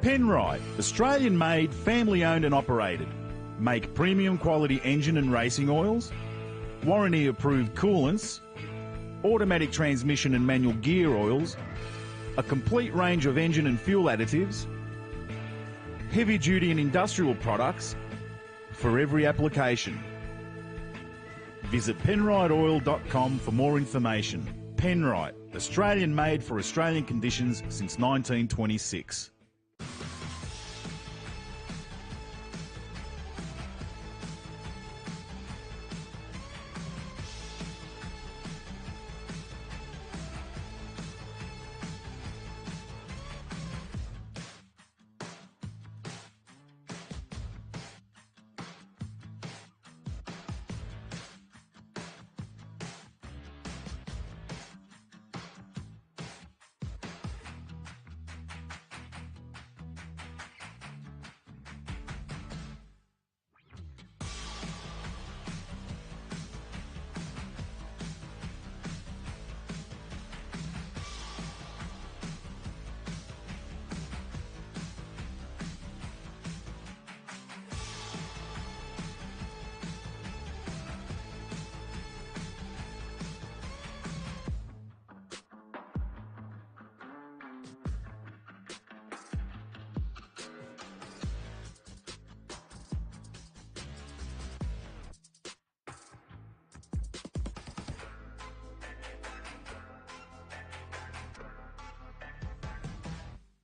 Penrite, Australian-made, family-owned and operated. Make premium quality engine and racing oils, warranty-approved coolants, automatic transmission and manual gear oils, a complete range of engine and fuel additives, heavy-duty and industrial products for every application. Visit penriteoil.com for more information. Penrite, Australian-made for Australian conditions since 1926.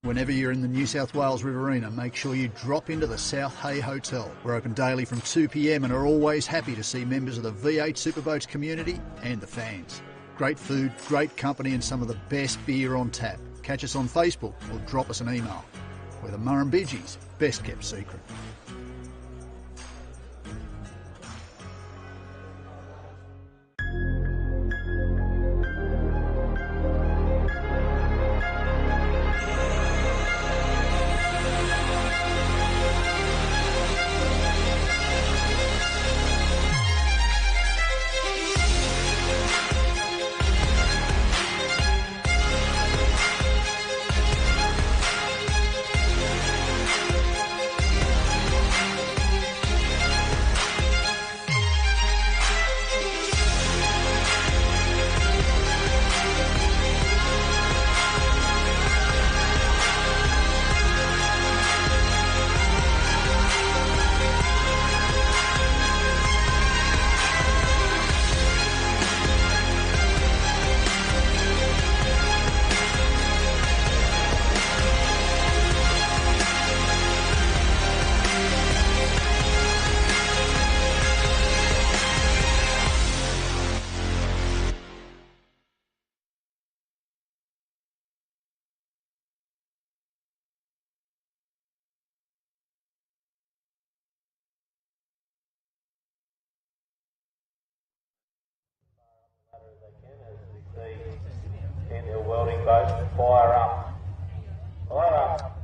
Whenever you're in the New South Wales Riverina, make sure you drop into the South Hay Hotel. We're open daily from 2 p.m. and are always happy to see members of the V8 Superboats community and the fans. Great food, great company and some of the best beer on tap. Catch us on Facebook or drop us an email. We're the Murrumbidgee's best kept secret. Welding boat, fire up. Fire up.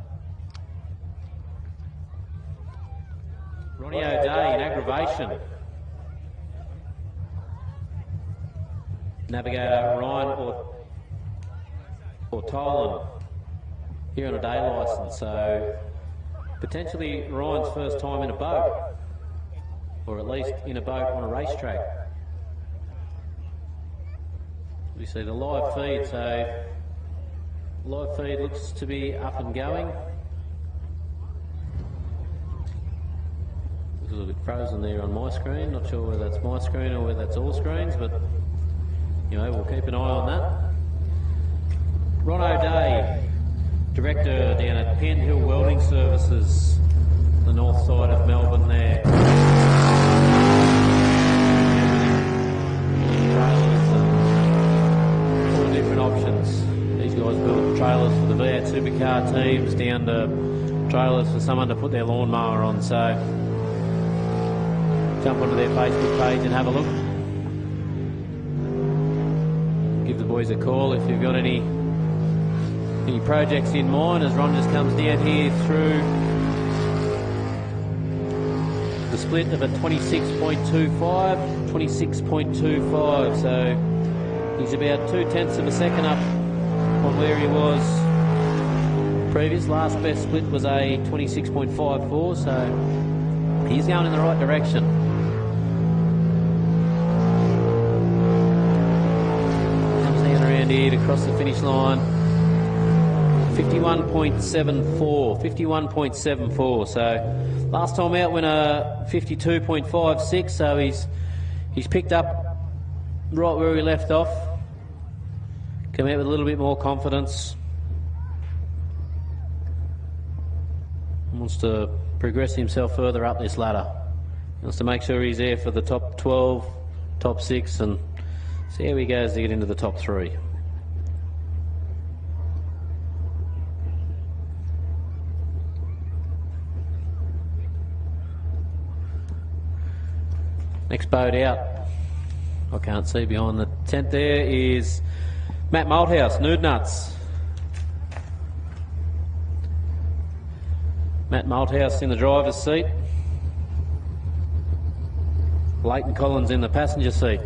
Ronnie O'Day in aggravation. Navigator Ryan or Tolan here on a day licence, so potentially Ryan's first time in a boat, or at least in a boat on a racetrack. We see the live feed, so live feed looks to be up and going. Looks a little bit frozen there on my screen, not sure whether that's my screen or whether that's all screens, but you know, we'll keep an eye on that. Ron O'Day, Director down at Penn Hill Welding Services, the north side of Melbourne there. Options. These guys build trailers for the V8 supercar teams down to trailers for someone to put their lawnmower on, so jump onto their Facebook page and have a look. Give the boys a call if you've got any projects in mind, as Ron just comes down here through the split of a 26.25, so he's about 0.2 of a second up on where he was previous. Last best split was a 26.54, so he's going in the right direction. Comes down around here to cross the finish line. 51.74, so last time out went a 52.56, so he's picked up right where he left off. Come out with a little bit more confidence. Wants to progress himself further up this ladder. Wants to make sure he's there for the top 12, top 6, and see how he goes to get into the top 3. Next boat out, I can't see behind the tent there, is Matt Malthouse, Nude Nuts. Matt Malthouse in the driver's seat. Leighton Collins in the passenger seat,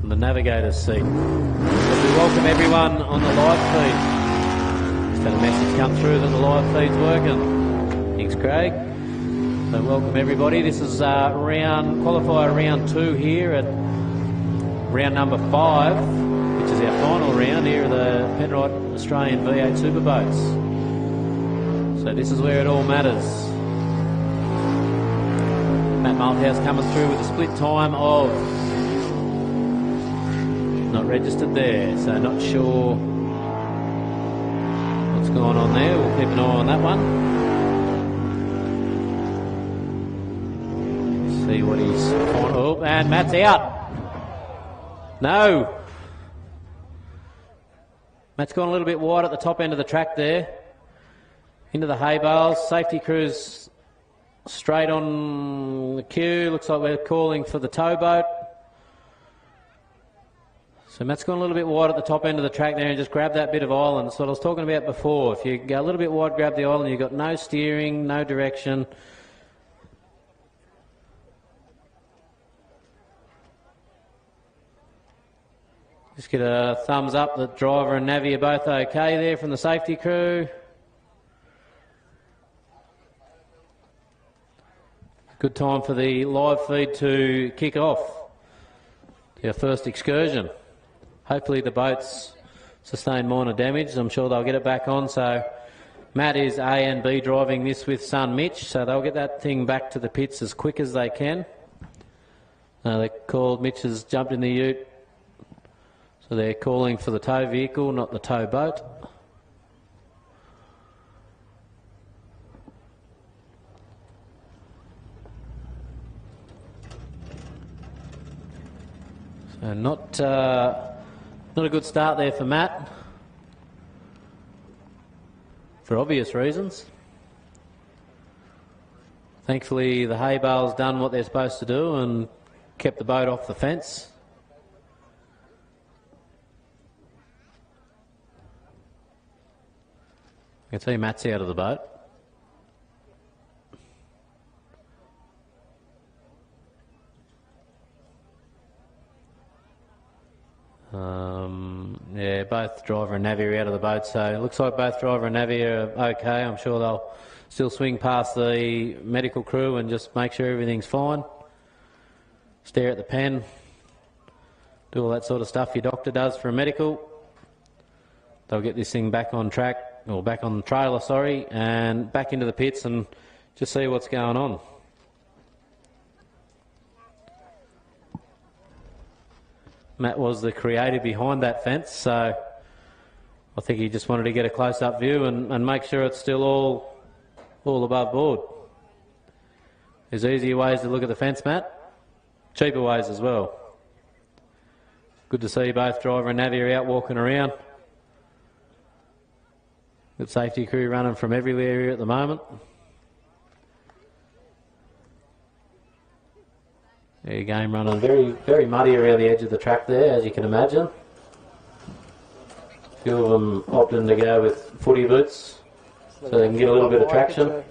and the navigator's seat. But we welcome everyone on the live feed. Just had a message come through that the live feed's working. Thanks, Craig. So welcome everybody. This is qualifier round 2 here at round number 5, which is our final round here at the Penrite Australian V8 Superboats. So this is where it all matters. Matt Malthouse coming through with a split time of, not registered there, so not sure what's going on there. We'll keep an eye on that one. See what he's on. Oh, and Matt's out. No. Matt's gone a little bit wide at the top end of the track there. Into the hay bales. Safety crew's straight on the queue. Looks like we're calling for the towboat. So Matt's gone a little bit wide at the top end of the track there and just grab that bit of island. That's what I was talking about before. If you go a little bit wide, grab the island, you've got no steering, no direction. Just get a thumbs up that driver and Navi are both okay there from the safety crew. Good time for the live feed to kick off their first excursion. Hopefully the boats sustain minor damage. I'm sure they'll get it back on. So Matt is A and B driving this with son Mitch, so they'll get that thing back to the pits as quick as they can. They called, Mitch has jumped in the ute. So they're calling for the tow vehicle, not the tow boat. So not a good start there for Matt, for obvious reasons. Thankfully the hay bale's done what they're supposed to do and kept the boat off the fence. I can see Matt's out of the boat. Yeah, both driver and Navi are out of the boat, so it looks like both driver and Navi are okay. I'm sure they'll still swing past the medical crew and just make sure everything's fine. Stare at the pen. Do all that sort of stuff your doctor does for a medical. They'll get this thing back on track. Or back on the trailer, sorry, and back into the pits and just see what's going on. Matt was the creator behind that fence, so I think he just wanted to get a close-up view and make sure it's still all above board. There's easier ways to look at the fence, Matt. Cheaper ways as well. Good to see both driver and Navi are out walking around. Good safety crew running from everywhere here at the moment. There you go, running very, very muddy around the edge of the track there, as you can imagine. A few of them opting to go with footy boots so they can get a little bit of traction.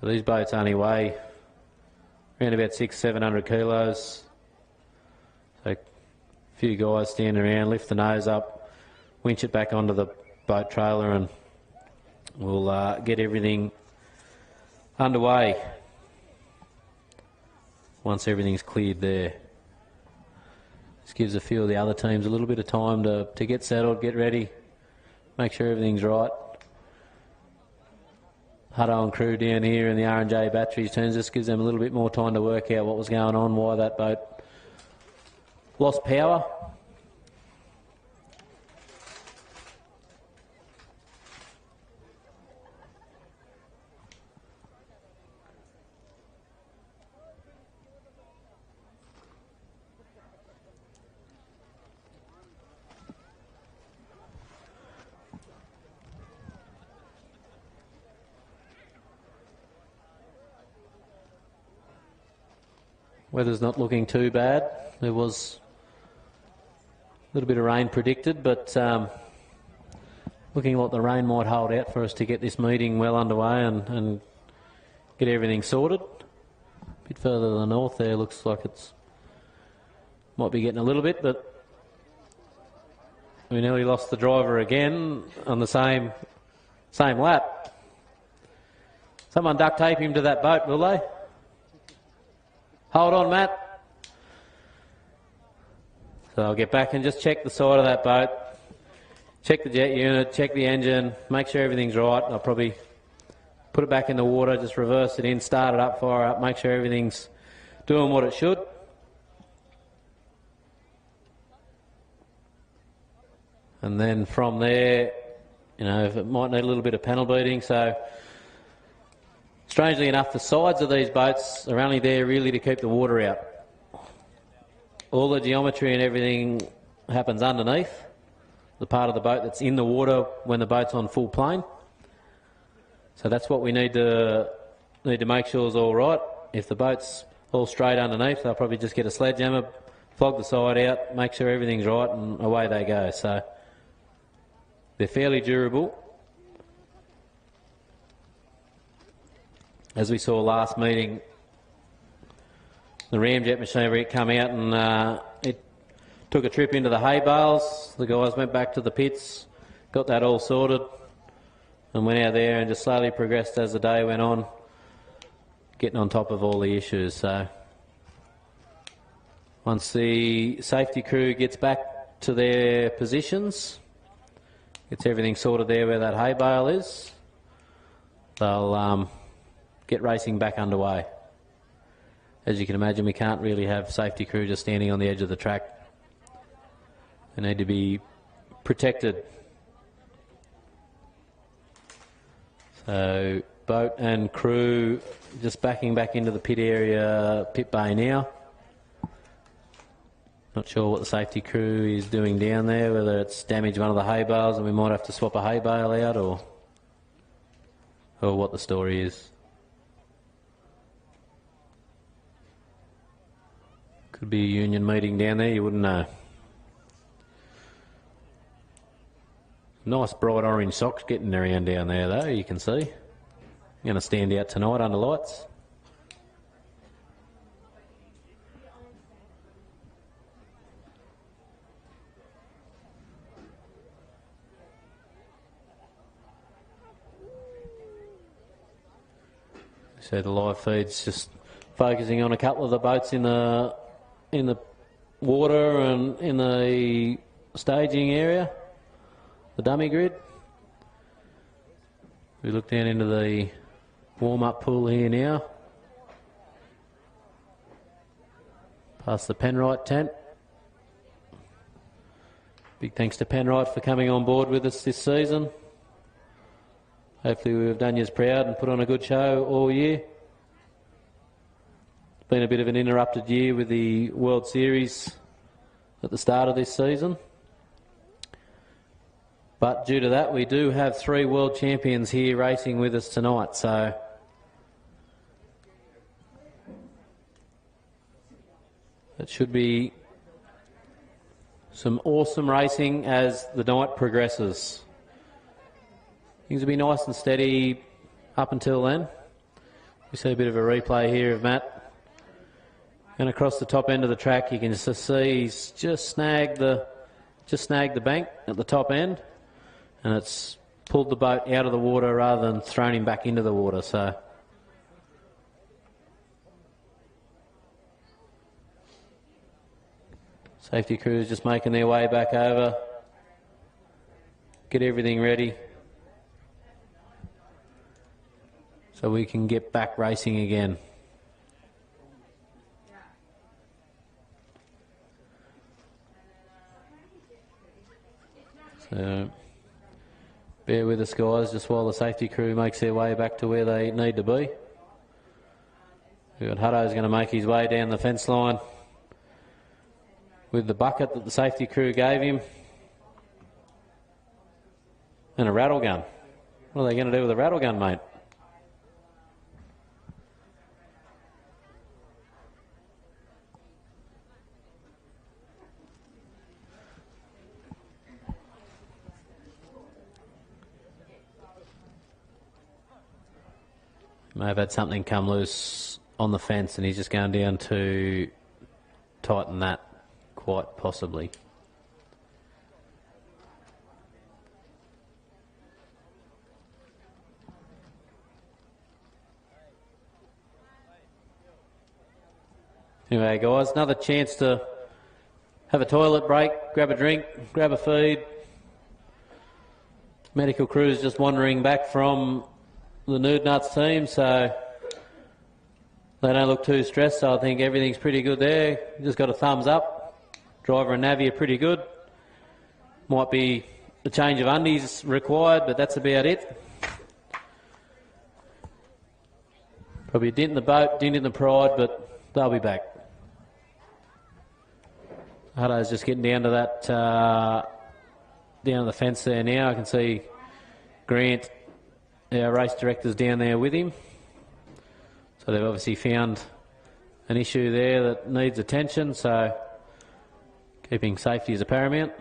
So these boats only weigh around about 600-700 kilos. So few guys standing around, lift the nose up, winch it back onto the boat trailer, and we'll get everything underway once everything's cleared there. This gives a few of the other teams a little bit of time to get settled, get ready, make sure everything's right. Hutto and crew down here in the R&J batteries turns, just gives them a little bit more time to work out what was going on, why that boat lost power. Weather's not looking too bad. There was a little bit of rain predicted, but looking like the rain might hold out for us to get this meeting well underway and get everything sorted. A bit further to the north there, looks like it's might be getting a little bit, but we nearly lost the driver again on the same lap. Someone duct tape him to that boat, will they? Hold on, Matt. So I'll get back and just check the side of that boat, check the jet unit, check the engine, make sure everything's right. I'll probably put it back in the water, just reverse it in, start it up, fire up, make sure everything's doing what it should. And then from there, you know, if it might need a little bit of panel beating, so strangely enough, the sides of these boats are only there really to keep the water out. All the geometry and everything happens underneath, the part of the boat that's in the water when the boat's on full plane. So that's what we need to make sure is all right. If the boat's all straight underneath, they'll probably just get a sledgehammer, flog the side out, make sure everything's right, and away they go. So they're fairly durable. As we saw last meeting, the ramjet machinery come out and it took a trip into the hay bales. The guys went back to the pits, got that all sorted, and went out there and just slowly progressed as the day went on, getting on top of all the issues. So once the safety crew gets back to their positions, gets everything sorted there where that hay bale is, they'll get racing back underway. As you can imagine, we can't really have safety crew just standing on the edge of the track. They need to be protected. So boat and crew just backing back into the pit area, pit bay now. Not sure what the safety crew is doing down there, whether it's damaged one of the hay bales and we might have to swap a hay bale out, or what the story is. Could be a union meeting down there, you wouldn't know. Nice bright orange socks getting around down there though, you can see. Going to stand out tonight under lights. So the live feed's just focusing on a couple of the boats in the water and in the staging area, the dummy grid. We look down into the warm-up pool here now, past the Penrite tent. Big thanks to Penrite for coming on board with us this season. Hopefully we've done you proud and put on a good show all year. Been a bit of an interrupted year with the World Series at the start of this season. But due to that, we do have 3 world champions here racing with us tonight. So it should be some awesome racing as the night progresses. Things will be nice and steady up until then. We see a bit of a replay here of Matt And across the top end of the track, you can just see he's just snagged the bank at the top end, and it's pulled the boat out of the water rather than thrown him back into the water. So safety crews just making their way back over, get everything ready so we can get back racing again. So bear with us, guys, just while the safety crew makes their way back to where they need to be. We've got Hutto's going to make his way down the fence line with the bucket that the safety crew gave him and a rattle gun. What are they going to do with a rattle gun, mate? May have had something come loose on the fence and he's just going down to tighten that, quite possibly. Anyway, guys, another chance to have a toilet break, grab a drink, grab a feed. Medical crew's just wandering back from the Nude Nuts team, so they don't look too stressed, so I think everything's pretty good there. Just got a thumbs up. Driver and Navi are pretty good. Might be a change of undies required, but that's about it. Probably a dent in the boat, dent in the Pride, but they'll be back. Hutto's just getting down to that, down to the fence there now. I can see Grant, our race director's down there with him. So they've obviously found an issue there that needs attention, so keeping safety as a paramount.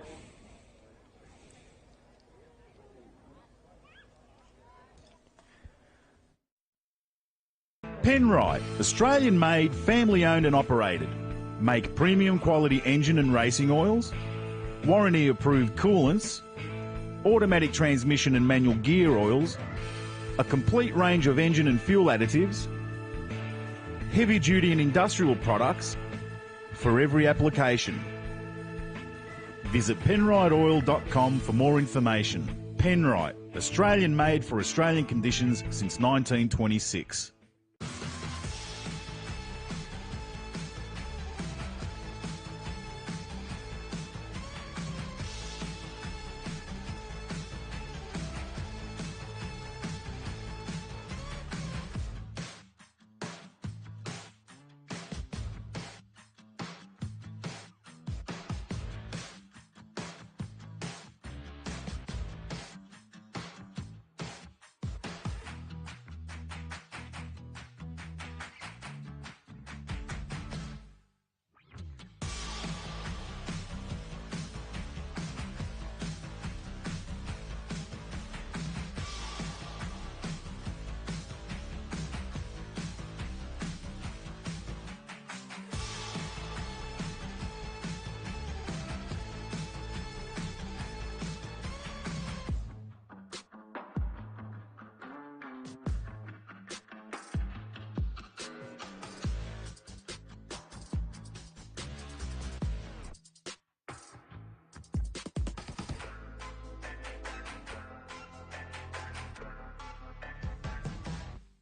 Penrite, Australian-made, family-owned and operated. Make premium quality engine and racing oils, warranty-approved coolants, automatic transmission and manual gear oils, a complete range of engine and fuel additives, heavy-duty and industrial products for every application. Visit penriteoil.com for more information. Penrite, Australian-made for Australian conditions since 1926.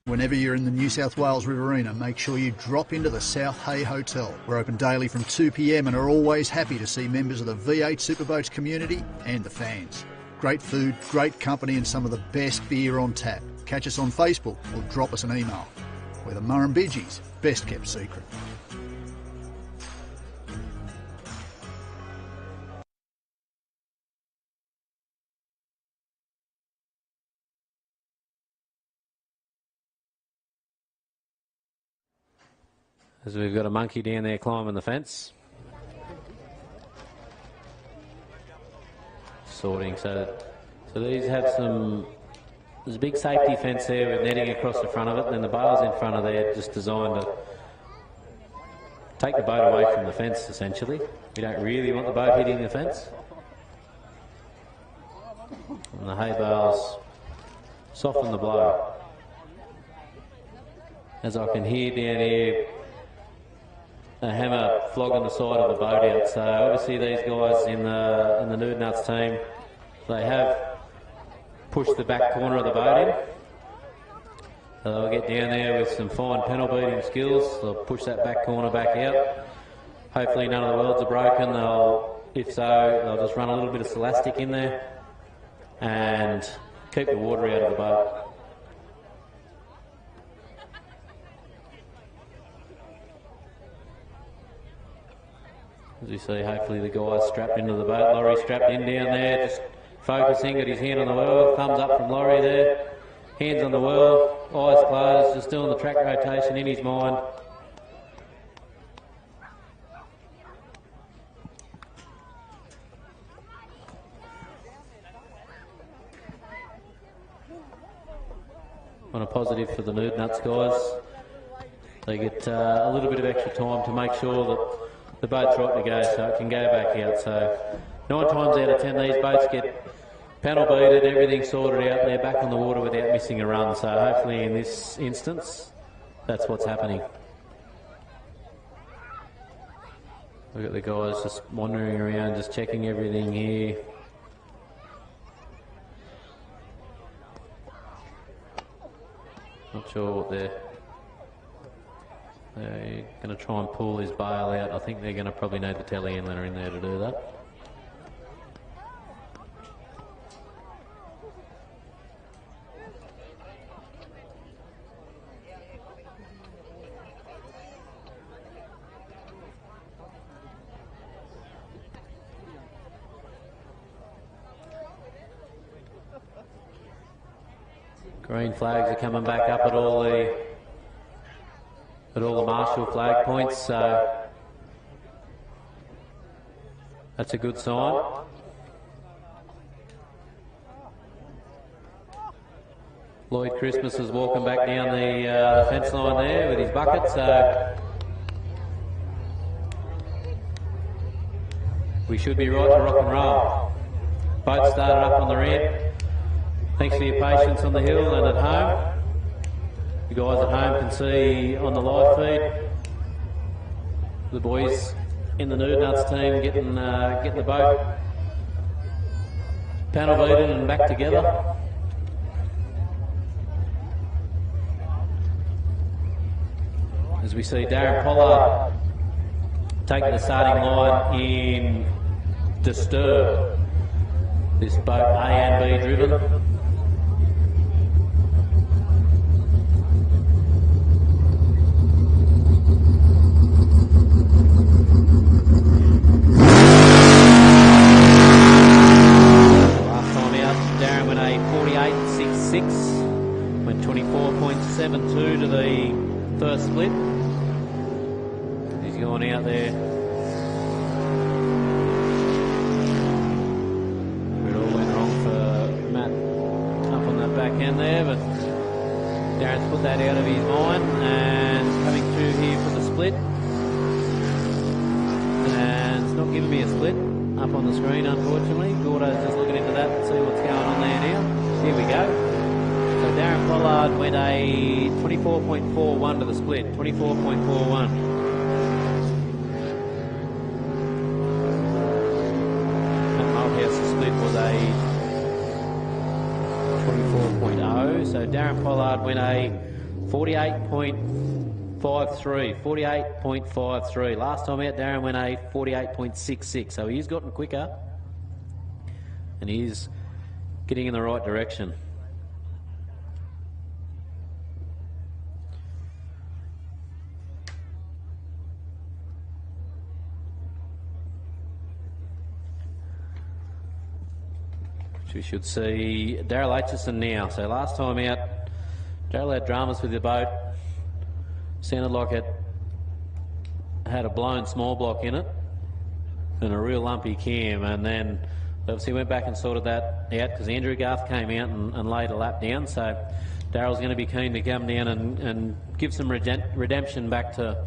Whenever you're in the New South Wales Riverina, make sure you drop into the South Hay Hotel. We're open daily from 2 p.m. and are always happy to see members of the V8 Superboats community and the fans. Great food, great company and some of the best beer on tap. Catch us on Facebook or drop us an email. We're the Murrumbidgee's best kept secret. As we've got a monkey down there climbing the fence. Sorting, so these have some, there's a big safety fence there with netting across the front of it, and then the bales in front of there just designed to take the boat away from the fence, essentially. We don't really want the boat hitting the fence. And the hay bales soften the blow. As I can hear down here, a hammer flogging the side of the boat out. So obviously these guys in the Nerd Nuts team, they have pushed the back corner of the boat in. So they'll get down there with some fine panel beating skills. They'll push that back corner back out. Hopefully none of the welds are broken. If so, they'll just run a little bit of Celastic in there and keep the water out of the boat. As you see, hopefully the guy's strapped into the boat. Laurie's strapped in down there, just focusing, got his hand on the wheel. Thumbs up from Laurie there. Hands on the wheel, eyes closed, just doing the track rotation in his mind. On a positive for the Nerd Nuts guys. They get a little bit of extra time to make sure that the boat's right to go, so it can go back out. So 9 times out of 10 these boats get panel beaded, everything sorted out, they're back on the water without missing a run. So hopefully in this instance, that's what's happening. We've got the guys just wandering around, just checking everything here. Not sure what they're going to try and pull his bail out. I think they're going to probably need the telehandler in there to do that. Green flags are coming back up at all the marshal flag points, so that's a good sign. Lloyd Christmas is walking back down the fence line there with his bucket, so we should be right to rock and roll. Boat started up on the ramp. Thanks for your patience on the hill and at home. You guys at home can see on the live feed the boys in the Nerd Nuts team getting the boat panel beaten and back together. As we see Darren Pollard taking the starting line in Disturb. This boat A and B driven. Went 24.72 to the first split. He's going out there. It all went wrong for Matt up on that back end there, but Darren's put that out of his mind and coming through here for the split. And it's not giving me a split up on the screen, unfortunately. Gordo's just looking into that and see what's going on there now. Here we go. So Darren Pollard went a 24.41 to the split, 24.41. That Malthouse's split was a 24.0. So Darren Pollard went a 48.53, 48.53. Last time out, Darren went a 48.66. So he's gotten quicker and he's getting in the right direction. We should see Daryl Aitchison now. So last time out, Daryl had dramas with the boat. Sounded like it had a blown small block in it and a real lumpy cam, and then obviously went back and sorted that out because Andrew Garth came out and laid a lap down. So Daryl's going to be keen to come down and give some redemption back to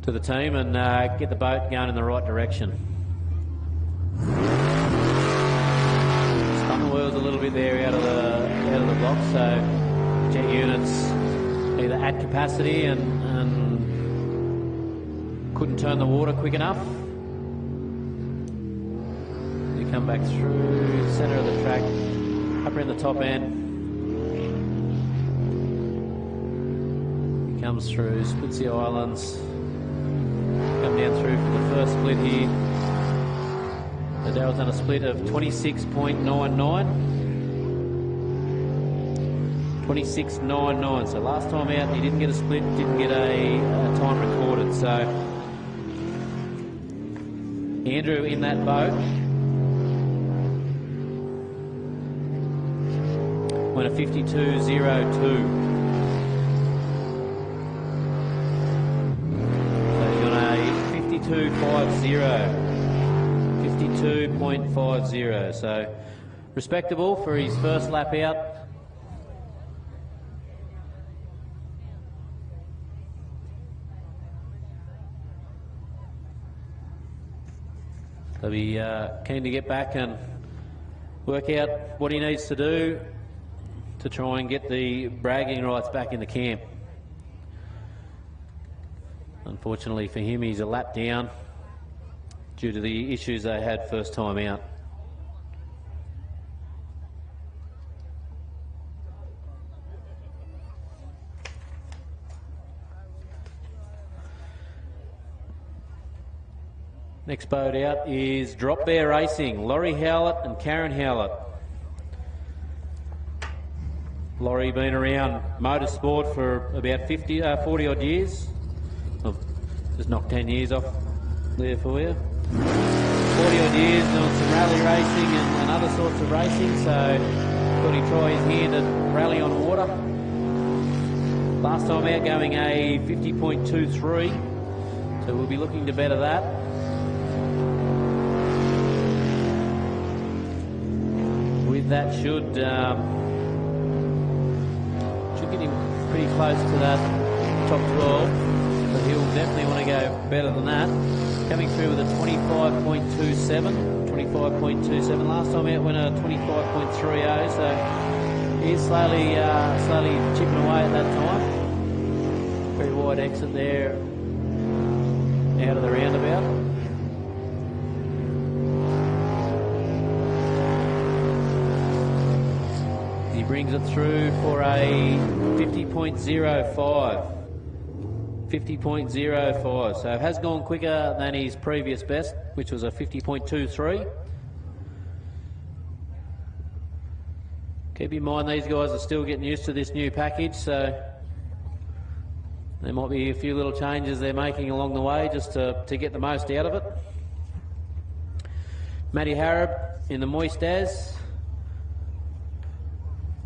to the team and get the boat going in the right direction. Spun the wheels a little bit there out of the block, so jet units either at capacity and couldn't turn the water quick enough. You come back through the centre of the track, up around the top end. He comes through, splits the islands, come down through for the first split here. So Daryl's done a split of 26.99. 26.99. So last time out he didn't get a split, didn't get a time recorded. So Andrew in that boat went a 52.02. So he's on a 52.50. 52.50. So respectable for his first lap out. He'll be keen to get back and work out what he needs to do to try and get the bragging rights back in the camp. Unfortunately for him, he's a lap down due to the issues they had first time out. Next boat out is Drop Bear Racing, Laurie Howlett and Karen Howlett. Laurie been around motorsport for about 40 odd years. I've just knocked 10 years off there for you. 40 odd years doing some rally racing and other sorts of racing, so thought he'd try his hand at rally on water. Last time out going a 50.23, so we'll be looking to better that. With that should get him pretty close to that top 12, but he'll definitely want to go better than that. Coming through with a 25.27. 25.27. Last time out went a 25.30, so he's slowly chipping away at that time. Very wide exit there out of the roundabout. He brings it through for a 50.05. 50.05, so it has gone quicker than his previous best, which was a 50.23. Keep in mind these guys are still getting used to this new package, so there might be a few little changes they're making along the way just to get the most out of it. Matty Harrop in the Moist As,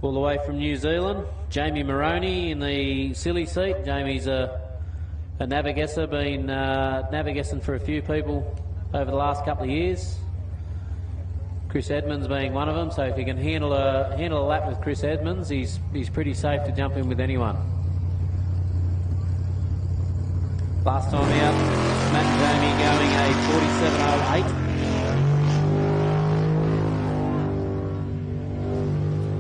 all the way from New Zealand. Jamie Moroney in the silly seat. Jamie's a navigator, been navigating for a few people over the last couple of years. Chris Edmonds being one of them, so if he can handle a lap with Chris Edmonds, he's pretty safe to jump in with anyone. Last time out, Matt and Jamie going a 47.08.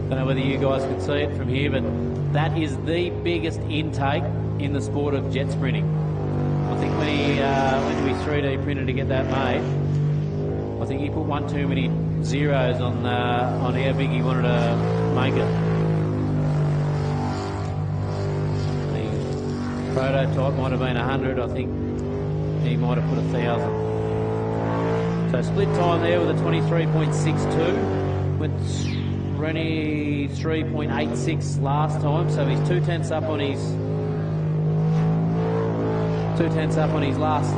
Don't know whether you guys could see it from here, but that is the biggest intake in the sport of jet sprinting. I think when he went to his 3D printer to get that made, I think he put one too many zeros on how big he wanted to make it. The prototype might have been 100. I think he might have put 1,000. So split time there with a 23.62. Went 23.86 last time, so he's 2/10 up on his 2/10 up on his last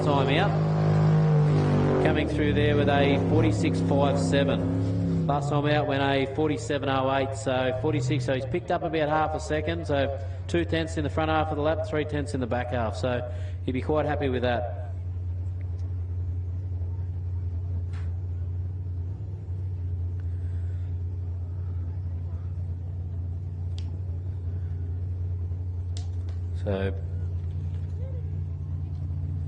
time out. Coming through there with a 46.57. Last time out went a 47.08, so 46. So he's picked up about half a second. So 2/10 in the front half of the lap, 3/10 in the back half. So he'd be quite happy with that. So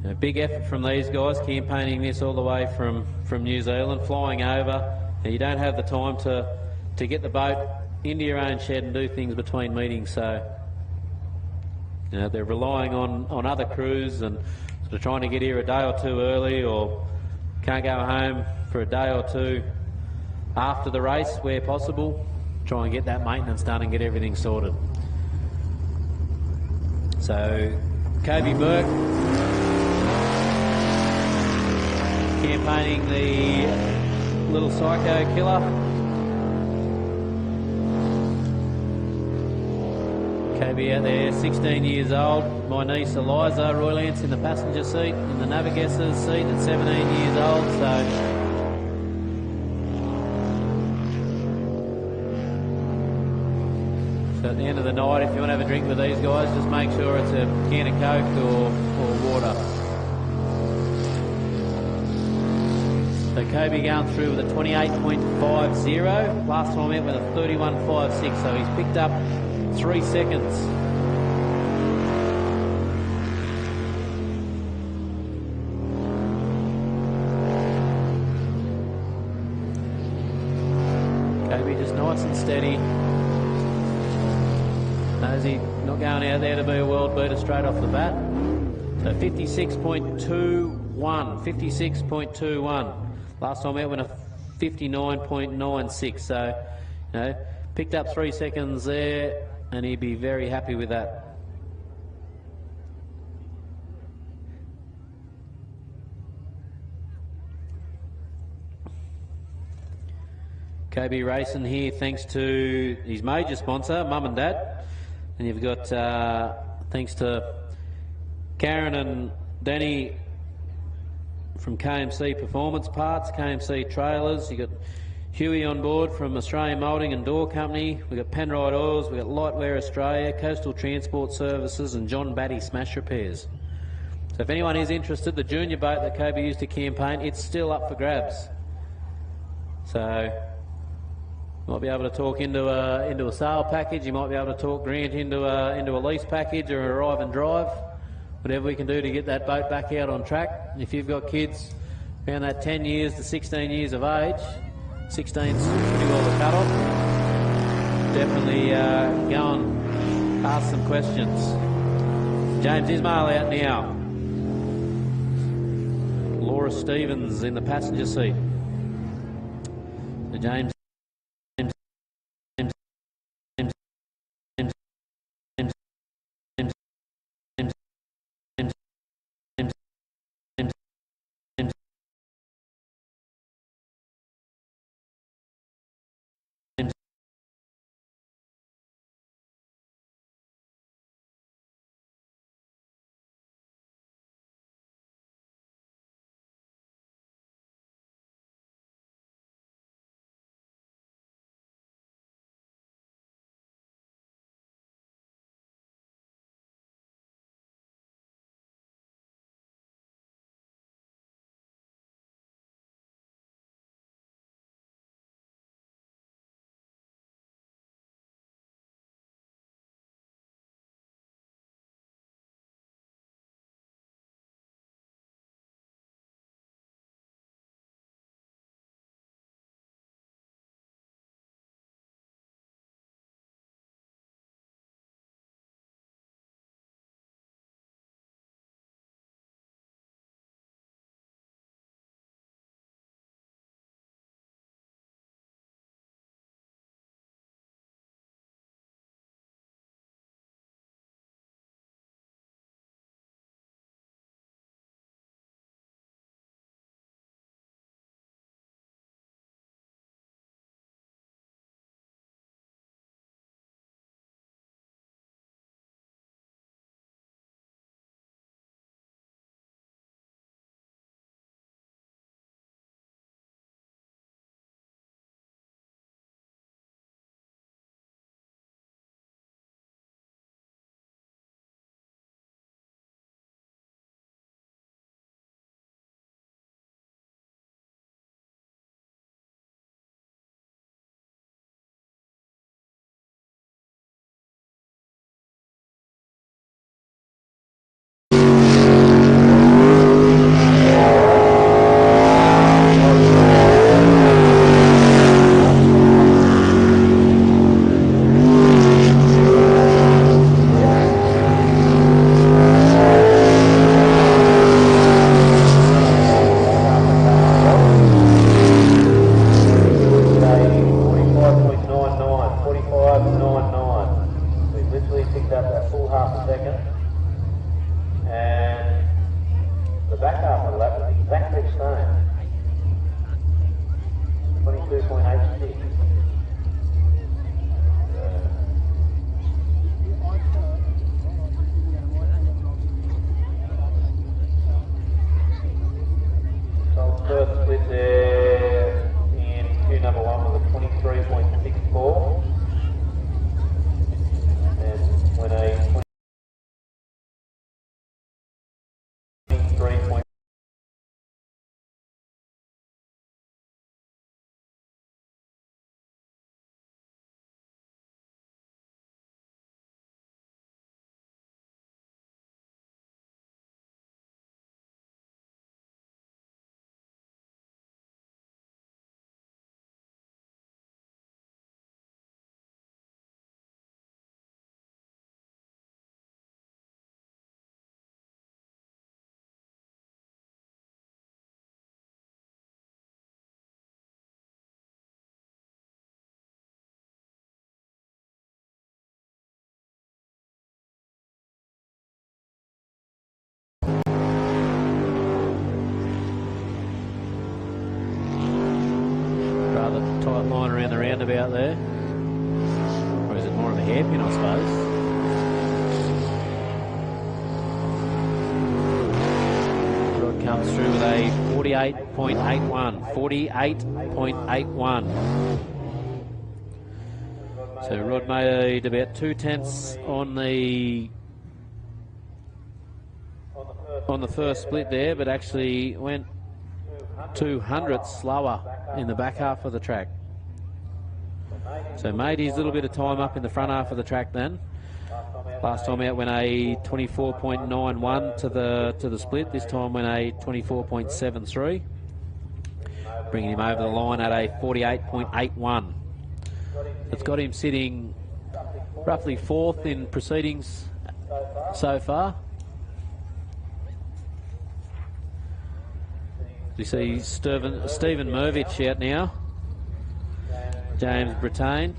A big effort from these guys, campaigning this all the way from New Zealand, flying over. Now, you don't have the time to get the boat into your own shed and do things between meetings, so they're relying on other crews and sort of trying to get here a day or two early, or can't go home for a day or two after the race where possible. Try and get that maintenance done and get everything sorted. So Kobe Burke campaigning the little psycho killer. Kobe out there, 16 years old. My niece Eliza Roy Lance in the passenger seat, in the navigator's seat at 17 years old. So at the end of the night, if you want to have a drink with these guys, just make sure it's a can of Coke or water. So Kobe going through with a 28.50. Last time out with a 31.56, so he's picked up 3 seconds. Kobe just nice and steady. Knows he's not going out there to be a world beater straight off the bat. So 56.21, 56.21. Last time out went a 59.96. So, picked up 3 seconds there, and he'd be very happy with that. Kobe racing here thanks to his major sponsor, Mum and Dad. And you've got, thanks to Karen and Danny from KMC Performance Parts, KMC Trailers. You've got Huey on board from Australian Moulding and Door Company. We've got Penrite Oils, we've got Lightwear Australia, Coastal Transport Services, and John Batty Smash Repairs. So if anyone is interested, the junior boat that Kobe used to campaign, it's still up for grabs. So might be able to talk into a sale package. You might be able to talk Grant into a lease package or a arrive and drive. Whatever we can do to get that boat back out on track. If you've got kids around that 10 years to 16 years of age, 16's pretty well the cut-off, definitely go and ask some questions. James Ismail out now. Laura Stevens in the passenger seat. So James about that full half a second. And the back half of the lap was exactly the same. 22.86. So first split there in queue number 1 was a 23.64. And when a 23. Rather tight line around the roundabout there. Or is it more of a hairpin, I suppose? Rod comes through with a 48.81. 48.81. So Rod made about 2/10 on the first split there, but actually went 200 slower in the back half of the track. So made his little bit of time up in the front half of the track then. Last time out went a 24.91 to the split. This time went a 24.73, bringing him over the line at a 48.81. It's got him sitting roughly 4th in proceedings so far. You see Stephen Mervich out now. James Brittain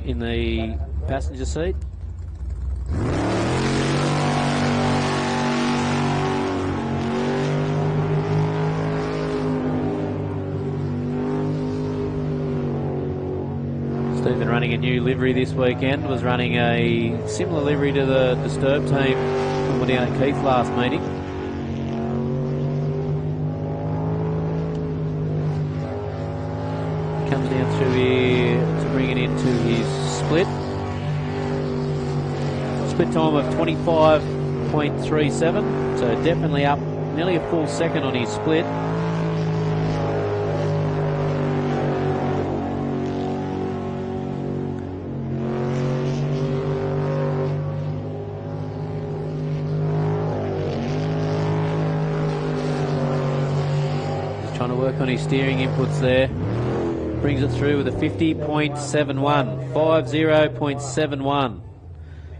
in the passenger seat. Stephen running a new livery this weekend, was running a similar livery to the Disturb team when we were down at Keith last meeting. Comes down through here to bring it into his split. Split time of 25.37, so definitely up nearly a full second on his split. Just trying to work on his steering inputs there. Brings it through with a 50.71, 50.71.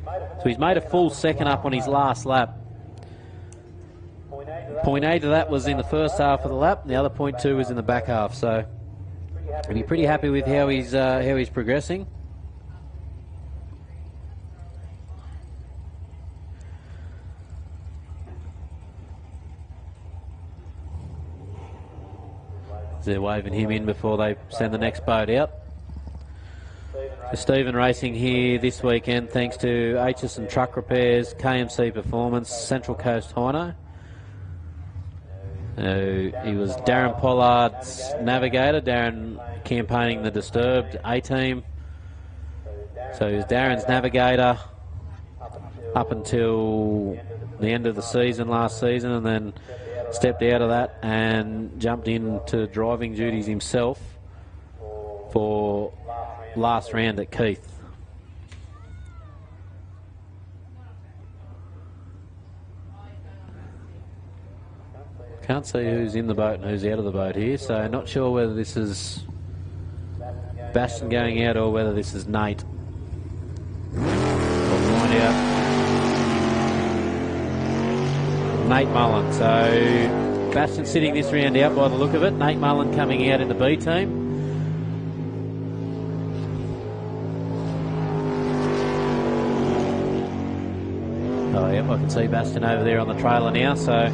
So he's made a full second up on his last lap. 0.8 of that was in the first half of the lap, and the other 0.2 was in the back half. So he'll be pretty happy with how he's progressing. They're waving him in before they send the next boat out. So Stephen racing here this weekend thanks to Aitchison Truck Repairs, KMC Performance, Central Coast Hino. He was Darren Pollard's navigator, Darren campaigning the Disturbed A-team. So he was Darren's navigator up until the end of the season last season, and then stepped out of that and jumped into driving duties himself for last round at Keith. Can't see who's in the boat and who's out of the boat here, so not sure whether this is Bastion going out or whether this is Nate. We'll find out. Nate Mullen. So Bastion sitting this round out by the look of it. Nate Mullen coming out in the B team. Oh, yep, I can see Bastion over there on the trailer now. So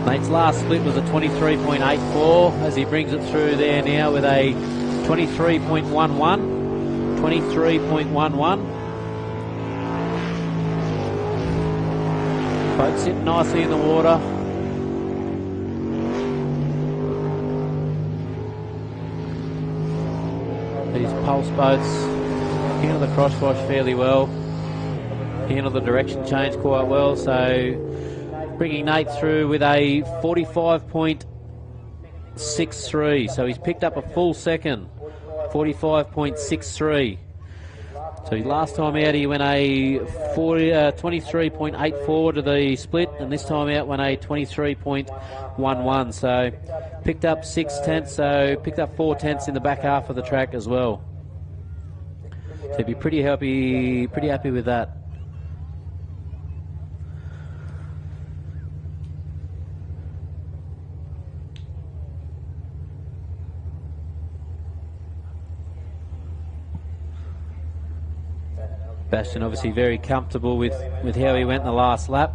Nate's last split was a 23.84 as he brings it through there now with a 23.11. 23.11. Boat sitting nicely in the water. These pulse boats handle the crosswash fairly well, handle the direction change quite well, so bringing Nate through with a 45.63, so he's picked up a full second, 45.63. So his last time out he went a 23.84 to the split, and this time out went a 23.11. So picked up 6/10, so picked up 4/10 in the back half of the track as well. So he'd be pretty happy with that. Bastion obviously very comfortable with how he went in the last lap.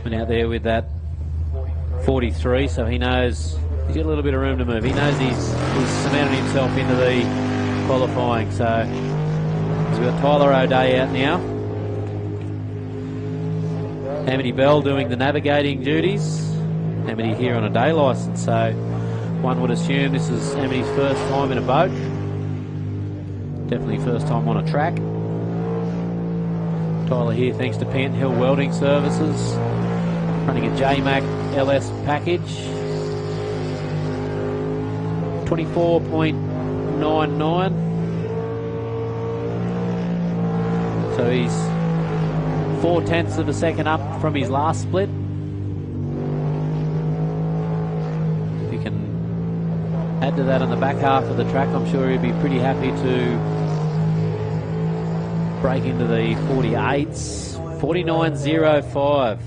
Went out there with that 43, so he knows he's got a little bit of room to move. He knows he's cemented himself into the qualifying. So we've got Tyler O'Day out now. Amity Bell doing the navigating duties. Amity here on a day licence, so one would assume this is Amity's first time in a boat. Definitely first time on a track. Tyler here thanks to Pant Hill Welding Services, running a JMac LS package. 24.99. So he's 4/10 of a second up from his last split. If he can add to that on the back half of the track, I'm sure he'd be pretty happy to break into the 48s. 49.05.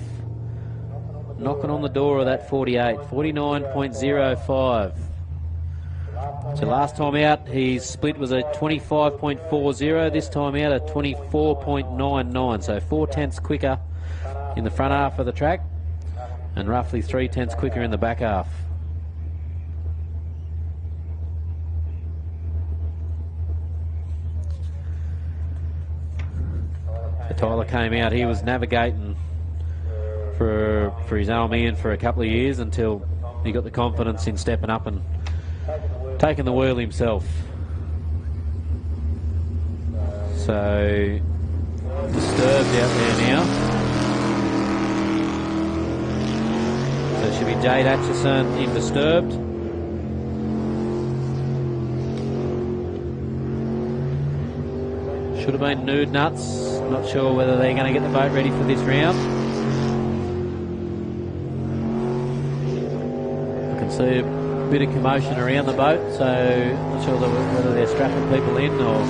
Knocking on the door of that 48. 49.05. So last time out, his split was a 25.40. This time out, a 24.99. So 4/10 quicker in the front half of the track, and roughly 3/10 quicker in the back half. So Tyler came out. He was navigating for his old man for a couple of years until he got the confidence in stepping up and taking the wheel himself. So Disturbed out there now. So it should be Jade Atchison in Disturbed. Should have been Nude Nuts. Not sure whether they're going to get the boat ready for this round. I can see a bit of commotion around the boat, so not sure whether they're strapping people in or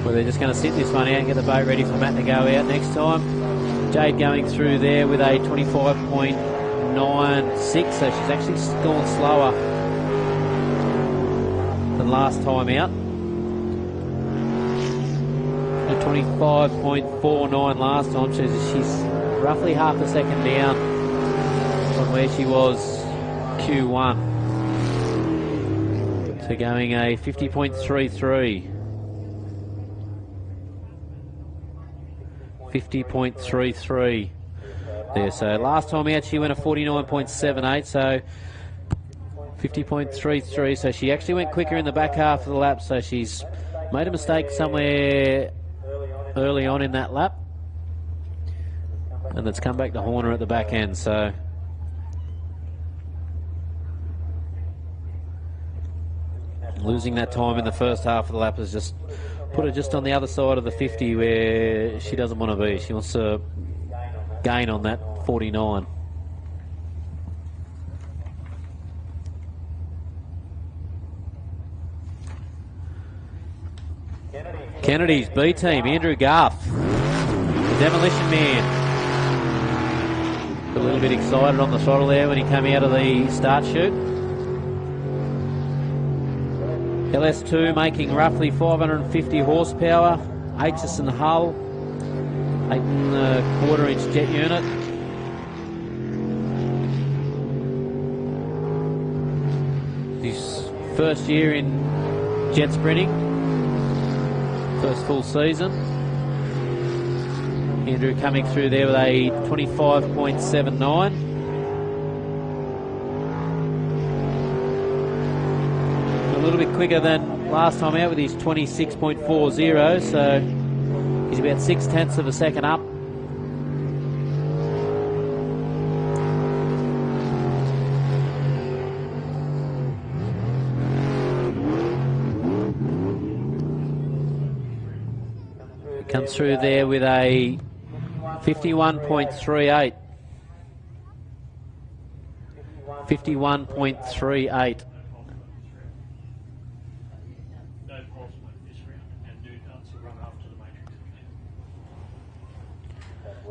whether they're just going to sit this one out and get the boat ready for Matt to go out next time. Jade going through there with a 25.96, so she's actually gone slower than last time out. 25.49 last time, so she's roughly half a second down from where she was Q1. So going a 50.33. 50.33 there. So last time out she went a 49.78, so 50.33. So she actually went quicker in the back half of the lap, so she's made a mistake somewhere early on in that lap, and it's come back to Horner at the back end. So losing that time in the first half of the lap has just put her just on the other side of the 50 where she doesn't want to be. She wants to gain on that 49. Kennedy's B team, Andrew Garth, the Demolition Man. Got a little bit excited on the throttle there when he came out of the start chute. LS2 making roughly 550 horsepower, Aitchison hull, 8 1/4 inch jet unit. His first year in jet sprinting, first full season. Andrew coming through there with a 25.79. A little bit quicker than last time out with his 26.40, so he's about 0.6 of a second up. Comes through there with a 51.38. 51.38.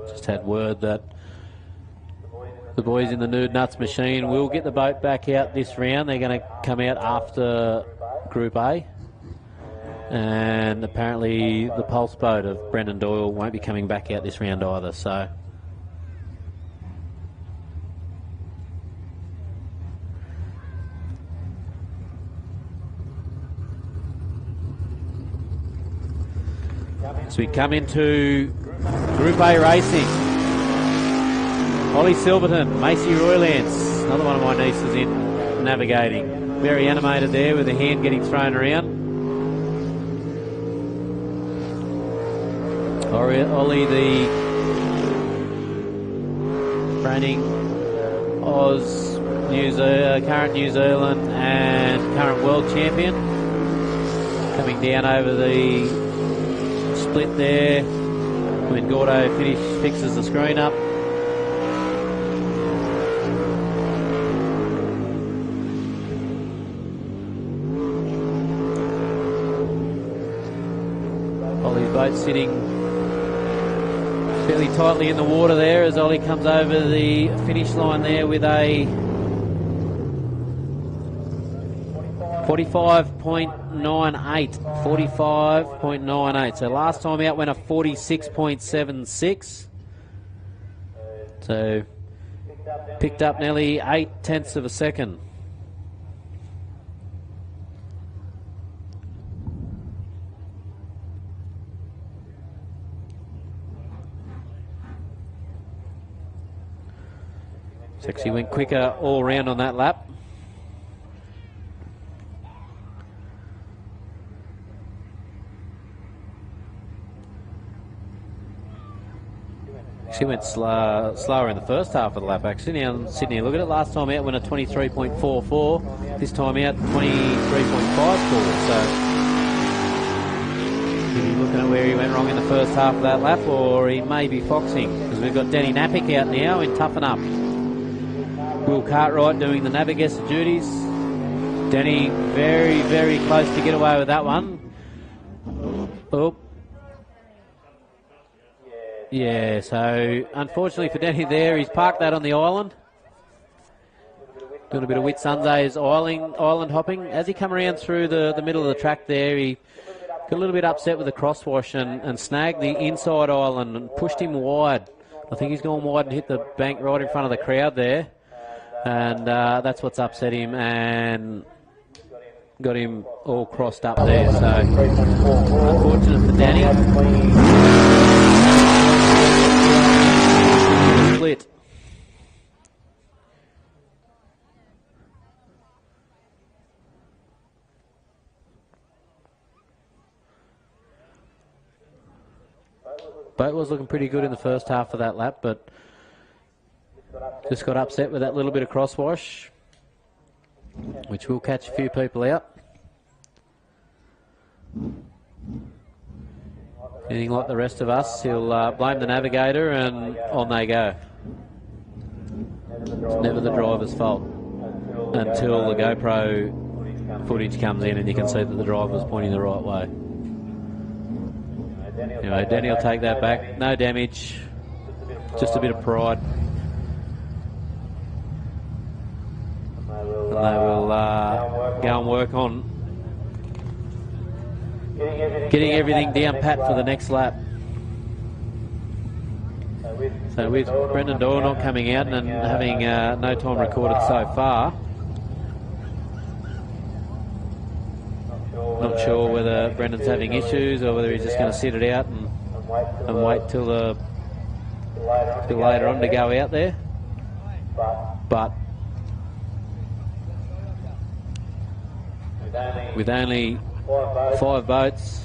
Just had word that the boys in the Nude Nuts machine will get the boat back out this round. They're going to come out after Group A. And apparently the Pulse boat of Brendan Doyle won't be coming back out this round either, so. So we come into Group A racing. Ollie Silverton, Macy Roylance, another one of my nieces in navigating. Very animated there with the hand getting thrown around. Ollie, the reigning Oz, current New Zealand and current world champion, coming down over the split there when Gordo fixes the screen up. Ollie's boat sitting fairly tightly in the water there as Ollie comes over the finish line there with a 45.98. 45.98. So last time out went a 46.76. So picked up nearly 0.8 of a second. Actually went quicker all round on that lap. She went slower in the first half of the lap, actually. Now, Sydney, look at it. Last time out went a 23.44. This time out, 23.54. So, he'll be looking at where he went wrong in the first half of that lap, or he may be foxing, because we've got Danny Napick out now in Toughen Up. Will Cartwright doing the navigator duties. Danny very, very close to get away with that one. Oh. Yeah, so unfortunately for Danny there, he's parked that on the island. Doing a bit of Whitsundays island hopping. As he come around through the middle of the track there, he got a little bit upset with the crosswash and snagged the inside island and pushed him wide. I think he's gone wide and hit the bank right in front of the crowd there. And that's what's upset him and got him all crossed up there. So unfortunate for Danny. Split. Boat was looking pretty good in the first half of that lap, but just got upset with that little bit of crosswash, which will catch a few people out. Anything like the rest of us, he'll blame the navigator and on they go. It's never the driver's fault until the GoPro footage comes in and you can see that the driver's pointing the right way. Anyway, Danny will take that back. No damage, just a bit of pride. And they will go and work on getting everything down pat for the next lap. So with Brendan Doyle not coming out and having no time recorded so far, not sure whether Brendan's having issues or whether he's just going to sit it out and wait till later on to go out there. But with only 5 boats,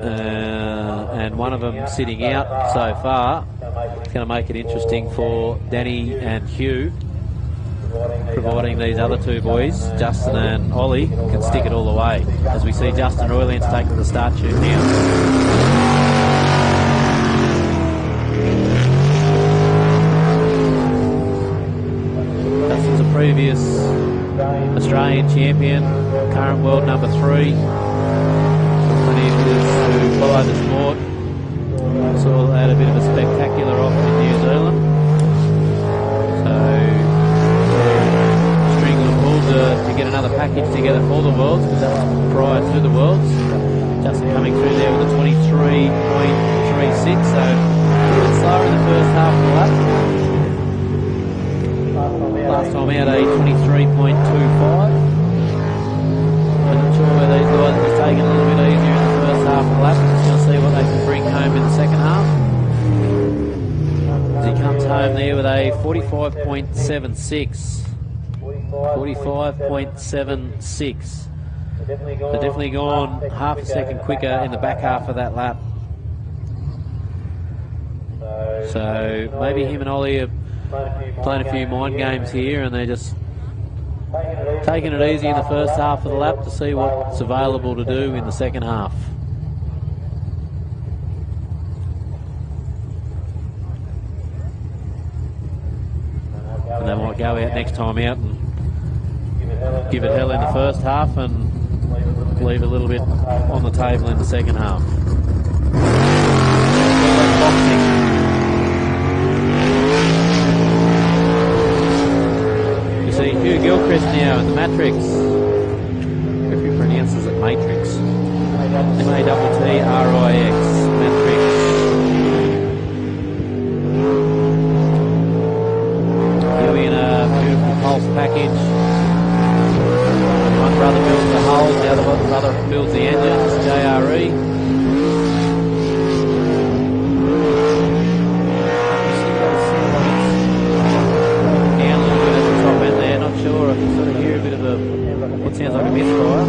and one of them sitting out so far, it's going to make it interesting for Danny and Hugh, providing these other 2 boys, Justin and Ollie, can stick it all the way. As we see Justin Roylands take to the start chute now. Justin's a previous Australian champion, current world number 3. Plenty of years to follow the sport. Saw they had a bit of a spectacular off in New Zealand. So string them pulled to get another package together for the Worlds, because that was prior to the Worlds. Justin coming through there with a 23.36, so a little bit slower in the first half of the lap. Last time out a 23.25. I'm not sure where these guys are just taking a little bit easier in the first half of the lap. Just going to see what they can bring home in the second half. As he comes home there with a 45.76. 45.76. They're definitely gone half a second quicker in the back half of that lap. So maybe him and Ollie are playing a few mind games here, and they're just taking it easy in the first half of the lap to see what's available to do in the second half. And they might go out next time out and give it hell in the first half and leave a little bit on the table in the second half. You see Hugh Gilchrist now in the Matrix. If he pronounces it Matrix. M-A-T-T-R-I-X. Matrix. Hughie in a beautiful pulse package. One brother builds the hulls, the other brother builds the engines, JRE. Down a little bit at the top end there, not sure. I can sort of hear a bit of what sounds like a misfire.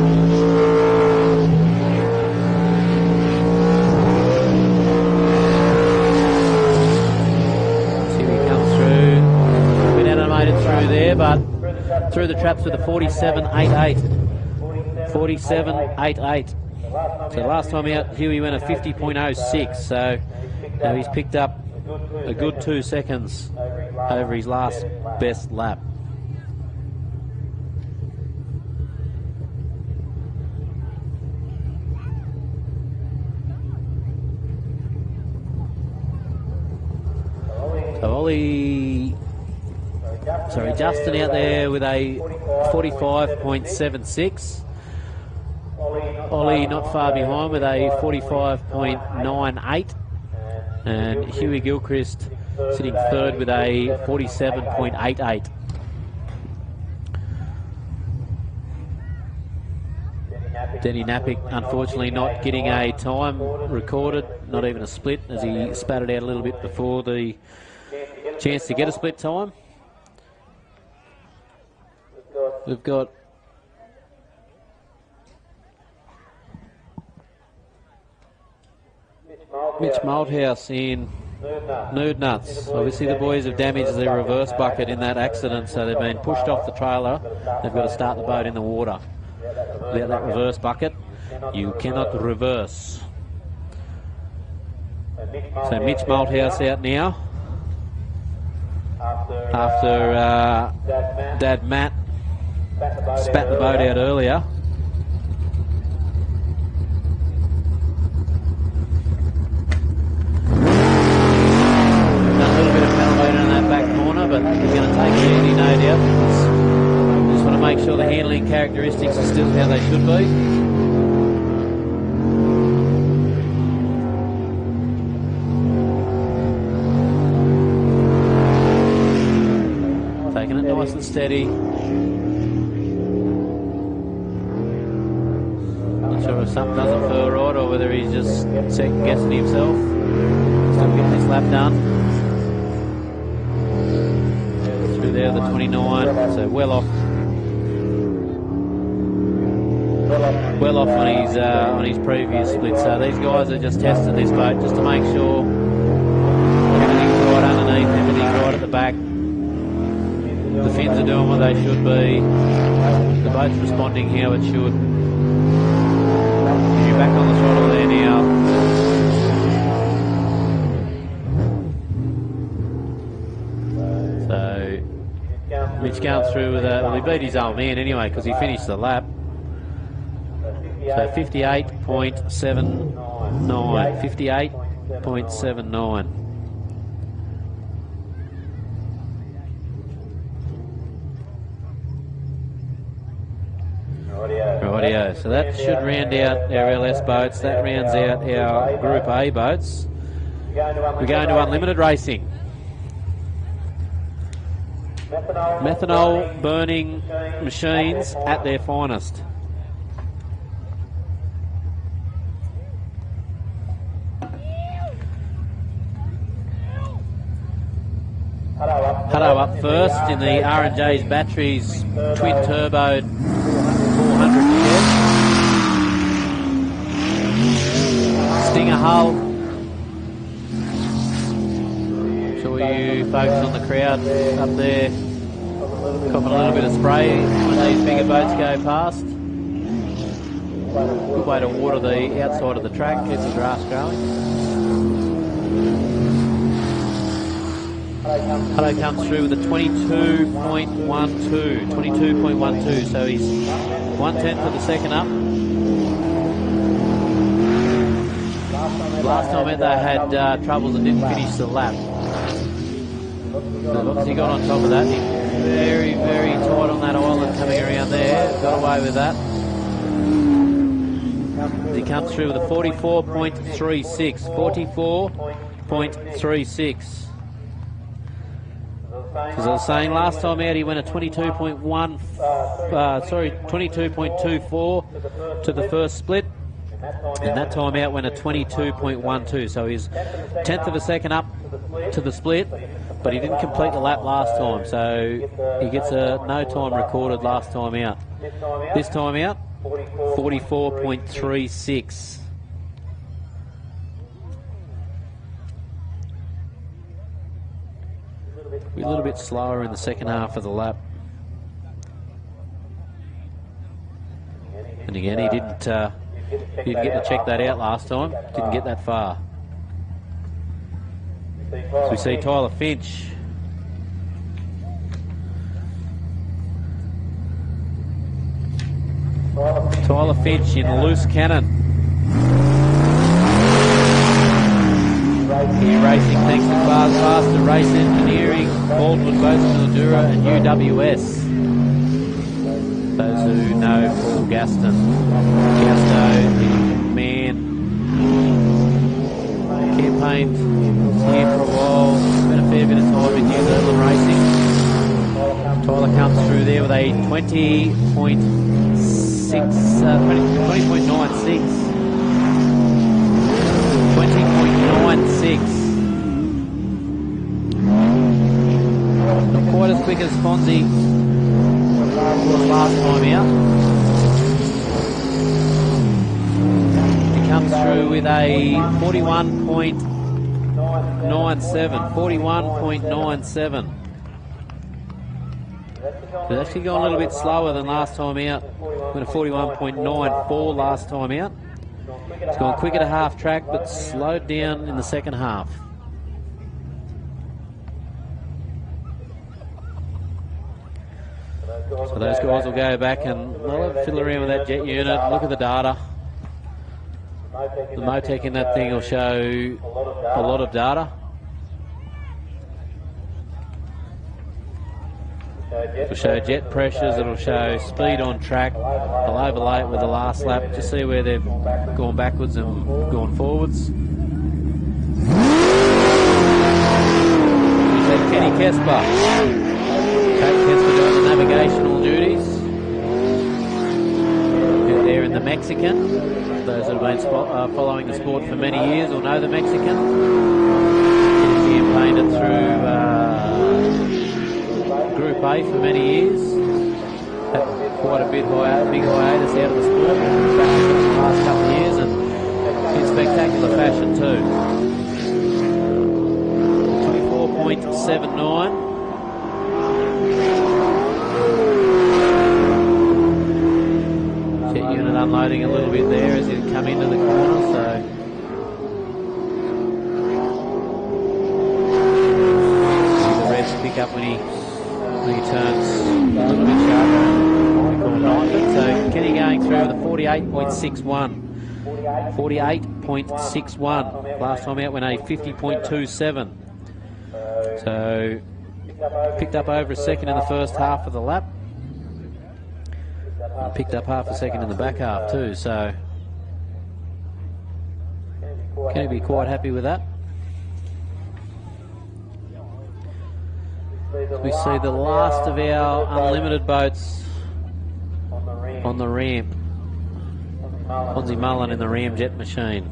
See he comes through, a bit animated through there, but through the traps with a 47.88. 47.88. So last time out, Huey went a 50.06. So now he's picked up a good 2 seconds over his last best lap. So Justin out there with a 45.76. Ollie not far behind with a 45.98. And Huey Gilchrist sitting third with a 47.88. Denny Napick unfortunately not getting a time recorded, not even a split, as he spat it out a little bit before the chance to get a split time. We've got Mitch Malthouse in Nude Nuts. Obviously the boys have damaged their reverse bucket in that accident, so they've been pushed off the trailer. They've got to start the boat in the water. Without that reverse bucket, you cannot reverse. So Mitch Malthouse out now. After Dad Matt spat the boat out earlier. Done a little bit of elevator in that back corner, but he's going to take it easy, no doubt. Just make sure the handling characteristics are still how they should be. Taking it nice and steady. Not sure if something doesn't feel right or whether he's just second guessing himself. Still getting this lap done. Through there, the 29, so well off on his previous split. So these guys are just testing this boat just to make sure everything's right underneath, everything's right at the back. The fins are doing what they should be. The boat's responding how it should. You're back on the throttle there now. So Mitch going through with a, well, he beat his old man anyway because he finished the lap. So 58.79. 58.79. Rightio. So that should round out our LS boats. That rounds out our Group A boats. We're going to unlimited racing. Methanol burning machines at their finest. Hutto up first in the R&J's Batteries twin turbo 400 jet. Stinger hull. Sure you focus on the crowd up there, copping a little bit of spray when these bigger boats go past. Good way to water the outside of the track, keep the grass growing. Hutto comes through with a 22.12, so he's 1/10 of the second up. Last time out they had troubles and didn't finish the lap. So obviously got on top of that. Very, very tight on that island coming around there. Got away with that. He comes through with a 44.36. 44.36. As I was saying, last time out he went a 22.24 to the first split, and that time out went a 22.12. So he's 1/10 of a second up to the split, but he didn't complete the lap last time, so he gets a no time recorded last time out. This time out, 44.36. A little bit slower in the second half of the lap. And again, he didn't get to check that out last time. Didn't get that far. So we see Tyler Finch. Tyler Finch in loose cannon. Here racing thanks to Faster Race Engineering, Baldwin Boats Mildura and UWS. Those who know Paul Gaston. Gasto, the man, campaigned here for a while, spent a fair bit of time with New Zealand racing. Tyler comes through there with a 20.96. 20.96. Not quite as quick as Fonzie was last time out. He comes through with a 41.97. 41.97. It's actually gone a little bit slower than last time out. Went a 41.94 last time out. It's gone quicker to half track, but slowed down in the second half. So those guys will go back and they'll fiddle around with that jet unit, look at the data. The Motec in that thing will show a lot of data. It'll show jet pressures, it'll show speed on track. I'll overlay it with the last lap to see where they've gone backwards and gone forwards. Kenny Kesper. Kesper doing the navigational duties. There in the Mexican. Those that have been following the sport for many years will know the Mexican. He campaigned through Group A for many years. Had quite a big hiatus out of the sport. Back in the last couple of years and in spectacular fashion too. 24.79. Jet unit unloading a little bit there as you come into the corner, so the reds pick up when he turns a little bit sharper. So Kenny going through with a 48.61. 48.61. Last time out went a 50.27. So picked up over a second in the first half of the lap. And picked up half a second in the back half too, so can he be quite happy with that? We see the last of our unlimited boats on the ramp. Fonzie Mullen in the Ramjet machine.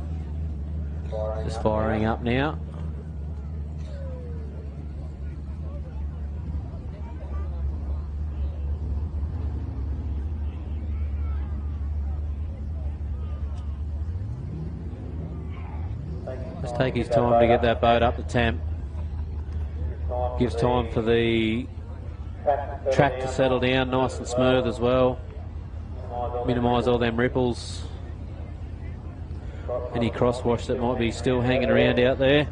Just firing up now. Let's take his time to get that boat up the temp. Gives time for the track to settle down nice and smooth as well. Minimise all them ripples. Any crosswash that might be still hanging around out there.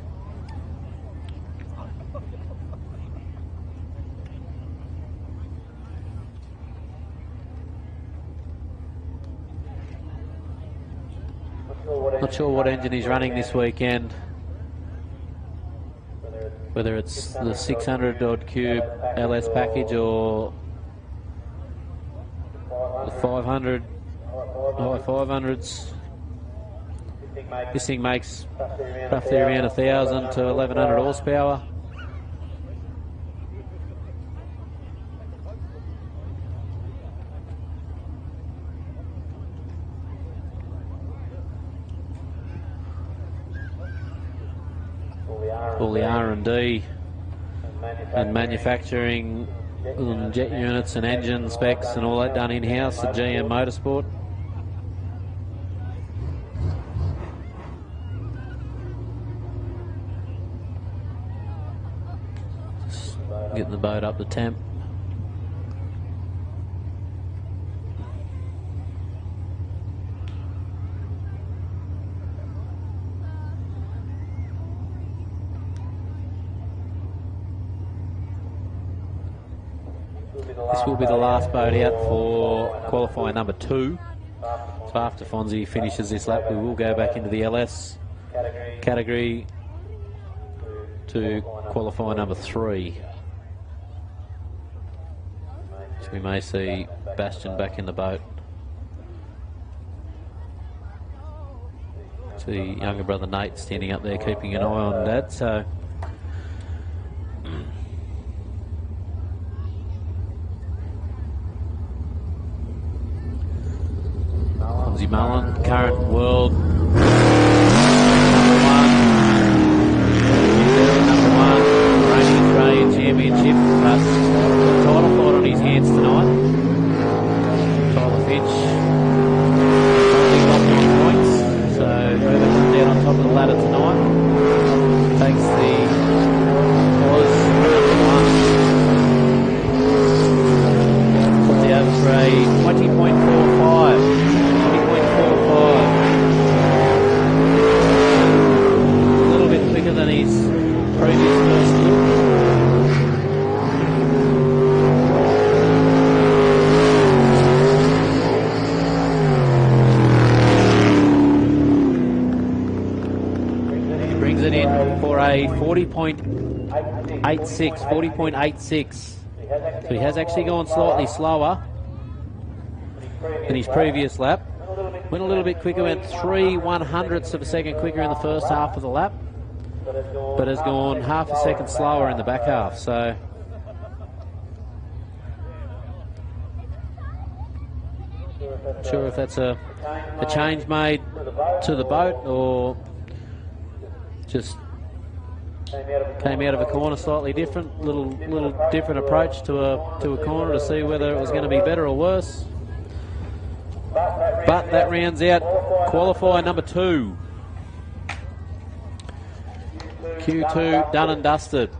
Not sure what engine he's running this weekend. Whether it's the 600 odd cube LS package or the 500, high 500s. This thing makes roughly around 1,000 to 1,100 horsepower. All the R&D and manufacturing and jet units and engine specs and all that done in-house at GM Motorsport. Just getting the boat up the temp. This will be the last boat out for qualifying number 2. So after Fonzie finishes this lap, we will go back into the LS category to qualify number 3. So we may see Bastian back in the boat. See younger brother Nate standing up there keeping an eye on Dad. So Fonzie Mullen, current world number 1, reigning Australian championship, but title fight on his hands tonight. Tyler Finch, Fonzie locked on points, so whoever comes down on top of the ladder tonight takes the prize number 1. Puts the over for a 20.45. Than his previous first look. He brings it in for a 40.86. So he has actually gone slightly slower than his previous lap. Went a little bit quicker, went 3/100ths of a second quicker in the first half of the lap, but has gone half a second slower in the back half. So not sure if that's a change made to the boat or just came out of a corner slightly different, little different approach to a corner to see whether it was going to be better or worse. But that rounds out qualifier number 2. Q2 done and dusted.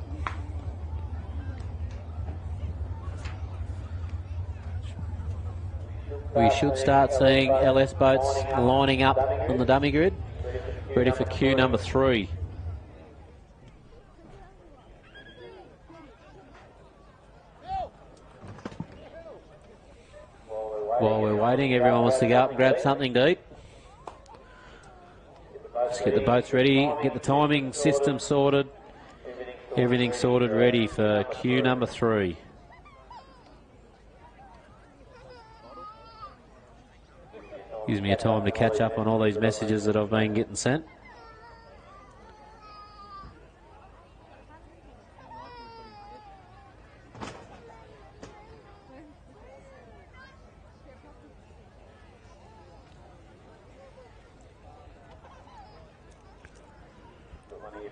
We should start seeing LS boats lining up on the dummy grid, ready for Q number 3. While we're waiting, everyone wants to go up and grab something to eat. Let's get the boats ready, get the timing system sorted, everything sorted, ready for Q number 3. Gives me a time to catch up on all these messages that I've been getting sent.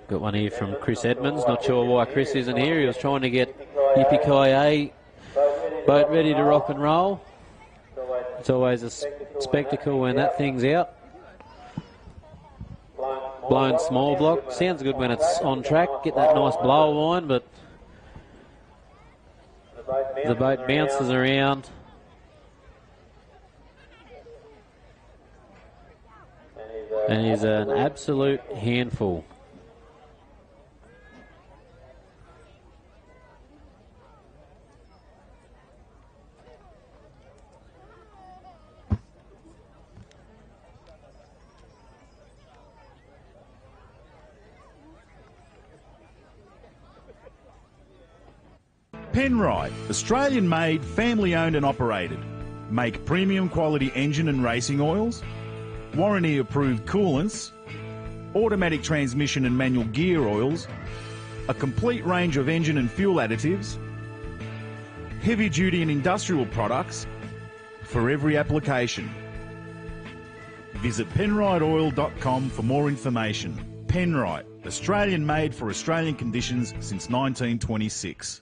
Got one here from Chris Edmonds. Not sure why Chris isn't here. He was trying to get Yippee-Ki-Yay boat ready to rock and roll. It's always a spectacle when that thing's out. Blown small block. Sounds good when it's on track. Get that nice blow line, but the boat bounces around. And is an absolute handful. Penrite, Australian-made, family-owned and operated. Make premium quality engine and racing oils, warranty-approved coolants, automatic transmission and manual gear oils, a complete range of engine and fuel additives, heavy-duty and industrial products for every application. Visit penriteoil.com for more information. Penrite, Australian-made for Australian conditions since 1926.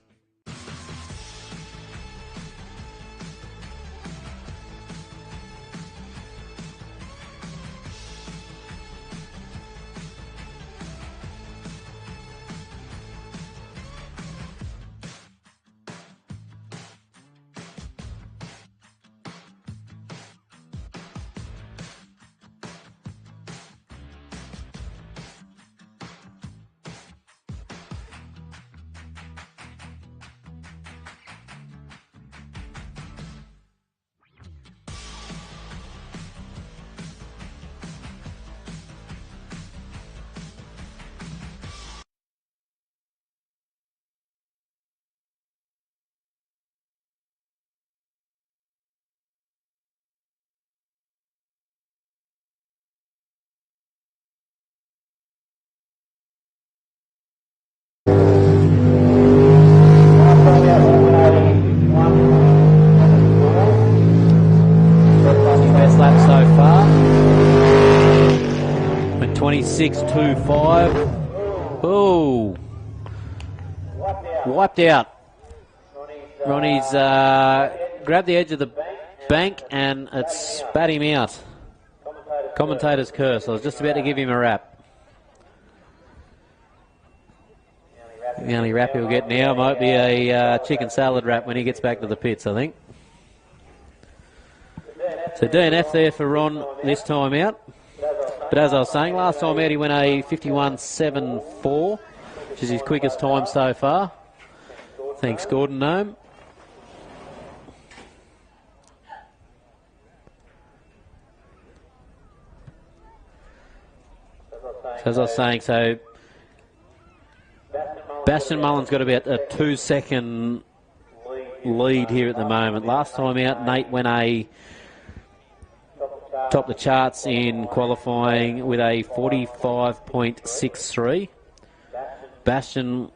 Best lap so far. 26.25. Oh, wiped out. Ronnie's grabbed the edge of the bank and it spat him out. Commentator's curse. I was just about to give him a wrap. The only wrap he'll get now might be a chicken salad wrap when he gets back to the pits, I think. So DNF there for Ron this time out. But as I was saying, last time out he went a 51.74, which is his quickest time so far. Thanks, Gordon Nome. So as I was saying, so Bastion Mullen's got about a 2-second lead here at the moment. Last time out, Nate went top the charts in qualifying with a 45.63. Bastion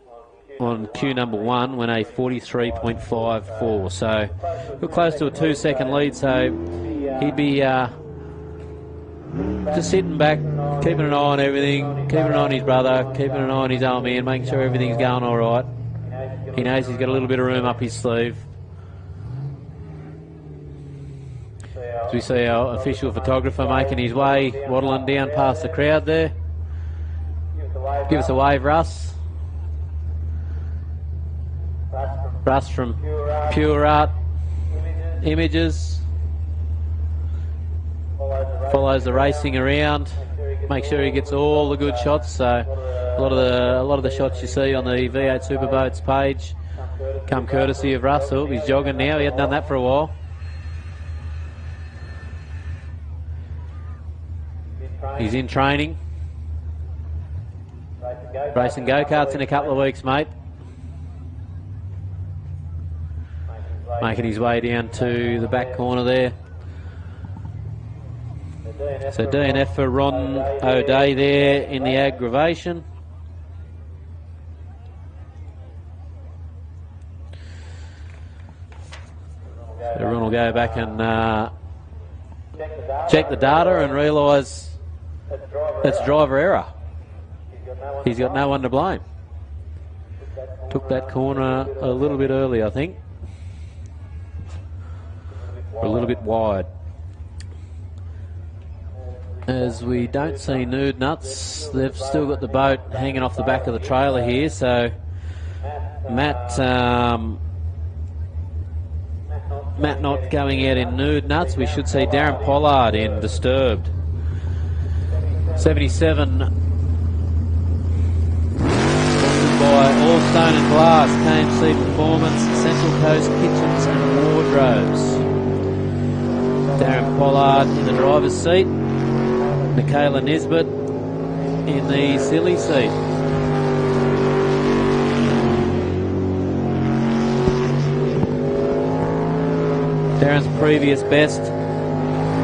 on queue number 1 went a 43.54. So we're close to a 2-second lead. So he'd be just sitting back, keeping an eye on everything, keeping an eye on his brother, keeping an eye on his old man, making sure everything's going all right. He knows he's got a little bit of room up his sleeve. As we see our official photographer making his way, waddling down past the crowd there. Give us a wave, Russ. Russ from Pure Art Images. Follows the racing around. Make sure he gets all the good shots. So a lot of the shots you see on the V8 Superboats page come courtesy of Russ. Oh, he's jogging now. He hadn't done that for a while. He's in training. Racing go-karts in a couple of weeks, mate. Making his way down to the back corner there. So DNF for Ron O'Day there in the aggravation. So Ron will go back and check the data and realise that's driver error. He's got no one to blame. Took that corner a little bit early, I think. Or a little bit wide. As we don't see Nude Nuts, they've still got the boat hanging off the back of the trailer here. So Matt not going out in Nude Nuts. We should see Darren Pollard in Disturbed. 77. Sponsored by All Stone and Glass, KMC Performance, Central Coast Kitchens and Wardrobes. Darren Pollard in the driver's seat. Michaela Nisbet in the silly seat. Darren's previous best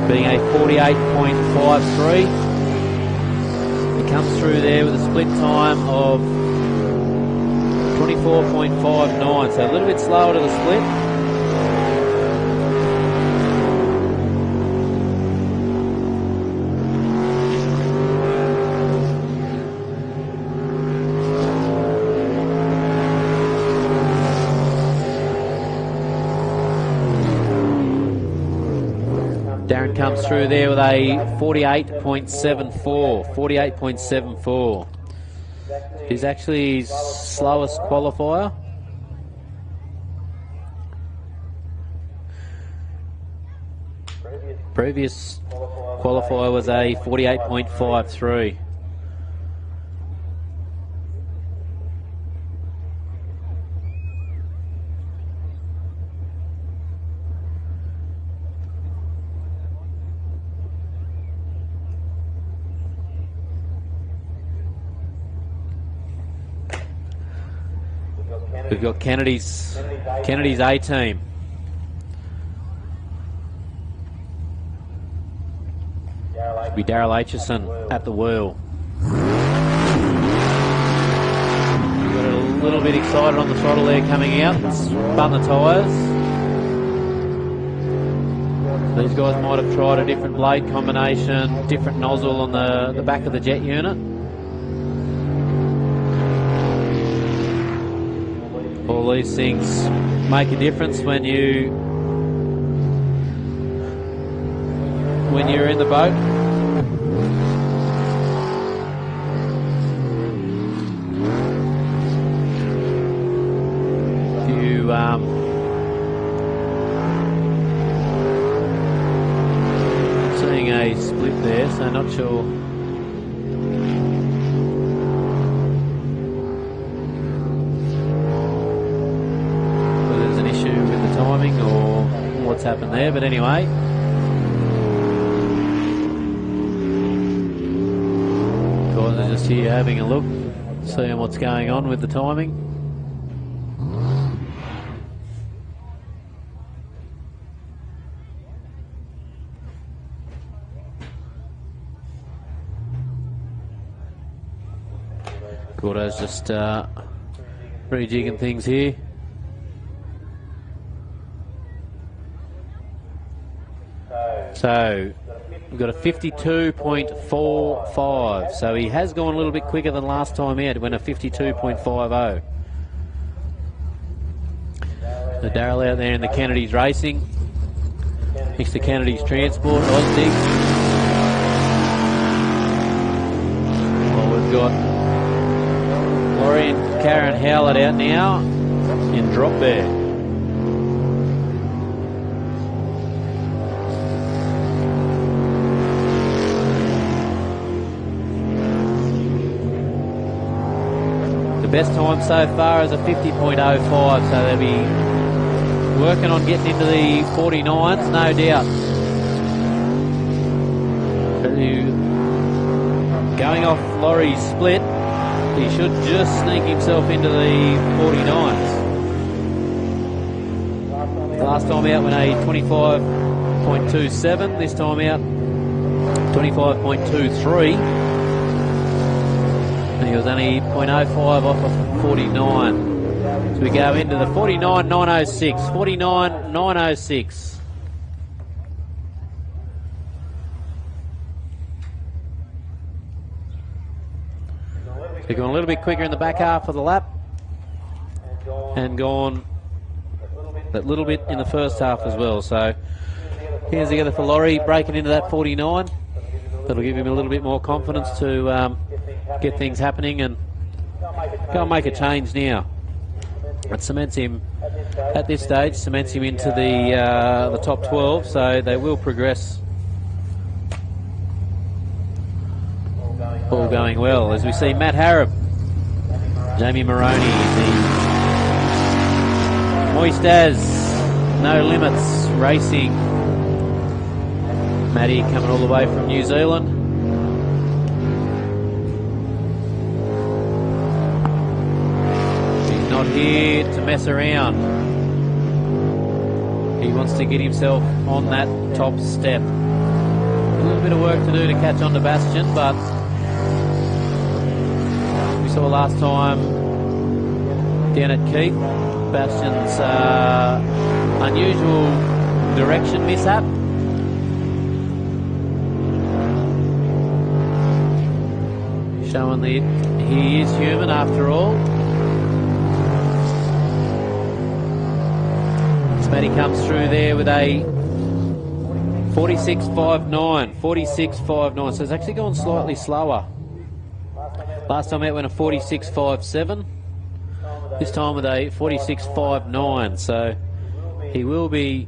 being a 48.53. He comes through there with a split time of 24.59, so a little bit slower to the split. Darren comes through there with a 48.74. 48.74. He's actually his slowest qualifier. Previous qualifier was a 48.53. We've got Kennedy's A-team. Should be Daryl Aitchison at the wheel. Got a little bit excited on the throttle there coming out. Spun the tyres. These guys might have tried a different blade combination, different nozzle on the back of the jet unit. All these things make a difference when you're in the boat. You seeing a split there, so not sure. Timing or what's happened there, but anyway, guys are just here having a look, seeing what's going on with the timing. Gordo's just rejigging things here. So we've got a 52.45. So he has gone a little bit quicker than last time out. He went a 52.50. So Darryl out there in the Kennedy's Racing. Next to Kennedy's Transport, Ausdig. Well, we've got Laurie and Karen Howlett out now in drop there. The best time so far is a 50.05, so they'll be working on getting into the 49s, no doubt. Going off Laurie's split, he should just sneak himself into the 49s. Last time out went a 25.27, this time out 25.23. And he was only 0.05 off of 49. So we go into the 49.906. 49.906. They're going a little bit quicker in the back half of the lap and gone that little bit in the first half as well. So here's together for Laurie, breaking into that 49. That'll give him a little bit more confidence to get things happening and go and make a change now. It cements him at this stage, cements him into the top 12, so they will progress. All going well as we see Matt Harrop, Jamie Maroney, the Moist As, No Limits Racing. Matty coming all the way from New Zealand. He's not here to mess around. He wants to get himself on that top step. A little bit of work to do to catch on to Bastion, but we saw last time down at Keith, Bastion's unusual direction mishap. Showing that he is human after all. Matty comes through there with a 46.59. 46.59. So it's actually gone slightly slower. Last time out went a 46.57. This time with a 46.59. So he will be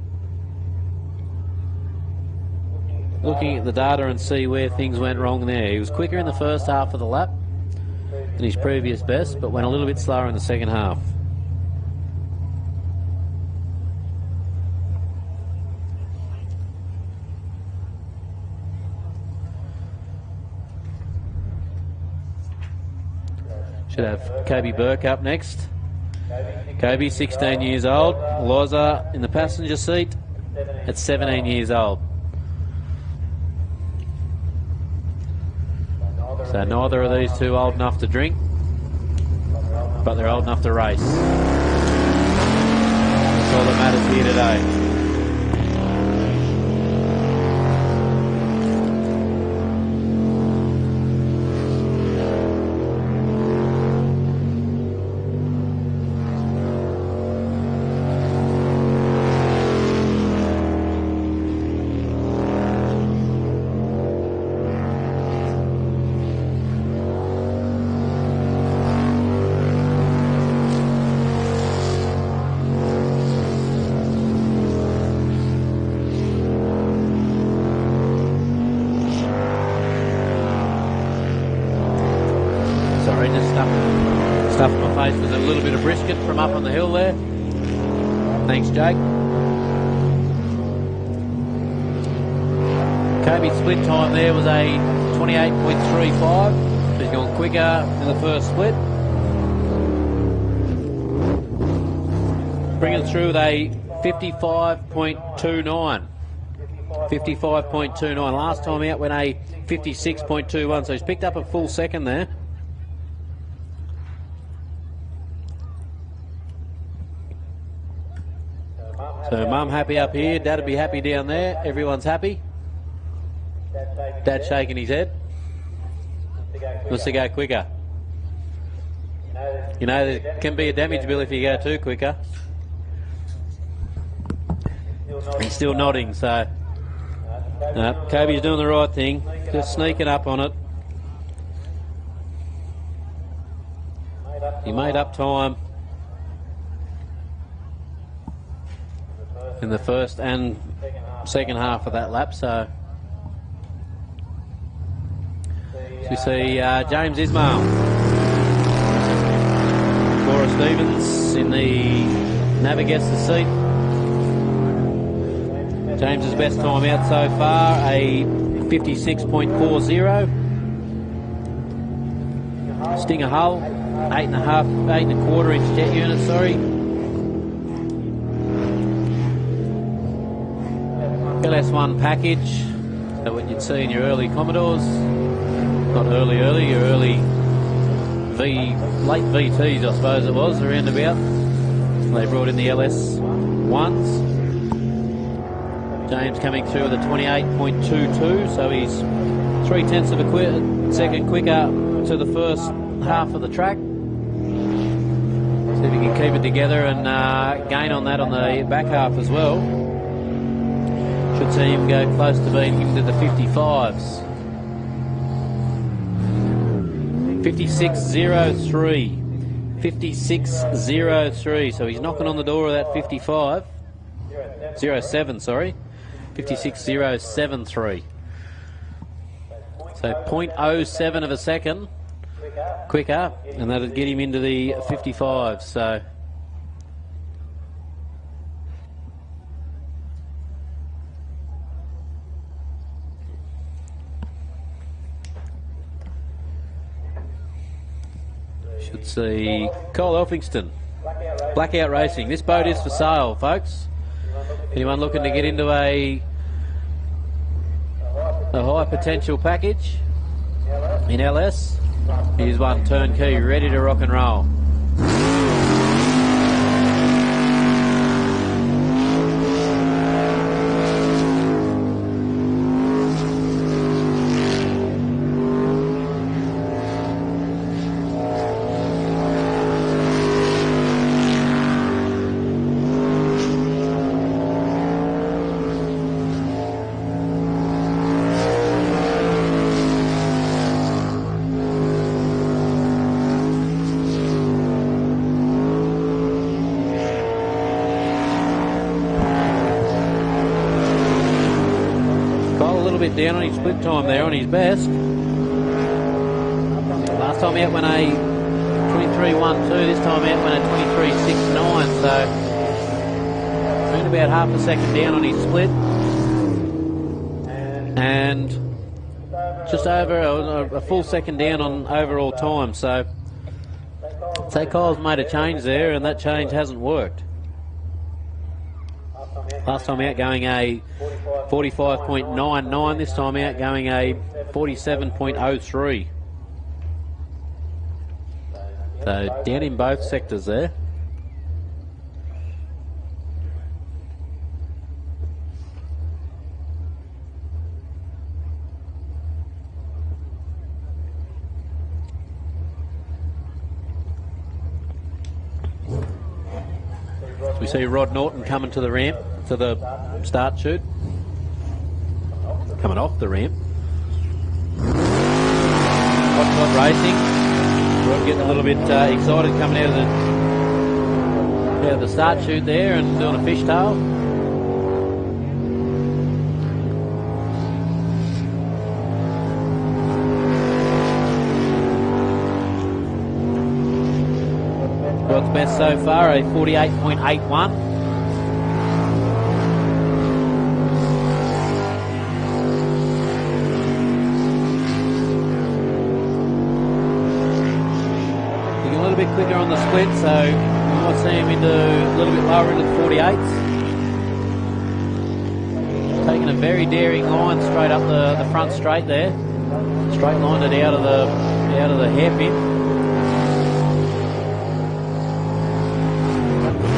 looking at the data and see where things went wrong there. He was quicker in the first half of the lap than his previous best, but went a little bit slower in the second half. Should have Kobe Burke up next. Kobe, 16 years old. Loza in the passenger seat at 17 years old. So neither of these two old enough to drink, but they're old enough to race. That's all that matters here today. Stuff in my face with a little bit of brisket from up on the hill there. Thanks, Jake. Kobe's split time there was a 28.35. He's gone quicker in the first split. Bringing through with a 55.29. 55.29. Last time out went a 56.21, so he's picked up a full second there. So Mum happy up here, Dad'd be happy down there. Everyone's happy. Dad's shaking his head. Wants to go quicker. You know, there can be a damage bill if you go too quicker. He's still nodding, so Kobe's doing the right thing, just sneaking up on it. He made up time in the first and second half of that lap, so we see James Ismail, Laura Stevens in the navigator's seat. James's best time out so far, a 56.40. Stinger hull, 8.25 inch jet unit, sorry. LS1 package, so what you'd see in your early Commodores. Not early, your early late VTs, I suppose it was, around about. They brought in the LS1s. James coming through with a 28.22, so he's 0.3 of a second quicker to the first half of the track. See if he can keep it together and gain on that on the back half as well. Should see him go close to being into the 55s. 56.03. 56.03, so he's knocking on the door of that 55. 07, sorry. 56.073. So 0.07 of a second quicker, and that'll get him into the 55. So should see Cole Elphingston, Blackout Racing. This boat is for sale, folks. Anyone looking to get into a high potential package in LS? Here's one turnkey, ready to rock and roll. Down on his split time there on his best. Last time out went a 23.12, this time out went a 23.69, so been about half a second down on his split and just over a full second down on overall time. So Kyle's made a change there, and that change hasn't worked. Last time out going a 45.99, this time out going a 47.03. So down in both sectors there. So we see Rod Norton coming to the ramp, to the start chute. Coming off the ramp. Hot Racing. Rod getting a little bit excited coming out of the start chute there and doing a fishtail. Rod's best so far, a 48.81. Quicker on the split, so we might see him into a little bit lower into the 48s. Taking a very daring line straight up the front straight there. Straight lined it out of the hairpin.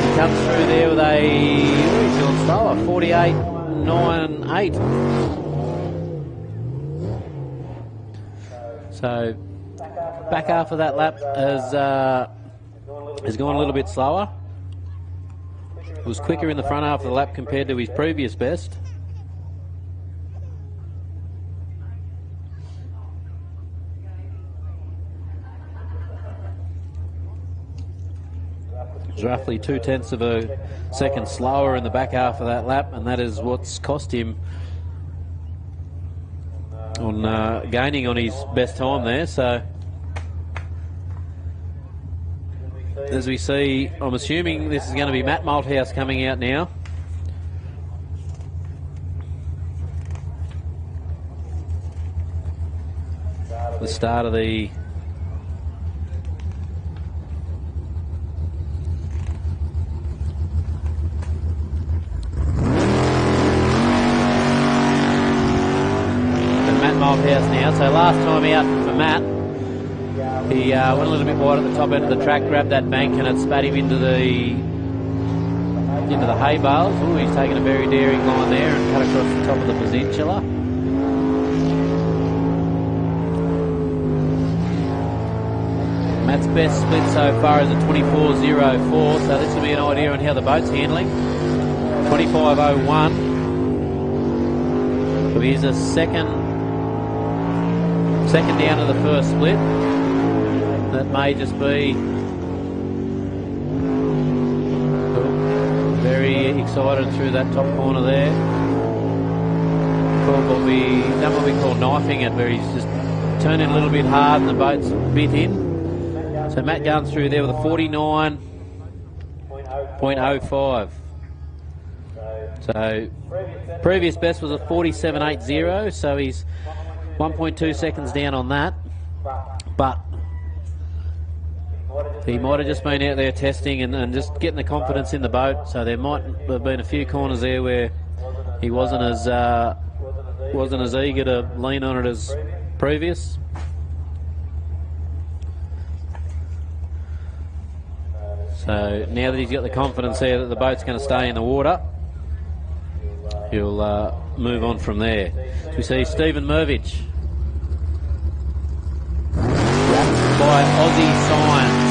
He comes through there with he's doing 48.98. So back half of that lap has gone a little bit slower. It was quicker in the front half of the lap compared to his previous best. It was roughly 0.2 of a second slower in the back half of that lap, and that is what's cost him on gaining on his best time there. So as we see, I'm assuming this is going to be Matt Malthouse coming out now. The start of the Malthouse now. So last time out for Matt, he went a little bit wide at the top end of the track, grabbed that bank, and it spat him into the hay bales. Ooh, he's taken a very daring line there and cut across the top of the peninsula. Matt's best split so far is a 24.04, so this will be an idea on how the boat's handling. 25.01. So here's a second down to the first split. That may just be very excited through that top corner there. Done what we call knifing it, where he's just turning a little bit hard and the boat's a bit in. So Matt going through there with a 49.05. So previous best was a 47.80, so he's 1.2 seconds down on that, but he might have just been out there testing and just getting the confidence in the boat. So there might have been a few corners there where he wasn't as eager to lean on it as previous. So now that he's got the confidence there that the boat's going to stay in the water, he'll move on from there. So we see Stephen Mervich wrapped by Aussie Science.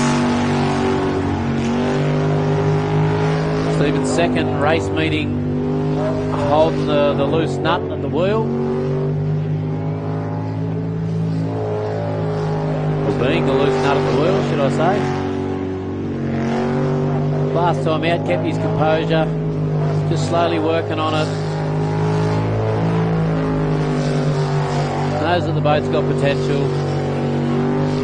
Stephen's second race meeting holding the loose nut at the wheel. Or being the loose nut at the wheel, should I say. Last time out, kept his composure, just slowly working on it. Knows that the boat's got potential.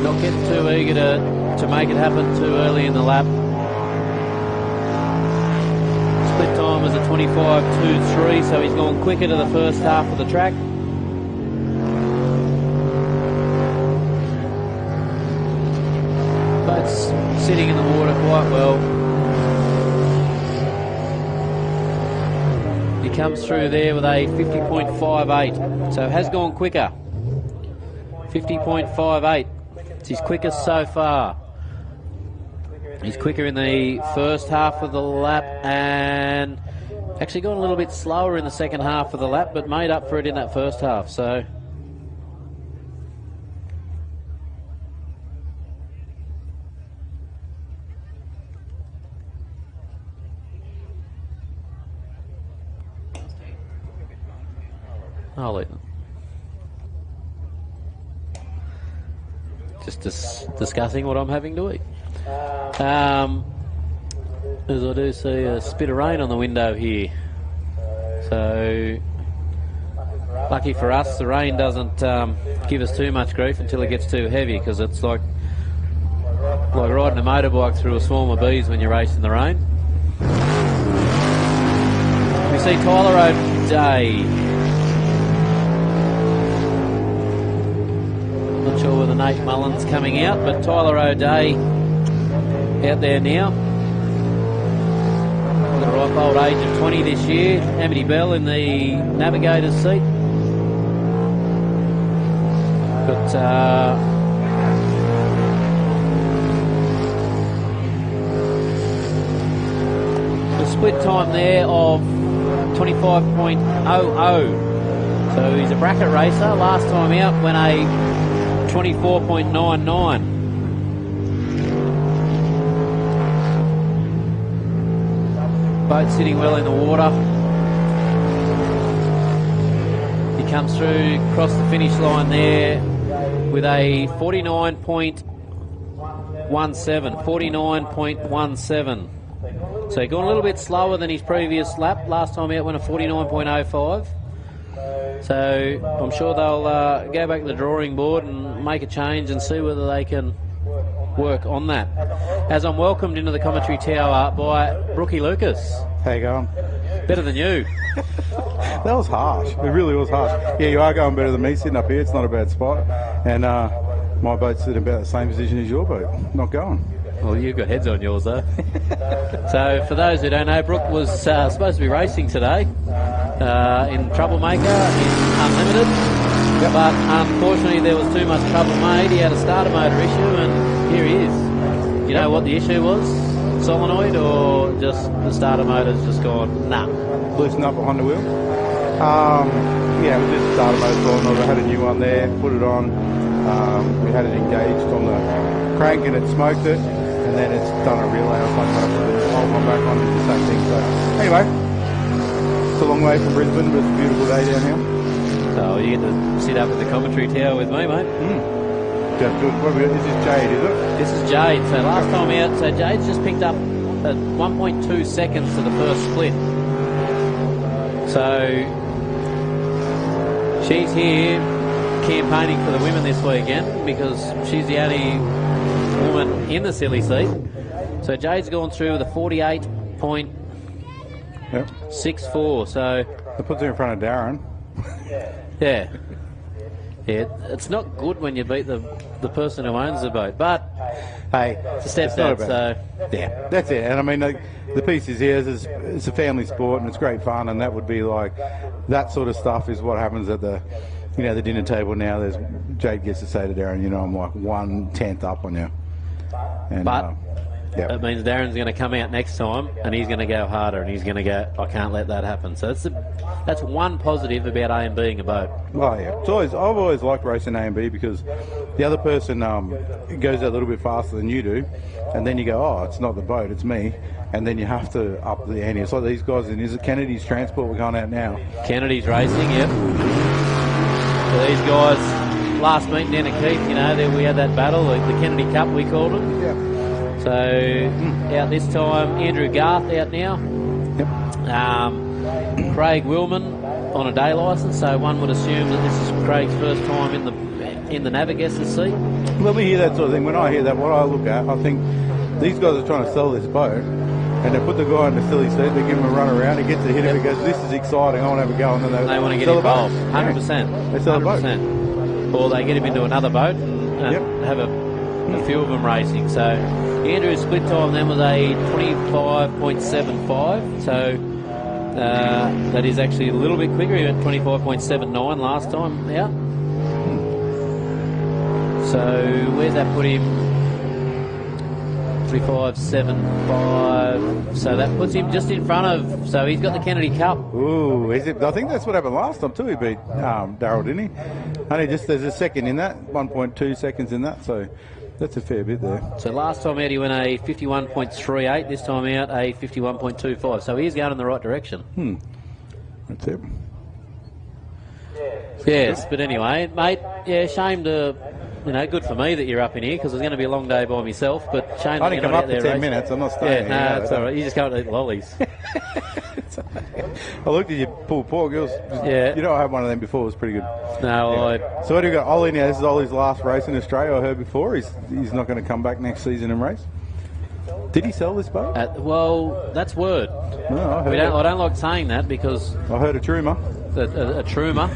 Not getting too eager to make it happen too early in the lap. Split time is a 25.23, so he's gone quicker to the first half of the track. Boat's sitting in the water quite well. He comes through there with a 50.58, so it has gone quicker. 50.58. It's his quickest so far. He's quicker in the first half of the lap and actually gone a little bit slower in the second half of the lap, but made up for it in that first half. So I'll let them. Just discussing what I'm having to eat. As I do see a spit of rain on the window here. So lucky for us, the rain doesn't give us too much grief until it gets too heavy, because it's like riding a motorbike through a swarm of bees when you're racing the rain. We see Tyler O'Day. Not sure whether Nate Mullen's coming out, but Tyler O'Day out there now. The ripe old age of 20 this year. Amity Bell in the navigator's seat. But the split time there of 25.00. So he's a bracket racer. Last time out went a 24.99. Boat sitting well in the water. He comes through, across the finish line there with a 49.17. 49.17. So gone a little bit slower than his previous lap. Last time out went a 49.05. So I'm sure they'll go back to the drawing board and make a change and see whether they can work on that. As I'm welcomed into the commentary tower by Brookie Lucas. How you going? Better than you. That was harsh. It really was harsh. Yeah, you are going better than me sitting up here. It's not a bad spot. And my boat's in about the same position as your boat. Not going. Well, you've got heads on yours, though. So, for those who don't know, Brooke was supposed to be racing today in Troublemaker in Unlimited. Yep. But unfortunately, there was too much trouble made. He had a starter motor issue, and here he is. You know what the issue was? Solenoid, or just the starter motor's just gone, nah. Loosen up behind the wheel. Yeah, it was just starter motor solenoid. I had a new one there, put it on. We had it engaged on the crank and it smoked it, and then it's done a relay or something. I put the old one back on, it's the same thing. So anyway, it's a long way from Brisbane, but it's a beautiful day down here. So you get to sit up at the commentary tower with me, mate. That's good. What about, is this Jade, is it? This is Jade. So last time out, so Jade's just picked up at 1.2 seconds to the first split. So she's here campaigning for the women this weekend because she's the only woman in the silly seat. So Jade's gone through with a 48.64. So that puts her in front of Darren. Yeah. Yeah, it's not good when you beat the person who owns the boat, but hey, it's a step back. So yeah, that's it. And I mean, the piece is here. It's a family sport and it's great fun, and that would be like that sort of stuff is what happens at the, you know, the dinner table now. There's Jade gets to say to Darren, you know, I'm like 1/10 up on you. And, but that means Darren's going to come out next time and he's going to go harder and he's going to go, I can't let that happen. So that's one positive about A and being a boat. Oh yeah, I've always liked racing A and B because the other person goes a little bit faster than you do, and then you go, oh, it's not the boat, it's me, and then you have to up the ante. It's like these guys, and is it Kennedy's Transport we're going out now? Kennedy's Racing, yep. So these guys, last meeting down at Keith, you know, we had that battle, the Kennedy Cup we called it. Yeah. So out this time, Andrew Garth out now. Yep. Craig Willman on a day licence, so one would assume that this is Craig's first time in the Navigator's seat. Let me hear that sort of thing. When I hear that, what I look at, I think these guys are trying to sell this boat, and they put the guy in the silly seat, they give him a run around, he gets to hit him, he goes, this is exciting, I want to have a go, and then they want to get involved. 100%. They sell 100%. The boat. Or they get him into another boat and have a few of them racing. So Andrew's split time then was a 25.75, so that is actually a little bit quicker. He went 25.79 last time out. So where's that put him? 25.75. So that puts him just in front of. So he's got the Kennedy Cup. Ooh, is it? I think that's what happened last time too. He beat Darryl, didn't he? Only just there's a second in that, 1.2 seconds in that. So that's a fair bit there. So last time out he went a 51.38. This time out a 51.25. So he's going in the right direction. That's it. Yes, but anyway, mate. Yeah, shame to. You know, good for me that you're up in here because it's going to be a long day by myself. But shame I that didn't you're come not up out for there 10 minutes. I'm not staying. Yeah, no, it's all right. You just can't eat lollies. I looked at your pulled pork. It was, you know, I had one of them before. It was pretty good. No, So what do you got? Ollie now. This is Ollie's last race in Australia. I heard before he's not going to come back next season and race. Did he sell this boat? Well, that's word. No, I heard I don't like saying that because I heard a trumour. A trumour.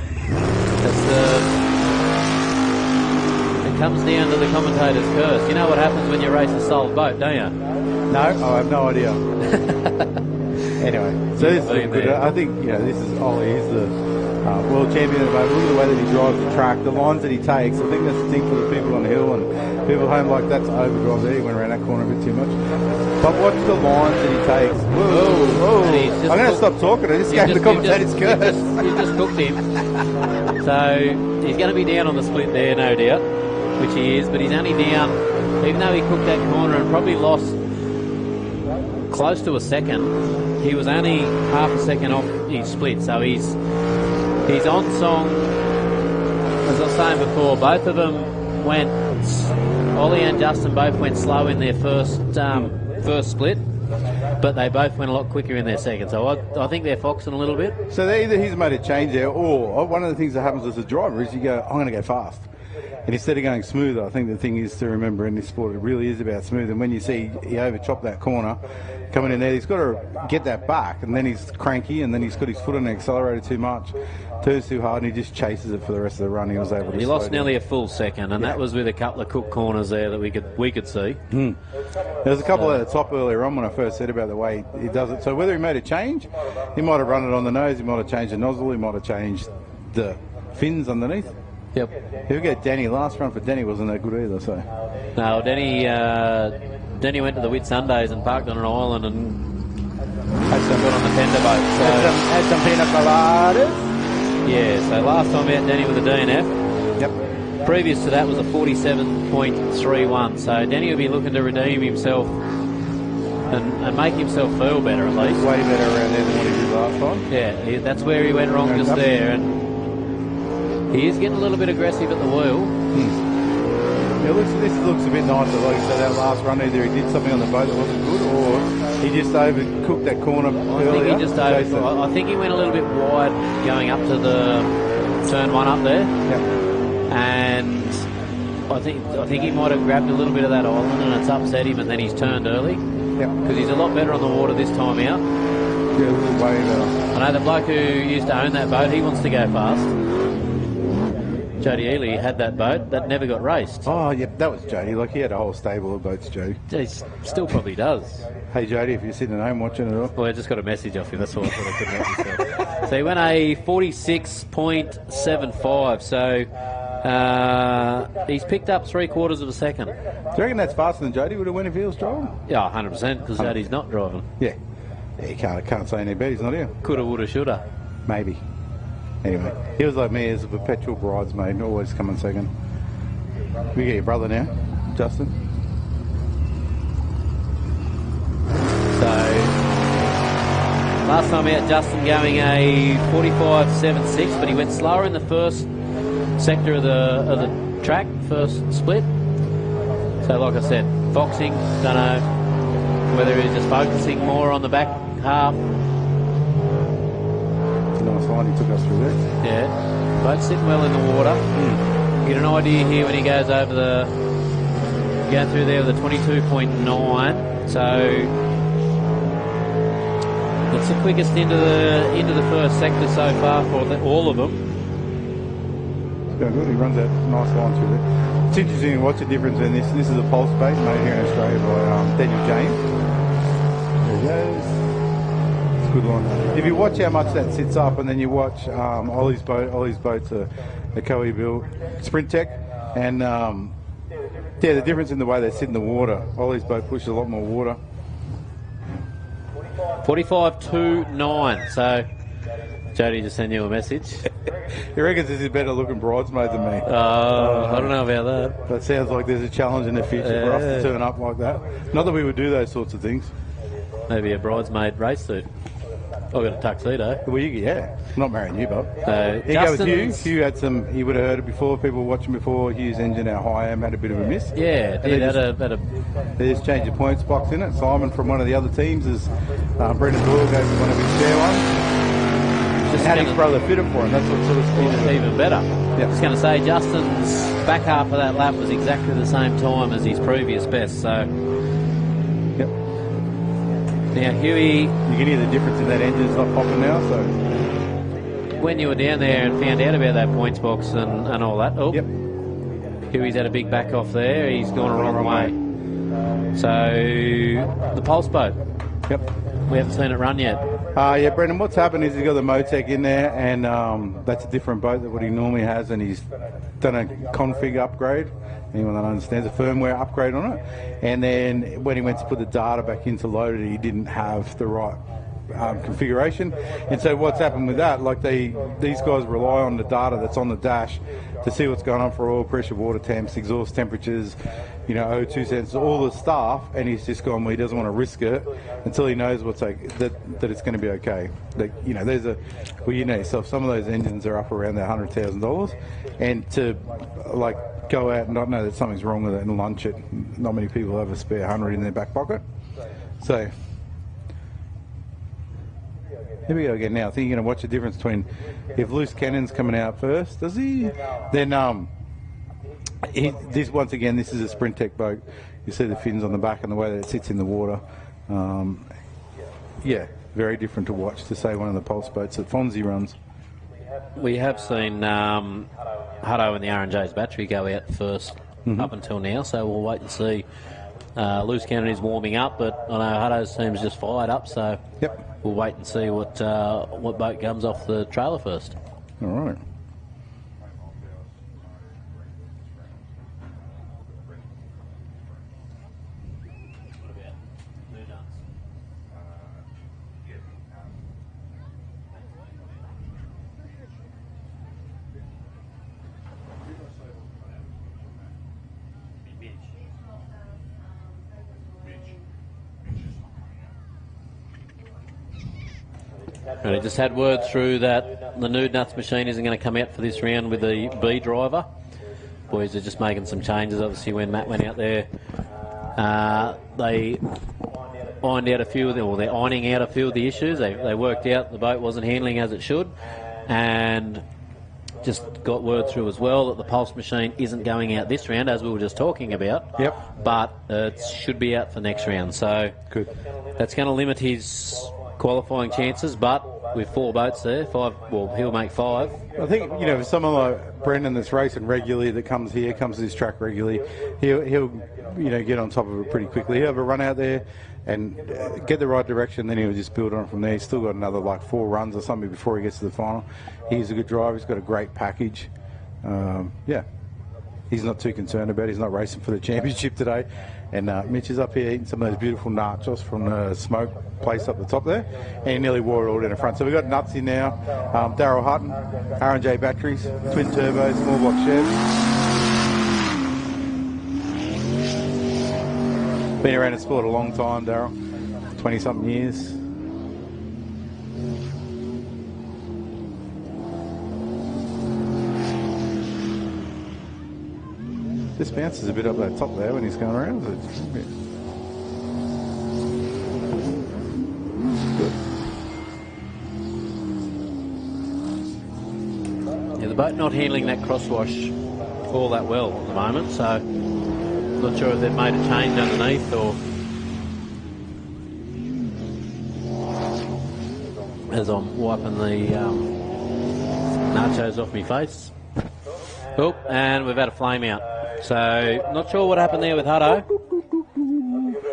It comes down to the commentator's curse. You know what happens when you race a sold boat, don't you? No, I have no idea. Anyway, so this is good. I think this is Ollie. He's world champion at the moment. Look at the way that he drives the track, the lines that he takes. I think that's the thing for the people on the hill and people at home, like, that's overdrive there. He went around that corner a bit too much. But watch the lines that he takes. Whoa. I'm going to stop talking. I just gave the commentator's curse. You just cooked him. So he's going to be down on the split there, no doubt, which he is, but he's only down, even though he cooked that corner and probably lost close to a second, he was only half a second off his split, so he's on song. As I was saying before, both of them went, Ollie and Justin both went slow in their first split, but they both went a lot quicker in their second, so I think they're foxing a little bit. So either he's made a change there, or one of the things that happens as a driver is you go, I'm going to go fast. And instead of going smooth, I think the thing is to remember in this sport, it really is about smooth. And when you see he over-chopped that corner, coming in there, he's got to get that back, and then he's cranky, and then he's got his foot on the accelerator too much, turns too hard, and he just chases it for the rest of the run. He was able to. He lost nearly a full second, and that was with a couple of cooked corners there that we could see. There was a couple at the top earlier on when I first said about the way he does it. So whether he made a change, he might have run it on the nose, he might have changed the nozzle, he might have changed the fins underneath. Yep. Here we go, Danny. Last run for Danny wasn't that good either. So no, Danny went to the Whit Sundays and parked on an island and got on the tender boat. So had some pina coladas. Yeah. So last time out, Danny with a DNF. Yep. Previous to that was a 47.31. So Danny will be looking to redeem himself and make himself feel better at least. Way better around there than what he did last time. Yeah, that's where he went wrong just there. And he is getting a little bit aggressive at the wheel. Yeah, this looks a bit nicer. Like you said, that last run, either he did something on the boat that wasn't good, or he just overcooked that corner earlier. I think he went a little bit wide going up to the turn one up there. Yep. And I think he might have grabbed a little bit of that island and it's upset him, and then he's turned early. Yep. Because he's a lot better on the water this time out. Yeah, a little way better. I know the bloke who used to own that boat, he wants to go fast. Jody Ely had that boat that never got raced. Oh, yep, that was Jody. Like, he had a whole stable of boats, Jody. He still probably does. Hey, Jody, if you're sitting at home watching it all. Well, I just got a message off him. That's all I thought I could help myself. So he went a 46.75. So he's picked up 3/4 of a second. Do you reckon that's faster than Jody would have went if he was driving? Yeah, 100%, because Jody's not driving. Yeah. You can't say any better. He's not here. Coulda, woulda, shoulda. Maybe. Anyway, he was like me as a perpetual bridesmaid, always coming second. We get your brother now, Justin. So, last time out, Justin going a 45.76, but he went slower in the first sector of the track, first split. So, like I said, foxing, don't know whether he's just focusing more on the back half. Nice line he took us through there. Yeah, both sitting well in the water. Get an idea here when he goes over going through there with a 22.9. So it's the quickest into the first sector so far for all of them. It's going good. He runs that nice line through there. It's interesting to watch the difference in this. This is a pulse bait made here in Australia by Daniel James. There he goes. Good line. If you watch how much that sits up, and then you watch Ollie's boat's a Coe built Sprint Tech, and the difference in the way they sit in the water. Ollie's boat pushes a lot more water. 45.29. So Jody just sent you a message. He reckons this is better looking bridesmaid than me. I don't know about that. That sounds like there's a challenge in the future for us to turn up like that. Not that we would do those sorts of things. Maybe a bridesmaid race suit. I've got a tuxedo. Well, I'm not marrying you, Bob. Here you go with Hugh. Hugh had some, you would have heard it before, people were watching before. Hugh's engine, our high am, had a bit of a miss. Yeah, they just changed the points box in it. Simon from one of the other teams is Brendan Doyle gave him one of his spare ones. Just had his brother fit it for him. That's what sort of scored even better. Yep. I was going to say, Justin's back half of that lap was exactly the same time as his previous best. So. Yep. Now, Huey... You can hear the difference in that engine. It's not popping now, so... When you were down there and found out about that points box and all that... Oh, yep. Huey's had a big back off there. He's gone a wrong way. So, the pulse boat. Yep. We haven't seen it run yet. Yeah, Brendan, what's happened is he's got the Motec in there, and that's a different boat than what he normally has, and he's done a config upgrade. Anyone that understands a firmware upgrade on it. And then when he went to put the data back into load it, he didn't have the right configuration. And so what's happened with that, like these guys rely on the data that's on the dash to see what's going on for oil pressure, water temps, exhaust temperatures, you know, O2 sensors, all the stuff, and he's just gone, well, he doesn't want to risk it until he knows what's like, that it's going to be okay. Like, you know, you know yourself, some of those engines are up around that $100,000, and to like go out and not know that something's wrong with it and lunch it, not many people have a spare 100 in their back pocket. So here we go again now. I think you're going to watch the difference between if Loose Cannon's coming out first, does he? Then once again, this is a Sprint Tech boat. You see the fins on the back and the way that it sits in the water. Yeah, very different to watch to say one of the Pulse boats that Fonzie runs. We have seen Hutto and the R&J's battery go out first up until now, so we'll wait and see. Loose Cannon is warming up, but I know Hutto's team's just fired up, so we'll wait and see what boat comes off the trailer first. All right. And I just had word through that the Nude Nuts machine isn't going to come out for this round with the B driver. Boys are just making some changes. Obviously, when Matt went out there, they ironed out a few of them, or they're ironing out a few of the issues. They worked out the boat wasn't handling as it should, and just got word through as well that the Pulse machine isn't going out this round, as we were just talking about. But it should be out for next round. So good. That's going to limit his qualifying chances, but with 4 boats there, 5, well, he'll make 5. I think, you know, for someone like Brendan that's racing regularly, that comes to this track regularly, he'll you know, get on top of it pretty quickly. He'll have a run out there and get the right direction, then he'll just build on from there. He's still got another like 4 runs or something before he gets to the final. He's a good driver. He's got a great package. Yeah, he's not too concerned about it. He's not racing for the championship today. And Mitch is up here eating some of those beautiful nachos from the smoke place up the top there. And he nearly wore it all down the front. So we've got Nuts in now. Daryl Hutton, R&J batteries, twin turbos, small block Chev. Been around the sport a long time, Daryl. 20-something years. This bounces a bit up that top there when he's going around. Yeah, the boat not handling that crosswash all that well at the moment, so not sure if they've made a change underneath or... As I'm wiping the nachos off my face. Oh, and we've had a flame out. So, not sure what happened there with Hutto.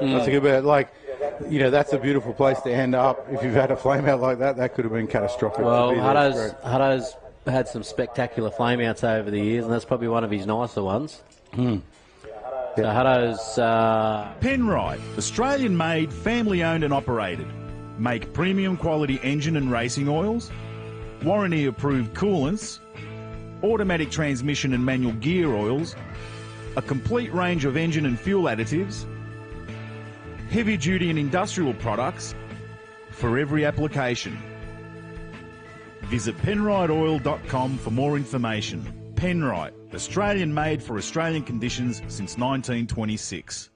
That's a good bit. Like, you know, that's a beautiful place to end up. If you've had a flame out like that, that could have been catastrophic. Well, Hutto's had some spectacular flame outs over the years, and that's probably one of his nicer ones. So Hutto's... Penrite, Australian-made, family-owned and operated. Make premium quality engine and racing oils, warranty-approved coolants, automatic transmission and manual gear oils, a complete range of engine and fuel additives, heavy-duty and industrial products for every application. Visit penriteoil.com for more information. Penrite, Australian-made for Australian conditions since 1926.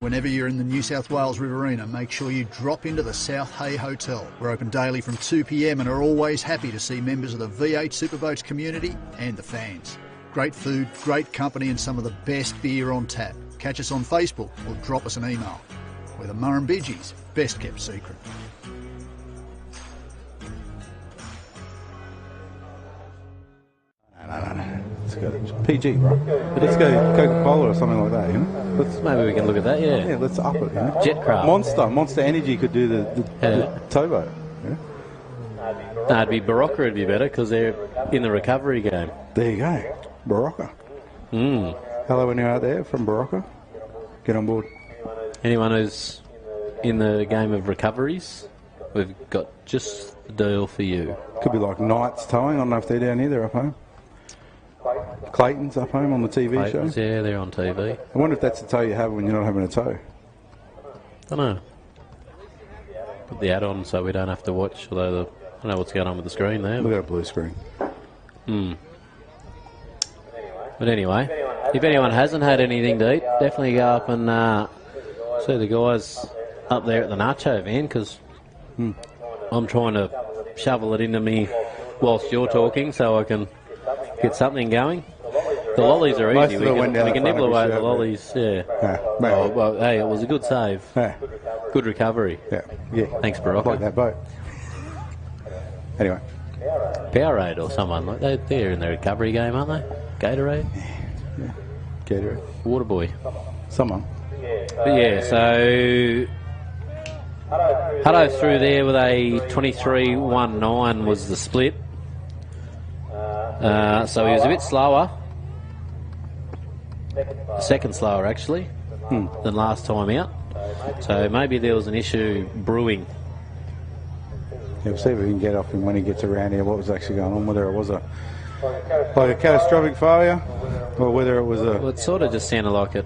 Whenever you're in the New South Wales Riverina, make sure you drop into the South Hay Hotel. We're open daily from 2 p.m. and are always happy to see members of the V8 Superboats community and the fans. Great food, great company and some of the best beer on tap. Catch us on Facebook or drop us an email. We're the Murrumbidgee's best kept secret. No. Let's go PG, right? But let's go Coca-Cola or something like that, you know? Maybe we can look at that, yeah. Yeah, let's up it, you know? Jetcraft. Monster Energy could do the towboat. Yeah? No, it'd be Barocca would be better because they're in the recovery game. There you go. Barocca. Hello, anyone out there from Barocca? Get on board. Anyone who's in the game of recoveries, we've got just the deal for you. Could be like Knights Towing. I don't know if they're down here. They're up home. Clayton's up home on the TV show. Yeah, they're on TV. I wonder if that's the tow you have when you're not having a tow. Don't know. Put the ad on so we don't have to watch, although I don't know what's going on with the screen there. Look at a blue screen. But anyway, if anyone hasn't had anything to eat, definitely go up and see the guys up there at the nacho van, because I'm trying to shovel it into me whilst you're talking so I can get something going. The lollies are easy. We can nibble away the lollies. Yeah. Well, hey, it was a good save. Yeah. Good recovery. Yeah. Thanks, Barocca. Like that boat. Anyway. Powerade or someone like that. They're in the recovery game, aren't they? Gatorade. Yeah. Gatorade. Waterboy. Someone. But yeah, so Hutto through there with a 23.19 was the split. So he was a bit slower. Second slower, actually, than last time out. So maybe there was an issue brewing. Yeah, we'll see if we can get off him when he gets around here what was actually going on, whether it was a catastrophic failure or whether it was a... Well, it sort of just sounded like it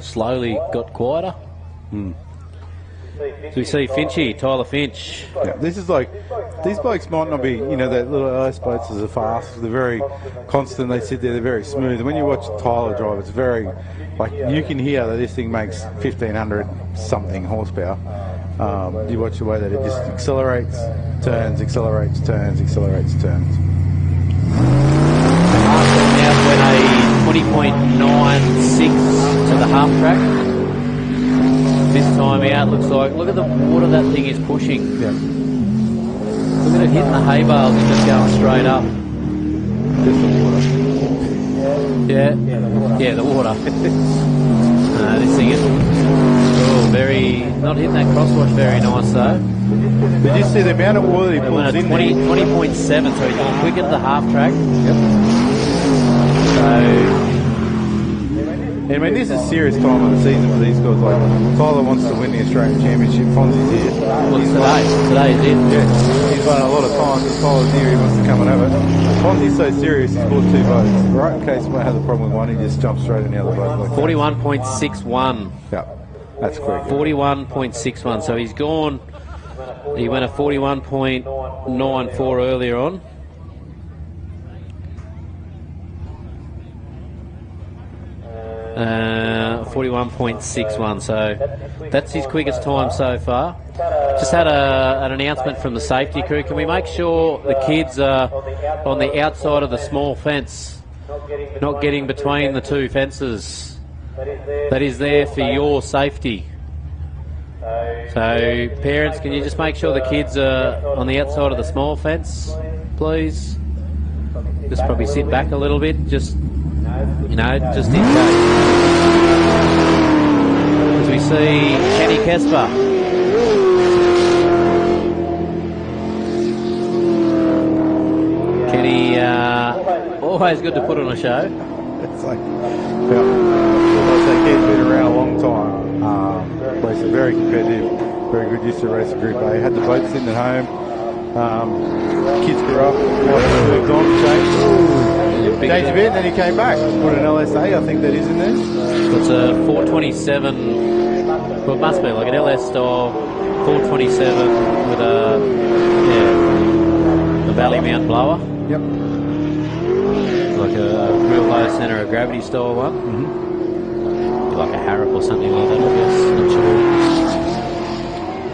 slowly got quieter. So we see Finchy, Tyler Finch. Yeah, this is like, these blokes might not be, you know, that little LS boats are fast, they're very constant, they sit there, they're very smooth. And when you watch Tyler drive, it's very, like, you can hear that this thing makes 1,500 something horsepower. You watch the way that it just accelerates, turns, accelerates, turns, accelerates, turns. Now went a 20.96 to the half track. This time out, looks like, look at the water that thing is pushing. Yeah. Look at it hitting the hay bales and just going straight up. Just the water. Yeah, the water. This thing is very, not hitting that crosswash very nice though. Did you see the amount of water he pulls in 20.7, so he's gone quicker to the half track. Yep. So... I mean, this is serious time of the season for these guys. Like, Tyler wants to win the Australian Championship. Fonzie's here. Well, today's it. Yeah, he's won a lot of times. If Tyler's here, he wants to come and have it. Fonzie's so serious, he's bought 2 boats. Right in case he might have a problem with one, he just jumps straight in the other boat. Like 41.61. Yeah, that's quick. 41.61. So he's gone. He went a 41.94 earlier on. Uh, 41.61, so that's his quickest time so far. Just had an announcement from the safety crew. Can we make sure the kids are on the outside of the small fence, not getting between the 2 fences? That is there for your safety. So parents, can you just make sure the kids are on the outside of the small fence, please? Just probably sit back a little bit, just, you know, just in case. As we see Kenny Kesper. Kenny, always good to put on a show. It's like, yeah, like that kid's been around a long time. Racing very competitive, very good use to race Group A. Had the boat sitting at home. Kids grew up, moved on, changed a bit, and then he came back. Put an LSA, I think that is in there. It's a 427, well, it must be like an LS style 427 with a valley mount blower. Yep. It's like a real low centre of gravity style one. be like a harrock or something like that, I guess. Not sure.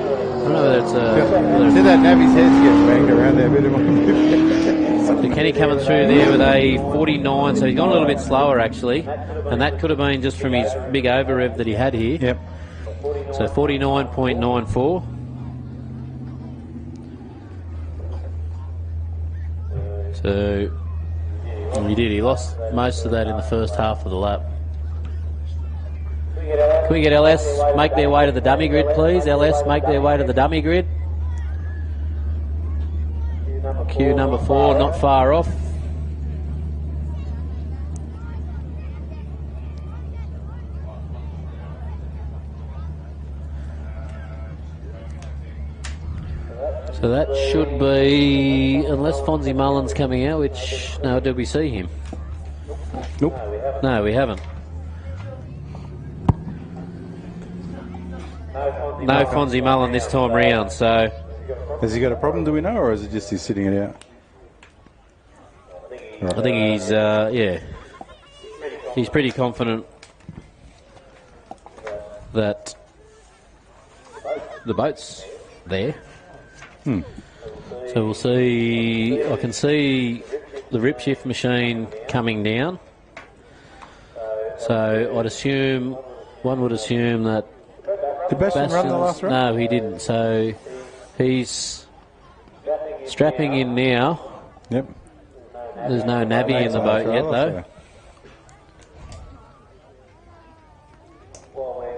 I don't know whether it's a... See that Navy's head's getting banged around there a bit. So Kenny coming through there with a 49, so he's gone a little bit slower actually, and that could have been just from his big over rev that he had here. Yep. So 49.94. So he did. He lost most of that in the first half of the lap. Can we get LS make their way to the dummy grid, please? LS make their way to the dummy grid. Q number 4, not far off. So that should be, unless Fonzie Mullen's coming out, which, no, did we see him? Nope. No, we haven't. No Fonzie Mullen this time round, so... Has he got a problem, do we know, or is it just he's sitting it out? I think he's, yeah. He's pretty confident that the boat's there. So we'll see. I can see the rip shift machine coming down. So I'd assume, one would assume that. Did Bastian run the last run? No, he didn't. So he's strapping in now. Yep. There's no navvy in the boat yet, though.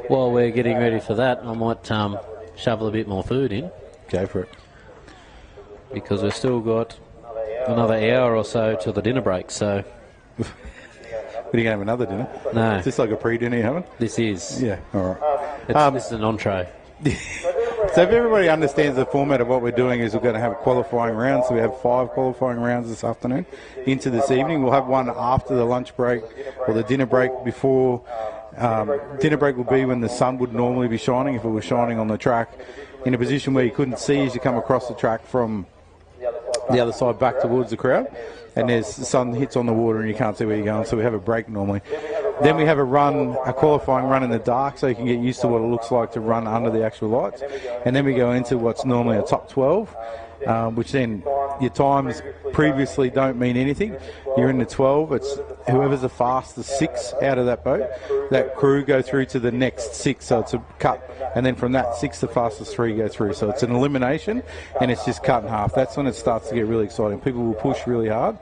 While we're getting ready for that, I might shovel a bit more food in. Go for it. Because we've still got another hour or so till the dinner break, so... Are you going to have another dinner? No. Is this like a pre-dinner you haven't? This is. Yeah, all right. This is an entree. So if everybody understands the format of what we're doing is we're going to have qualifying rounds. So we have 5 qualifying rounds this afternoon into this evening. We'll have one after the lunch break or the dinner break before. Dinner break will be when the sun would normally be shining, if it was shining on the track, in a position where you couldn't see as you come across the track from the other side back towards the crowd. And the sun hits on the water and you can't see where you're going, so we have a break normally. Then we have a qualifying run in the dark, so you can get used to what it looks like to run under the actual lights. And then we go into what's normally a top 12, which then your times previously don't mean anything. You're in the 12, it's whoever's the fastest 6 out of that boat, that crew go through to the next 6, so it's a cut. And then from that 6, the fastest 3 go through. So it's an elimination, and it's just cut in half. That's when it starts to get really exciting. People will push really hard.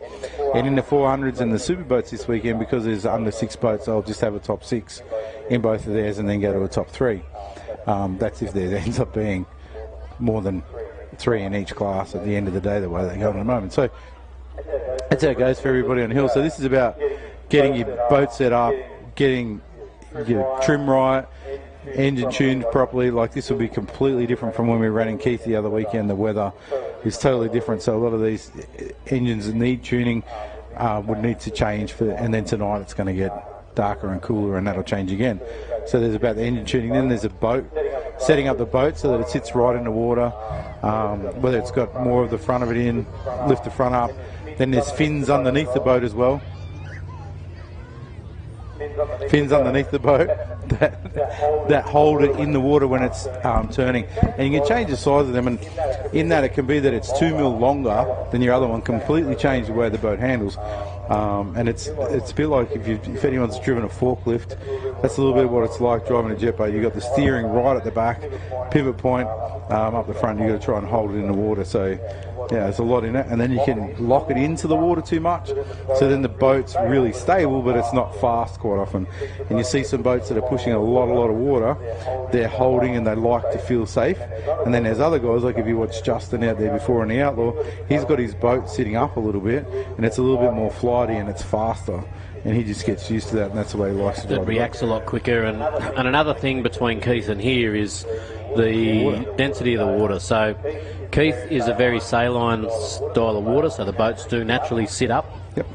And in the 400s and the Superboats this weekend, because there's under 6 boats, I'll just have a top 6 in both of theirs and then go to a top 3. That's if there ends up being more than 3 in each class at the end of the day, the way they go at the moment. So that's how it goes for everybody on the hill. So this is about getting your boat set up, getting your trim right, engine tuned properly. Like, this will be completely different from when we ran in Keith the other weekend. The weather is totally different, so a lot of these engines that need tuning would need to change and then tonight it's going to get darker and cooler, and that'll change again. So there's about the engine tuning. Then there's a boat, setting up the boat so that it sits right in the water, whether it's got more of the front of it in, lift the front up. Then there's fins underneath the boat as well. Fins underneath the boat that hold it in the water when it's turning, and you can change the size of them, and in that it can be that it's 2 mil longer than your other one, completely change the way the boat handles. And it's a bit like if anyone's driven a forklift, that's a little bit what it's like driving a jet boat. You've got the steering right at the back, pivot point up the front. You've got to try and hold it in the water. So yeah, there's a lot in it, and then you can lock it into the water too much, so then the boat's really stable, but it's not fast quite often. And you see some boats that are pushing a lot of water, they're holding and they like to feel safe. And then there's other guys, like if you watch Justin out there before in the Outlaw, he's got his boat sitting up a little bit, and it's a little bit more flighty and it's faster, and he just gets used to that, and that's the way he likes to drive. It reacts a lot quicker, and another thing between Keith and here is the density of the water. So Keith is a very saline style of water, so the boats do naturally sit up. Yep.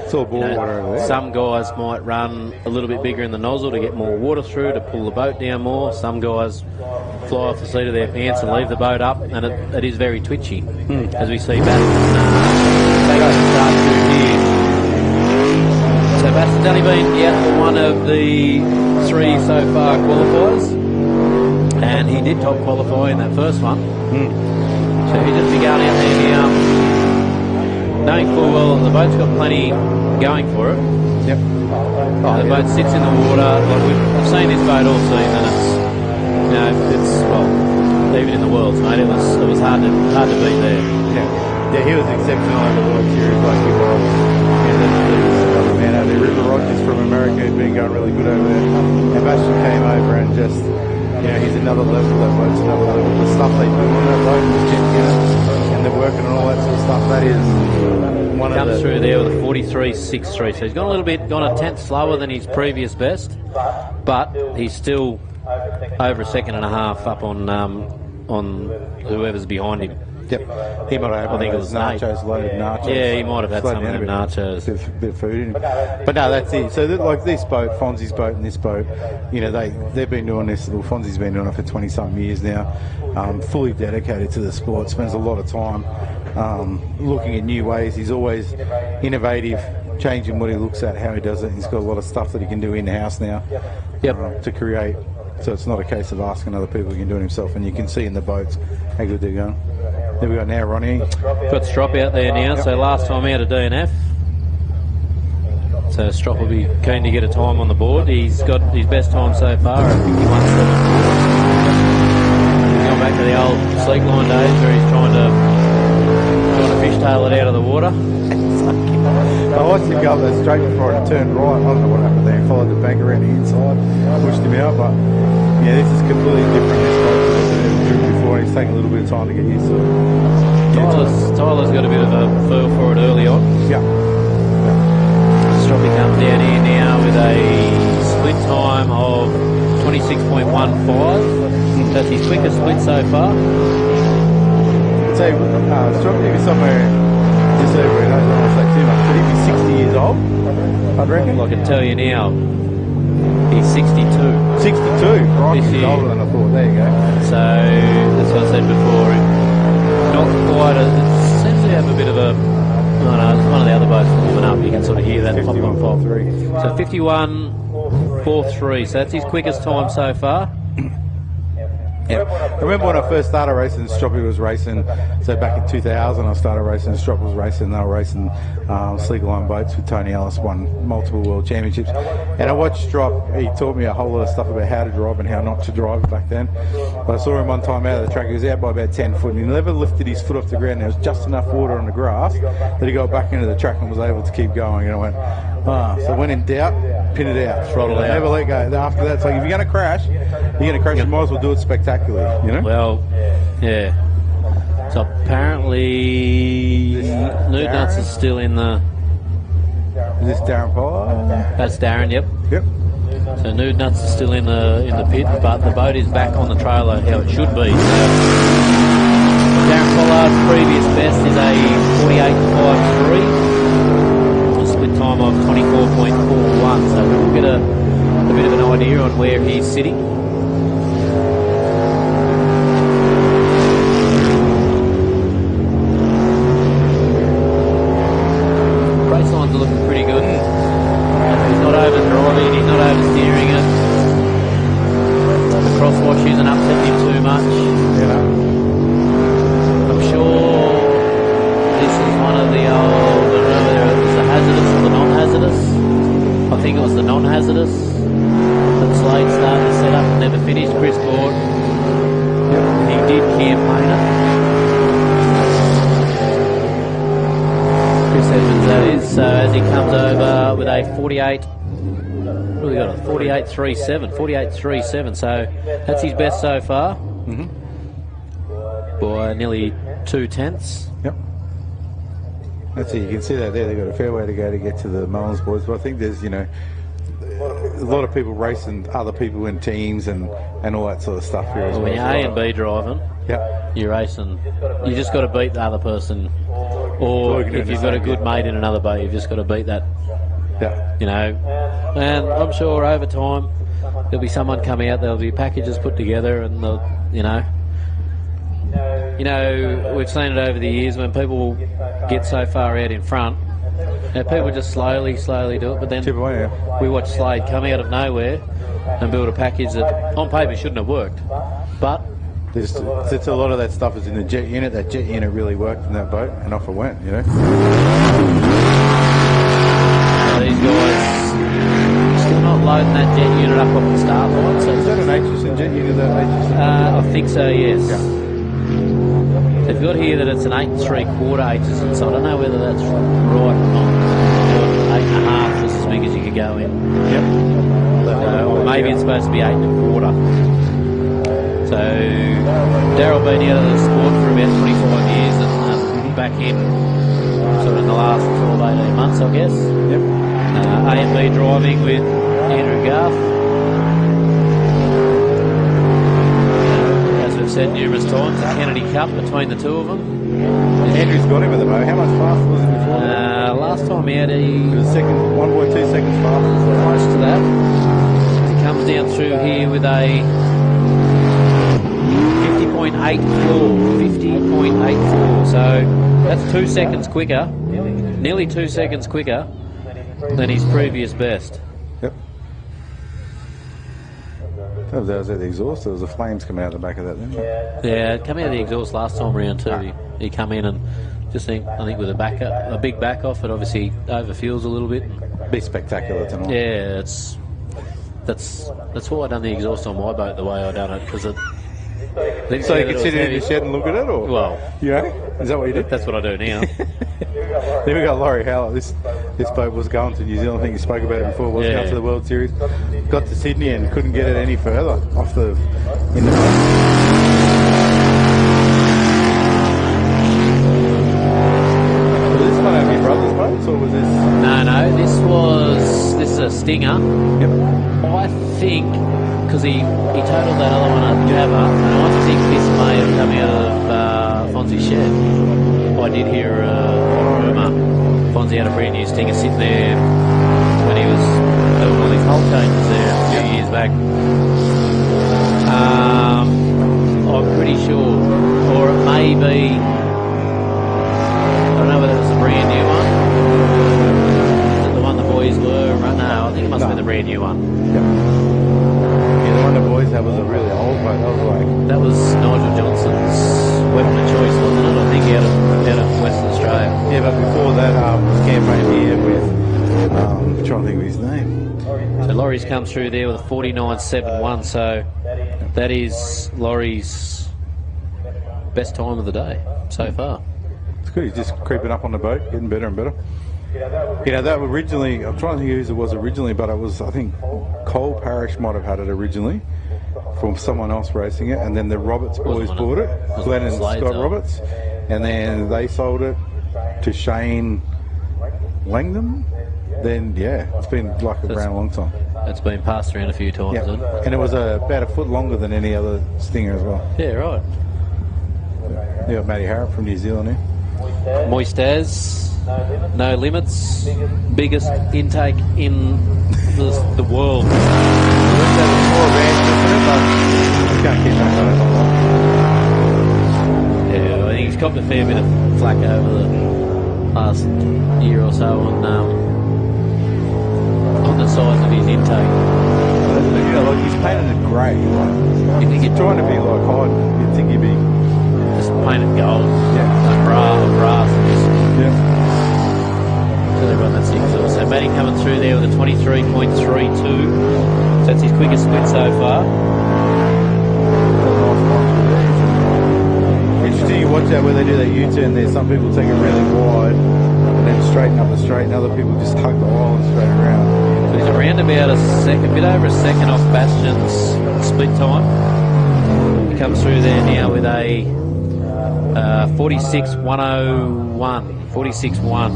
It's all bore water over there. Some guys might run a little bit bigger in the nozzle to get more water through, to pull the boat down more. Some guys fly off the seat of their pants and leave the boat up, and it is very twitchy, as we see Bastian start to here. So Bastian He's only been one of the 3 so far qualifiers, and he did top qualify in that first one. So he just be going out there now, knowing full well that the boat's got plenty going for it. Yep. The boat sits in the water. Like I've seen this boat all season. It's well, even in the Worlds, mate. It was hard to beat there. Yeah, he was exceptional in the World Series, like he was. And then another man out there, River Rogers from America, who's been going really good over there. And Bastian came over and just, he's another level. That boat's another level. The stuff they do on that boat, and they're working on all that sort of stuff. That is one of the... Comes through there with a 43.63, so he's gone a tenth slower than his previous best, but he's still over a second and a half up on whoever's behind him. Yep. He might have had it was nachos, loaded nachos. Yeah, he might have had some of them nachos. Bit of food in him. But no, that's it. So like this boat, Fonzie's boat and this boat, they've been doing this. Well, Fonzie's been doing it for 20-something years now. Fully dedicated to the sport. Spends a lot of time looking at new ways. He's always innovative, changing what he looks at, how he does it. He's got a lot of stuff that he can do in-house now to create. So it's not a case of asking other people, he can do it himself. And you can see in the boats how good they're going. There we go now, Ronnie. Got Strop out there now, so last time out a DNF. So Strop will be keen to get a time on the board. He's got his best time so far at 51.74. He's gone back to the old sleek line days where he's trying to fishtail it out of the water. I watched him go up there straight before it turned right. I don't know what happened there. He followed the bank around the inside, pushed him out, but this is completely different. This boat to what they did before. He's taking a little bit of time to get used to it. Tyler's got a bit of a feel for it early on. Yeah. Stroppy comes down here now with a split time of 26.15. That's his quickest split so far. I'd say Stroppy is somewhere just over, I don't want to say too much, but he'd be 60 years old, I'd reckon. Well, I can tell you now, he's 62. 62? Right, he's older than I thought. There you go. So, that's what I said before. Not quite it seems to have a bit of a... I don't know, it's one of the other boats warming up. You can sort of hear that. 51.43. So 51.43. So that's his quickest time so far. Yeah. I remember when I first started racing, Stroppy was racing, so back in 2000 I started racing, Strop was racing, they were racing sleek line boats with Tony Ellis, won multiple world championships. And I watched Strop, he taught me a whole lot of stuff about how to drive and how not to drive back then. But I saw him one time out of the track, he was out by about 10 foot and he never lifted his foot off the ground. There was just enough water on the grass that he got back into the track and was able to keep going. And I went, so when in doubt, pin it out, throttle out. Never let go. After that, it's like if you're going to crash, you might as well do it spectacularly, Well, yeah. So apparently, Nude Nuts is still in the... Is this Darren Pollard? That's Darren, yep. Yep. So Nude Nuts is still in the pit, but the boat is back on the trailer how it should be. So Darren Pollard's previous best is a 48.53. A split time of 24.41. So we'll get a bit of an idea on where he's sitting. Raceline's looking pretty good. He's not over driving, he's not over steering it. The crosswash isn't upsetting him too much. I'm sure this is one of the old, I don't know whether it was the hazardous or the non-hazardous. I think it was the non-hazardous. That Slade started to set up and never finished. Chris Ford. He did campaign it. Chris Edmonds, that is. So as he comes over with a 48, what we got? A 48.37. So that's his best so far. By nearly 2/10. Yep. That's it. You can see that there. They've got a fair way to go to get to the Mullins boys. But I think there's, a lot of people racing other people in teams and all that sort of stuff here as well. When you're A and B driving, you're racing. You just got to beat the other person. Or if you've got a good mate in another boat, you've just got to beat that. And I'm sure over time there'll be someone come out, there'll be packages put together, and they'll, we've seen it over the years when people get so far out in front, Now, people just slowly do it, but then Chip away, yeah. we watched Slade come out of nowhere and build a package that on paper shouldn't have worked. But It's a lot of that stuff is in the jet unit. That jet unit really worked in that boat, and off it went, you know. these guys still not loading that jet unit up off the start line. So Is that an Aitchison jet unit? I think so, yes. Yeah. They've got here that it's an 8 3/4 Aitchison, so I don't know whether that's right or not. 8.5 is as big as you could go in. Yep. Or maybe it's supposed to be 8 1/4. So Darryl been out of the sport for about 25 years and back in sort of in the last 12, 18 months, I guess. Yep. A&B driving with Andrew Garth. As we've said numerous times, the Kennedy Cup between the two of them. Andrew's got him at the moment. How much faster was it before? Last time he had It was 1.2 seconds faster. close to that. He comes down through here with a 50.84. 50.84. So that's 2 seconds quicker, nearly 2 seconds quicker than his previous best. Yep. That was at the exhaust. There was the flames coming out the back of that, didn't it? Yeah, it came out of the exhaust last time round too. He come in and just I think with a big back off, it obviously overfuels a little bit. Be spectacular tonight. Yeah, that's why I done the exhaust on my boat the way I done it, because it. So you can sit in your shed and look at it, or well, you know, is that what you did? That's what I do now. There we go, Laurie Howlett. This boat was going to New Zealand. I think you spoke about it before. Wasn't going to the World Series. Got to Sydney and couldn't get it any further off the in the boat. Was this one of your brother's boats, or was this? No. This is a Stinger. Yep. I think because he totaled that other one at Java, and I think this may have come out of Fonzie's shed. I did hear a rumour. Fonzie had a brand new Stinger sitting there when he was doing all his hull changes there a few years back. I'm pretty sure, or it may be. I don't know whether it was a brand new one. Is it the one the boys were? No, I think it must have been the brand new one. Yep. Yeah, the one the boys had was a really old boat. That was Nigel Johnson's weapon of choice, wasn't it? I think out of Western Australia. Yeah, but before that was campaign here with I'm trying to think of his name. So Laurie's come through there with a 49.71, so that is Laurie's best time of the day so far. It's good. He's just creeping up on the boat, getting better and better. You know, that originally, I'm trying to think whose it was originally, but it was, I think, Cole Parrish might have had it originally from someone else racing it, and then the Roberts boys bought it, Glenn and Scott Roberts, and then they sold it to Shane Langdon. Then, yeah, it's been like around a long time. It's been passed around a few times, Yeah, hasn't it? and it was about a foot longer than any other Stinger as well. Yeah, right. You got Matty Harrop from New Zealand here. Moist as, no limits, biggest intake in the world. Yeah, I think he's copped a fair bit of flack over the last year or so on the size of his intake. Yeah, like he's painted it grey. Like, You think he's he'd trying to be like hard. You'd think he'd be. just painted gold, Yeah. brass, and just Yeah. so they run that exhaust. So Matty coming through there with a 23.32. So that's his quickest split so far. Interesting, you watch that where they do that U-turn there. Some people take it really wide and then straighten up the straight, and other people just hug the wall and straight around. So he's around about a bit over a second off Bastion's split time. He comes through there now with a 46.101. 46.1.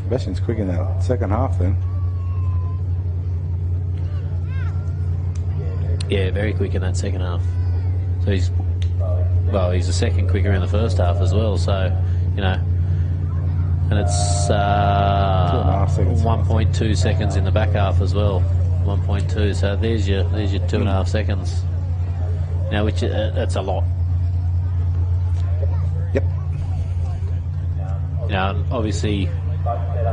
Bastion's quick in that second half then. Yeah, very quick in that second half. So he's a second quicker in the first half as well. So, you know, and it's 1.2 seconds in the back half as well. 1.2. So there's your 2.5 seconds. Now, which that's a lot. Yep. You know, obviously,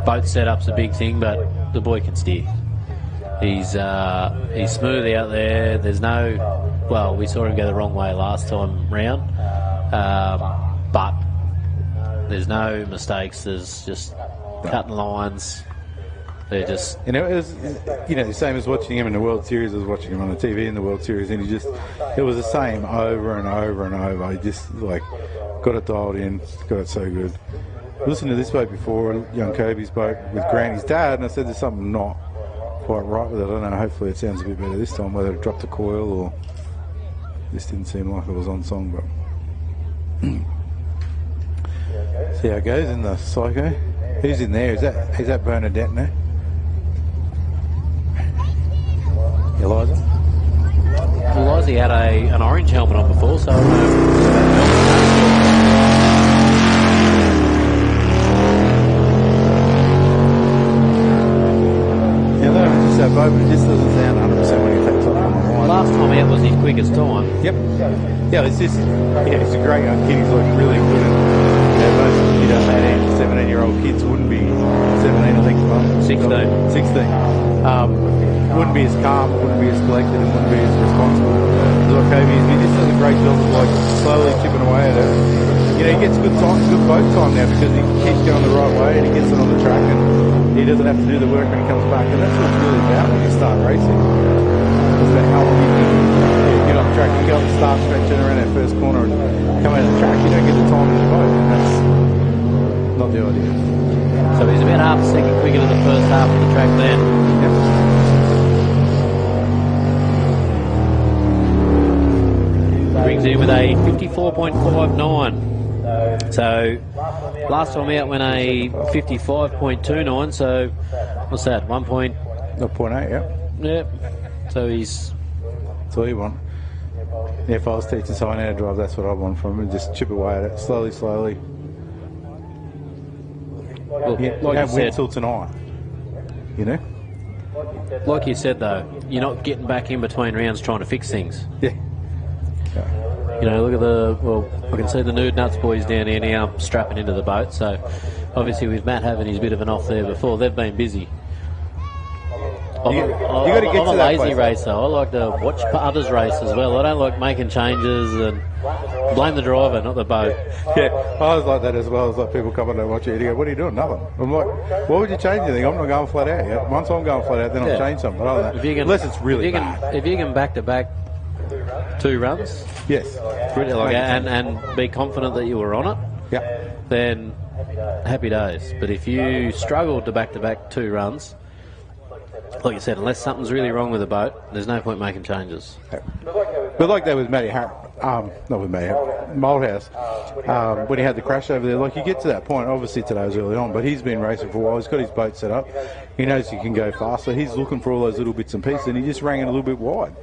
boat setup's a big thing, but the boy can steer. He's smooth out there. There's no, well, we saw him go the wrong way last time round, but there's no mistakes. There's just cutting lines. They're just, you know, it was, you know, the same as watching him in the World Series as watching him on the TV in the World Series, and it was the same over and over and over. He just like got it dialed in, got it so good. Listened to this boat before, young Kobe's boat with Granny's dad, and I said there's something not quite right with it. I don't know, hopefully it sounds a bit better this time, whether it dropped a coil or this didn't seem like it was on song, but see how it goes in the Psycho. Who's in there? Is that Bernadette now? Eliza had an orange helmet on before, so I don't know. That boat, but it just doesn't sound 100% when he takes off on the line. Last time out was his quickest time. Yep. Yeah, it's just, yeah, he's a great young kid. He's like really good. And most, you know, 18, 17-year-old kids wouldn't be 17, I think. 16. Wouldn't be as calm, wouldn't be as collected, and wouldn't be as responsible as what Kobe is. He just does a great job of like slowly chipping away at it. You know, he gets good boat time now because he keeps going the right way and he gets it on the track and he doesn't have to do the work when he comes back. And that's what it's really about when you start racing. It's about how long you can get on the track. You go up the start stretch and around that first corner and come out of the track, you don't get the time in the boat. And that's not the idea. So he's about half a second quicker than the first half of the track then. Yep. Brings in with a 54.59. So last time out went a 55.29. So what's that? 0.8, yeah. Yep. So he's. That's all you want. Yeah, if I was teaching someone how to drive, that's what I want from him. Just chip away at it slowly. Well, Yeah, like have you wind said, till tonight. You know. like you said though, you're not getting back in between rounds trying to fix things. Yeah. You know, look at I can see the Nude Nuts boys down here now strapping into the boat. So obviously with Matt having his bit of an off there before, they've been busy. You got to get I'm to a that lazy place. racer. I like to watch others race as well. I don't like making changes and blame the driver, not the boat. Yeah, I was like that as well. It's like people come in and watch it and you go, what are you doing? Nothing. I'm like, why would you change anything? I'm not going flat out yet. Once I'm going flat out, then I'll change something. But other than that, unless it's really bad. If you can back-to-back 2 runs, Yes. and be confident that you were on it, Yeah. then happy days. But if you struggled to back-to-back 2 runs, like you said, unless something's really wrong with the boat, there's no point making changes. But like that with Matty not with Matty Malthouse, when he had the crash over there, like you get to that point, obviously today was early on, but he's been racing for a while, he's got his boat set up, he knows he can go faster, he's looking for all those little bits and pieces, and he just rang it a little bit wide.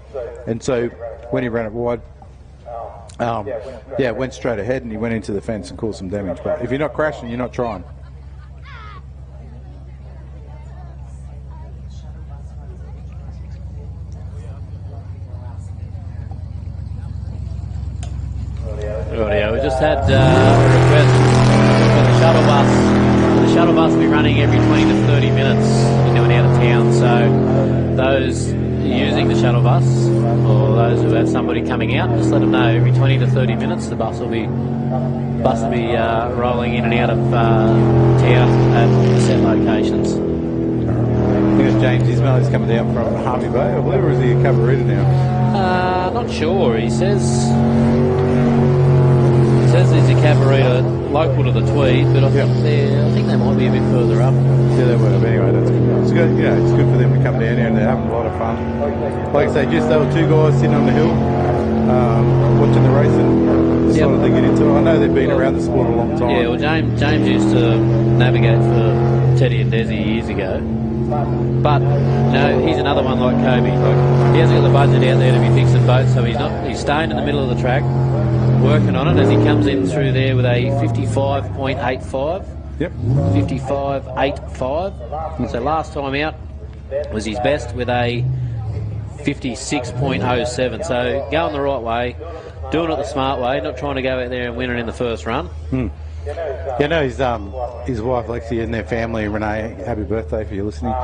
And so when he ran it wide, it went straight ahead and he went into the fence and caused some damage. But if you're not crashing, you're not trying. Rightio, we just had a request for the shuttle bus. The shuttle bus will be running every 20 to 30 minutes into and out of town. So those using the shuttle bus or those who have somebody coming out, just let them know every 20 to 30 minutes the bus will be rolling in and out of town at set locations. I think it's James Ismail is coming down from Harvey Bay, I believe, or is he a Cabarita now? Not sure. He says he's a Cabarita local to the Tweed, but I think they might be a bit further up. Yeah, they were. But anyway, that's good. It's good. You know, it's good for them to come down here and they're having a lot of fun. Like I say, there were 2 guys sitting on the hill watching the racing. Decided to get into it. I know they've been around the sport a long time. Yeah, well, James used to navigate for Teddy and Desi years ago. But no, he's another one like Kobe. Like, he hasn't got the budget out there to be fixing boats, so he's staying in the middle of the track, working on it as he comes in through there with a 55.85. Yep. 55.85. So last time out was his best with a 56.07. So going the right way, doing it the smart way, not trying to go out there and win it in the first run. Yeah, no, his wife Lexi and their family, Renee, happy birthday for you listening.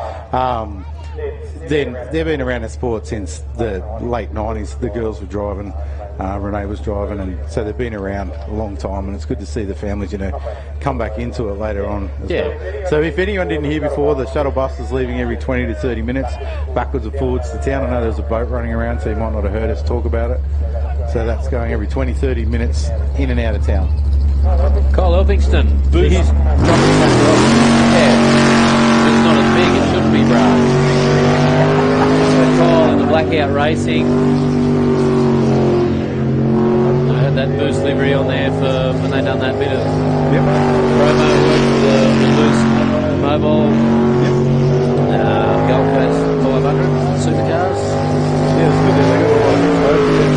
They've been around the sport since the late 90s. The girls were driving, Renee was driving, and so they've been around a long time, and it's good to see the families, come back into it later on as well. So if anyone didn't hear before, the shuttle bus is leaving every 20 to 30 minutes, backwards and forwards to town. I know there's a boat running around, so you might not have heard us talk about it. So that's going every 20, 30 minutes in and out of town. Kyle Elphingston. Boost. It's not as big, it shouldn't be, Brad. Kyle in the blackout racing. I had that Boost livery on there for when they done that bit of promo work for the Boost mobile. Gold Coast 500 supercars. Yeah, it's good that they got a lot of exposure there.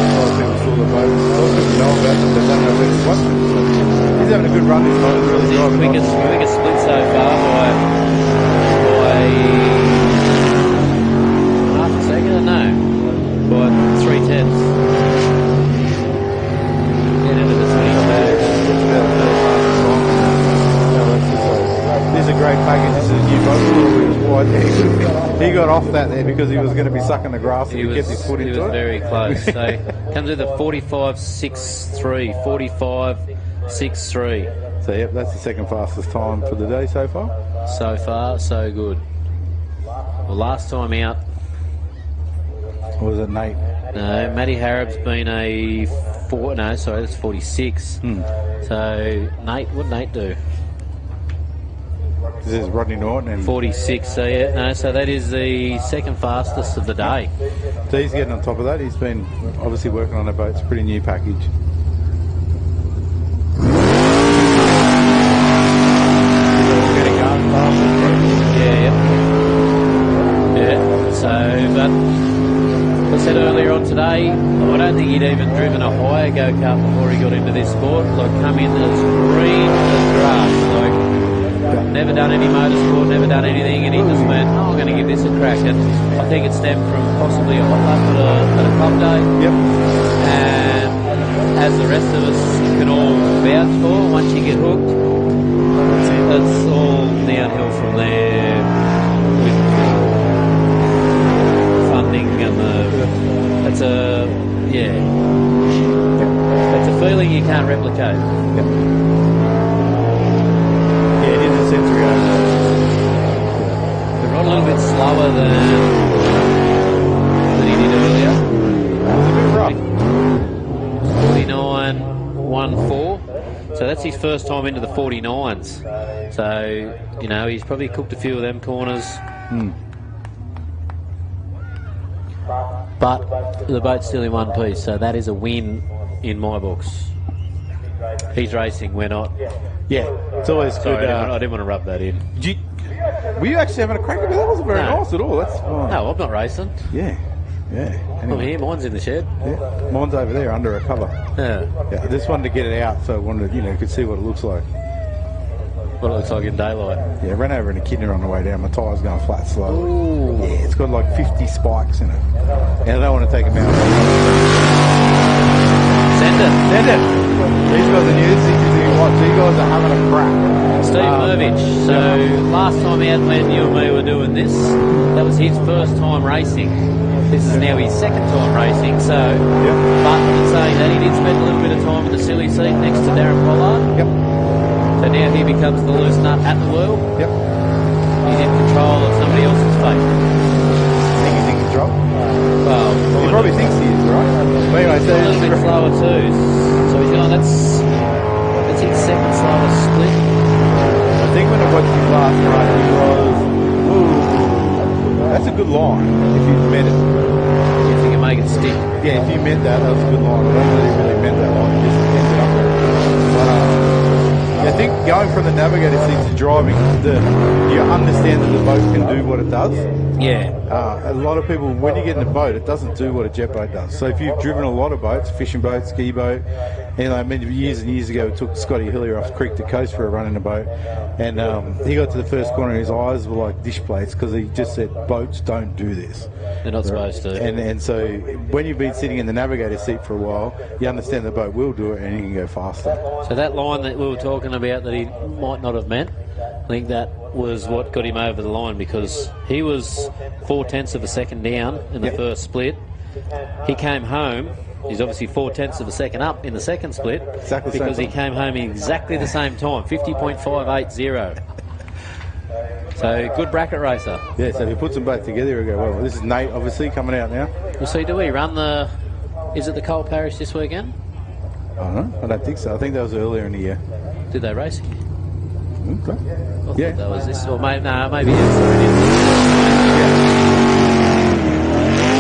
A lot of people saw the boat. A lot of people know about them, they don't know where to watch them. So he's having a good run this time. Really driving. Quickest split so far by half a second? No. By 3/10. Get into the 20. This is a great package. This is a new boat. He got off that there because he was going to be sucking the grass and he kept his foot into it. He was very close. So comes with a 45.63. 45.63. So yep, that's the second fastest time for the day so far. So far, so good. Well, last time out. Or was it Nate? No, Matty Harrob's been that's 46. So Nate, what'd Nate do? This is Rodney Norton and 46. So so that is the second fastest of the day. So he's getting on top of that. He's been obviously working on a boat. It's a pretty new package. So, but I said earlier on today, I don't think he'd even driven a higher go-kart before he got into this sport. Like, come in as green as grass. Like, never done any motorsport, never done anything, and he just went, I'm going to give this a crack. And I think it stemmed from possibly a hot lap at a club day. Yep. And as the rest of us can all vouch for, once you get hooked, it's all downhill from there. With funding and it's a feeling you can't replicate. Yep. Yeah, it is a sensory overload. They run a little bit slower than he did earlier. It was a bit rough. 49.14. So that's his first time into the 49s. So, he's probably cooked a few of them corners. But the boat's still in one piece, so that is a win in my books. He's racing, we're not. Yeah, it's always Sorry, good. I didn't want to rub that in. Were you actually having a crack at it? That wasn't very nice at all. That's fine. No, I'm not racing. Yeah. I'm here, mine's in the shed. Yeah, mine's over there under a cover. Yeah. I just wanted to get it out so I wanted, could see what it looks like. What it looks like in daylight. Yeah, ran over in a kidney on the way down. My tyre's going flat slowly. Ooh. Yeah, it's got like 50 spikes in it. And I don't want to take them out. Send it. These guys are new. This is interesting to watch. These guys are having a crack. Steve Mervich. So last time out when you and me were doing this, that was his first time racing. This is now his second time racing, so but in saying that, he did spend a little bit of time in the silly seat next to Darren Pollard. Yep. So now he becomes the loose nut at the wheel. Yep. He's in control of somebody else's fate. Think he's in control? Well, He probably thinks he is, right? But anyway, so a little bit slower too. So he's going, that's his second slowest split. I think when I watched his last run, he was... That's a good line, if you meant it. If you can make it stick. Yeah, if you meant that, that was a good line. I don't really meant that line. Just ended up there. But, I think going from the navigator seat to driving, you understand that the boat can do what it does. Yeah. A lot of people, when you get in a boat, it doesn't do what a jet boat does. So if you've driven a lot of boats, fishing boat, ski boat, I mean, years and years ago, it took Scotty Hillier off creek to coast for a run in a boat, and he got to the first corner and his eyes were like dish plates because he just said, boats don't do this. They're not supposed to. And so when you've been sitting in the navigator seat for a while, you understand the boat will do it and you can go faster. So that line that we were talking about that he might not have meant, I think that was what got him over the line, because he was 0.4 of a second down in the first split. He came home. He's obviously 0.4 of a second up in the second split, exactly, because he came home in exactly the same time, 50.580. So good bracket racer. Yeah, so if you put them both together, you go, well, this is Nate obviously coming out now. We'll see, do we run is it the Cole Parish this weekend? I don't know, I don't think so. I think that was earlier in the year. Did they race here? Okay. I thought Yeah. that was this, or maybe it's already.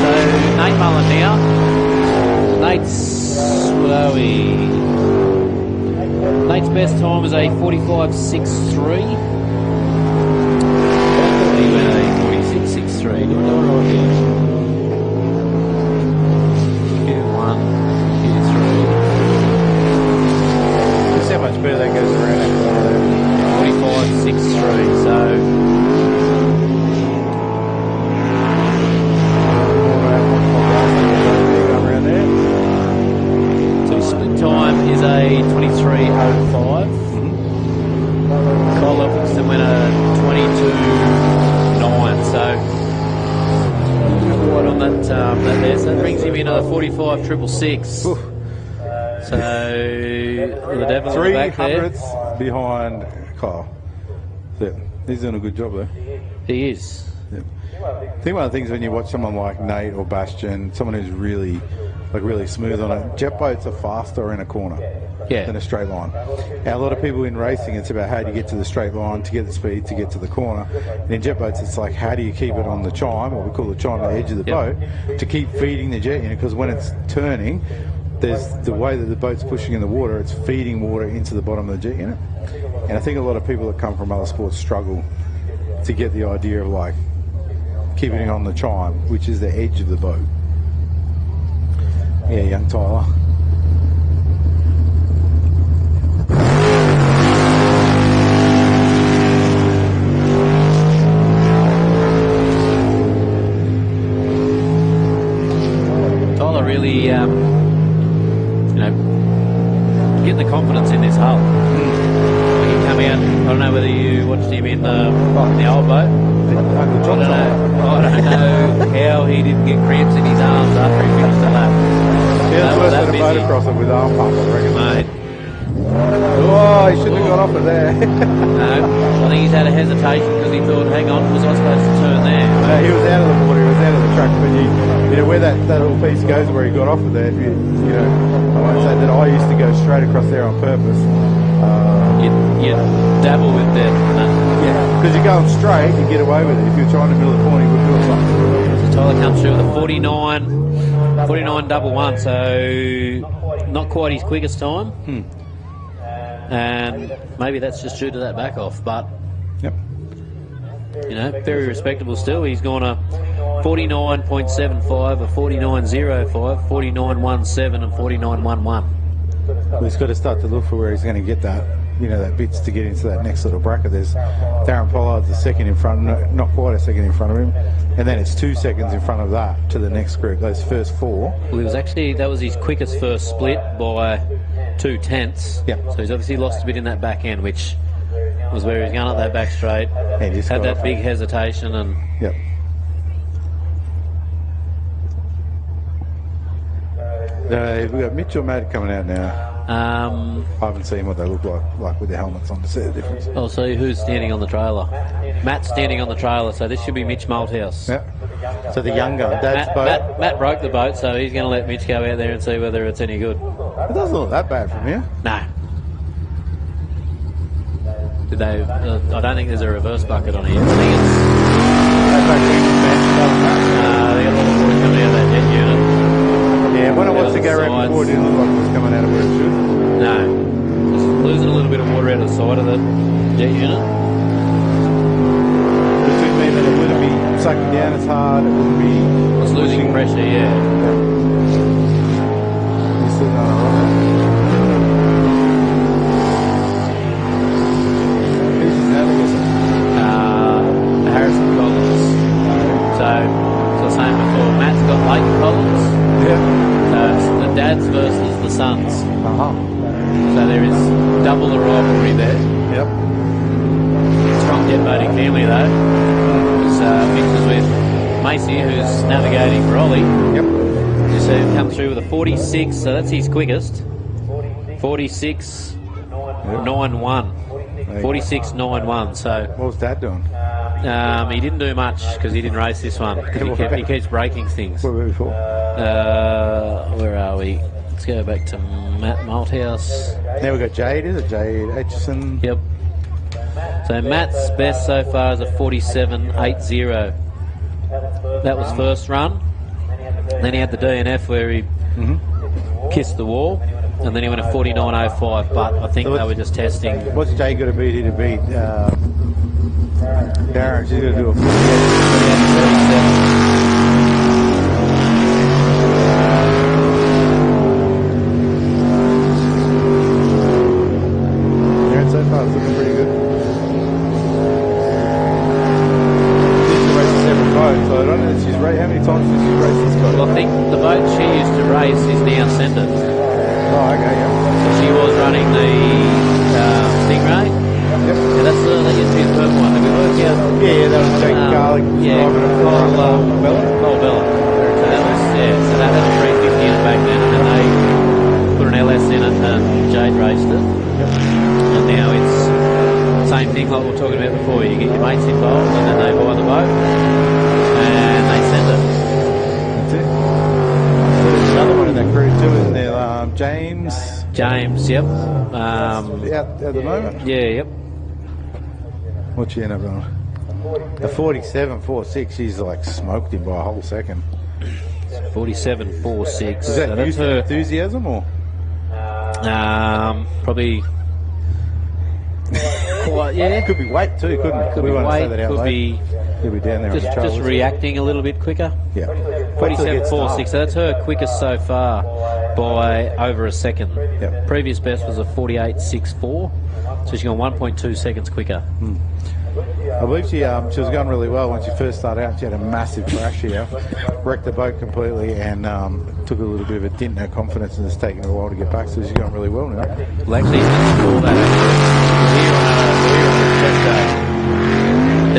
So Nate Mullen now. What are we? Nate's best time was a 45.63. I thought he went a 46.63. Did I do it right here? Q1, Q3. Just how much better that goes around that corner there. 45.63. So. Time is a 23.05. Cole Elphinston went a 22.9. So what on that there? So that brings him in a 45.666. So the Devils are back there. 300ths behind Kyle. Yeah, he's doing a good job there. He is. Yeah. I think one of the things when you watch someone like Nate or Bastian, someone who's really smooth on it, jet boats are faster in a corner than a straight line. Now, a lot of people in racing, it's about how do you get to the straight line, to get the speed, to get to the corner. And in jet boats, it's like how do you keep it on the chime, what we call the chime, the edge of the boat, to keep feeding the jet unit, because when it's turning, there's the way that the boat's pushing in the water, it's feeding water into the bottom of the jet unit. And I think a lot of people that come from other sports struggle to get the idea of like keeping it on the chime, which is the edge of the boat. Yeah, young Tyler. Tyler really, getting the confidence in his hull. Like he came out, I don't know whether you watched him in the old boat. I don't know how he didn't get cramps in his arms after he finished the lap. Yeah, it's worse than a motocrosser with arm pump, I reckon. Mate. Oh, he shouldn't have got off of there. No, I think he's had a hesitation because he thought, hang on, was I supposed to turn there? No, he was out of the water, he was out of the track, but you know where that little piece goes where he got off of there, if I won't say that I used to go straight across there on purpose. You dabble with that. Yeah, because you're going straight, you get away with it. If you're trying to middle the corner, you would do something. So Tyler comes through with a 49.11, so not quite his quickest time. And maybe that's just due to that back off, but very respectable still. He's gone a 49.75, a 49.05, 49.17 and 49.11. Well, he's got to start to look for where he's going to get that bits to get into that next little bracket. There's Darren Pollard's a second in front, not quite a second in front of him, and then it's 2 seconds in front of that to the next group, those first four. Well, that was his quickest first split by 0.2. Yep. So he's obviously lost a bit in that back end, which was where he was going up that back straight. Had that big hesitation and... Yep. We've got Mitch or Matt coming out now. I haven't seen what they look like with their helmets on to see the difference. I'll see who's standing on the trailer. Matt's standing on the trailer, so this should be Mitch Malthouse. Yeah. So the younger, Dad's boat. Matt broke the boat, so he's going to let Mitch go out there and see whether it's any good. It doesn't look that bad from here. No. Did they? I don't think there's a reverse bucket on here. I think it's... they got a lot of water coming out of that jet unit. Yeah, when I watched the go around before, it didn't look like it was coming out of where it should. No. losing a little bit of water out of the side of the jet unit. Which would mean that it wouldn't be sucking down as hard, it wouldn't be... It's losing pressure, yeah. You're still going alright. Who's his navigator? Harrison Collins. So same before. Matt's got Lake Collins. Yeah. So it's the dads versus the sons. Uh-huh. So there is double the rivalry there. Yep. Strong jet boating family though. It's mixes with Macy, who's navigating for Ollie. Yep. Just come through with a 46, so that's his quickest. 46.91. 46.91. So What was Dad doing? he didn't do much because he didn't race this one. 'Cause he keeps breaking things. What were we before? Where are we? Let's go back to Matt Malthouse. Now we've got Jade, is it? Jade Aitchison. Yep. So Matt's best so far is a 47.80. That was first run. Then he had the DNF where he kissed the wall. And then he went a 49.05, but I think they were just testing. What's Jade got to beat here to beat Darren? She's going to do a 48. So far, it's looking pretty good. She's raced several boats, so I don't know if she's raced. How many times has she raced this boat? Well, I think the boat she used to race is now Sendit. Oh, okay, yeah. So she was running the Stingray. Yep. Yeah, that used to be the purple one. Have we worked out? Yeah, that was Jake Garlic. Yeah, Cole Bella. So that was, so that had a 350 in it back then, and then they put an LS in it, and Jade raced it. Yep. And now it's the same thing like we were talking about before. You get your mates involved, and then they buy the boat, and they send it. That's it. There's another one in that crew too, isn't there? James, yep. out at the moment. Yeah, yep. What's she end up on? A 47.46. She's like smoked him by a whole second. 47.46. Is that that's her her enthusiasm or? probably. Quite, yeah. Could be weight too, couldn't it? Could we be won't say weight. that out Could loud. be He'll be down there on the trail. just reacting a little bit quicker. Yeah. 47.46. So that's her quickest so far by over a second. Yep. Previous best was a 48.64. So she's gone 1.2 seconds quicker. I believe she was going really well when she first started out. She had a massive crash here, wrecked the boat completely, and took a little bit of a dent in her confidence, and it's taken her a while to get back. So she's going really well now. Well, actually, before that, here on the test day,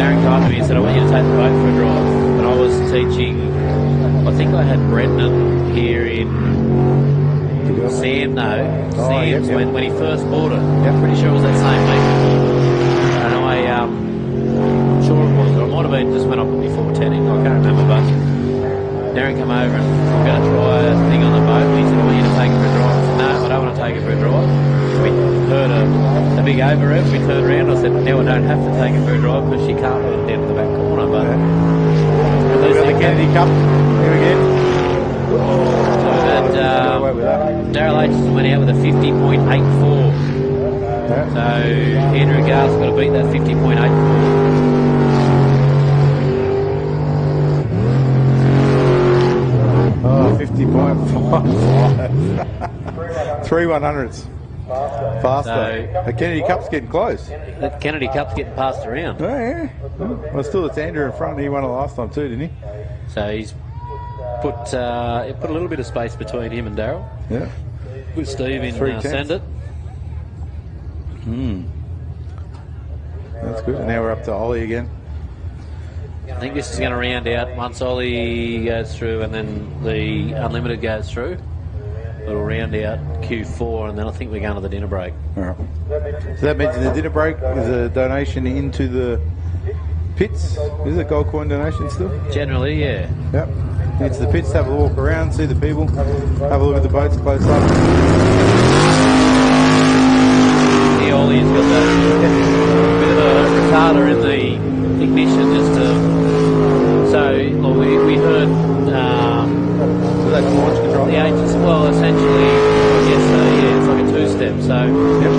Darren came to me and said, "I want you to take the boat for a drive." And I was teaching. I think I had Brendan here in Sam's yep. when he first bought it. Yep. Pretty sure it was that same week. And I'm sure it was, or it might have been just when I put my 410 in. I can't remember, but Darren came over and we're going to try a thing on the boat. And he said, "I want you to take it for a drive." I said, "No, I don't want to take it for a drive." We heard a big overrev. We turned around. I said, "Now I don't have to take it for a drive because she can't put it down to the back corner." But We've got the Kennedy Cup here again. Daryl H went out with a 50.84. Yeah. So Andrew Garth's got to beat that 50.84. Oh, 50.55. 3 100s. Faster. So, the Kennedy Cup's getting close. That Kennedy Cup's getting passed around. Oh, yeah. Well, still it's Andrew in front. He won it last time too, didn't he? So he's put a little bit of space between him and Daryl. Yeah. With Steve in 3 tenths. Send It. That's good. And now we're up to Ollie again. I think this is going to round out once Ollie goes through and then the Unlimited goes through. It'll round out Q4 and then I think we're going to the dinner break. All right. So that means the dinner break is a donation into the pits. Is it gold coin donation still? Generally, yeah. Yep. Into the pits, have a walk around, see the people, have a look at the boats close up. The Ollie's got that bit of a retarder in the ignition just to. So we heard. So that's launch control. The H's, well, essentially, yes, yeah, it's like a two-step. So yep.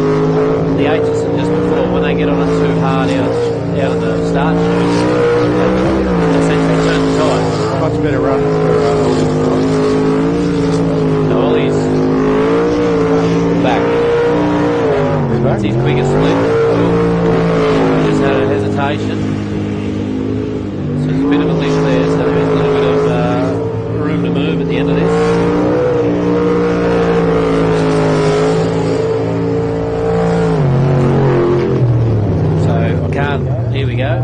when the start shoots, essentially turn the tide. Much better run for Ollie's back. That's his quickest split. Just had a hesitation. So there's a bit of a lift there, so there's a little bit of room to move at the end of this. Here we go.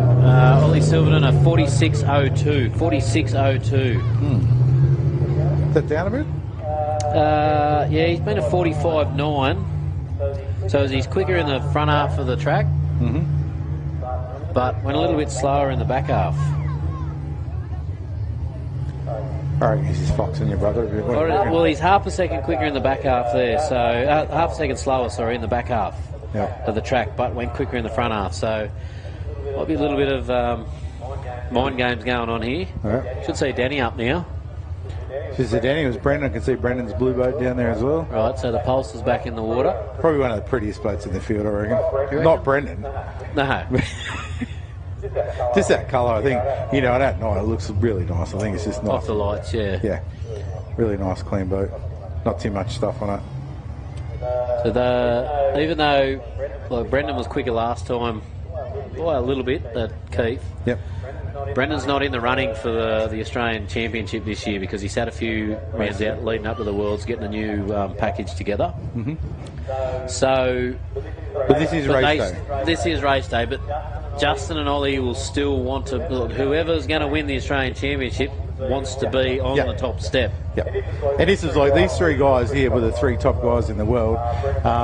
Ollie Silverton, a 46.02. 46.02. Is that down a bit? Yeah, he's been a 45.9. So he's quicker in the front half of the track, but went a little bit slower in the back half. All right, he's just foxing your brother. Well, he's half a second quicker in the back half there, so half a second slower, sorry, in the back half of the track, but went quicker in the front half. So might be a little bit of mind games going on here. Right. Should see Danny up now. Should see Danny. It was Brendan. I can see Brendan's blue boat down there as well. Right, so the pulse is back in the water. Probably one of the prettiest boats in the field, I reckon. Not Brendan. No. Just that colour, I think. You know, at night it looks really nice. I think it's just nice. Off the lights, yeah. Yeah. Really nice, clean boat. Not too much stuff on it. So even though Brendan was quicker last time, by a little bit, that Keith. Yep. Brendan's not in the running for the Australian Championship this year because he's had a few rounds out leading up to the Worlds, getting a new package together. So, but this is race day. This is race day, but Justin and Ollie will still want to. Look, whoever's going to win the Australian Championship wants to be on the top step. Yep. And this is like these three guys here were the three top guys in the world.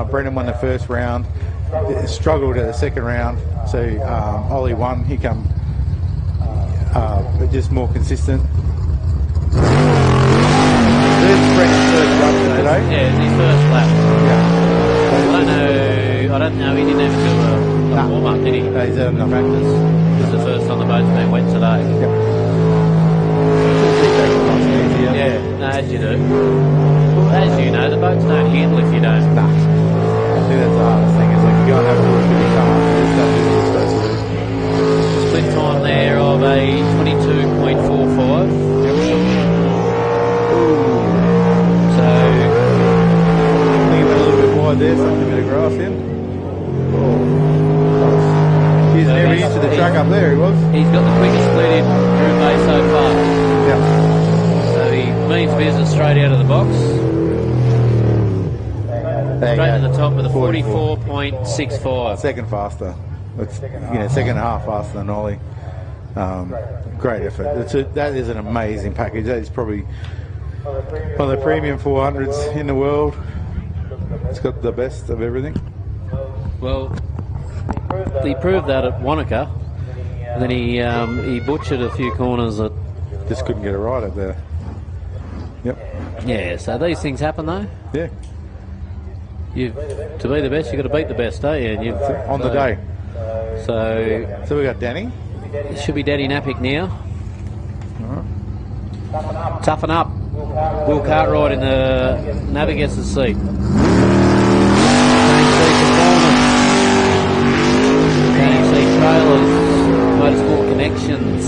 Brendan won the first round, struggled at the second round. So Ollie won. He come just more consistent. There's Brendan's first lap today. Yeah, his first lap. Yeah. I don't know. He didn't even do a warm up, did he? No, he's had enough practice. This is the first time the boat's been wet today. Yep. Yeah, no, as you do. Well, as you know, the boats don't handle if you don't. Nah. I think that's the hardest thing, is like you go and have a look at your car and stuff you're supposed to do. Split time there of a 22.45. Yep. So, I think it went a little bit wide there, sucked a bit of grass in. He's never used to the track up there, he was. He's got the quickest split in Drew Bay so far. Yep. So he means business straight out of the box. Straight to the top with a 44.65. Second faster. It's, second and a half faster than Ollie. Great effort. That is an amazing package. That is probably one of the premium 400s in the world. It's got the best of everything. Well, he proved that at Wanaka. And then he butchered a few corners that just couldn't get it right up there. Yep. Yeah, so these things happen though. Yeah. To be the best, you've got to beat the best, don't you? And on the day. So we got Danny. It should be Danny Napick now. All right. Toughen up. Will Cartwright in the navigator's seat. KC Trailers, Motorsport Connections.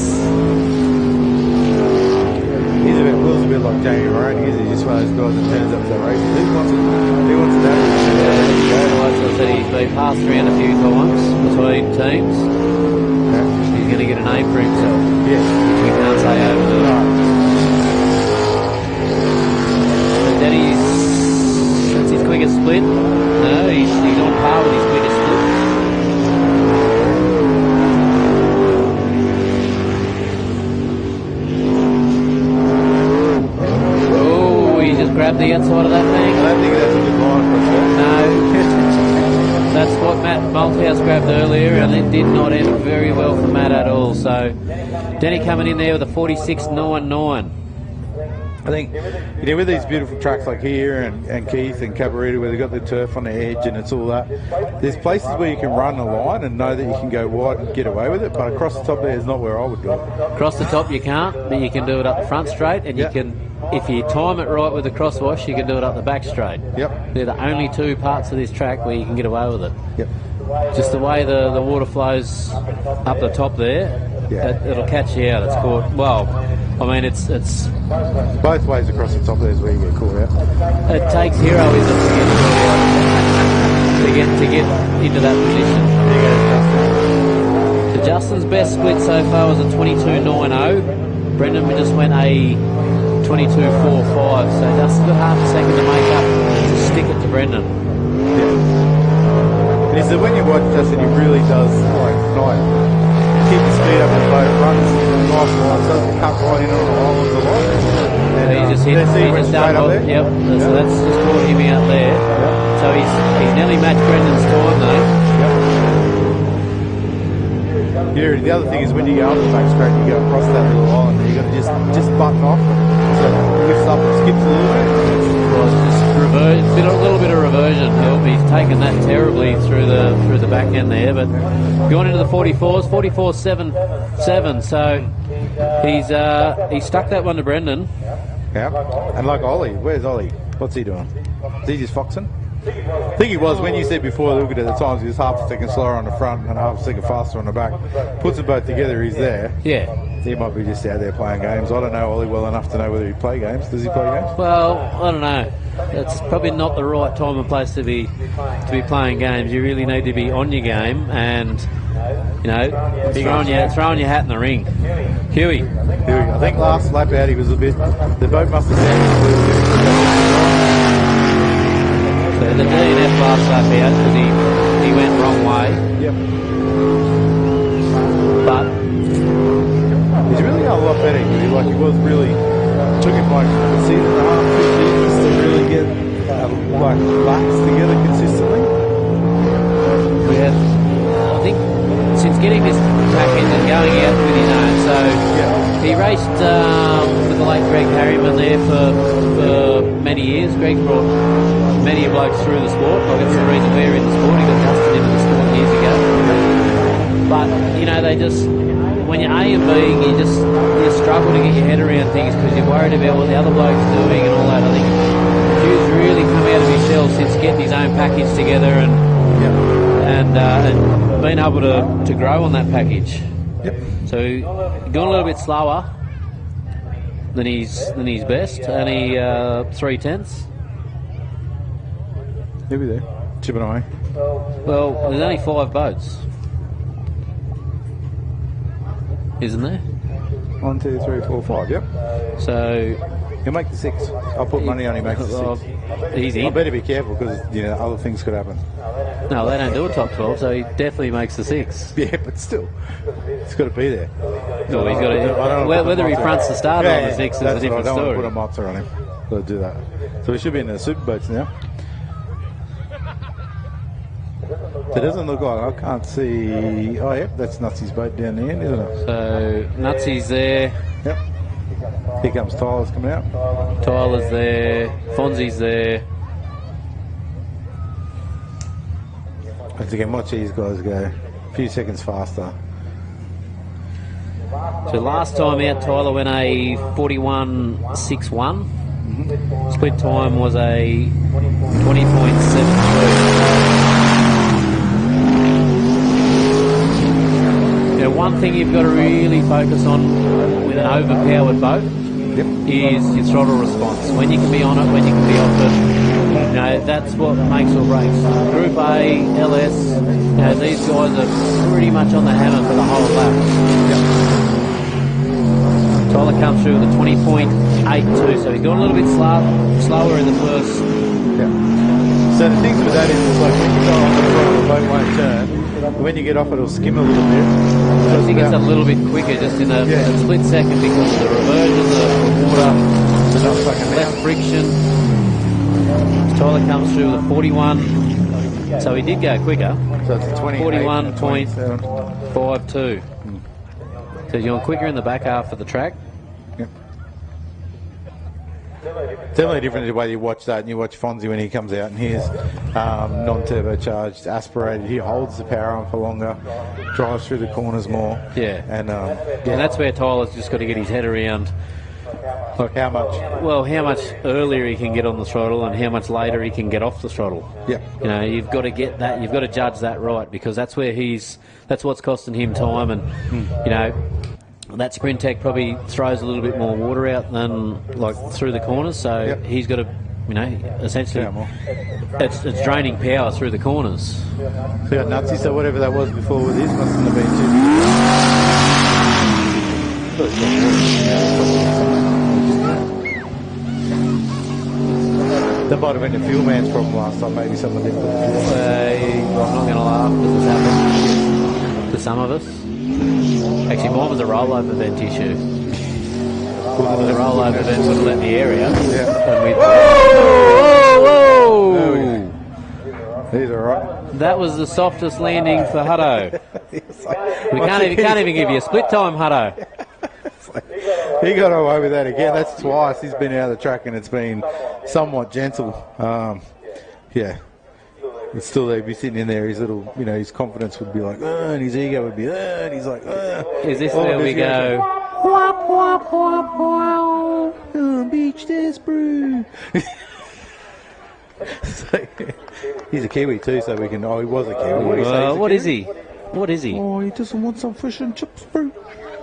Will's a bit like Jamie Moroney, is he? Just one of those guys that turns up to the races. Who wants that? He's been passed around a few times between teams. Yeah. He's going to get a name for himself. Yes. Which we can't say over the... So Danny's... That's his quickest split. No, he's on par with his quickest split. Grab the outside of that thing. I don't think that's a good line for us. No. That's what Matt Malthouse grabbed earlier, and it did not end very well for Matt at all. So, Danny coming in there with a 46.99. I think, with these beautiful tracks like here and Keith and Cabarita, where they've got the turf on the edge and it's all that, there's places where you can run a line and know that you can go wide and get away with it, but across the top there is not where I would do it. Across the top you can't, but you can do it up the front straight, and you can, if you time it right with the crosswash, you can do it up the back straight. Yep. They're the only two parts of this track where you can get away with it. Yep. just the way the water flows up the top there, it'll catch you out. It's caught. Well, I mean, it's both ways across the top there is where you get caught out. It takes heroism to get into that position. So Justin's best split so far was a 22.90. Brendan just went a 22.45. So Justin's got half a second to make up to stick it to Brendan. Yeah. Is that when you watch Justin, he really does keep the speed up in the boat, runs nice lines, doesn't cut right in on the islands a lot. And he just hit. He just done up there. Yep. So that's just caught him out there. Yep. So he's nearly matched Brendan's time though. Yeah, the other thing is when you go up the back straight, you go across that little island, you got to just button off, so it lifts up and skips a little bit. It's been a little bit of reversion. He's taken that terribly through the back end there, but going into the 44s, 44.77. So he's stuck that one to Brendan. Yeah, and like Ollie, where's Ollie? What's he doing? Is he just foxing? I think he was, when you said before, look at it, at times he was half a second slower on the front and half a second faster on the back. Puts them both together, he's there. Yeah. He might be just out there playing games. I don't know Ollie well enough to know whether he play games. Does he play games? Well, I don't know. It's probably not the right time and place to be playing games. You really need to be on your game and, throwing your hat in the ring. Huey. I think last lap out he was a bit, the boat must have sounded a little bit. So the DNF last lap out because he went wrong way. Yep. But he's really got a lot better. He was really, took him like a season and a half, 2 seasons to really get laps together consistently. We have, I think, since getting this package and going out with his own. So he raced with the late Greg Harriman there for many years. Greg's brought many blokes through the sport. Like that's the reason we're in the sport. He got Justin into the sport years ago. But they just, when you're A and B, you struggle to get your head around things because you're worried about what the other bloke's doing and all that. I think Hugh's really come out of his shell since getting his own package together and being able to grow on that package. Yep. So gone a little bit slower than his best, only 3/10. He'll be there, chipping away. Well, there's only 5 boats, isn't there? 1, 2, 3, 4, 5. Yep. So he'll make the 6. I'll put money on he makes the 6. Easy. I better be careful because other things could happen. No, they don't do a top 12, so he definitely makes the 6. Yeah, but still, it's got to be there. No, he's got to. Whether he fronts the starter on the 6 is a different story. I don't want to put a mozzer on him. Got to do that. So we should be in the Superboats now. It doesn't look like, I can't see. Oh, yep, that's Nutsy's boat down the end, isn't it? So Nutsy's there. Yep. Here comes Tyler's coming out. Tyler's there. Fonzie's there. Once again, watch these guys go a few seconds faster. So last time out, Tyler went a 41.61. Split time was a 20.73. One thing you've got to really focus on with an overpowered boat is your throttle response. When you can be on it, when you can be off it. That's what makes or breaks. Group A, LS, these guys are pretty much on the hammer for the whole lap. Tyler comes through with a 20.82, so he's gone a little bit slower in the first. So the things with that is like when you go on the front, the boat won't turn. When you get off, it'll skim a little bit. I think it's a little bit quicker just in a split second because of the reversion, the water, less friction. Tyler comes through with a 41, so he did go quicker. So it's a 41.52. So you're quicker in the back half of the track. Yep. Definitely different the way you watch that and you watch Fonzie when he comes out and he's non-turbocharged, aspirated. He holds the power on for longer, drives through the corners more. Yeah. And that's where Tyler's just got to get his head around Like how much? Well, how much earlier he can get on the throttle and how much later he can get off the throttle. Yep. You know, you've got to get that. You've got to judge that right, because that's where that's what's costing him time. And you know, that Sprint Tech probably throws a little bit more water out than like through the corners. So he's got to, you know, essentially, it's draining power through the corners. So got nutsy. So whatever that was before with this mustn't have been too. That might have been the fuel man's problem last time. Maybe someone didn't. I'm not going to laugh because it's happened to some of us. Actually, mine was a rollover vent issue. The rollover vent would have let the air out. And we whoa! He's all right. That was the softest landing for Hutto. We can't even give you a split time, Hutto. He got away with that again. That's twice he's been out of the track and it's been somewhat gentle. Yeah. It's still there. He'd be sitting in there, his little, you know, his confidence would be like, and his ego would be, and he's like, Is this where we go? Whop, whop, whop, whop. Oh, beach this brew. So, he's a Kiwi too, so we can. Oh, he was a Kiwi. What is he? What is he? Oh, he doesn't want some fish and chips, bro.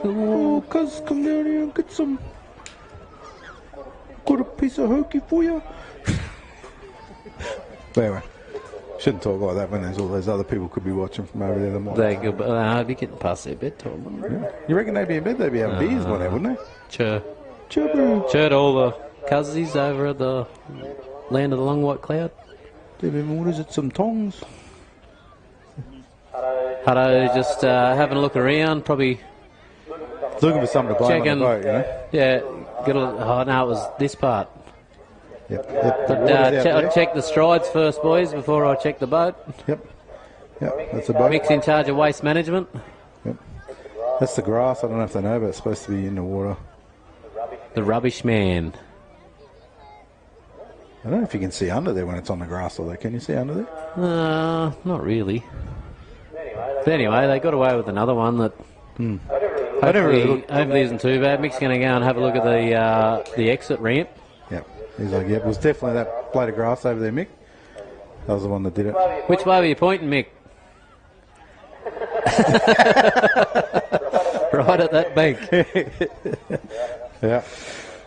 Oh, cuz, come down here and get some. Got a piece of hokey for you. But anyway, shouldn't talk like that when there's all those other people could be watching from over there. They could be getting past their bedtime, wouldn't they? Yeah. You reckon they'd be in bed? They'd be having beers one day, wouldn't they? Sure. Sure, bro. Sure to all the cousins over at the land of the long white cloud. What is it? Some tongs? Hutto just having a look around, probably looking for something to blame on the boat, you know? Yeah, oh no, it was this part. Yep. But I'll check the strides first, boys, before I check the boat. Yep, that's the boat. Mick's in charge of waste management. Yep. That's the grass. I don't know if they know, but it's supposed to be in the water. The rubbish man. I don't know if you can see under there when it's on the grass, or can you see under there? Not really. But anyway, they got away with another one that hopefully isn't too bad. Mick's going to go and have a look at the exit ramp. Yep. He's like, yep, it was definitely that blade of grass over there, Mick. That was the one that did it. Which way were you pointing, Mick? Right at that bank. Yeah.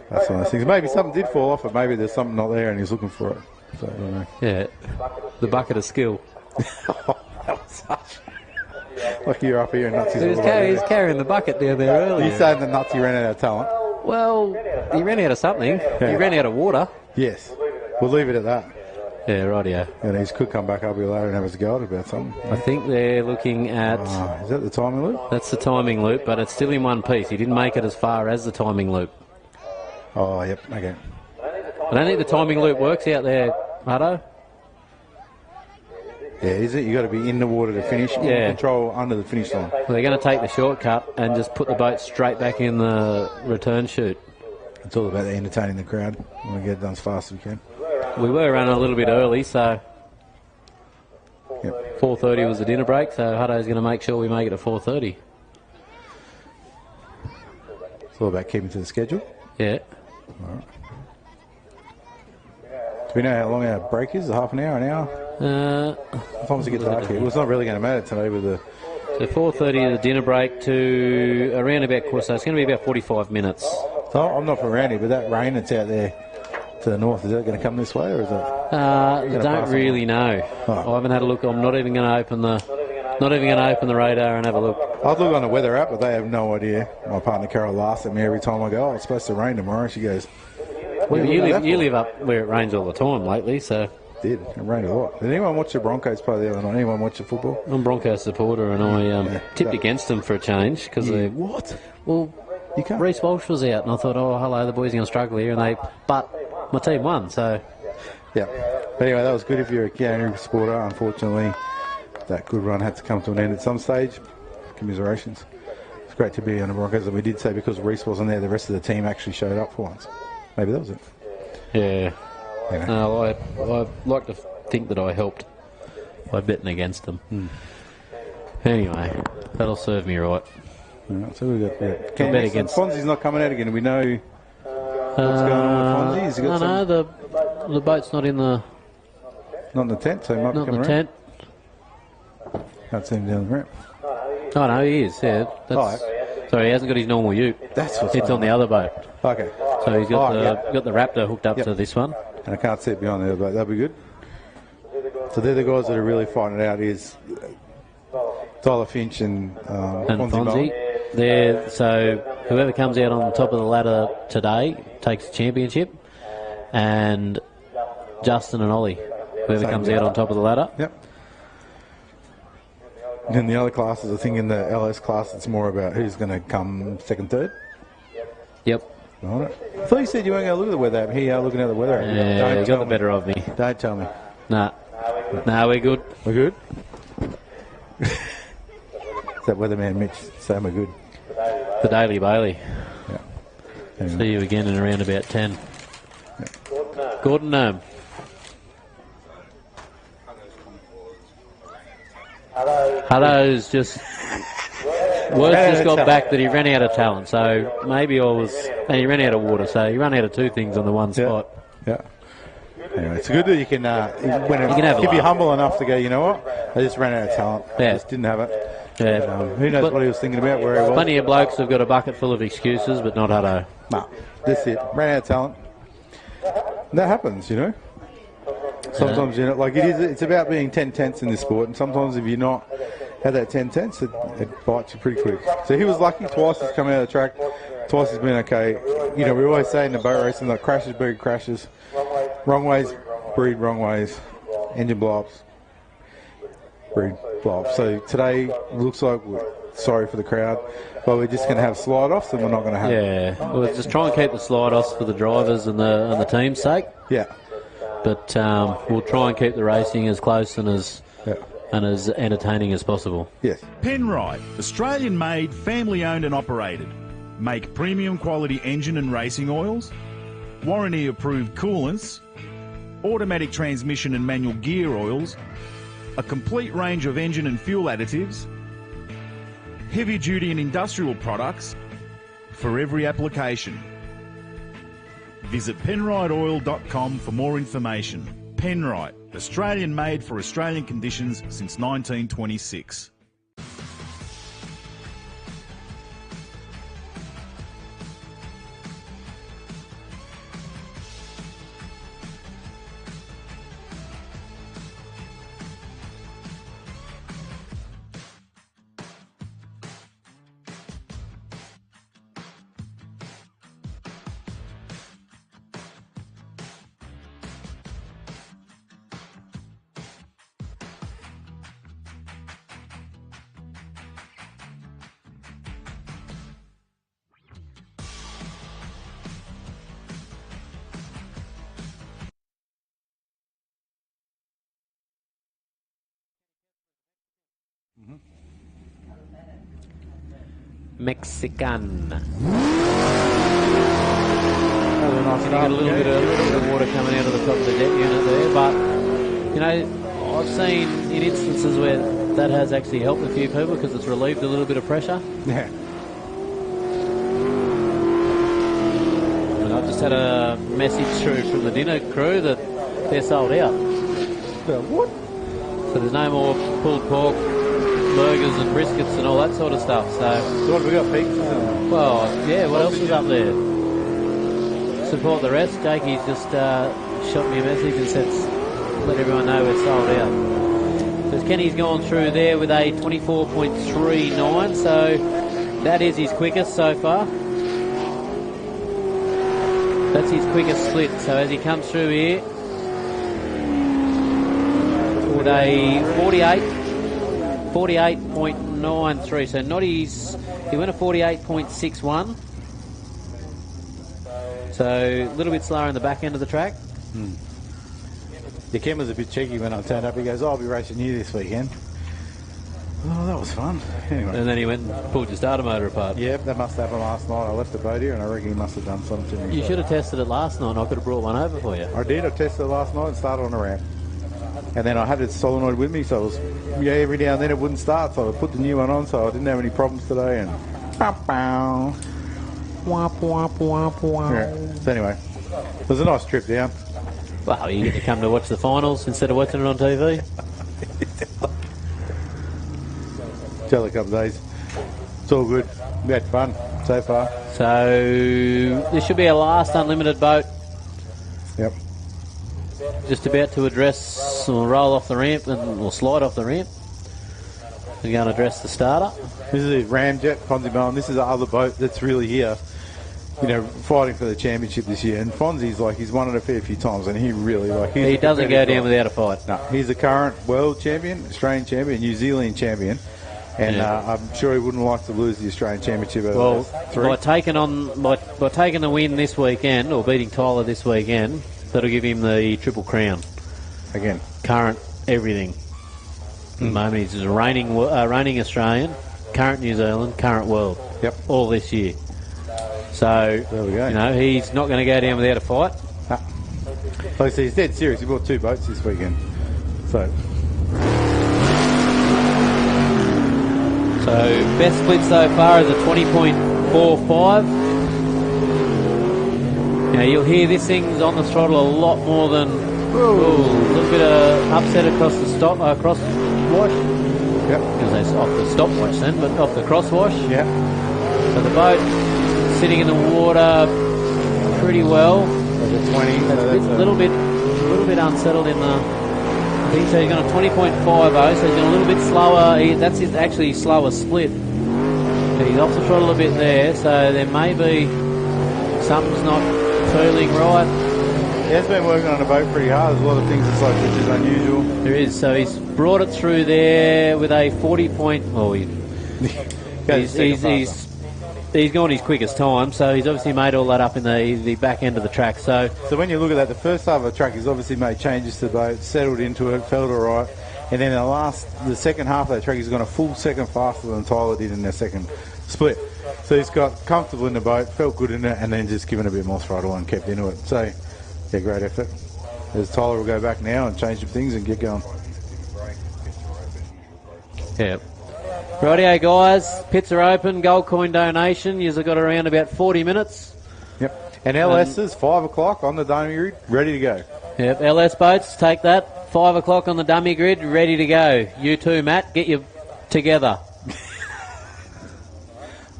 That's one of those things. Maybe something did fall off, but maybe there's something not there and he's looking for it. So, I don't know. Yeah. The bucket of skill. That was such... Like you're up here and Nutsy. He's carrying the bucket down there earlier. You're saying that Nutsy ran out of talent? Well, he ran out of something. Yeah. He ran out of water. Yes. We'll leave it at that. Yeah, rightio. And he could come back up here later and have us go at about something. I think they're looking at... is that the timing loop? That's the timing loop, but it's still in one piece. He didn't make it as far as the timing loop. Oh, yep, okay. I don't think the timing loop works out there, Hutto. Yeah, is it? You got to be in the water to finish. Yeah. Control under the finish line. Well, they're going to take the shortcut and just put the boat straight back in the return chute. It's all about entertaining the crowd. We want to get it done as fast as we can. We were running a little bit early, so 4:30 was the dinner break. So Hutto's going to make sure we make it at 4:30. It's all about keeping to the schedule. Yeah. All right. Do we know how long our break is? Half an hour, an hour? What time does it get dark here? Well, it's not really going to matter today with the... So 4:30 the dinner break to around about quarter, so it's going to be about 45 minutes. So I'm not for around here, but that rain that's out there to the north, is that going to come this way or is it? Don't really know. Oh. I haven't had a look. I'm not even going to open the radar and have a look. I'd look on the weather app, but they have no idea. My partner Carol laughs at me every time I go, oh, it's supposed to rain tomorrow. She goes, you live up where it rains all the time lately, so... It rained a lot. Did anyone watch the Broncos play the other night? Anyone watch the football? I'm a Broncos supporter and I tipped against them for a change because they... What? Well, you can't. Reece Walsh was out and I thought, oh, hello, the boys are going to struggle here, but my team won, so... Yeah. But anyway, that was good if you're a Canary supporter. Unfortunately, that good run had to come to an end at some stage. Commiserations. It's great to be on the Broncos, and we did say because Reece wasn't there, the rest of the team actually showed up for once. Maybe that was it. Yeah. No, I like to think that I helped by betting against them. Anyway, that'll serve me right. So we got bet against. Fonzie's not coming out again. We know What's going on with Fonzie? Has he got the boat's not in the... Not in the tent, so he might Not be in the coming tent. Can't see him down the ramp. Oh, no, he is, yeah. Sorry, he hasn't got his normal ute. It's on the other boat. Okay. So he's got got the Raptor hooked up to this one. And I can't see it behind the other boat. That'll be good. So they're the guys that are really fighting it out is Tyler Finch and Fonzie. So whoever comes out on the top of the ladder today takes the championship, and Justin and Ollie, whoever comes out on top of the ladder. Yep. And in the other classes, I think in the LS class, it's more about who's going to come second, third. Yep. Right. I thought you said you weren't going to look at the weather. Here you are looking at the weather. Yeah, you got the better of me. Don't tell me. Nah, we're good. We're good? Is that weatherman Mitch saying we're good? The Daily Bailey. Yeah. Anyway. See you again in around about 10. Yeah. Gordon Gnome. Hutto's just... Word just got back that he ran out of talent, so maybe and he ran out of water, so he ran out of two things on the one spot. Yeah. Anyway, it's good that you can, be humble enough to go, you know what, I just ran out of talent. I just didn't have it. Yeah. Who knows what he was thinking about, where he was. Plenty of blokes have got a bucket full of excuses, but not Hutto. No, that's it. Ran out of talent. And that happens, you know. Sometimes, you know, like it's about being 10/10 in this sport, and sometimes if you're not at that 10/10, it bites you pretty quick. So he was lucky. Twice he's come out of the track. Twice he's been okay. You know, we always say in the boat racing, like crashes breed crashes. Wrong ways breed wrong ways. Engine blow-ups breed blow-ups. So today looks like sorry for the crowd, but we're just going to have slide-offs and we're not going to have... Yeah, we'll just try and keep the slide-offs for the drivers and the team's sake. Yeah. But we'll try and keep the racing as close and as entertaining as possible. Yes. Penrite, Australian-made, family-owned and operated. Make premium quality engine and racing oils, warranty-approved coolants, automatic transmission and manual gear oils, a complete range of engine and fuel additives, heavy-duty and industrial products for every application. Visit penriteoil.com for more information. Penrite, Australian made for Australian conditions since 1926. Mexican. Got a little bit of water coming out of the top of the deck unit there, but you know, I've seen in instances where that has actually helped a few people because it's relieved a little bit of pressure. Yeah. And I've just had a message through from the dinner crew that they're sold out. What? So there's no more pulled pork, burgers and briskets and all that sort of stuff. So what have we got, pizzas? Well, yeah, what else is up there? Support the rest. Jakey's just shot me a message and said, let everyone know we're sold out. So Kenny's gone through there with a 24.39, so that is his quickest so far. That's his quickest split. So as he comes through here with a 48.93, so not his, he went a 48.61. So a little bit slower in the back end of the track. The Ken was a bit cheeky when I turned up. He goes, I'll be racing you this weekend. Oh, that was fun. Anyway. And then he went and pulled your starter motor apart. Yep, that must have happened last night. I left the boat here and I reckon he must have done something to me. You should have tested it last night and I could have brought one over for you. I did. I tested it last night and started on a ramp. And then I had the solenoid with me, so it was, every now and then it wouldn't start, so I put the new one on, so I didn't have any problems today. And So anyway, it was a nice trip down. Well, you get to come to watch the finals instead of watching it on TV. Tell a couple of days. It's all good. We had fun so far. So this should be our last unlimited boat. Yep. Just about to address, or roll off the ramp or slide off the ramp. We're going to address the starter. This is a Ramjet Fonzie Bowen. This is the other boat that's really here, you know, fighting for the championship this year. And Fonzie's like, he's won it a fair few times, and he really He doesn't go down without a fight. No, he's the current world champion, Australian champion, New Zealand champion. And I'm sure he wouldn't like to lose the Australian Championship. By taking the win this weekend, or beating Tyler this weekend, that'll give him the Triple Crown. Again. Current everything. At the moment, he's a reigning Australian, current New Zealand, current world. Yep. All this year. So, there we go. You know, he's not going to go down without a fight. Nah. Like I say, he's dead serious. He bought 2 boats this weekend. So, best split so far is a 20.45. Now, you'll hear this thing's on the throttle a lot more than a little bit of upset across the crosswash. Yep. Because they off the stopwatch then, but off the crosswash. Yep. So the boat sitting in the water pretty well. There's a 20. A little bit unsettled in the. I think so. He's going to 20.50, so he's going a little bit slower. That's his actually slower split. But he's off the throttle a bit there, so there may be something's not feeling right. He has been working on the boat pretty hard. There's a lot of things it's like, which is unusual. There is. So he's brought it through there with a 40 point. Oh, he's gone his quickest time, so he's obviously made all that up in the back end of the track. So when you look at that, the first half of the track, he's obviously made changes to the boat, settled into it, felt all right. And then the second half of that track, he's gone a full second faster than Tyler did in their second split. So he's got comfortable in the boat, felt good in it, and then just given a bit more throttle and kept into it. So, yeah, great effort. As Tyler will go back now and change some things and get going. Yeah. Rightio, guys. Pits are open. Gold coin donation. You've got around about 40 minutes. Yep. And LS is 5 o'clock on the dummy grid, ready to go. Yep. LS boats, take that. 5 o'clock on the dummy grid, ready to go. You too, Matt. Get you together.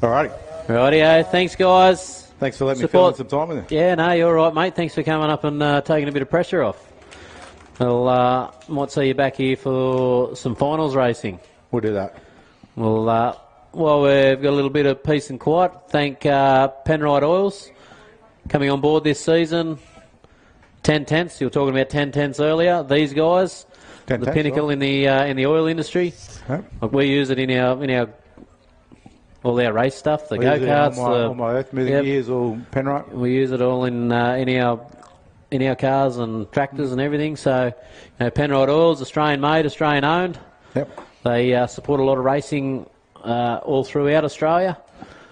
All righty. Rightio. Thanks, guys. Thanks for letting me fill in some time with you. Yeah, no, you're all right, mate. Thanks for coming up and taking a bit of pressure off. We'll might see you back here for some finals racing. We'll do that. Well, we've got a little bit of peace and quiet. Thank Penrite Oils coming on board this season. 10 tenths. You were talking about 10 tenths earlier. These guys, the pinnacle in the oil industry. Yep. Like we use it in our all our race stuff, the go karts, all my earth moving gears, all Penrite. We use it all in our cars and tractors and everything. So, Penrite Oils, Australian made, Australian owned. Yep. They support a lot of racing all throughout Australia.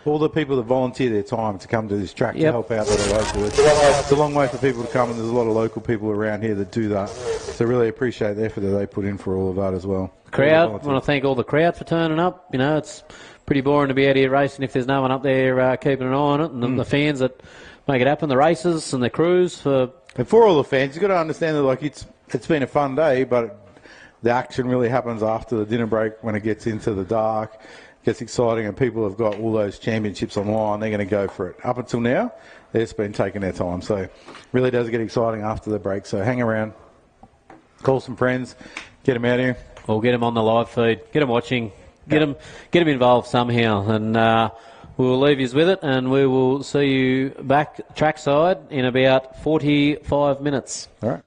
All the people that volunteer their time to come to this track to help out that are local. It's a long way for people to come, and there's a lot of local people around here that do that. So really appreciate the effort that they put in for all of that as well. Crowd, I want to thank all the crowd for turning up. It's pretty boring to be out here racing if there's no one up there keeping an eye on it, and the fans that make it happen, the races and the crews. And for all the fans, you've got to understand that it's been a fun day, but the action really happens after the dinner break when it gets into the dark. Gets exciting, and people have got all those championships online. They're going to go for it. Up until now, they've just been taking their time. So really does get exciting after the break. So hang around, call some friends, get them out here. Or get them on the live feed, get them watching, get them involved somehow. And we'll leave you with it, and we will see you back trackside in about 45 minutes. All right.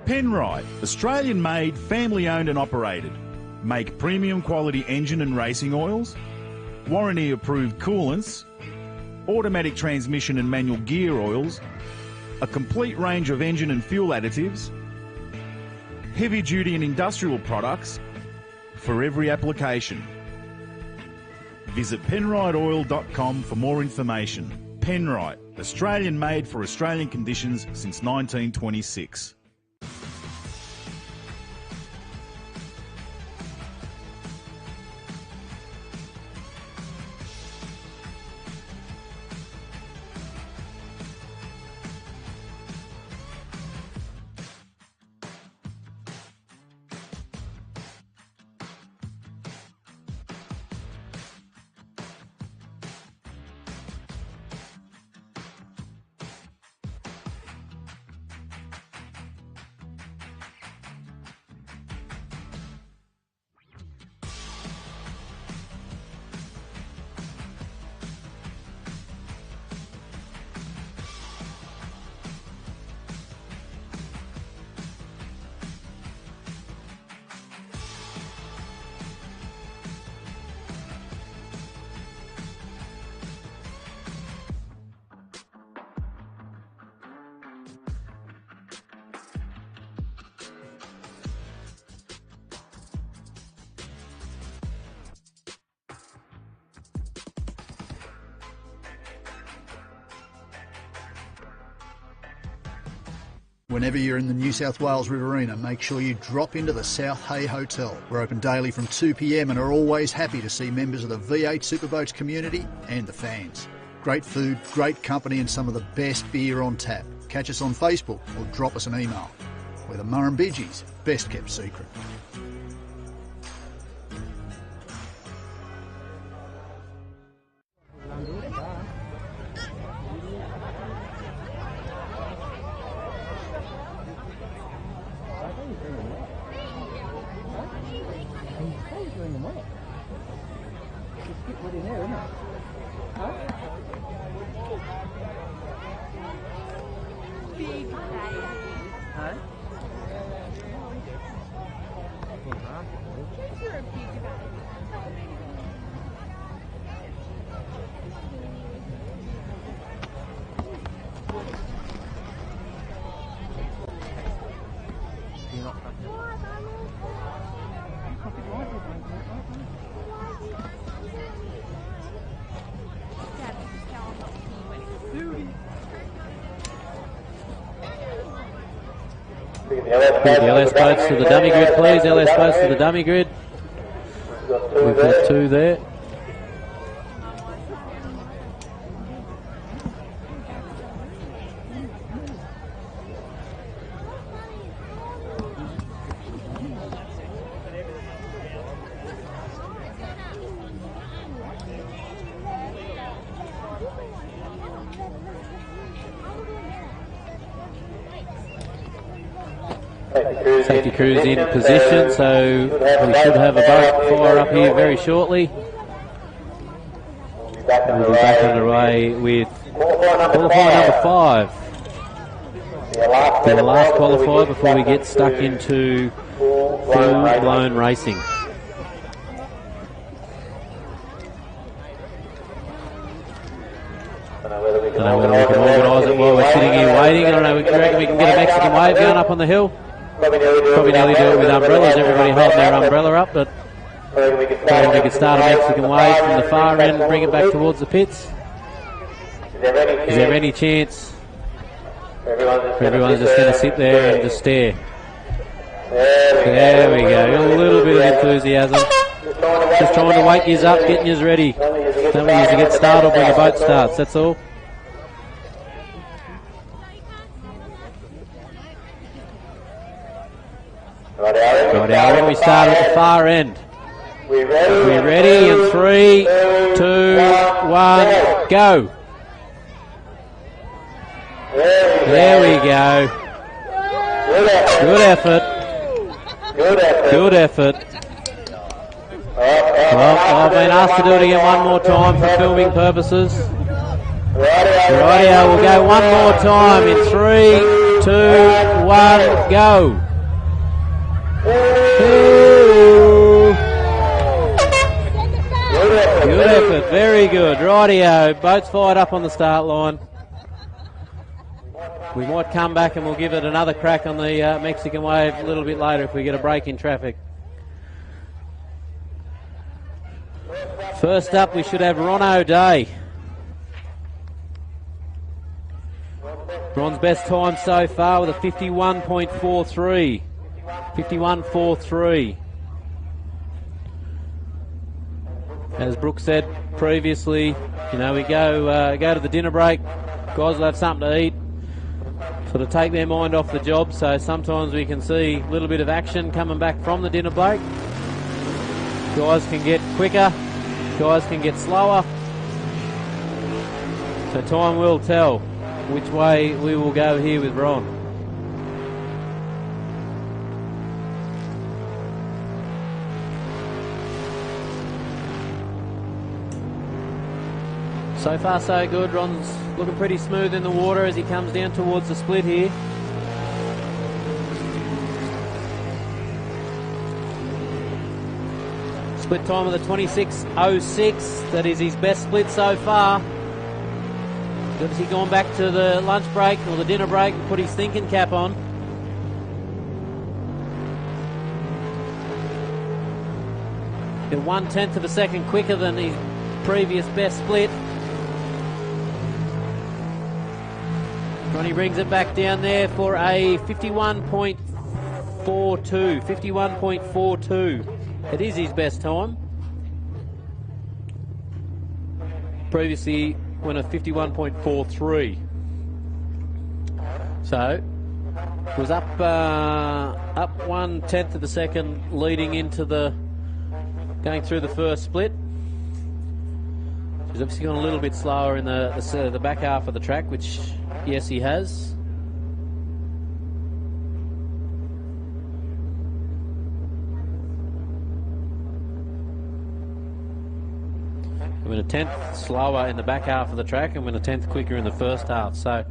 Penrite, Australian made, family owned and operated. Make premium quality engine and racing oils, warranty approved coolants, automatic transmission and manual gear oils, a complete range of engine and fuel additives, heavy duty and industrial products for every application. Visit penriteoil.com for more information. Penrite, Australian made for Australian conditions since 1926. Whenever you're in the New South Wales Riverina, make sure you drop into the South Hay Hotel. We're open daily from 2 p.m. and are always happy to see members of the V8 Superboats community and the fans. Great food, great company and some of the best beer on tap. Catch us on Facebook or drop us an email. We're the Murrumbidgee's best kept secret. The LS boats to the dummy grid, please. LS boats to the dummy grid. We've got two there. Safety crew's in position, so we should have a boat fire up here very shortly. We'll be back underway with qualifier number 5. The last qualifier before we get stuck into full-blown racing. I don't know whether we can organise it while we're sitting here waiting. I don't know, we reckon we can get a Mexican wave going up on the hill. Probably nearly do it with umbrellas, everybody holding their umbrella up, but we could start a Mexican wave from the far end and bring it back towards the pits. Is there any chance everyone's just going to sit there and just stare? There we go, a little bit of enthusiasm. Just trying to wake yous up, getting yous ready. Don't want yous to get startled when the boat starts, that's all. Right, now we start at the far end. We're ready in 3, 2, 1, go. There we go. Good effort. Good effort. Well, I've been asked to do it again one more time for filming purposes. Rightio, we'll go one more time in 3, 2, 1, go. Good effort, very good. Rightio, boat's fired up on the start line. We might come back and we'll give it another crack on the Mexican wave a little bit later if we get a break in traffic. First up, we should have Ron O'Day. Ron's best time so far with a 51.43. 51.43. As Brooke said previously, you know, we go to the dinner break. Guys will have something to eat, sort of take their mind off the job. So sometimes we can see a little bit of action coming back from the dinner break. Guys can get quicker, guys can get slower. So time will tell which way we will go here with Ron. So far so good. Ron's looking pretty smooth in the water as he comes down towards the split here. Split time of the 26.06. That is his best split so far. He's obviously gone back to the lunch break or the dinner break and put his thinking cap on. He's 1/10 of a second quicker than his previous best split. Ronnie brings it back down there for a 51.42. 51.42. It is his best time. Previously went a 51.43. So it was up 1/10 of a second leading into going through the first split. He's obviously gone a little bit slower in the back half of the track, which, yes, he has. We went a 10th slower in the back half of the track and went a 10th quicker in the first half. So a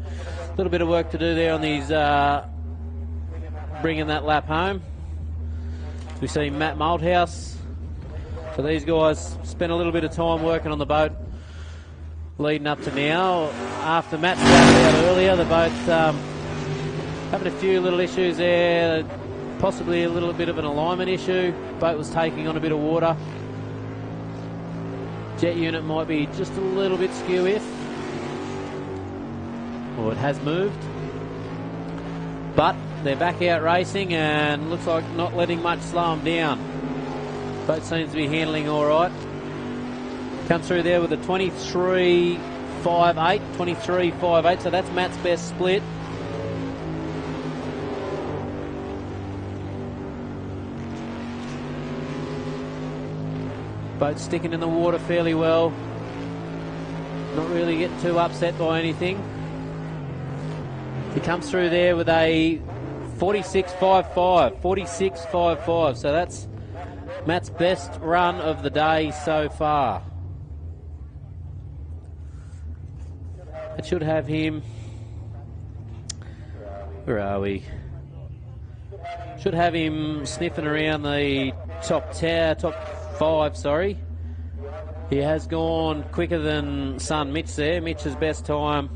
little bit of work to do there on these, bringing that lap home. We see Matt Malthouse. So these guys spent a little bit of time working on the boat leading up to now. After Matt started out earlier, the boat's having a few little issues there, possibly a little bit of an alignment issue. Boat was taking on a bit of water. Jet unit might be just a little bit skew if, or it has moved. But they're back out racing and looks like not letting much slow them down. Boat seems to be handling all right. Come through there with a 23.58, 23.58, so that's Matt's best split. Boat sticking in the water fairly well. Not really getting too upset by anything. He comes through there with a 46.55, 46.55, so that's Matt's best run of the day so far. It should have him. Where are we? Should have him sniffing around the top 5, sorry. He has gone quicker than son Mitch there. Mitch's best time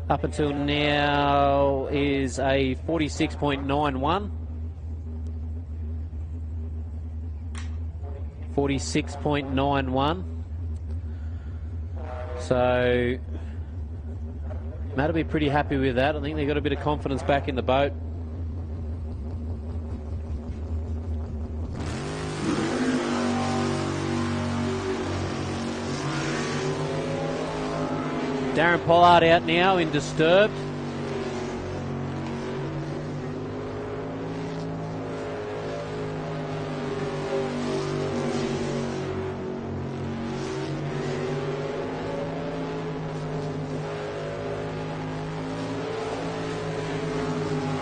up until now is a 46.91. 46.91. So Matt will be pretty happy with that. I think they've got a bit of confidence back in the boat. Darren Pollard out now in Disturbed.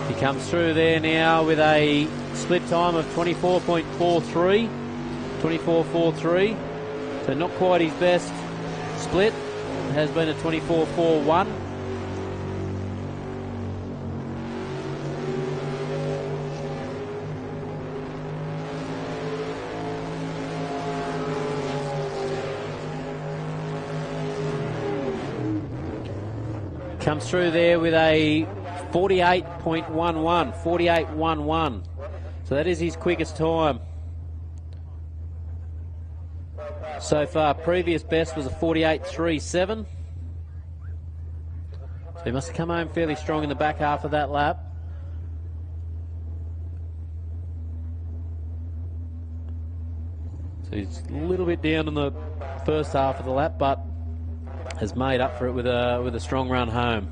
He comes through there now with a split time of 24.43. 24.43. So not quite his best split. It has been a 24.41. Comes through there with a 48.11, 48.11. So that is his quickest time so far. Previous best was a 48.37. So he must have come home fairly strong in the back half of that lap. So he's a little bit down in the first half of the lap, but has made up for it with a strong run home.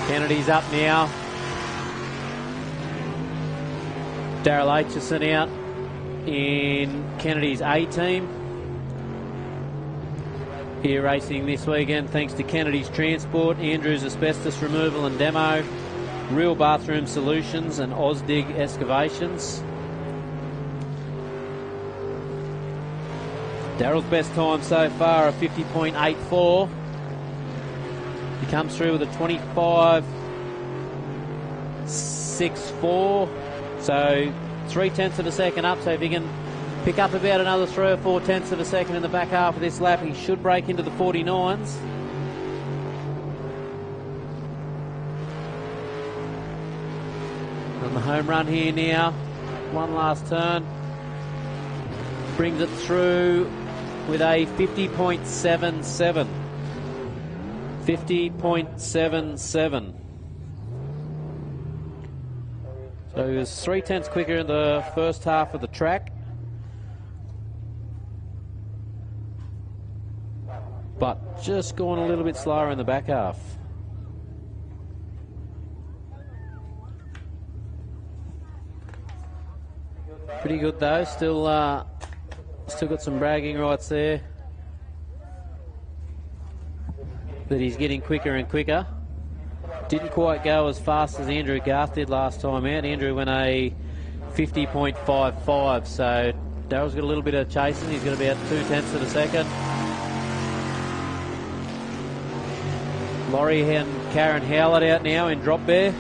Kennedy's up now. Daryl Aitchison out in Kennedy's A team. Here racing this weekend thanks to Kennedy's Transport, Andrews Asbestos Removal and Demo, Real Bathroom Solutions and Osdig Excavations. Daryl's best time so far, a 50.84. He comes through with a 25.64, so 0.3 of a second up. So if he can pick up about another 3 or 4 tenths of a second in the back half of this lap, he should break into the 49s. On the home run here now, one last turn, brings it through with a 50.77. 50.77. So he was 0.3 quicker in the first half of the track, but just gone a little bit slower in the back half. Pretty good though, still got some bragging rights there, that he's getting quicker and quicker. Didn't quite go as fast as Andrew Garth did last time out. Andrew went a 50.55, so Daryl's got a little bit of chasing. He's got about 0.2 of a second. Laurie and Karen Howlett out now in drop bear.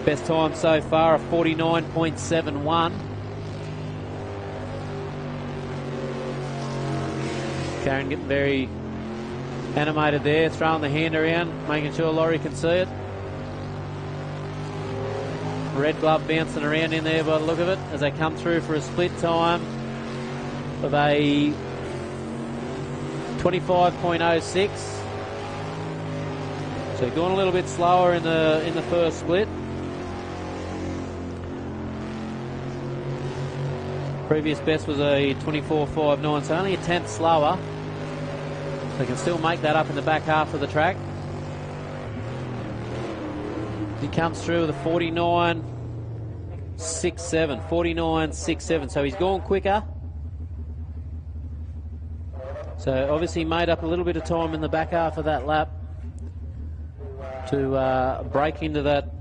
Best time so far, a 49.71. Karen getting very animated there, throwing the hand around, making sure Laurie can see it. Red glove bouncing around in there by the look of it as they come through for a split time of a 25.06. So going a little bit slower in the first split. Previous best was a 24.59, so only a tenth slower. They can still make that up in the back half of the track. He comes through with a 49.67, 49.67. So he's gone quicker. So obviously made up a little bit of time in the back half of that lap to break into that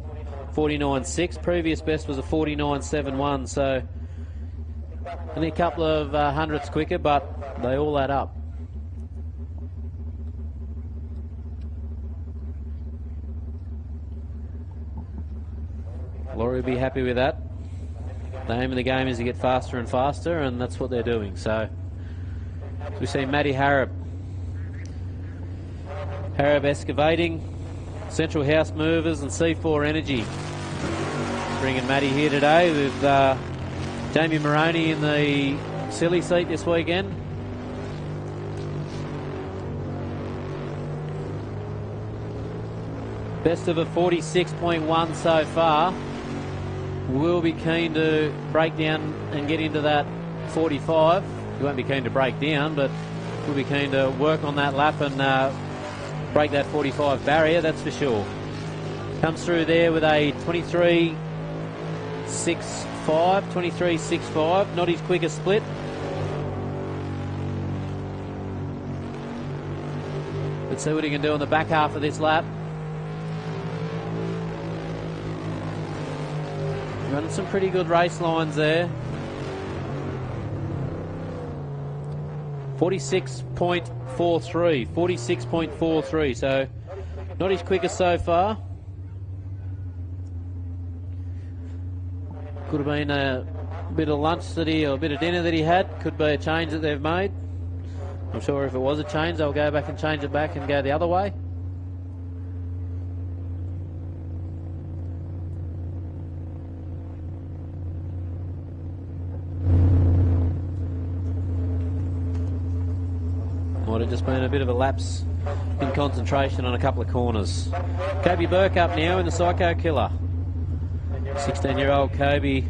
49.6. Previous best was a 49.71. So only a couple of hundredths quicker, but they all add up. Laurie will be happy with that. The aim of the game is to get faster and faster, and that's what they're doing. So we see Matty Harrop. Harrop Excavating, Central House Movers and C4 Energy. Bringing Matty here today with Jamie Moroney in the silly seat this weekend. Best of a 46.1 so far. We'll be keen to break down and get into that 45. We won't be keen to break down, but we'll be keen to work on that lap and break that 45 barrier, that's for sure. Comes through there with a 23.65, not his quickest split. Let's see what he can do in the back half of this lap. Running some pretty good race lines there. 46.43, so not his quickest so far. Could have been a bit of lunch or a bit of dinner that he had. Could be a change that they've made. I'm sure if it was a change, they'll go back and change it back and go the other way. Might have just been a bit of a lapse in concentration on a couple of corners. Kobe Burke up now in the Psycho Killer. 16-year-old Kobe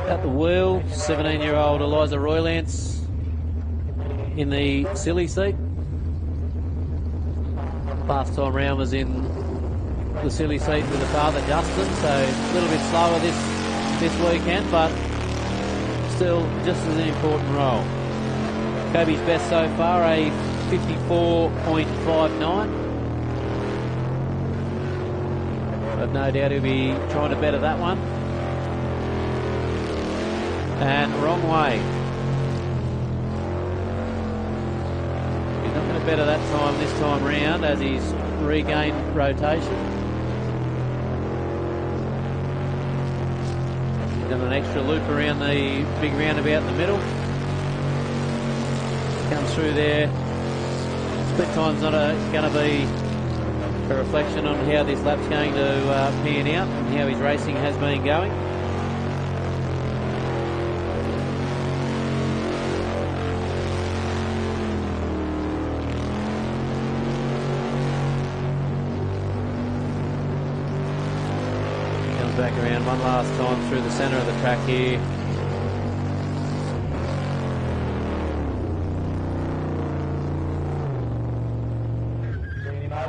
at the wheel. 17-year-old Eliza Roylance in the silly seat. Last time round was in the silly seat with the father Justin, so a little bit slower this weekend, but still just as an important role. Kobe's best so far, a 54.59. But no doubt he'll be trying to better that one. And wrong way. He's not going to better that time this time round as he's regained rotation. He's done an extra loop around the big roundabout in the middle. Comes through there. Split time's not going to be a reflection on how this lap's going to pan out and how his racing has been going. Comes back around one last time through the centre of the track here.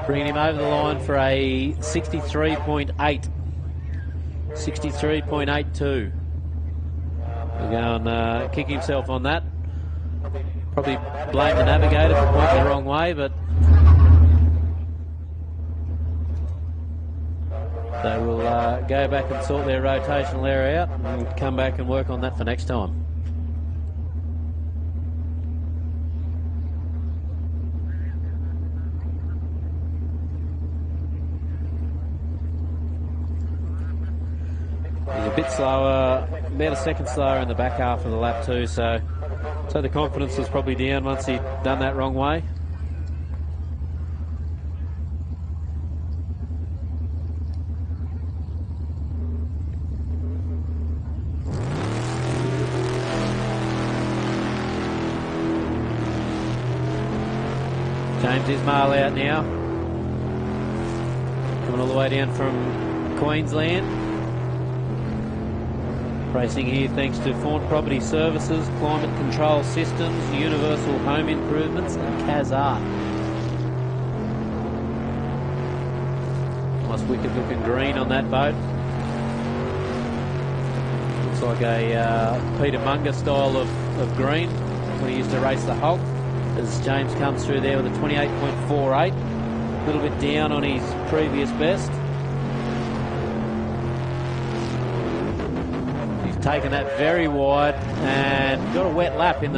Bringing him over the line for a 63.8. 63.82. He'll go and kick himself on that. Probably blame the navigator for pointing the wrong way, but they will go back and sort their rotational area out and come back and work on that for next time. He's a bit slower, about a second slower in the back half of the lap too, so the confidence was probably down once he'd done that wrong way. James Ismail out now, coming all the way down from Queensland. Racing here thanks to Font Property Services, Climate Control Systems, Universal Home Improvements and Kaz Art. Nice wicked looking green on that boat. Looks like a Peter Munger style of green when he used to race the Hulk. As James comes through there with a 28.48. A little bit down on his previous best. Taken that very wide and got a wet lap in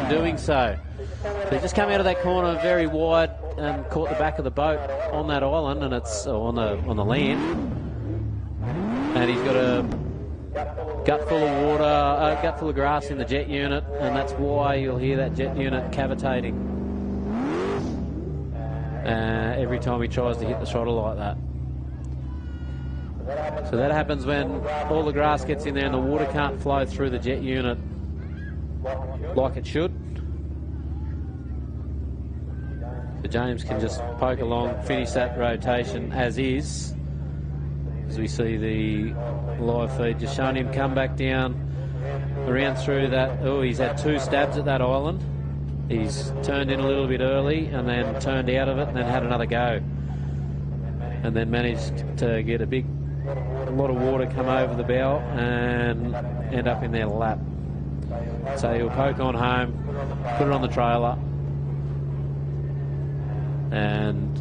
doing so. So he just come out of that corner very wide and caught the back of the boat on that island, and it's on the land. And he's got a gut full of water, a gut full of grass in the jet unit, and that's why you'll hear that jet unit cavitating every time he tries to hit the throttle like that. So that happens when all the grass gets in there and the water can't flow through the jet unit like it should. So James can just poke along, finish that rotation as is. As we see the live feed just showing him come back down around through that. Oh, he's had two stabs at that island. He's turned in a little bit early and then turned out of it and then had another go. And then managed to get a lot of water come over the bow and end up in their lap. So he'll poke on home, put it on the trailer, and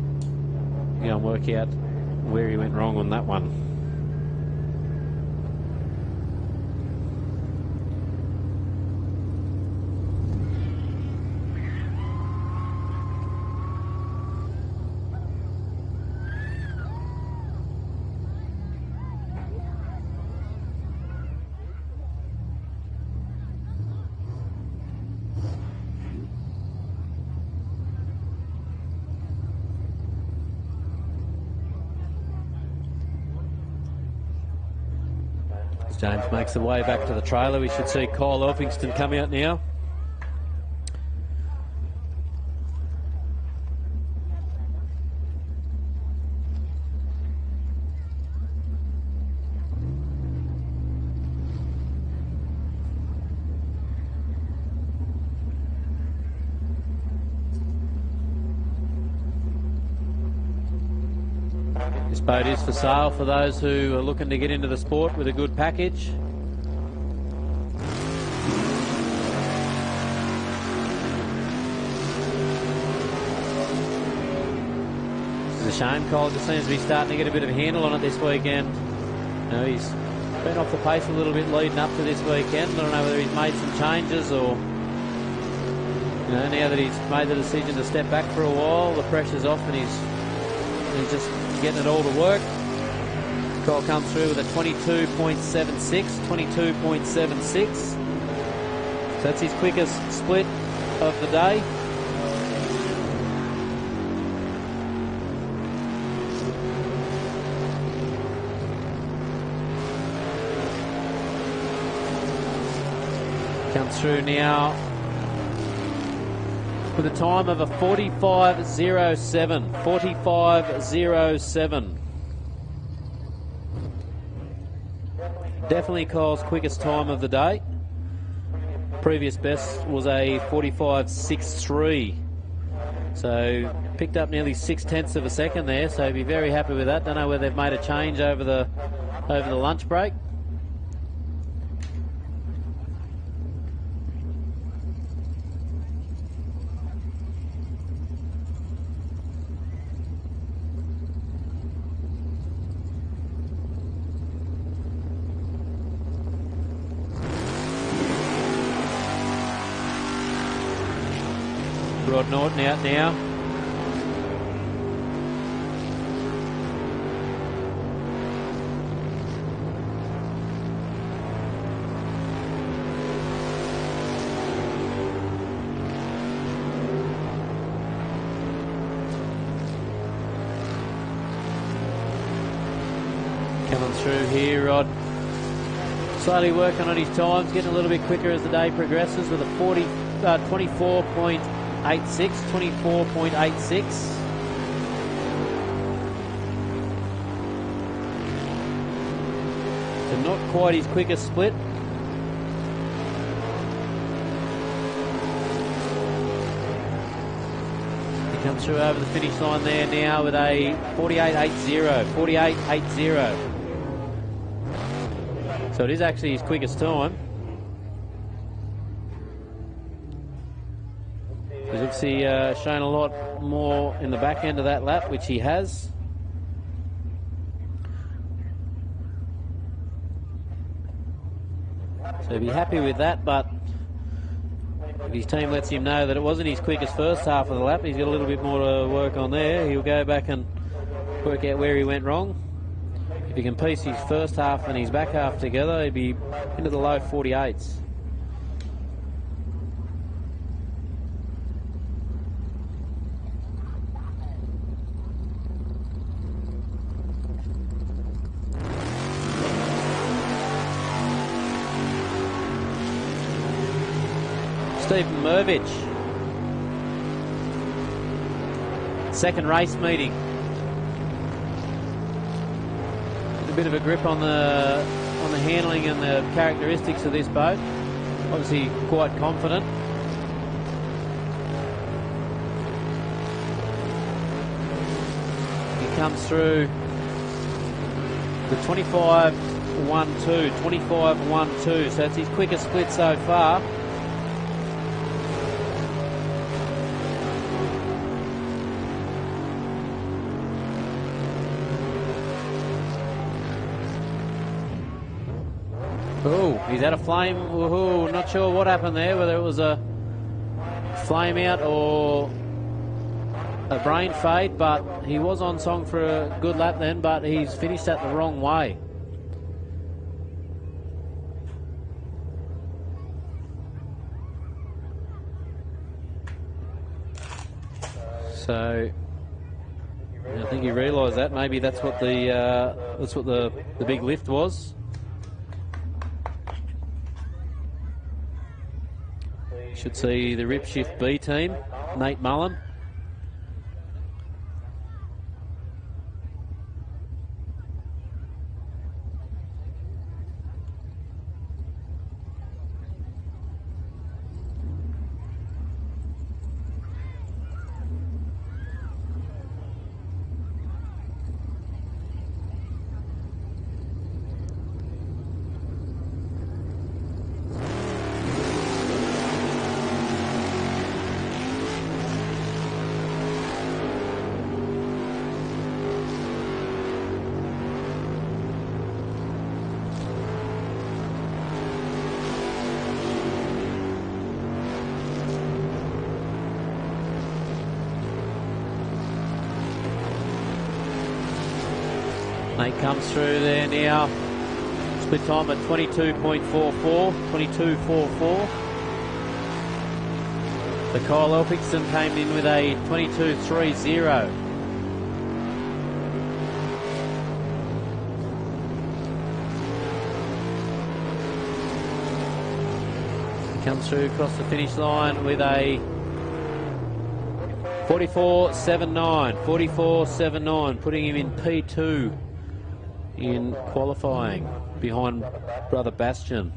go and work out where he went wrong on that one. James makes the way back to the trailer. We should see Kyle Elphingston come out now. This boat is for sale for those who are looking to get into the sport with a good package. It's a shame. Kyle just seems to be starting to get a bit of a handle on it this weekend. You know, he's been off the pace a little bit leading up to this weekend. I don't know whether he's made some changes or, you know, now that he's made the decision to step back for a while, the pressure's off and he's just getting it all to work. Kyle comes through with a 22.76, 22.76. So that's his quickest split of the day. Comes through now with a time of a 45.07. 45.07. Definitely Kyle's quickest time of the day. Previous best was a 45.63. So picked up nearly 0.6 of a second there. So be very happy with that. Don't know whether they've made a change over the lunch break. Rod Norton out now. Coming through here, Rod. Slowly working on his times, getting a little bit quicker as the day progresses with a 24.86, 24.86. So not quite his quickest split. He comes through over the finish line there now with a 48.80, 48.80. So it is actually his quickest time. He's obviously shown a lot more in the back end of that lap, which he has. So be happy with that, but if his team lets him know that it wasn't his quickest first half of the lap, he's got a little bit more to work on there. He'll go back and work out where he went wrong. If he can piece his first half and his back half together, he'd be into the low 48s. Stephen Mervich. Second race meeting. A bit of a grip on the handling and the characteristics of this boat. Obviously quite confident. He comes through the 25.12, 25.12. So it's his quickest split so far. Oh, he's had a flame. Ooh, not sure what happened there, whether it was a flame out or a brain fade, but he was on song for a good lap then, but he's finished that the wrong way. So I think he realised that. Maybe that's what the big lift was. Should see the Rip Shift B team, Nate Mullen. Nate comes through there now. Split time at 22.44, 22.44. So Kyle Elphickson came in with a 22.30. He comes through across the finish line with a 44.79, 44.79, putting him in P2 in qualifying behind brother Bastian.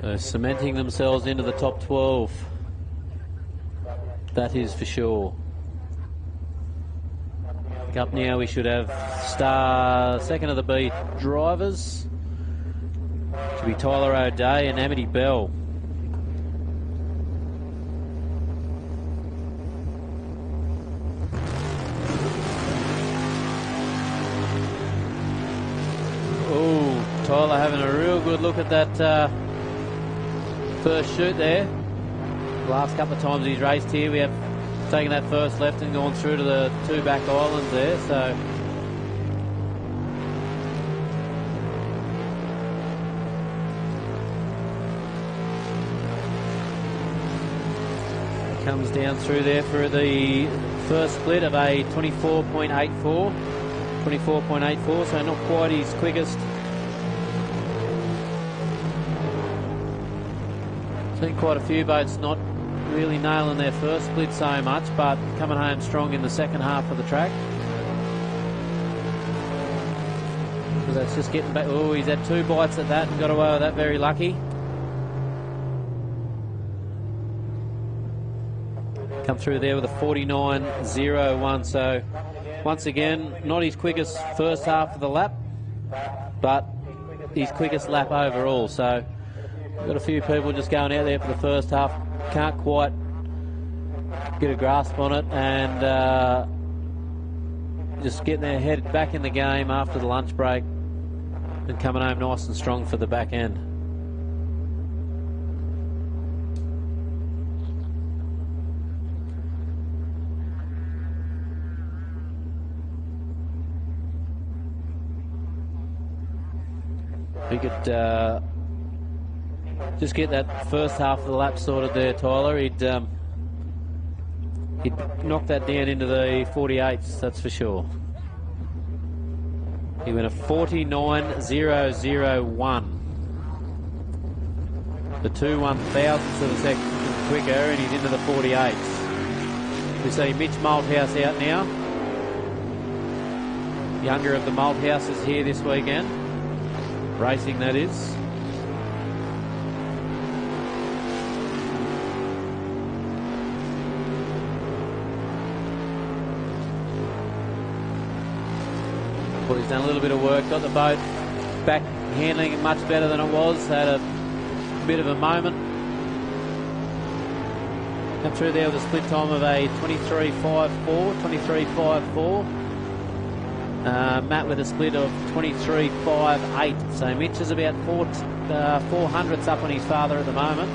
So cementing themselves into the top 12. That is for sure. Up now we should have second of the B drivers to be Tyler O'Day and Amity Bell. Oh, Tyler having a real good look at that first shoot there. The last couple of times he's raced here, we have taken that first left and gone through to the two back islands there, so comes down through there for the first split of a 24.84, 24.84, so not quite his quickest. Seen quite a few boats not really nailing their first split so much, but coming home strong in the second half of the track. So that's just getting back. Oh, he's had two bites at that and got away with that, very lucky. Come through there with a 49.01, so once again not his quickest first half of the lap, but his quickest lap overall. So we've got a few people just going out there for the first half, can't quite get a grasp on it, and just getting their head back in the game after the lunch break and coming home nice and strong for the back end. We could just get that first half of the lap sorted there, Tyler. He'd knock that down into the 48s, that's for sure. He went a 49.001. The 2 1,000ths of a second quicker, and he's into the 48s. We see Mitch Malthouse out now. Younger of the Malthouses here this weekend. Racing, that is. Well, he's done a little bit of work, got the boat back handling it much better than it was. Had a bit of a moment. Come through there with a split time of a 23.54. Matt with a split of 23.58. So Mitch is about 400ths up on his father at the moment.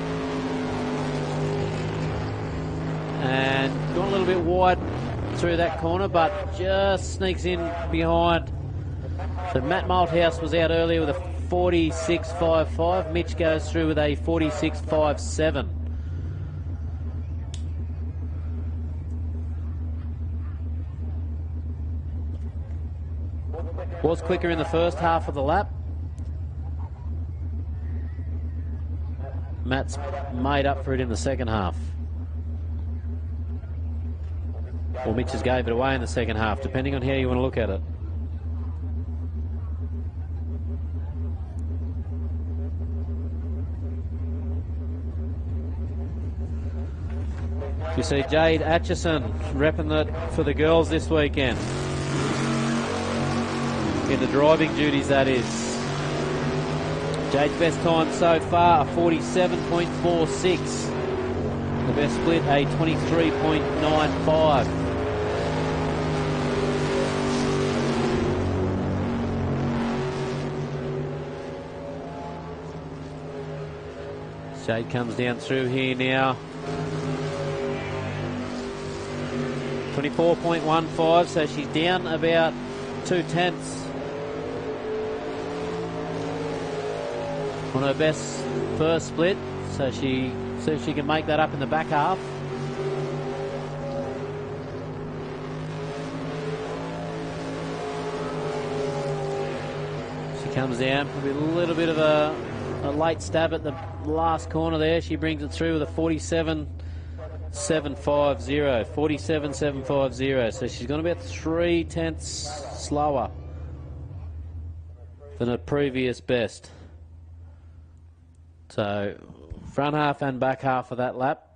And gone a little bit wide through that corner, but just sneaks in behind. So Matt Malthouse was out earlier with a 46.55. Mitch goes through with a 46.57. Was quicker in the first half of the lap. Matt's made up for it in the second half. Or Mitch's gave it away in the second half, depending on how you want to look at it. You see Jade Atchison repping it for the girls this weekend. In the driving duties, that is. Jade's best time so far, a 47.46. The best split, a 23.95. Jade comes down through here now. 24.15, so she's down about 2/10 on her best first split, so she see if she can make that up in the back half. She comes down, probably a little bit of a late stab at the last corner there. She brings it through with a 47.750. 47.750. So she's gone about 3/10 slower than her previous best. So front half and back half of that lap,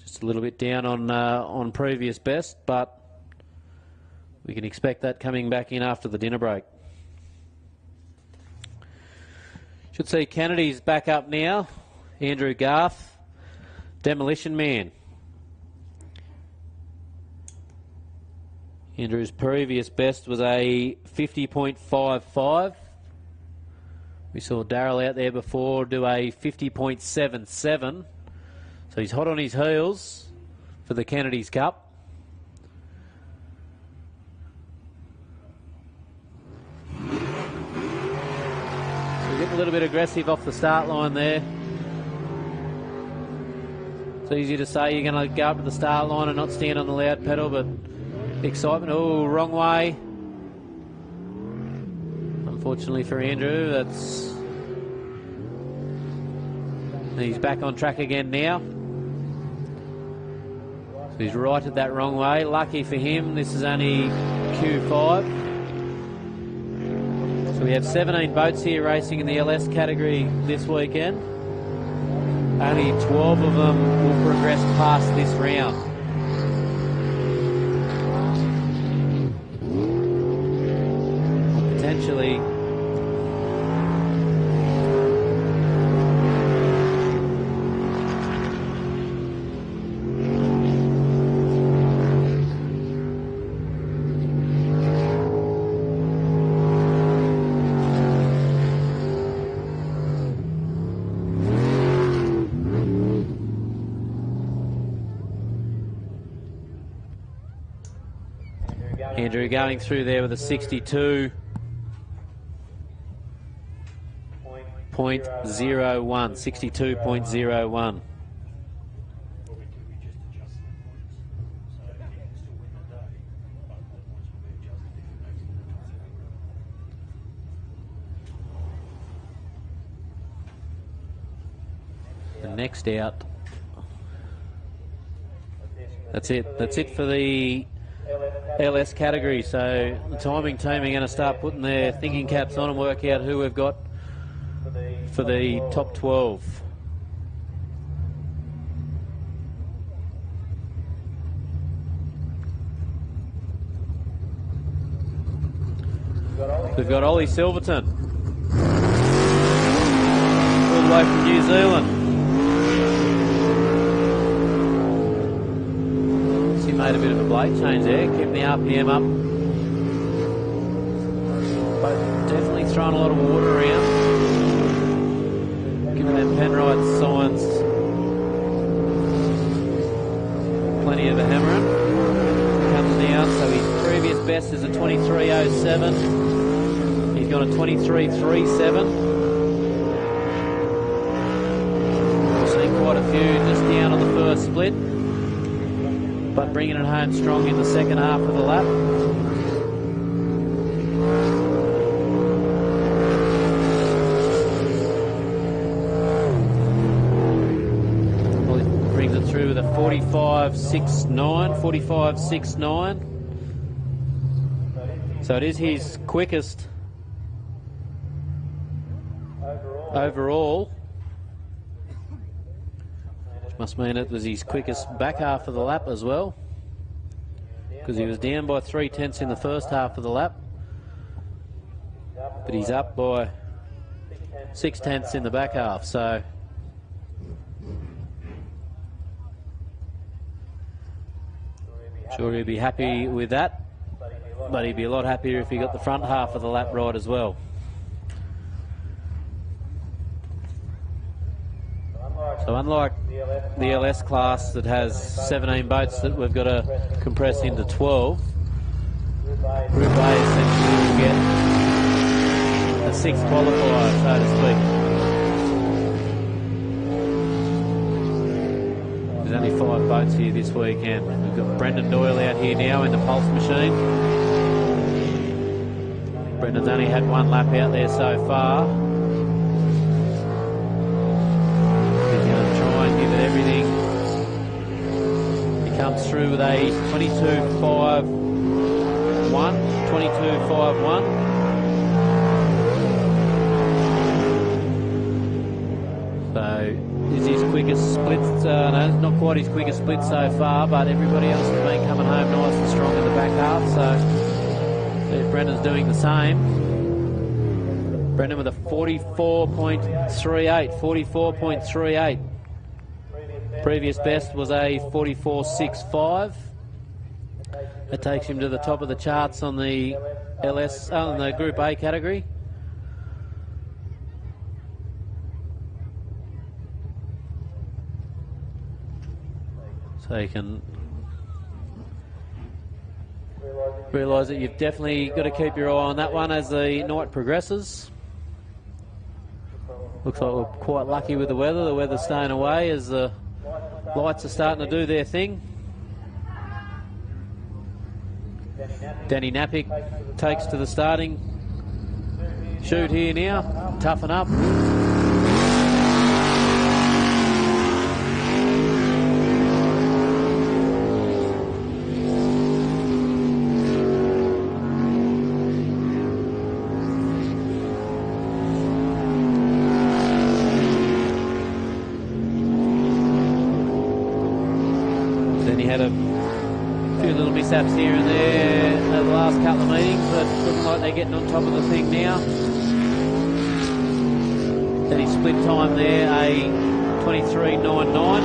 just a little bit down on previous best, but we can expect that coming back in after the dinner break. Should see Kennedy's back up now. Andrew Garth, Demolition Man. Andrew's previous best was a 50.55. We saw Darryl out there before do a 50.77. So he's hot on his heels for the Kennedy's Cup. So we're getting a little bit aggressive off the start line there. It's easy to say you're going to go up to the start line and not stand on the loud pedal, but excitement, oh, wrong way. Unfortunately for Andrew, he's back on track again now. So he's righted that wrong way. Lucky for him, this is only Q5. So we have 17 boats here racing in the LS category this weekend. Only 12 of them will progress past this round. Potentially Andrew going through there with a 62.01, 62.01. The next out. That's it. That's it for the LS category. So the timing team are going to start putting their thinking caps on and work out who we've got for the top 12. We've got Ollie Silverton, all the way from New Zealand. He made a bit of a blade change there, kept the RPM up, but definitely throwing a lot of water around, giving them Penrite signs plenty of a hammering. Comes down, so his previous best is a 23.07. He's got a 23.37. We've seen quite a few just down on the first split, but bringing it home strong in the second half of the lap. Well, he brings it through with a 45.69. So it is his quickest overall. Must mean it was his quickest back half of the lap as well, because he was down by 3/10 in the first half of the lap, but he's up by 6/10 in the back half, so sure he'd be happy with that, but he'd be a lot happier if he got the front half of the lap right as well. So unlike the LS class that has 17 boats that we've got to compress into 12, Group A essentially will get a 6th qualifier, so to speak. There's only 5 boats here this weekend. We've got Brendan Doyle out here now in the Pulse machine. Brendan's only had 1 lap out there so far. Everything. He comes through with a 22.51. So is his quickest split? No, not quite his quickest split so far, but everybody else has been coming home nice and strong in the back half. So see if Brendan's doing the same. Brendan with a 44.38. Previous best was a 44.65. That takes him to the top of the charts on the LS, on the Group A category. So you can realise that you've definitely got to keep your eye on that one as the night progresses. Looks like we're quite lucky with the weather. The weather's staying away as the lights are starting to do their thing. Danny Napick takes to the starting chute here now. Toughen up. Mishaps here and there over the last couple of meetings, but looking like they're getting on top of the thing now. Then his split time there, a 23.99.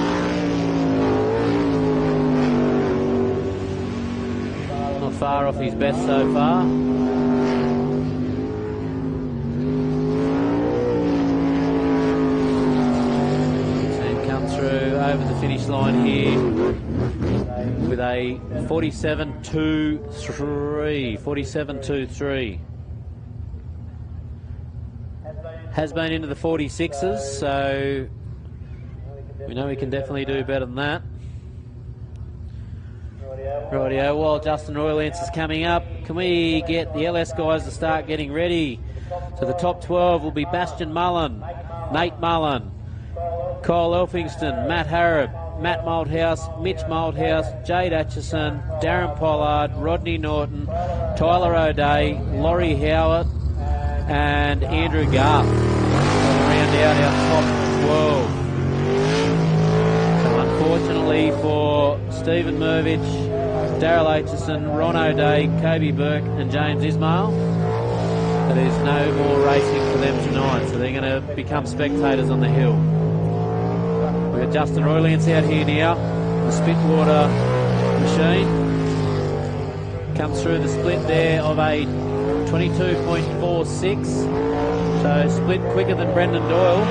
Not far off his best so far. So he comes through over the finish line here with a 47.23. Has been into the 46s, so we know we can definitely do better than that. Rightio, while Justin Roylance is coming up, can we get the LS guys to start getting ready? So the top 12 will be Bastian Mullen, Nate Mullen, Kyle Elphingston, Matt Harrop, Matt Malthouse, Mitch Malthouse, Jade Atchison, Darren Pollard, Rodney Norton, Tyler O'Day, Laurie Howard and Andrew Garth to round out our top 12. So unfortunately for Stephen Mervich, Daryl Atchison, Ron O'Day, Kobe Burke and James Ismail, But there's no more racing for them tonight, so they're going to become spectators on the hill. We've got Justin Roylance out here now, the Spitwater machine. Comes through the split there of a 22.46, so split quicker than Brendan Doyle.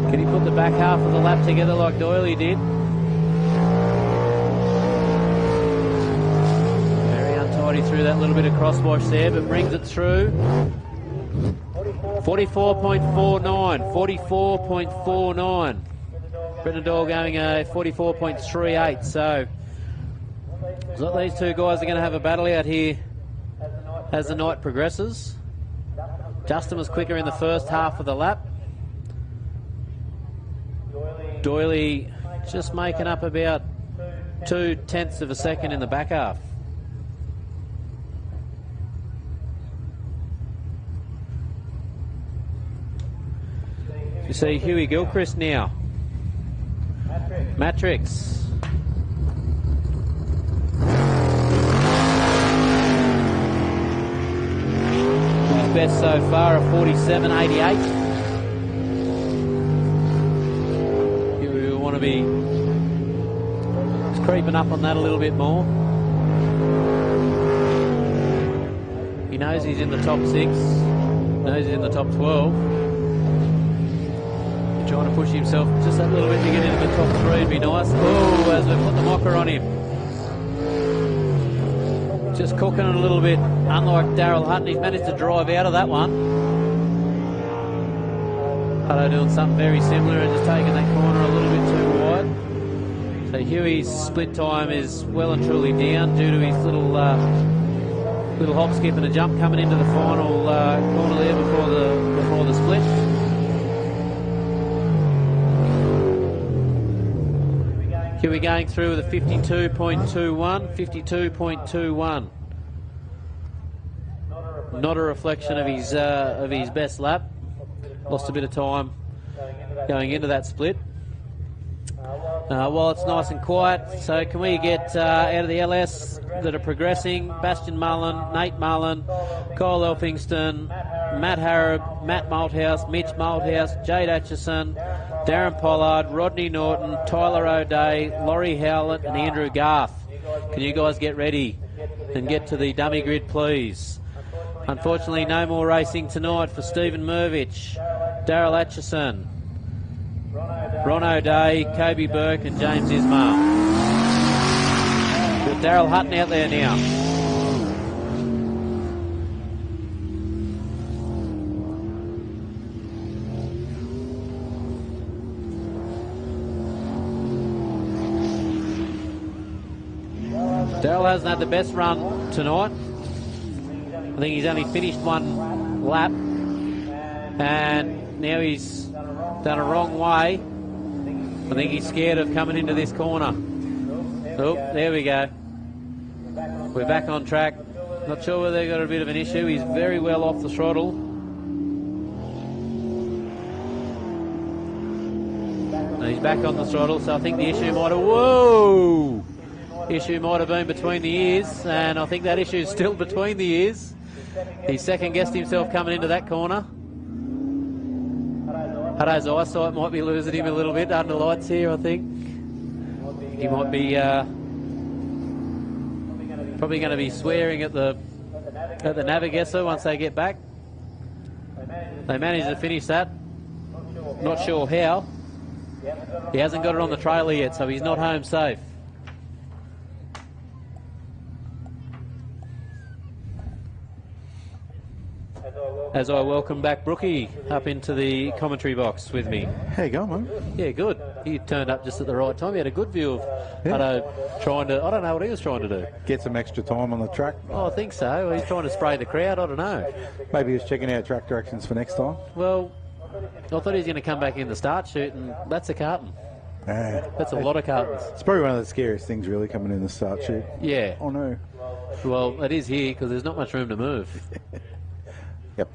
Can he put the back half of the lap together like Doyle did? Very untidy through that little bit of crosswash there, but brings it through. 44.49, 44.49. Brendan Doyle going a 44.38, so these two guys are going to have a battle out here as the night progresses. Justin was quicker in the first half of the lap. Doyley just making up about 0.2 of a second in the back half. You see Huey Gilchrist now. Matrix. His best so far, a 47.88. We want to be creeping up on that a little bit more. He knows he's in the top 6, knows he's in the top 12. Trying to push himself just that little bit to get into the top 3 would be nice. Oh, as we put the mocker on him. Just cooking it a little bit. Unlike Daryl Hutton, he's managed to drive out of that one. Hutto doing something very similar and just taking that corner a little bit too wide. So Huey's split time is well and truly down due to his little hop, skip and a jump coming into the final corner there before the split. Huey going through with a 52.21, 52.21. Not a reflection of his best lap. Lost a bit of time going into that split. While it's nice and quiet, so can we get out of the LS that are progressing? Bastian Mullen, Nate Mullen, Kyle Elphingston, Matt Harrop, Matt Malthouse, Mitch Malthouse, Jade Atchison, Darren Pollard, Rodney Norton, Tyler O'Day, Laurie Howlett and Andrew Garth. Can you guys get ready and get to the dummy grid, please? Unfortunately, no more racing tonight for Stephen Mervich, Daryl Atchison, Ron O'Day, Kobe Burke and James Ismail. Got Daryl Hutton out there now. Daryl hasn't had the best run tonight. I think he's only finished one lap and now he's done a wrong way. I think he's scared of coming into this corner. Oh, there we go. We're back on track. Not sure whether they've got a bit of an issue. He's very well off the throttle. And he's back on the throttle, so I think the issue might have... Whoa! Issue might have been between the ears, and I think that issue is still between the ears. He second-guessed himself coming into that corner. Hutto's eyesight might be losing him a little bit under lights here, I think. He might be probably going to be swearing at the navigator once they get back. They managed to finish that. Not sure how. He hasn't got it on the trailer yet, so he's not home safe. As I welcome back Brookie up into the commentary box with me. How you going, mate? Yeah, good. He turned up just at the right time. He had a good view of Hutto trying to... I don't know what he was trying to do. Get some extra time on the track. Oh, I think so. He's trying to spray the crowd. I don't know. Maybe he was checking out track directions for next time. Well, I thought he was going to come back in the start chute, and that's a carton. That's a lot of cartons. It's probably one of the scariest things, really, coming in the start chute. Yeah. Oh, no. Well, it is here because there's not much room to move. Yep.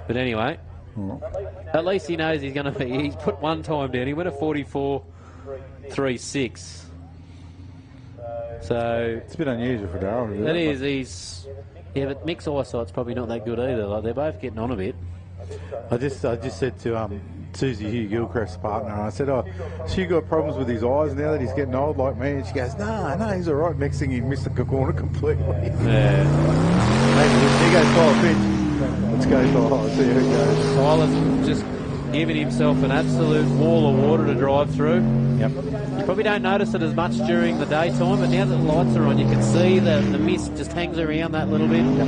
But anyway, at least he knows he's going to be... He's put one time down. He went a 44.36. So It's a bit unusual for Darryl. that is, but Mick's eyesight's probably not that good either. Like, they're both getting on a bit. I just said to Susie Hugh Gilchrist's partner, I said, "Oh, so you got problems with his eyes now that he's getting old like me?" And she goes, "No, he's all right." Next thing he missed the corner completely. Yeah. Here goes Tyler Finch. Let's go, Tyler. See who goes. Tyler's just giving himself an absolute wall of water to drive through. Yep. You probably don't notice it as much during the daytime, but now that the lights are on, you can see the mist just hangs around that little bit. Yep.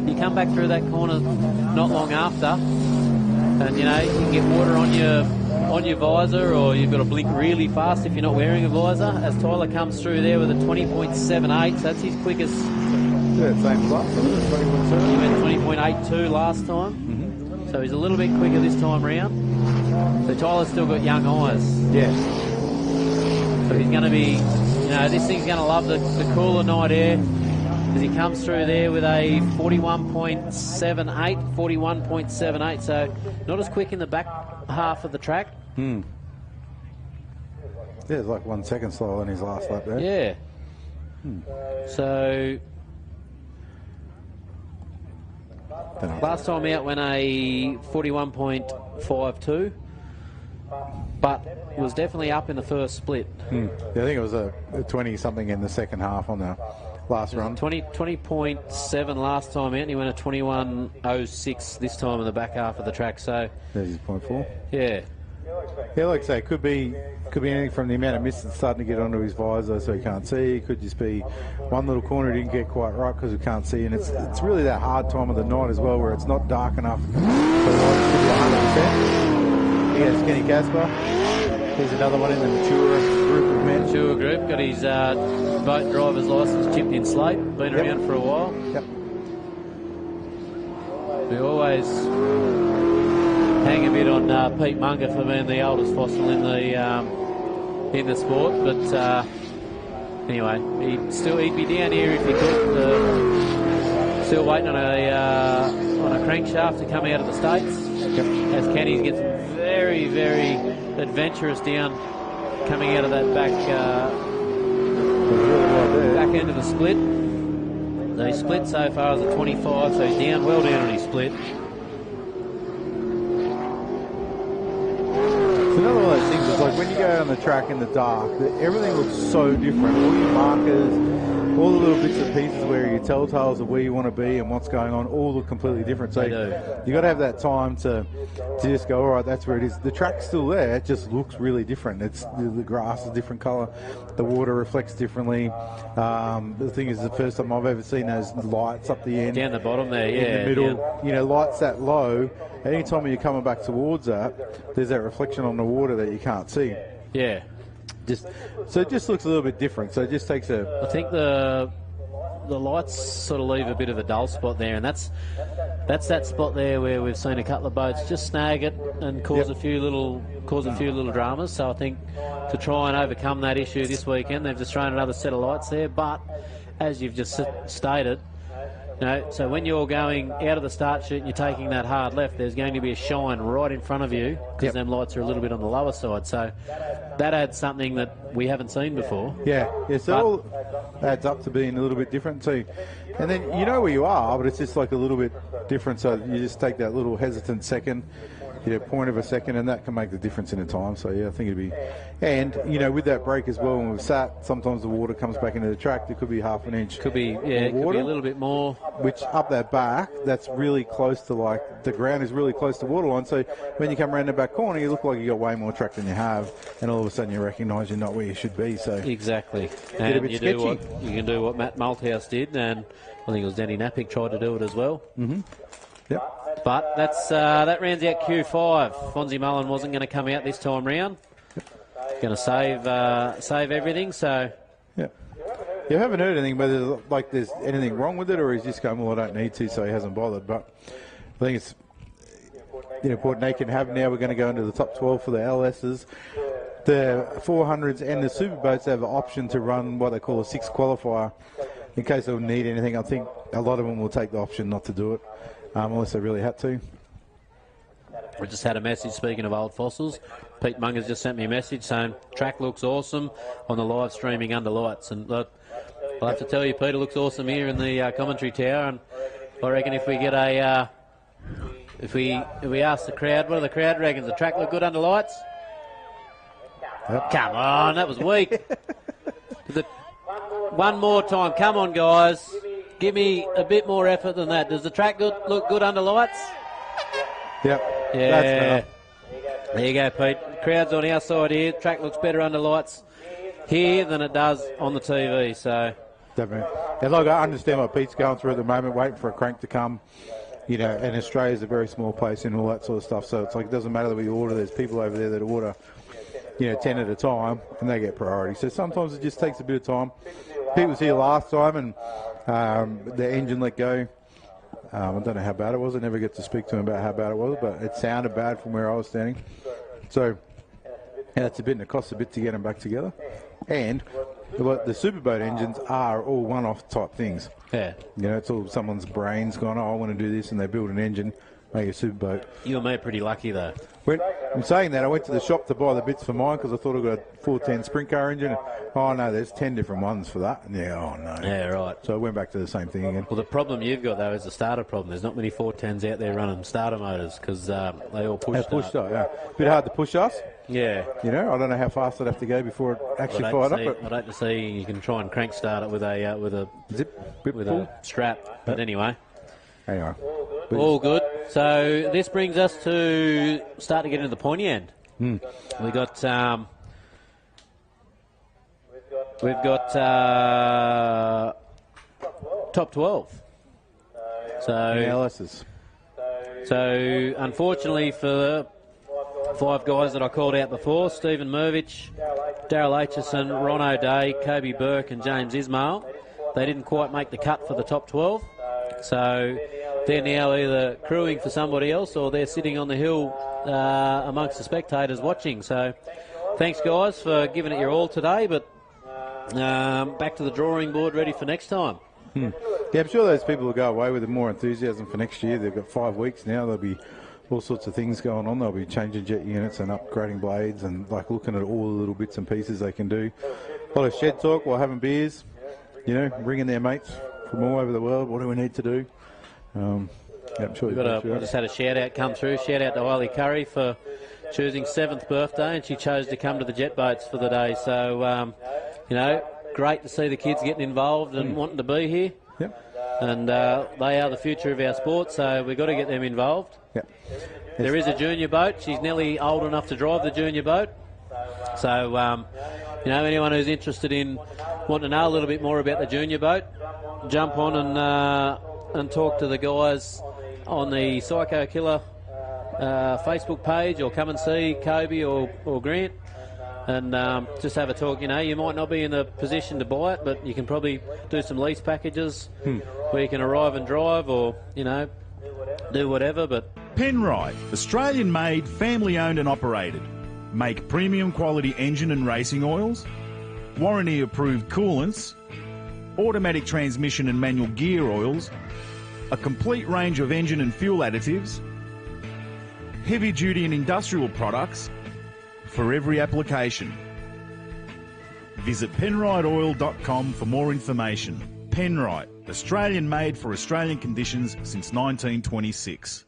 You come back through that corner not long after, and you can get water on your visor, or you've got to blink really fast if you're not wearing a visor. As Tyler comes through there with a 20.78, so that's his quickest. Yeah, same as last time. He went 20.82 last time. Mm-hmm. So he's a little bit quicker this time round. So Tyler's still got young eyes. Yeah. So he's going to be, this thing's going to love the cooler night air as he comes through there with a 41.78. So not as quick in the back half of the track. Yeah, it's like 1 second slower than his last lap there. Yeah. So last time out went a 41.52, but was definitely up in the first split. Yeah, I think it was a 20-something in the second half on the last run. 20.7 last time out, and he went a 21.06 this time in the back half of the track. So there's his 0.4. Yeah. Yeah, like I say, it could be anything from the amount of mist that's starting to get onto his visor so he can't see. It could just be one little corner he didn't get quite right because he can't see. And it's really that hard time of the night as well where it's not dark enough for the lights to be 100%. Here's Kenny Casper. Here's another one in the mature group of men. Mature group, got his boat driver's licence chipped in slate, been around for a while. Yep. We always hang a bit on Pete Munger for being the oldest fossil in the sport, but anyway, he'd be down here if he could. Still waiting on a crankshaft to come out of the States. Yep. As Kenny's gets very, very adventurous down, coming out of that back end of the split. So he split so far as a 25, so he's down, well down on his split. It's another one of those things, it's like when you go on the track in the dark, everything looks so different. All your markers, all the little bits and pieces where your telltales of where you want to be and what's going on, all look completely different. So you got to have that time to just go, all right, that's where it is. The track's still there, it just looks really different. The grass is a different colour, the water reflects differently. The thing is, the first time I've ever seen those lights up the end, down the bottom there, in the middle, lights that low. Anytime you're coming back towards that, there's that reflection on the water that you can't see. Yeah. So it just looks a little bit different. So it just takes I think the lights sort of leave a bit of a dull spot there, and that's that spot there where we've seen a couple of boats just snag it and cause a few little dramas. So I think to try and overcome that issue this weekend, they've just thrown another set of lights there. But as you've just stated, so when you're going out of the start chute and you're taking that hard left, there's going to be a shine right in front of you because them lights are a little bit on the lower side. So that adds something that we haven't seen before. Yeah, so it all adds up to being a little bit different too. And then you know where you are, but it's just like a little bit different. So you just take that little hesitant second, point of a second, and that can make the difference in the time. So yeah, I think it'd be, and with that break as well, when we've sat, sometimes the water comes back into the track. There could be half an inch. Could be, it could be a little bit more. Which up that back, that's really close to the ground is really close to waterline. So when you come around the back corner, you look like you got way more track than you have, and all of a sudden you recognise you're not where you should be. So exactly, and a bit sketchy. You can do what Matt Malthouse did, and I think it was Danny Napick tried to do it as well. Mm-hmm. Yep. But that rounds out Q5. Fonzie Mullen wasn't going to come out this time round. Going to save everything. So yeah, you haven't heard anything whether there's anything wrong with it, or he's just going, well, I don't need to, so he hasn't bothered. But I think it's Port Nathan have now. We're going to go into the top 12 for the LSs. The 400s and the Superboats have an option to run what they call a 6 qualifier in case they'll need anything. I think a lot of them will take the option not to do it. Unless they really had to. I just had a message, speaking of old fossils. Pete Munger's just sent me a message saying track looks awesome on the live streaming under lights. And I'll have to tell you, Peter, looks awesome here in the commentary tower. And I reckon if we get a... if we ask the crowd, what do the crowd reckons? The track look good under lights? Yep. Come on, that was weak. One more time. Come on, guys. Give me a bit more effort than that. Does the track look good under lights? Yep. Yeah. There you go, Pete. The crowd's on our side here. Track looks better under lights here than it does on the TV. So Definitely. And look, I understand what Pete's going through at the moment, waiting for a crank to come. You know, and Australia's a very small place and all that sort of stuff. So it's like it doesn't matter that we order. There's people over there that order, 10 at a time, and they get priority. So sometimes it just takes a bit of time. Pete was here last time, and the engine let go. I don't know how bad it was. I never get to speak to him about how bad it was, but it sounded bad from where I was standing. So it's a bit, and it costs a bit to get them back together. And the Superboat engines are all one-off type things. yeah, It's all someone's brains gone, I want to do this, and they build an engine, make a Superboat. you and me are pretty lucky though. In saying that, I went to the shop to buy the bits for mine because I thought I got a 410 sprint car engine. Oh no, there's 10 different ones for that. And oh no. Yeah, right. So I went back to the same thing again. Well, the problem you've got though is the starter problem. There's not many 410s out there running starter motors because they all push. Start, yeah. Bit hard to push us. Yeah. I don't know how fast I'd have to go before it actually fired up. I'd hate to see you can try and crank start it with a Zip, bit with pull. a strap. But anyway. Anyway. All good. So this brings us to start to get into the pointy end. We got top 12. So unfortunately for the 5 guys that I called out before, Stephen Mervich, Daryl Aitchison, Ron O'Day, Kobe Burke and James Ismail, they didn't quite make the cut for the top 12. So they're now either crewing for somebody else or they're sitting on the hill amongst the spectators watching. So thanks, guys, for giving it your all today, but back to the drawing board, ready for next time. Yeah, I'm sure those people will go away with more enthusiasm for next year. They've got 5 weeks now. There'll be all sorts of things going on. They'll be changing jet units and upgrading blades and looking at all the little bits and pieces they can do. A lot of shed talk while having beers, bringing their mates from all over the world. What do we need to do? I'm sure We just had a shout out come through. Shout out to Eiley Curry for choosing 7th birthday, and she chose to come to the jet boats for the day. So, great to see the kids getting involved and wanting to be here. Yep. And they are the future of our sport, so we've got to get them involved. Yep. There is a junior boat. She's nearly old enough to drive the junior boat. So, anyone who's interested in wanting to know a little bit more about the junior boat, jump on and talk to the guys on the Psycho Killer Facebook page, or come and see Kobe or Grant and just have a talk. You might not be in the position to buy it, but you can probably do some lease packages where you can arrive and drive, or do whatever. But Penrite, Australian-made, family-owned and operated. Make premium quality engine and racing oils, warranty-approved coolants, automatic transmission and manual gear oils, a complete range of engine and fuel additives, heavy-duty and industrial products for every application. Visit penriteoil.com for more information. Penrite, Australian-made for Australian conditions since 1926.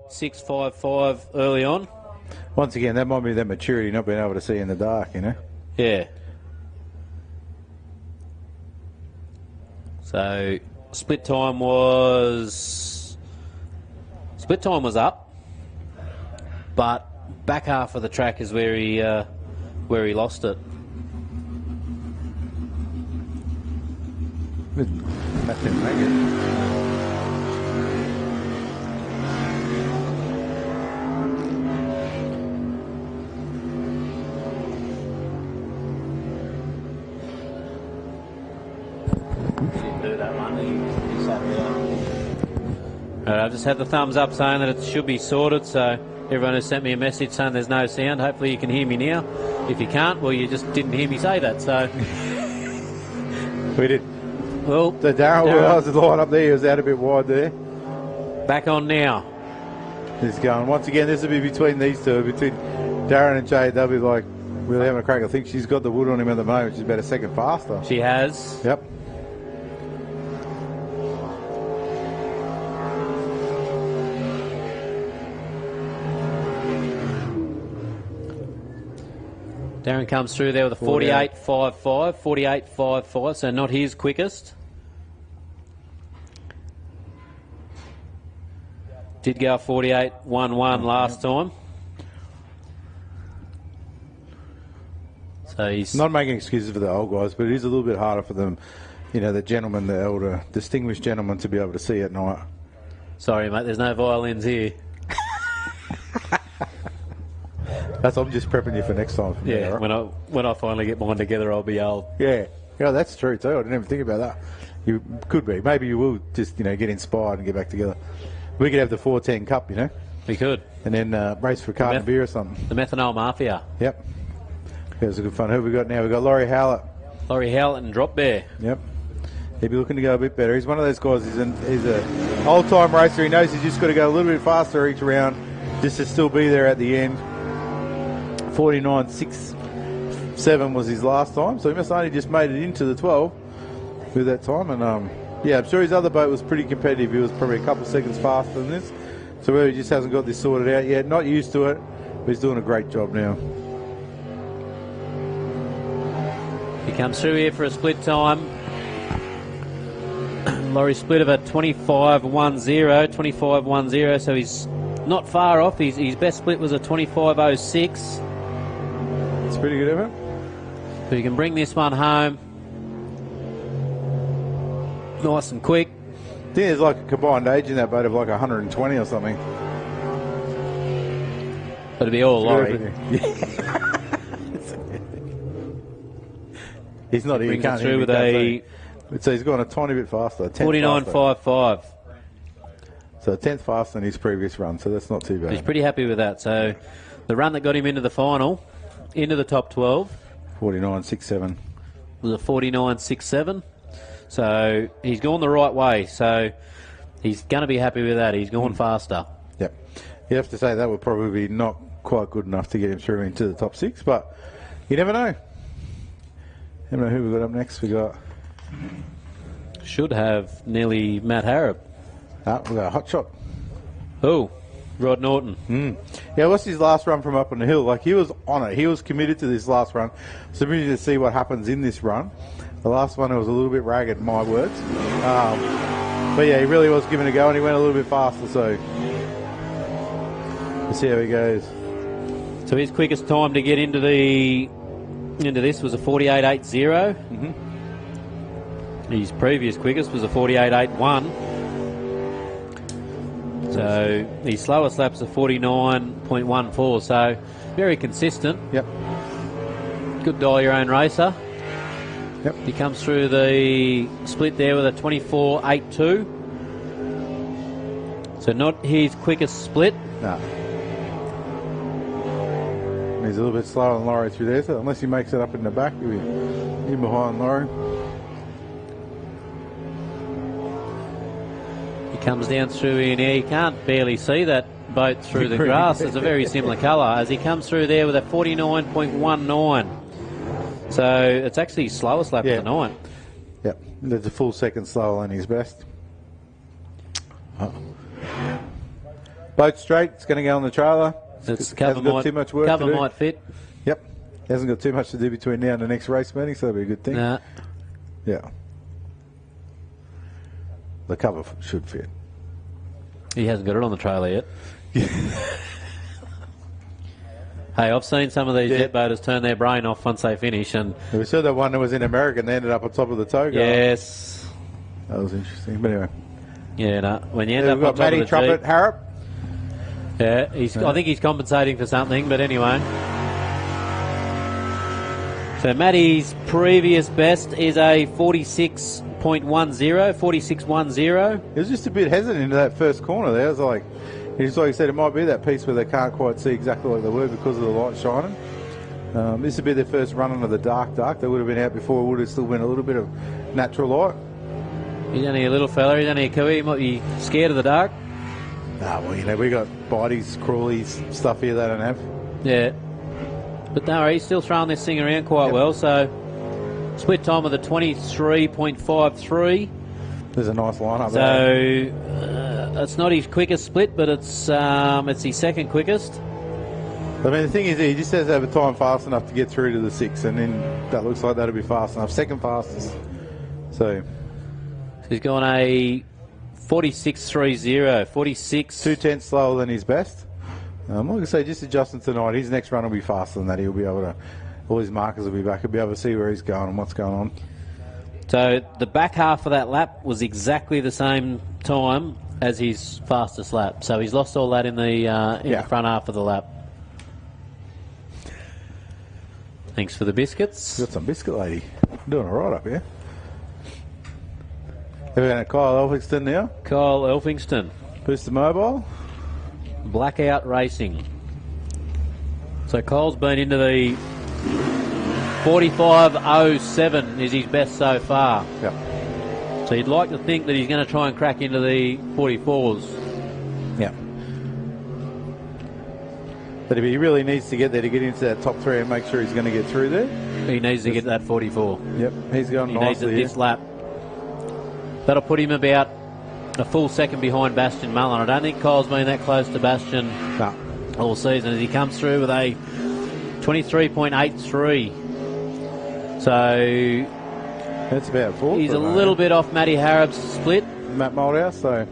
48.655 early on. Once again, that might be that maturity, not being able to see in the dark, you know? Yeah. So split time was up, but back half of the track is where he lost it. That didn't make it. I've just had the thumbs up saying that it should be sorted, so everyone has sent me a message saying there's no sound. Hopefully you can hear me now. If you can't, well, you just didn't hear me say that, so... We did. Well, So Darren was the line up there. He was out a bit wide there. back on now. He's going. Once again, this will be between these two, between Darren and Jay. They'll be like really having a crack. I think she's got the wood on him at the moment. She's about a second faster. She has. Yep. Darren comes through there with a 48.55, 48.55, so not his quickest. Did go 48.11 last time. So he's not making excuses for the old guys, but it is a little bit harder for them, you know, the gentlemen, the elder, distinguished gentlemen, to be able to see at night. Sorry, mate, there's no violins here. I'm just prepping you for next time. Yeah, right? when I finally get mine together, I'll be old. Yeah, that's true too. I didn't even think about that. You could be. Maybe you will just, you know, get inspired and get back together. We could have the 410 Cup, you know. We could. And then race for a carton of beer or something. The Methanol Mafia. Yep. It was a good fun. Who have we got now? We've got Laurie Howlett. Laurie Howlett and Drop Bear. Yep. He'd be looking to go a bit better. He's one of those guys. He's a old-time racer. He knows he's just got to go a little bit faster each round just to still be there at the end. 49.67 was his last time, so he must have only just made it into the 12 with that time. And yeah, I'm sure his other boat was pretty competitive. He was probably a couple of seconds faster than this, so he just hasn't got this sorted out yet. Not used to it, but he's doing a great job now. He comes through here for a split time. Laurie split of a 25.10, so he's not far off. His best split was a 25.06. It's pretty good of him. So you can bring this one home nice and quick. I think there's like a combined age in that boat of like 120 or something. It'll be all Laurie. He's not here. He can't through with a. So he's gone a tiny bit faster. 49.55. So a 10th faster than his previous run. So that's not too bad. He's pretty happy with that. So the run that got him into the final, into the top 12, 49.67 was a 49.67. So he's gone the right way. So he's going to be happy with that. He's gone faster. Yep. You have to say that would probably be not quite good enough to get him through into the top 6, but you never know. Never know who we got up next. We got. Should have nearly Matt Harrop. We got a hot shot. Oh, Rod Norton. Yeah, what's his last run from up on the hill? Like, he was on it. He was committed to this last run. So we need to see what happens in this run. The last one, it was a little bit ragged, in my words. But yeah, he really was giving it a go, and he went a little bit faster. So we'll see how he goes. So his quickest time to get into this was a 48.80. His previous quickest was a 48.81. So his slowest lap's a 49.14. So very consistent. Yep. Good dial your own racer. Yep. He comes through the split there with a 24.82. So not his quickest split. No. He's a little bit slower than Laurie through there, so unless he makes it up in the back, he'll be in behind Laurie. He comes down through here now. You can't barely see that boat through the grass. It's a very similar colour as he comes through there with a 49.19. So it's actually his slowest lap of the night. Yep, there's a full second slower than his best. Boat straight. It's going to go on the trailer. It's hasn't got too much work to cover do. might fit. Yep. Hasn't got too much to do between now and the next race meeting, so that'll be a good thing. Nah. Yeah. The cover should fit. He hasn't got it on the trailer yet. Hey, I've seen some of these jet boaters turn their brain off once they finish, and We saw that one that was in America and they ended up on top of the tow guard. yes, That was interesting. But anyway. yeah, no. When you end Yeah, up we've on got top Matty of the Trumpet Jeep, Harrop. I think he's compensating for something, but anyway. So Matty's previous best is a 46.10, 46.10. He was just a bit hesitant into that first corner there. It was like, he's like he said, it might be that piece where they can't quite see exactly like they were because of the light shining. This would be their first run into the dark. They would have been out before. It would have still been a little bit of natural light. He's only a little fella. He's only a cooey. He might be scared of the dark. Nah, well, you know, we got bites, crawlies, stuff here they don't have. Yeah. But no, he's still throwing this thing around quite well. So split time of the 23.53. There's a nice lineup So there. it's not his quickest split, but it's his second quickest. I mean, the thing is, he just has to have a time fast enough to get through to the 6, and then that looks like that'll be fast enough. Second fastest. So He's gone a 46.30, 46. 2/10 slower than his best. Like I say, just adjusting tonight. His next run will be faster than that. He'll be able to, all his markers will be back. He'll be able to see where he's going and what's going on. So the back half of that lap was exactly the same time as his fastest lap. So he's lost all that in the front half of the lap. Thanks for the biscuits. Got some biscuit lady. Doing all right up here. We're going to Kyle Elphinston now. Kyle Elphinston. Booster Mobile. Blackout Racing. So Kyle's been into the 45.07 is his best so far. Yep. So you'd like to think that he's going to try and crack into the 44s. Yeah. But if he really needs to get there to get into that top 3 and make sure he's going to get through there. He needs to get that 44. Yep, he's going He needs nicely it this lap. That'll put him about a full second behind Bastian Mullen. I don't think Kyle's been that close to Bastian all season as he comes through with a 23.83. So that's about 4. He's a little bit off Matty Harrob's split. Matt Moldhouse, so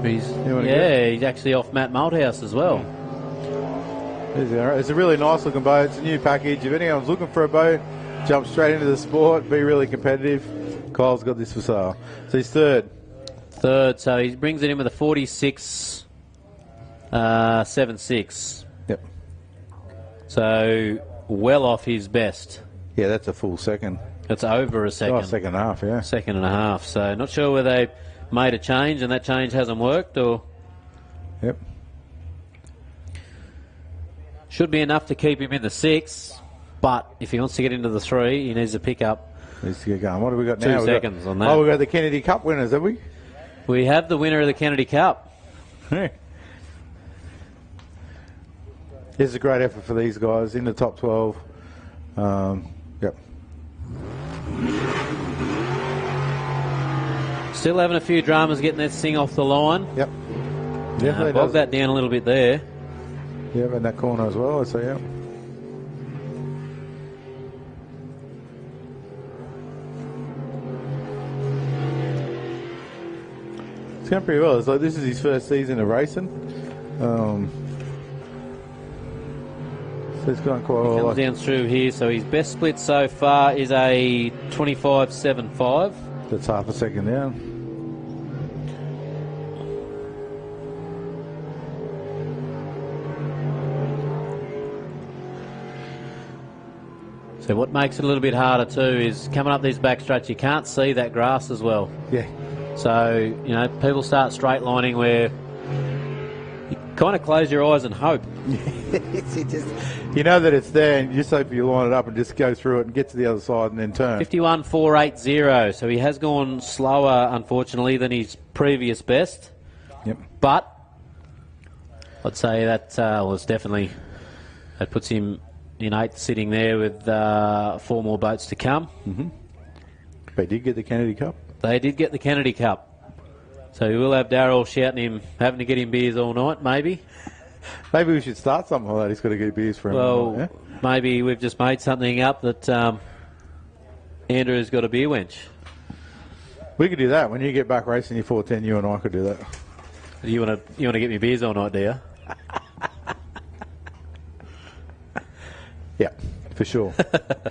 he's actually off Matt Malthouse as well. It's a really nice looking boat. It's a new package. If anyone's looking for a boat, jump straight into the sport, be really competitive. Kyle's got this for sale. So he's third. So he brings it in with a 46.76. Yep. So well off his best. Yeah, that's a full second. It's over a second. Oh, second and a half, yeah. Second and a half. So not sure whether they made a change and that change hasn't worked or... Yep. Should be enough to keep him in the 6, but if he wants to get into the 3, he needs to pick up. Needs to get going. What have we got 2 now? seconds on that. Oh, we've got the Kennedy Cup winners, have we? We have the winner of the Kennedy Cup. It's a great effort for these guys in the top 12. Yep. Still having a few dramas getting that thing off the line. Yep. Definitely bog that down a little bit there. Yep, in that corner as well, I see, yeah. It's going pretty well. It's like this is his first season of racing. So it's going quite well. Comes down through here, so his best split so far is a 25.75. That's half a second down. So what makes it a little bit harder too is coming up these back straights, you can't see that grass as well. Yeah. So, you know, people start straight lining where you kind of close your eyes and hope. You know that it's there and you just hope you line it up and just go through it and get to the other side and then turn. 51.480, so he has gone slower, unfortunately, than his previous best. Yep. But I'd say that was definitely, that puts him in 8th sitting there with 4 more boats to come. Mm-hmm. They did get the Kennedy Cup. They did get the Kennedy Cup. So we will have Darryl shouting him, having to get him beers all night, maybe. Maybe we should start something like that. He's got to get beers for him. Well, Yeah? maybe we've just made something up that Andrew's got a beer wench. We could do that. When you get back racing your 410, you and I could do that. You want to get me beers all night, do you? Yeah, for sure.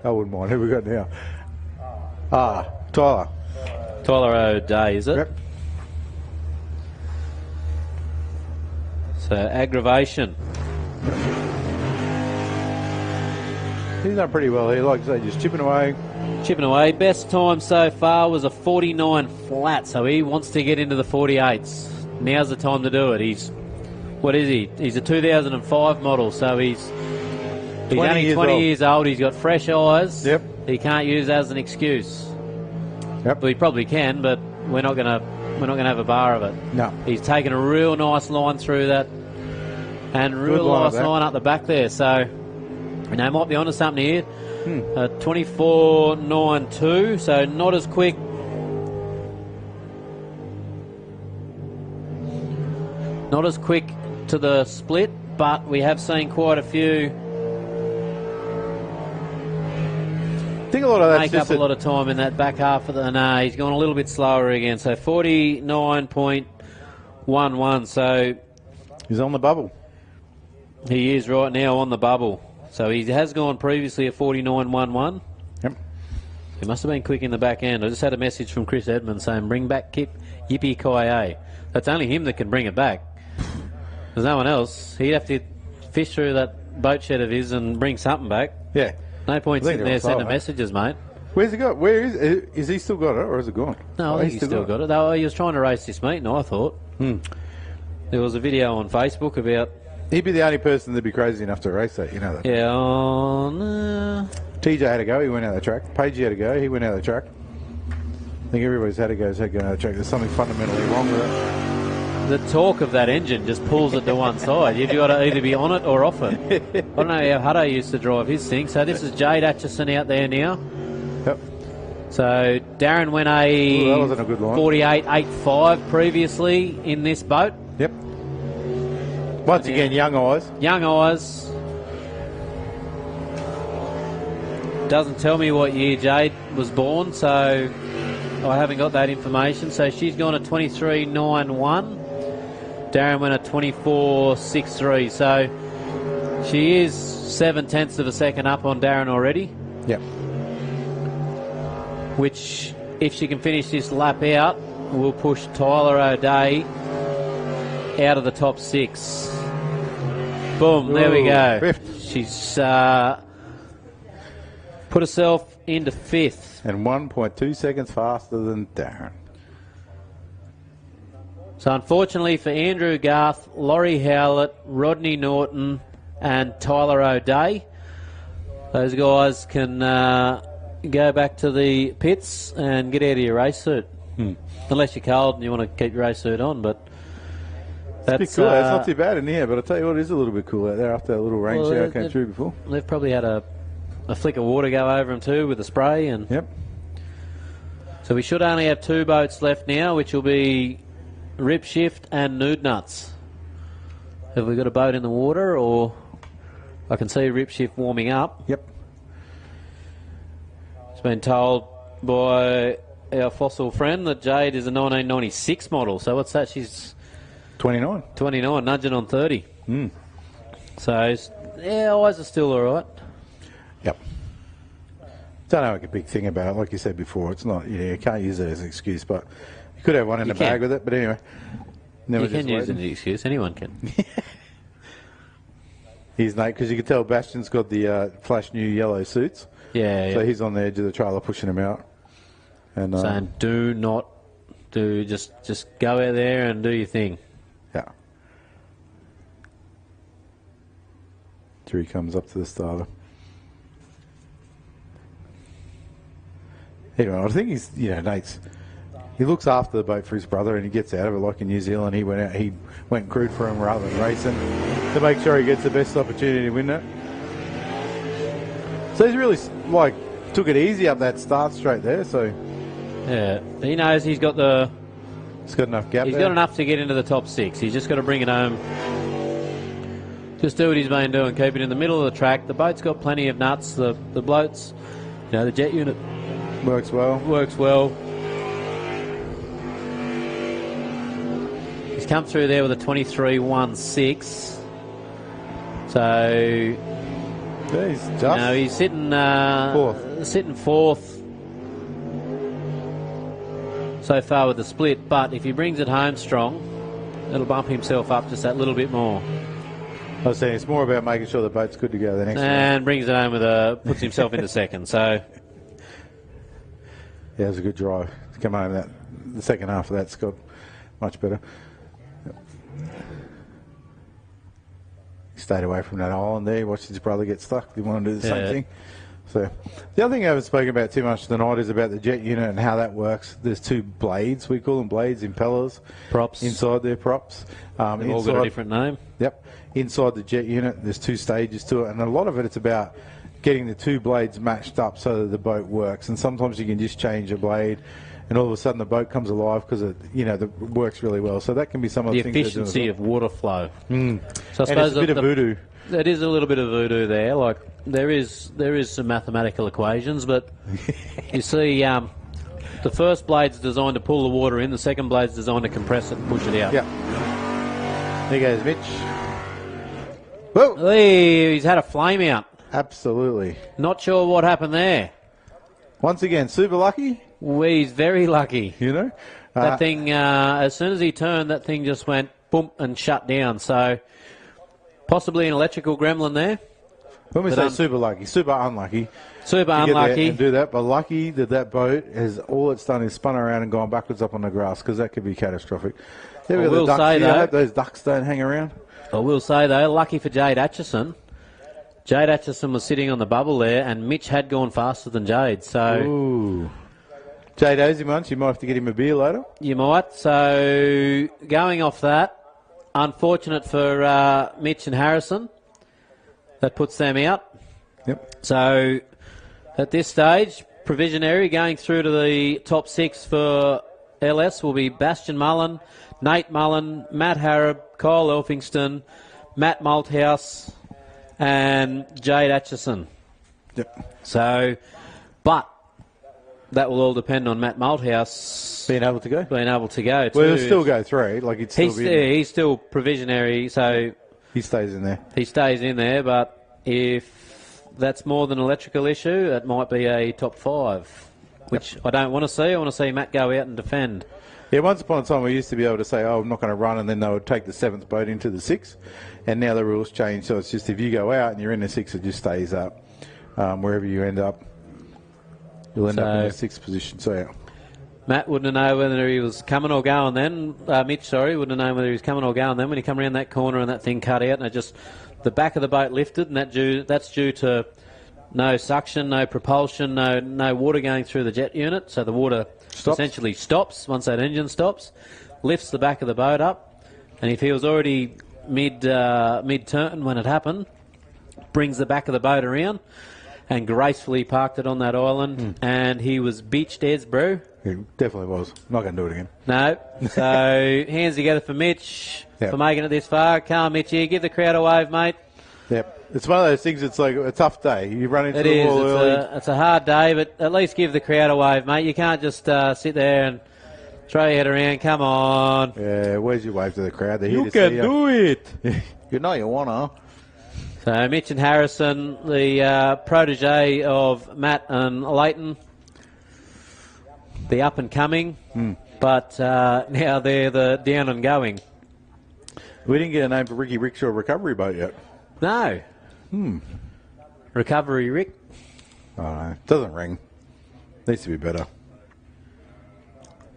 I wouldn't mind. Who we got now? Tyler. Tyler O'Day, is it? Yep. So, aggravation. He's done pretty well here. Like I say, just chipping away. Chipping away. Best time so far was a 49 flat, so he wants to get into the 48s. Now's the time to do it. What is he? He's a 2005 model, so he's only 20 years old. He's got fresh eyes. Yep. He can't use that as an excuse. Yep. Well, he probably can, but we're not gonna have a bar of it. No. He's taken a real nice line through that, and real nice line up the back there. So, might be onto something here. 24.92, so not as quick. Not as quick to the split, but we have seen quite a few I think a lot of that's make just up a lot of time in that back half of the... No, he's gone a little bit slower again. So 49.11. So he's on the bubble. He is right now on the bubble. So he has gone previously at 49.11. Yep. He must have been quick in the back end. I just had a message from Chris Edmonds saying, bring back Kip Yippee-ki-yay. That's only him that can bring it back. There's no one else. He'd have to fish through that boat shed of his and bring something back. Yeah. No point sitting there sending messages, mate. Where's he got? Where is he still got it, or is it gone? No, I think he's still got it. Though he was trying to race this meeting, I thought. There was a video on Facebook about... He'd be the only person that'd be crazy enough to race that, you know that. Yeah, no. TJ had to go, he went out of the track. Pagey had to go, he went out of the track. I think everybody's had to go, going out of the track. There's something fundamentally wrong with it. The torque of that engine just pulls it to one side. You've got to either be on it or off it. I don't know how Hutto used to drive his thing. So this is Jade Atchison out there now. Yep. So Darren went a 48.85 previously in this boat. Yep. Once again, young eyes. Young eyes. Doesn't tell me what year Jade was born, so I haven't got that information. So she's gone at 23.91. Darren went at 24.63. So she is 0.7 of a second up on Darren already. Yep. Which, if she can finish this lap out, will push Tyler O'Day out of the top 6. Boom, there we go. Fifth. She's put herself into 5th. And 1.2 seconds faster than Darren. So unfortunately for Andrew Garth, Laurie Howlett, Rodney Norton and Tyler O'Day, those guys can go back to the pits and get out of your race suit. Unless you're cold and you want to keep your race suit on, but that's it's cool. It's not too bad in here, but I'll tell you what, it is a little bit cool out there after that little rain shower came through before. They've probably had a flick of water go over them too with a spray. And yep. So we should only have 2 boats left now, which will be Rip Shift and Nude Nuts. Have we got a boat in the water, or I can see Rip Shift warming up. Yep. It's been told by our fossil friend that Jade is a 1996 model. So what's that? She's 29. 29, nudging on 30. So, yeah, eyes are still all right. Yep. Don't know, like a big thing about it. Like you said before, it's not, you can't use it as an excuse, but you could have one in the bag with it. But anyway, you can use it as an excuse. Anyone can. He's Nate, because you can tell Bastian's got the flash new yellow suits. Yeah. So he's on the edge of the trailer pushing him out. And saying, just go out there and do your thing. Yeah. Here he comes up to the starter. Anyway, I think he's, Nate's, he looks after the boat for his brother and he gets out of it. Like in New Zealand, he went and crewed for him rather than racing to make sure he gets the best opportunity to win that. So he's really, took it easy up that start straight there, so. Yeah, he knows he's got the It's got enough gap He's there. got enough to get into the top 6. He's just got to bring it home. Just do what he's been doing. Keep it in the middle of the track. The boat's got plenty of nuts. The bloats, the jet unit Works well. He's come through there with a 23.16. So, Yeah, he's just. he's sitting Fourth. Sitting fourth so far with the split. But if he brings it home strong, it'll bump himself up just that little bit more. I was saying it's more about making sure the boat's good to go the next And brings it home with puts himself into second. So, Yeah, it was a good drive to come home. The second half of that's got much better. He stayed away from that island there. He watched his brother get stuck. He wanted to do the same thing. So the other thing I haven't spoken about too much tonight is about the jet unit and how that works. There's 2 blades. We call them blades, impellers. props. Inside their props. They've all got a different name. Yep. Inside the jet unit, there's 2 stages to it. And a lot of it's about getting the 2 blades matched up so that the boat works. And sometimes you can just change a blade and all of a sudden the boat comes alive because it works really well. So that can be some of the things efficiency of water flow. So I and suppose it's a bit of voodoo. It is a little bit of voodoo there. Like there is some mathematical equations, but you see, the first blade's designed to pull the water in. The second blade's designed to compress it and push it out. Yeah. There goes Mitch. Whoa! Hey, he's had a flame out. Absolutely. Not sure what happened there. Once again, super lucky. He's very lucky. That thing, as soon as he turned, that thing just went boom and shut down. So possibly an electrical gremlin there. When we say super lucky, super unlucky. Super to get there unlucky. and do that, but lucky that boat has all it's done is spun around and gone backwards up on the grass because that could be catastrophic. There we I go, the will ducks say, here. I though- hope those ducks don't hang around. I will say, though, lucky for Jade Atchison. Jade Atchison was sitting on the bubble there, and Mitch had gone faster than Jade. So Ooh. Jade owes him once. You might have to get him a beer later. you might. So going off that, unfortunate for Mitch and Harrison. That puts them out. Yep. So at this stage, provisionary going through to the top 6 for LS will be Bastian Mullen, Nate Mullen, Matt Harrop, Kyle Elphingston, Matt Malthouse, and Jade Atchison. Yep. So, but that will all depend on Matt Malthouse Being able to go. too. Well, he'll still go 3. Like it's still He's still provisionary, so he stays in there. he stays in there. But if that's more than an electrical issue, it might be a top 5, which I don't want to see. I want to see Matt go out and defend. Yeah, once upon a time we used to be able to say, oh, I'm not going to run, and then they would take the 7th boat into the 6th. And now the rules change, so it's just if you go out and you're in the 6th, it just stays up. Wherever you end up, you'll end up in the 6th position. So, yeah. Matt wouldn't know whether he was coming or going then. Mitch, wouldn't have known whether he was coming or going then when he come around that corner and that thing cut out and it just, the back of the boat lifted, and that's due to no suction, no propulsion, no water going through the jet unit. So the water essentially stops once that engine stops, lifts the back of the boat up, and if he was already mid-turn when it happened, brings the back of the boat around and gracefully parked it on that island, and he was beached Esbro. He definitely was. Not going to do it again. No. So hands together for Mitch for making it this far. Come on, Mitchy, give the crowd a wave, mate. Yep. It's one of those things, it's like a tough day. You run into It the is. wall early. It's a hard day, but at least give the crowd a wave, mate. You can't just sit there and throw your head around. Come on. Yeah, where's your wave to the crowd? They're here You to can see do it. You know you want to. So Mitch and Harrison, the protege of Matt and Leighton, the up and coming, but now they're the down and going. We didn't get a name for Ricky Rickshaw recovery boat yet. No. Recovery Rick. I don't know. Doesn't ring. Needs to be better.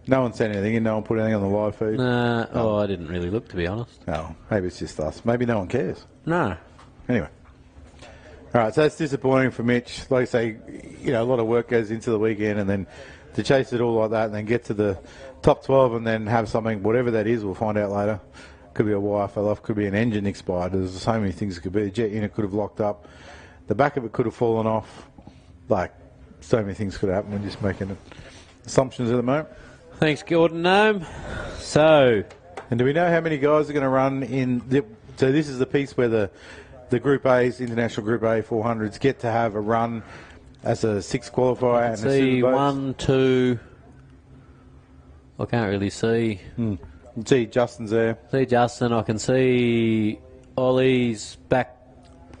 No one said anything and no one put anything on the live feed. I didn't really look, to be honest. Oh, maybe it's just us. Maybe no one cares. No. Anyway. All right, so that's disappointing for Mitch. Like I say, a lot of work goes into the weekend, and then to chase it all like that and then get to the top 12 and then have something, whatever that is, we'll find out later. Could be a wire fell off, could be an engine expired. There's so many things it could be. The jet unit could have locked up. The back of it could have fallen off. Like, so many things could have happened. We're just making assumptions at the moment. Thanks, Gordon Nome. So, and do we know how many guys are going to run in? So this is the piece where the Group A's, International Group A 400s, get to have a run as a 6 qualifier and a Superboat. 1, 2. I can't really see. See Justin's there. See Justin. I can see Ollie's back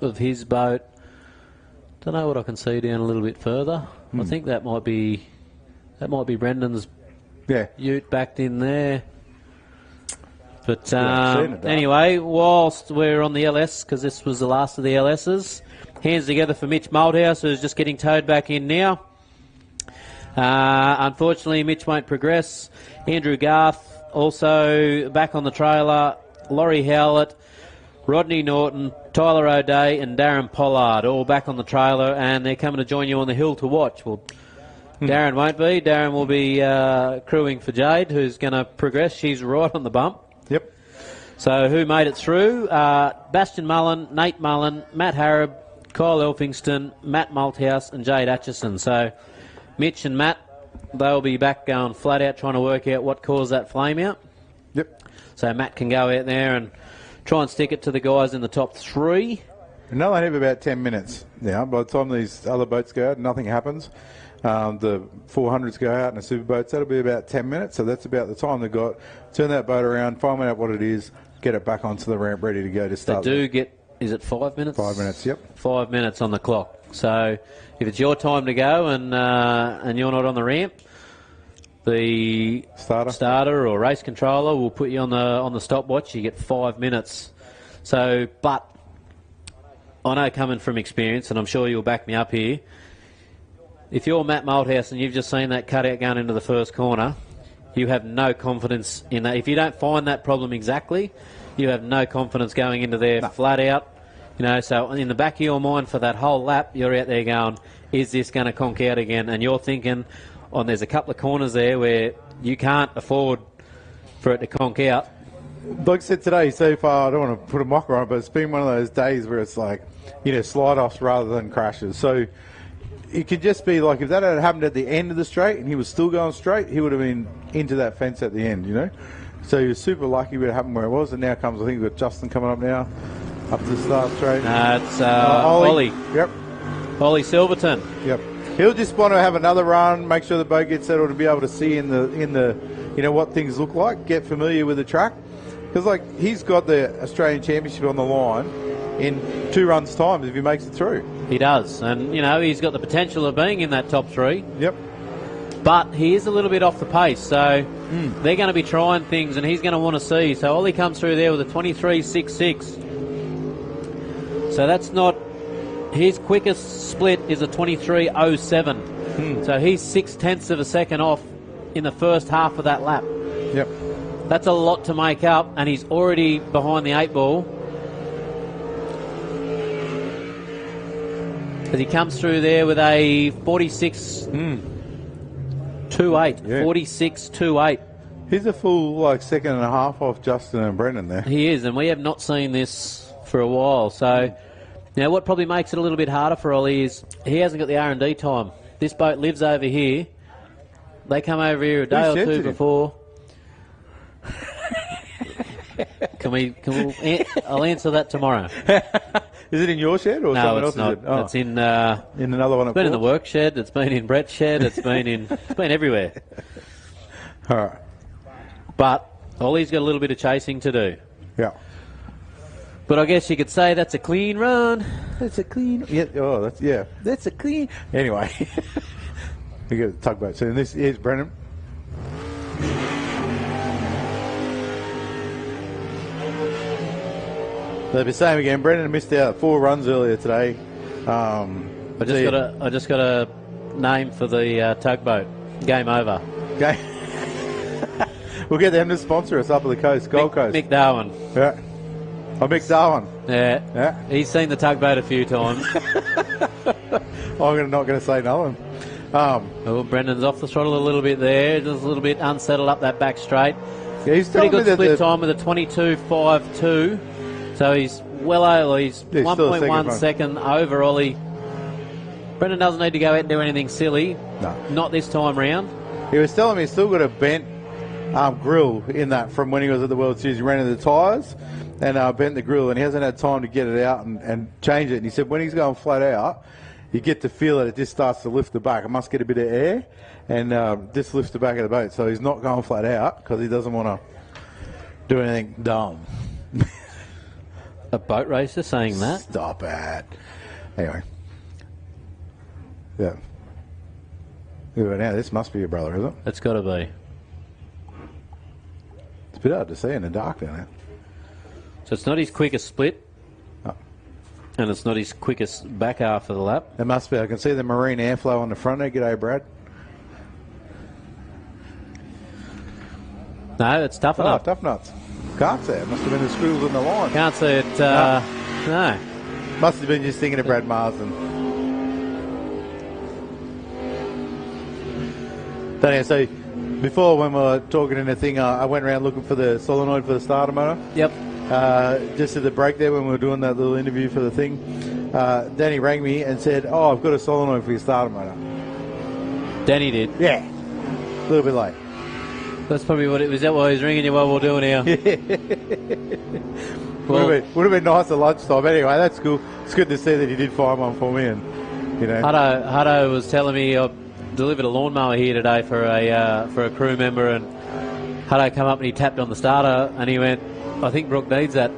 of his boat. Don't know what I can see down a little bit further. I think that might be Brendan's ute backed in there. But anyway, whilst we're on the LS, because this was the last of the LSs, hands together for Mitch Malthouse, who's just getting towed back in now. Unfortunately, Mitch won't progress. Andrew Garth also back on the trailer. Laurie Howlett, Rodney Norton, Tyler O'Day and Darren Pollard all back on the trailer, and they're coming to join you on the hill to watch. Well, Darren won't be. Darren will be crewing for Jade, who's going to progress. She's right on the bump. Yep. So who made it through? Bastian Mullen, Nate Mullen, Matt Harrop, Kyle Elphingston, Matt Malthouse and Jade Atchison. So Mitch and Matt, they'll be back going flat out trying to work out what caused that flame out. Yep. So Matt can go out there and try and stick it to the guys in the top 3. And they'll only have about 10 minutes now. By the time these other boats go out, nothing happens. The 400s go out and the Superboats, that'll be about 10 minutes. So that's about the time they've got. Turn that boat around, find out what it is, get it back onto the ramp ready to go to start. They do get, is it 5 minutes? 5 minutes, yep. 5 minutes on the clock. So if it's your time to go and you're not on the ramp, the starter or race controller will put you on the stopwatch. You get 5 minutes. So, but I know coming from experience, and I'm sure you'll back me up here, if you're Matt Malthouse and you've just seen that cutout going into the first corner, you have no confidence in that. If you don't find that problem exactly, you have no confidence going into there flat out. You know, so in the back of your mind for that whole lap, you're out there going, is this going to conk out again? And you're thinking, there's a couple of corners there where you can't afford for it to conk out. Like I said today, so far, I don't want to put a mocker on it, but it's been one of those days where it's like, slide-offs rather than crashes. So it could just be like, if that had happened at the end of the straight and he was still going straight, he would have been into that fence at the end, So he was super lucky it happened where it was, and now comes, I think we've got Justin coming up now, up to the start straight. It's Ollie. Yep. Ollie Silverton. Yep. He'll just want to have another run, make sure the boat gets settled to be able to see in the what things look like, get familiar with the track. Because, he's got the Australian Championship on the line in 2 runs' time if he makes it through. He does. And, he's got the potential of being in that top 3. Yep. But he is a little bit off the pace, so they're going to be trying things, and he's going to want to see. So Ollie comes through there with a 23.66. So that's not... His quickest split is a 23.07. So he's 0.6 of a second off in the first half of that lap. Yep. That's a lot to make up, and he's already behind the 8 ball. As he comes through there with a 46.28. 46.28. He's a full second and a half off Justin and Brendan there. He is, and we have not seen this for a while. So now what probably makes it a little bit harder for Ollie is he hasn't got the R&D time. This boat lives over here. They come over here a day or two before. I'll answer that tomorrow. Is it in your shed or someone else's? No, it's not. It's in another one. It's been in the work shed. It's been in Brett's shed. It's been everywhere. All right. But Ollie's got a little bit of chasing to do. Yeah. But I guess you could say that's a clean run. That's a clean. Yeah. Oh, that's a clean. Anyway, we get a tugboat. So this is Brendan. They'll be saying again, Brendan missed out 4 runs earlier today. I just got a name for the tugboat. Game over. Okay. We'll get them to sponsor us up at the coast, Gold Coast. Mick Darwin. Yeah. Oh, Mick Darwin. Yeah. He's seen the tugboat a few times. I'm not going to say nothing. Brendan's off the throttle a little bit there. Just a little bit unsettled up that back straight. Yeah, he's pretty good split time with a 22.52. So he's well over, he's 1.1 second over Ollie. Brendan doesn't need to go out and do anything silly. No. Not this time round. He was telling me he's still got a bent grill in that from when he was at the World Series. He ran into the tyres and bent the grill, and he hasn't had time to get it out and change it. And he said when he's going flat out, you get to feel that it just starts to lift the back. It must get a bit of air and just lifts the back of the boat. So he's not going flat out because he doesn't want to do anything dumb. A boat racer saying that? Stop it. Anyway. Yeah. Now, this must be your brother, is it? It's got to be. It's a bit hard to see in the dark down there. So it's not his quickest split. Oh. And it's not his quickest back half of the lap. It must be. I can see the marine airflow on the front there. G'day, Brad. No, it's tough enough. Tough nuts. Can't see it. Must have been the squiggles in the line. Can't see it. No. Must have been just thinking of Brad Marsden. So before when we were talking in the thing, I went around looking for the solenoid for the starter motor. Yep. Just at the break there when we were doing that little interview for the thing, Danny rang me and said, "Oh, I've got a solenoid for your starter motor." Danny did? Yeah. A little bit late. That's probably what it was. That why he's ringing you while we're doing here. Would have been nice at lunchtime. Anyway, that's cool. It's good to see that he did find one for me. And you know, Hutto was telling me I delivered a lawnmower here today for a crew member, and Hutto come up and he tapped on the starter and he went, "I think Brooke needs that."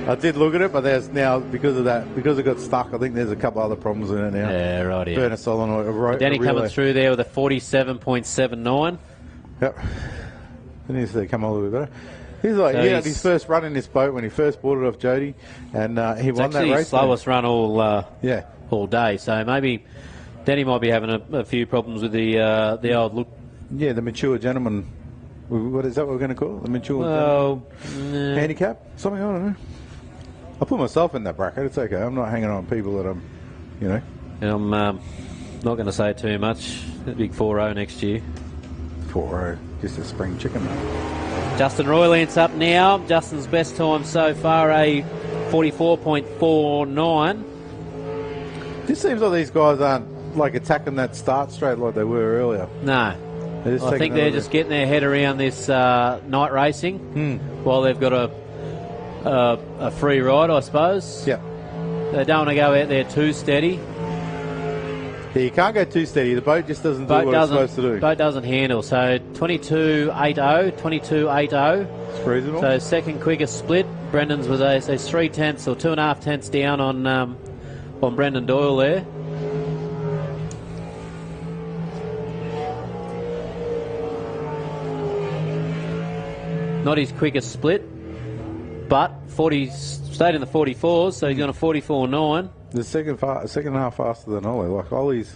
I did look at it, but there's now because it got stuck. I think there's a couple other problems in it now. Yeah, right. Yeah. Burn a solenoid. Danny coming through there with a 47.79. Yep. It needs to come a little bit better. He's like, he had his first run in this boat when he first bought it off Jody, and he won that race. It's slowest run all day. So maybe Danny might be having a few problems with the old look. Yeah, the mature gentleman. What is that? What we're going to call it? The mature handicap? Something, I don't know. I put myself in that bracket. It's okay. I'm not hanging on people that I'm, you know. And I'm not going to say too much. A big 4-0 next year. 4-0. Just a spring chicken. Justin Roylance up now. Justin's best time so far, a 44.49. Just seems like these guys aren't like attacking that start straight like they were earlier. No. I think they're just getting their head around this night racing while they've got a free ride, I suppose. Yeah. They don't want to go out there too steady. Yeah, you can't go too steady. The boat just doesn't do what it's supposed to do. Boat doesn't handle. So 22.80. It's reasonable. So second quickest split. Brendan's was a 3 tenths or 2.5 tenths down on Brendan Doyle there. Not his quickest split, but stayed in the 44s, so he's gone a 44.9. The second half faster than Ollie. Like Ollie's,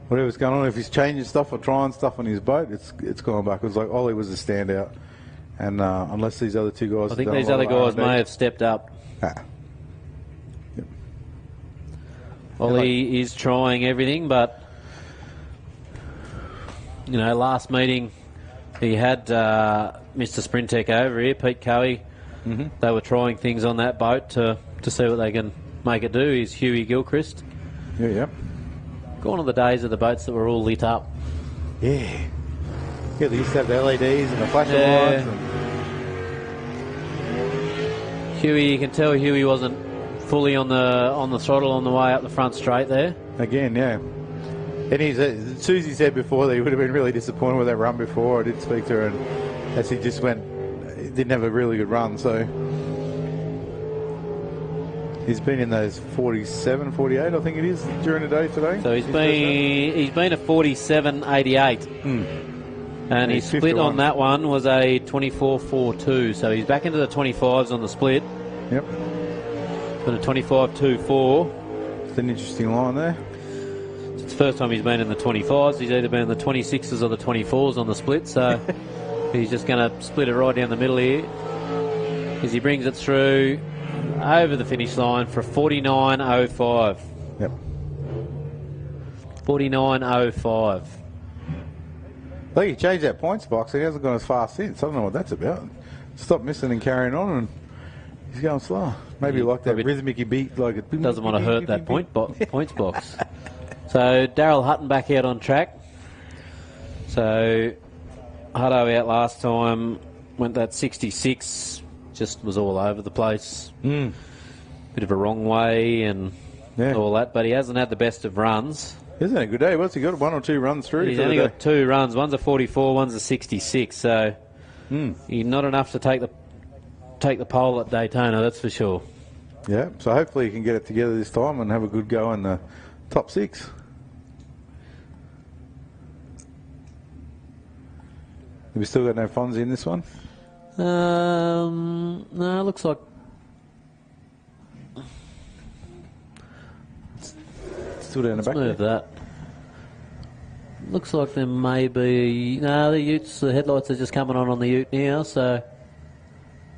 whatever's going on, if he's changing stuff or trying stuff on his boat, it's gone backwards. Like Ollie was a standout, and unless these other two guys, I think these other guys may have stepped up. Yep. Ollie is trying everything, but you know, last meeting he had Mr. Sprintech over here, Pete Coey. They were trying things on that boat to see what they can make it do. He's Huey Gilchrist. Yeah. Gone are the days of the boats that were all lit up. Yeah, they used to have the LEDs and the flashing lights. Huey, you can tell Huey wasn't fully on the throttle on the way up the front straight there. Again, yeah. And Susie said before that he would have been really disappointed with that run before. I did speak to her, and as he just went, he didn't have a really good run, so he's been in those 47, 48, I think it is, during the day today. So he's been a 47.88. And his split 51 on that one was a 24.42. So he's back into the 25s on the split. Yep. But a 25.24. It's an interesting line there. It's the first time he's been in the 25s. He's either been in the 26s or the 24s on the split. So he's just going to split it right down the middle here as he brings it through over the finish line for 49.05. Yep. 49.05. I think he changed that points box. He hasn't gone as fast since. I don't know what that's about. Stop missing and carrying on, and he's going slow. Maybe like that rhythmic beat. Like it doesn't want to hurt that points box. So Daryl Hutton back out on track. So Hutto out last time, went that 66, just was all over the place. Bit of a wrong way and all that, but he hasn't had the best of runs. Isn't it a good day? What's he got? 1 or 2 runs through? He's only got 2 runs. One's a 44, one's a 66. So he's not enough to take the pole at Daytona, that's for sure. Yeah, so hopefully he can get it together this time and have a good go in the top 6. Have we still got no Fonzie in this one? No, looks like... Still down the back. Move that. Looks like there may be... No, the utes, the headlights are just coming on the ute now, so...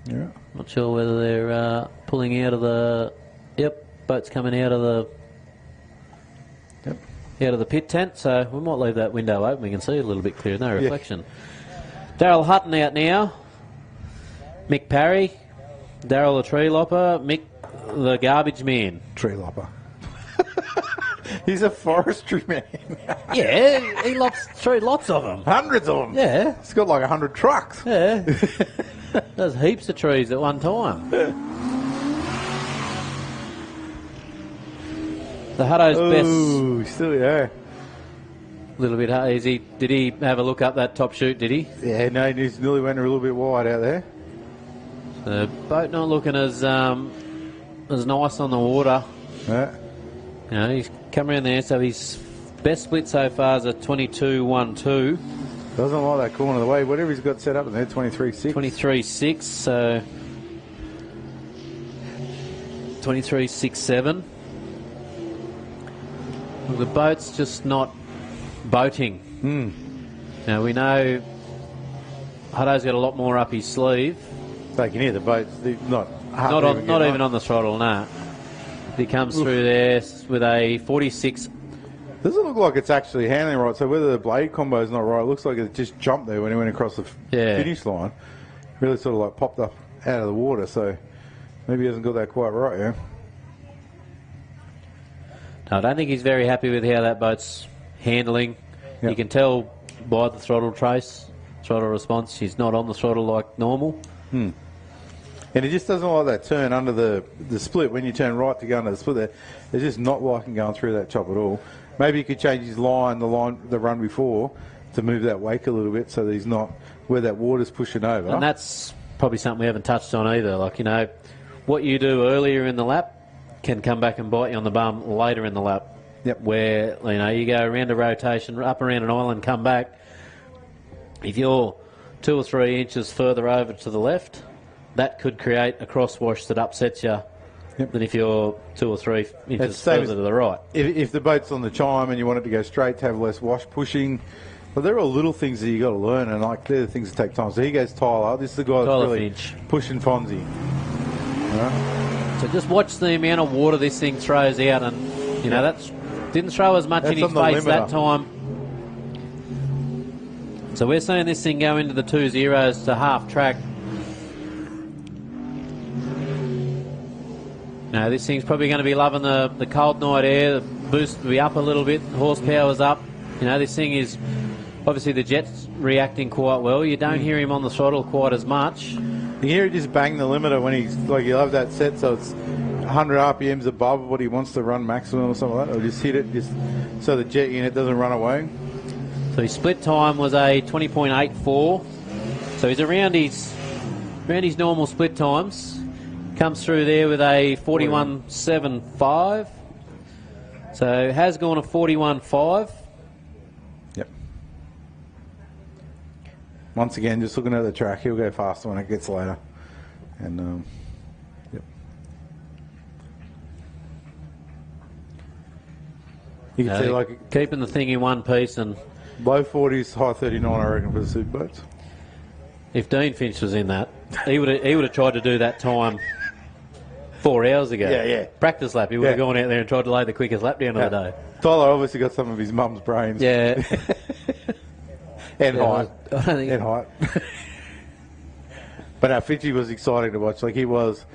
Yeah. Not sure whether they're pulling out of the... Yep, boat's coming out of the pit tent, so we might leave that window open. We can see it a little bit clearer. No reflection. Daryl Hutton out now. Mick Parry. Daryl the tree lopper. Mick the garbage man. Tree lopper. He's a forestry man. Yeah, he lops lots of them. Hundreds of them. Yeah. He's got like 100 trucks. Yeah. There's heaps of trees at one time. The Hutto's best. Still, yeah. A little bit easy. Did he have a look up that top chute, did he? Yeah, no, he nearly went a little bit wide out there. The boat not looking as nice on the water. Yeah. You know, he's come around there, so his best split so far is a 22.12. Doesn't like that corner of the way. Whatever he's got set up in there, 23.6. 23.6, so 23.67. The boat's just not boating. Now we know Hutto's got a lot more up his sleeve. They can hear the boats. Not even on the throttle, no. He comes through there with a 46. Doesn't look like it's actually handling right. So whether the blade combo is not right, it looks like it just jumped there when he went across the finish line. Really sort of like popped up out of the water. So maybe he hasn't got that quite right, yeah. No, I don't think he's very happy with how that boat's handling. You can tell by the throttle response. She's not on the throttle like normal. And it just doesn't like that turn under the split. When you turn right to go under the split, they're just not liking going through that chop at all. Maybe he could change his line, the run before, to move that wake a little bit so that he's not where that water's pushing over. And that's probably something we haven't touched on either. Like, you know, what you do earlier in the lap can come back and bite you on the bum later in the lap. Yep. Where, you know, you go around a rotation, up around an island, come back. If you're 2 or 3 inches further over to the left, that could create a crosswash that upsets you than if you're 2 or 3 inches further to the right. If the boat's on the chime and you want it to go straight to have less wash pushing, well, there are all little things that you got to learn, and like they're the things that take time. So here goes Tyler. This is the guy that's really pushing Fonzie. So just watch the amount of water this thing throws out, and you know that's didn't throw as much in his face that time. So we're seeing this thing go into the 2 zeros to half track. Now this thing's probably going to be loving the cold night air. The boost will be up a little bit. The horsepower's up. You know, this thing is obviously the jet's reacting quite well. You don't hear him on the throttle quite as much. You hear it just bang the limiter when he's like, you love that set, so it's 100 RPMs above what he wants to run maximum or something like that. Or just hit it just so the jet unit doesn't run away. So his split time was a 20.84. So he's around his normal split times. Comes through there with a 41.75. So has gone a 41.5. Yep. Once again, just looking at the track, he'll go faster when it gets later. And, yep. You can see, like, keeping the thing in one piece and low 40s, high 39, I reckon, for the Superboats. If Dean Finch was in that, he would have tried to do that time 4 hours ago. Yeah. Practice lap. He would have gone out there and tried to lay the quickest lap down of the day. Tyler obviously got some of his mum's brains. Yeah. and height. And height. But Finchie was exciting to watch. Like he was,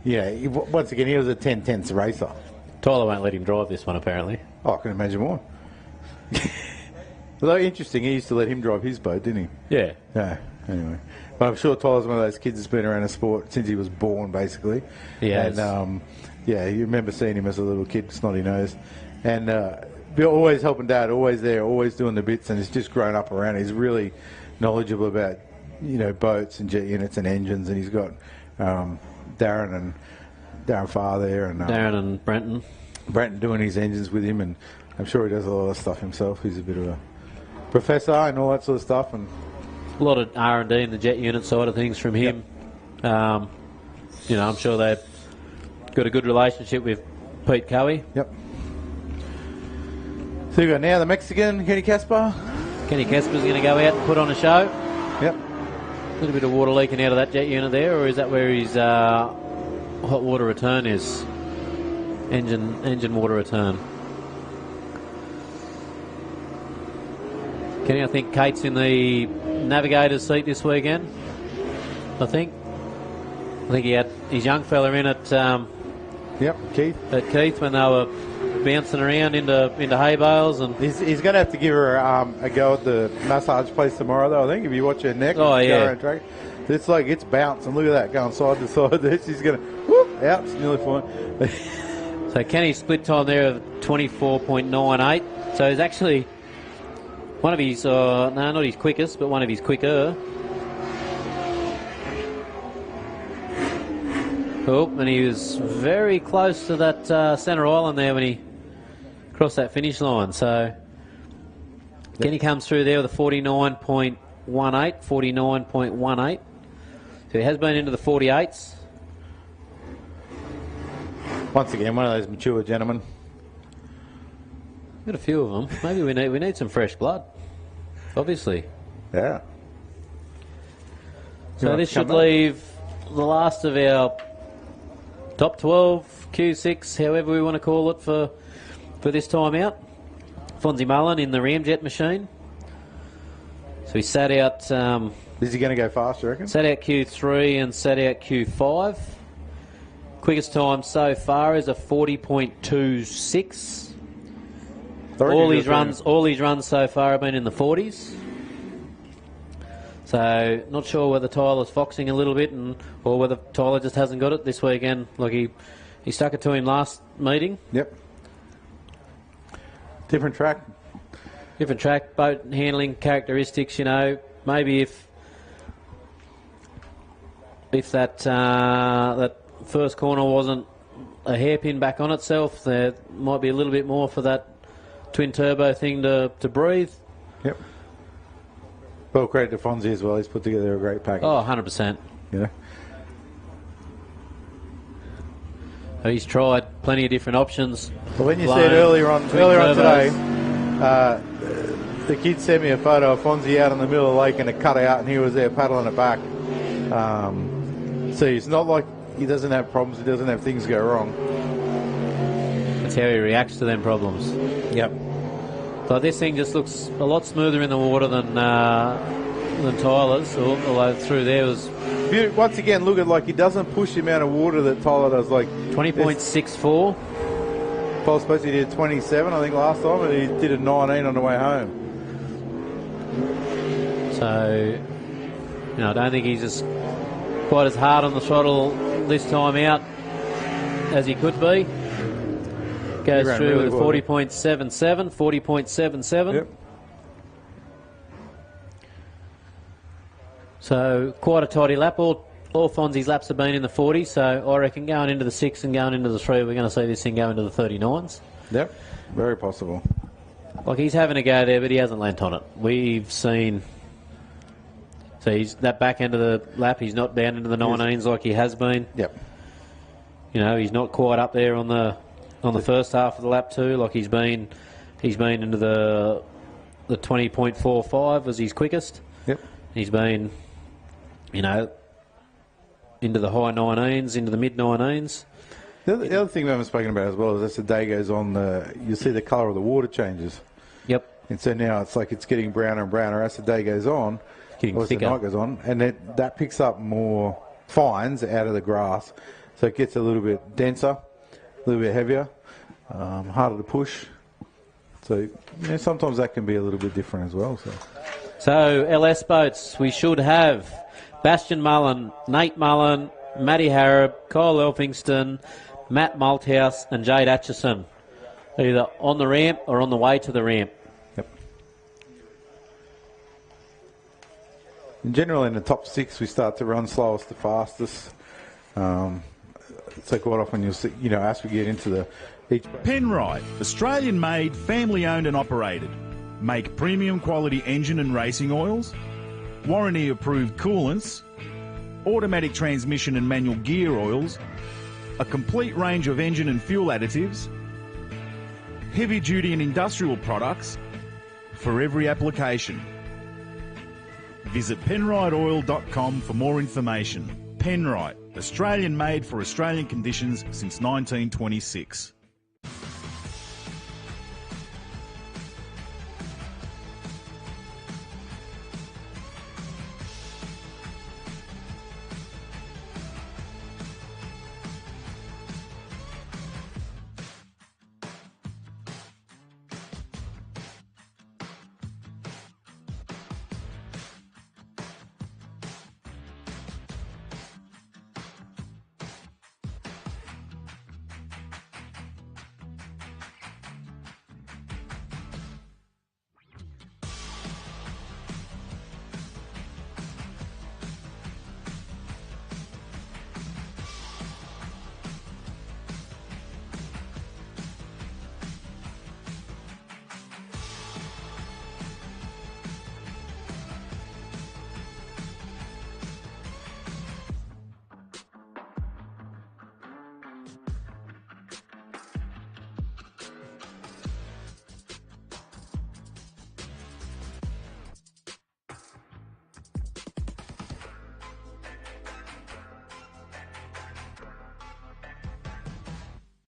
once again, he was a 10-10ths racer. Tyler won't let him drive this one, apparently. Oh, I can imagine why. Although interesting, he used to let him drive his boat, didn't he? Yeah. Yeah. Anyway, but I'm sure Tyler's one of those kids that's been around the sport since he was born, basically. Yeah. And yeah, you remember seeing him as a little kid, snotty nose, and always helping Dad, always there, always doing the bits, and he's just grown up around it. He's really knowledgeable about boats and jet units and engines, and he's got Darren Farr there, and Darren and Brenton doing his engines with him, and I'm sure he does a lot of stuff himself. He's a bit of a professor and all that sort of stuff, and a lot of R&D in the jet unit side of things from him. Yep. I'm sure they've got a good relationship with Pete Cowie. Yep. So we've got now the Mexican, Kenny Casper. Kenny Casper's going to go out and put on a show. Yep. A little bit of water leaking out of that jet unit there, or is that where his hot water return is? Engine water return. Kenny, I think Kate's in the navigator's seat this weekend. I think he had his young fella in at Keith. At Keith when they were bouncing around into hay bales, and he's going to have to give her a go at the massage place tomorrow, though. I think if you watch her neck, track, it's like it's bouncing. Look at that going side to side. There, she's going to whoop out. It's nearly fine. So Kenny's split time there of 24.98. So he's actually one of his not his quickest, but one of his quicker. Oh, and he was very close to that centre island there when he crossed that finish line. So Kenny comes through there with a 49.18. So he has been into the 48s. Once again, one of those mature gentlemen. Got a few of them. Maybe we need some fresh blood. Obviously. Yeah. So this should leave the last of our top 12, Q6, however we want to call it for this time out. Fonzie Mullen in the Ramjet machine. So he sat out... is he going to go fast, you reckon? Sat out Q3 and sat out Q5. Quickest time so far is a 40.26. All his runs so far have been in the 40s. So not sure whether Tyler's foxing a little bit, or whether Tyler just hasn't got it this weekend. Like he stuck it to him last meeting. Yep. Different track, boat handling characteristics. Maybe if that first corner wasn't a hairpin back on itself, there might be a little bit more for that twin turbo thing to breathe. Yep. Well, credit to Fonzie as well. He's put together a great package. Oh, 100%. Yeah. He's tried plenty of different options. Well, when you said earlier on today, the kid sent me a photo of Fonzie out in the middle of the lake in a cutout, and he was there paddling it back. So it's not like he doesn't have problems. He doesn't have things go wrong. That's how he reacts to them problems. Yep. So this thing just looks a lot smoother in the water than Tyler's. Although through there was... Once again, look at he doesn't push the amount of water that Tyler does. 20.64. Paul supposed he did 27, I think, last time, and he did a 19 on the way home. So, I don't think he's just quite as hard on the throttle this time out as he could be. Goes through with a 40.77, 40.77. Yep. So quite a tidy lap. All Fonzie's laps have been in the 40s, so I reckon going into the 6 and going into the 3, we're going to see this thing go into the 39s. Yep, very possible. He's having a go there, but he hasn't lent on it. We've seen... So he's that back end of the lap, he's not down into the 19s like he has been. Yep. He's not quite up there on the first half of the lap too. He's been into the 20.45 was his quickest. Yep. He's been, into the high 19s, into the mid 19s. The other thing we haven't spoken about as well is as the day goes on, you see the colour of the water changes. Yep. And so now it's getting browner and browner as the day goes on, getting thicker. The night goes on, and that picks up more fines out of the grass, so it gets a little bit denser, a little bit heavier, harder to push. So sometimes that can be a little bit different as well. So LS boats, we should have Bastian Mullen, Nate Mullen, Matty Harrop, Kyle Elphingston, Matt Malthouse and Jade Atchison, either on the ramp or on the way to the ramp. Yep. In general, in the top 6, we start to run slowest to fastest. So quite often you'll see, as we get into each... Penrite, Australian-made, family-owned and operated. Make premium quality engine and racing oils, warranty-approved coolants, automatic transmission and manual gear oils, a complete range of engine and fuel additives, heavy-duty and industrial products for every application. Visit penriteoil.com for more information. Penrite, Australian-made for Australian conditions since 1926.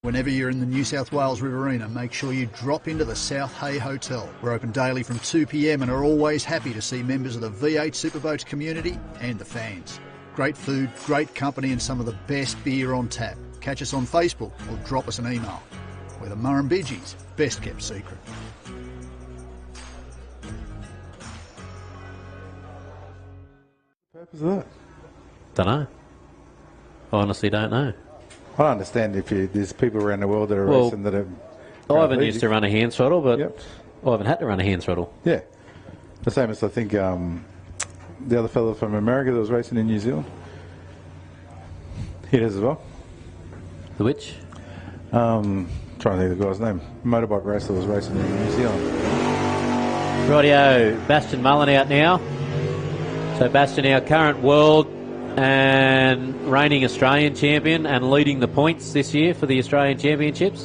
Whenever you're in the New South Wales Riverina, make sure you drop into the South Hay Hotel. We're open daily from 2 p.m. and are always happy to see members of the V8 Superboats community and the fans. Great food, great company and some of the best beer on tap. Catch us on Facebook or drop us an email. We're the Murrumbidgee's best kept secret. What purpose of that? Don't know. I honestly don't know. I don't understand if there's people around the world that are racing that are... I haven't used to run a hand throttle, but I haven't had to run a hand throttle. Yeah. The same as I think the other fellow from America that was racing in New Zealand. He does as well. The which? Trying to think of the guy's name. Motorbike racer was racing in New Zealand. Rightio, Bastian Mullen out now. So Bastian, our current world and reigning Australian champion and leading the points this year for the Australian Championships.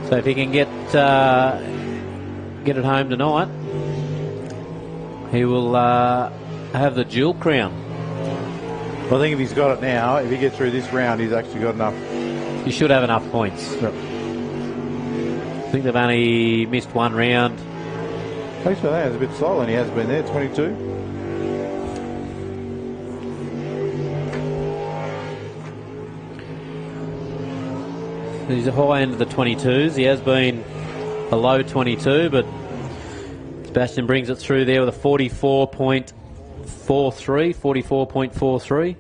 So if he can get it home tonight, he will have the dual crown. Well, I think if he's got it now, if he gets through this round, he's actually got enough. He should have enough points. Yep. I think they've only missed one round. Thanks for that. It's a bit slow, and he has been there, 22. He's a high end of the 22s. He has been a low 22, but Sebastian brings it through there with a 44.43, 44.43.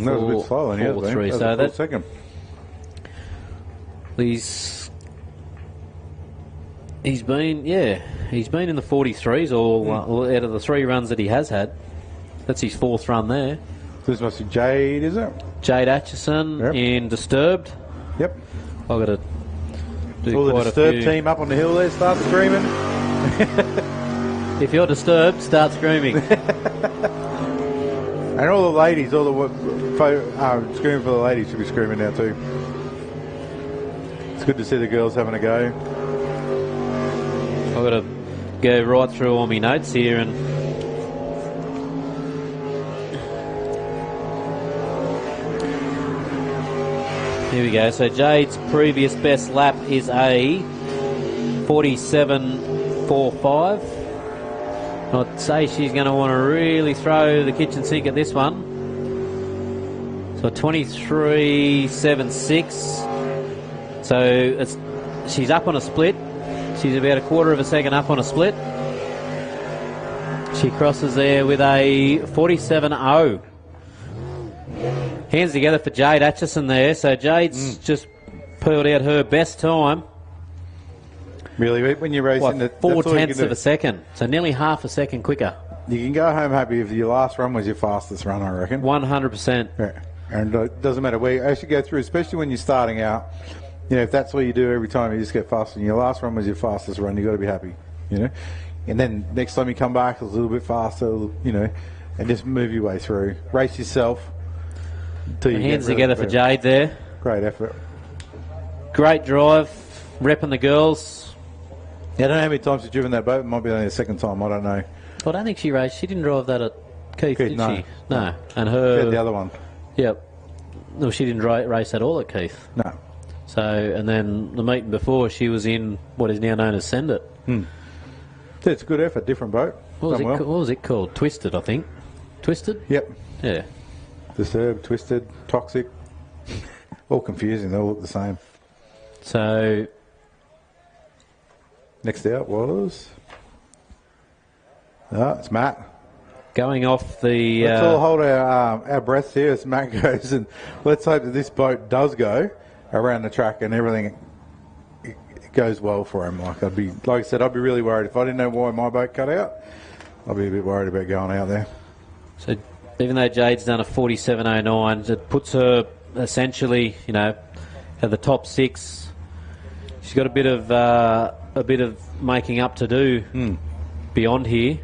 That was a bit slow, and he has been. So that's second. He's been in the 43s all out of the 3 runs that he has had. That's his 4th run there. This must be Jade, is it? Jade Atchison in Disturbed. Yep. I've got to do all quite the Disturbed team up on the hill there start screaming. If you're Disturbed, start screaming. And all the ladies, screaming for the ladies should be screaming now too. It's good to see the girls having a go. I've got to go right through all my notes here and here we go. So Jade's previous best lap is a 47.45. I'd say she's going to want to really throw the kitchen sink at this one. So 23.76. So she's up on a split. She's about a quarter of a second up on a split. She crosses there with a 47.0. Hands together for Jade Atchison there. So Jade's just pulled out her best time. Really, when you're racing, what, 4/10 of a second. So nearly half a second quicker. You can go home happy if your last run was your fastest run, I reckon. 100%. Yeah. And it doesn't matter where you actually go through, especially when you're starting out. You know, if that's what you do every time, you just get faster. And your last run was your fastest run, you've got to be happy, you know. And then next time you come back, it's a little bit faster, you know, and just move your way through. Race yourself. Hands together for Jade there. Great effort. Great drive, repping the girls. Yeah, I don't know how many times she's driven that boat. It might be only the second time. I don't know. I don't think she raced. She didn't drive that at Keith, did no. she? No. And her... She had the other one. Yep. No, she didn't race at all at Keith. No. So, and then the meeting before, she was in what is now known as Send It. It's a good effort. Different boat. What was it called? Twisted, I think. Twisted? Yep. Yeah. Disturbed, Twisted, Toxic. All confusing. They all look the same. So... Next out was... it's Matt. Going off the... Let's all hold our breath here as Matt goes, and let's hope that this boat does go around the track and everything goes well for him. Like I said, I'd be really worried. If I didn't know why my boat cut out, I'd be a bit worried about going out there. So even though Jade's done a 47.09, it puts her essentially, you know, at the top six. She's got a bit of making up to do beyond here.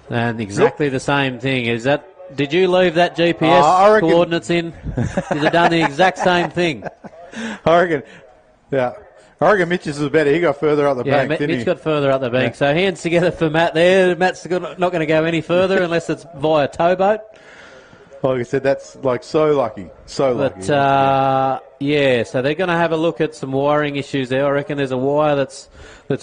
And exactly the same thing. Is that? Did you leave that GPS coordinates in? You'd have done the exact same thing. I reckon. Yeah. I reckon Mitch's was better. He got further up the bank, didn't he? Mitch got further up the bank. Yeah. So hands together for Matt there. Matt's not going to go any further unless it's via towboat. Like I said, that's like so lucky. So lucky. But, yeah, so they're going to have a look at some wiring issues there. I reckon there's a wire that's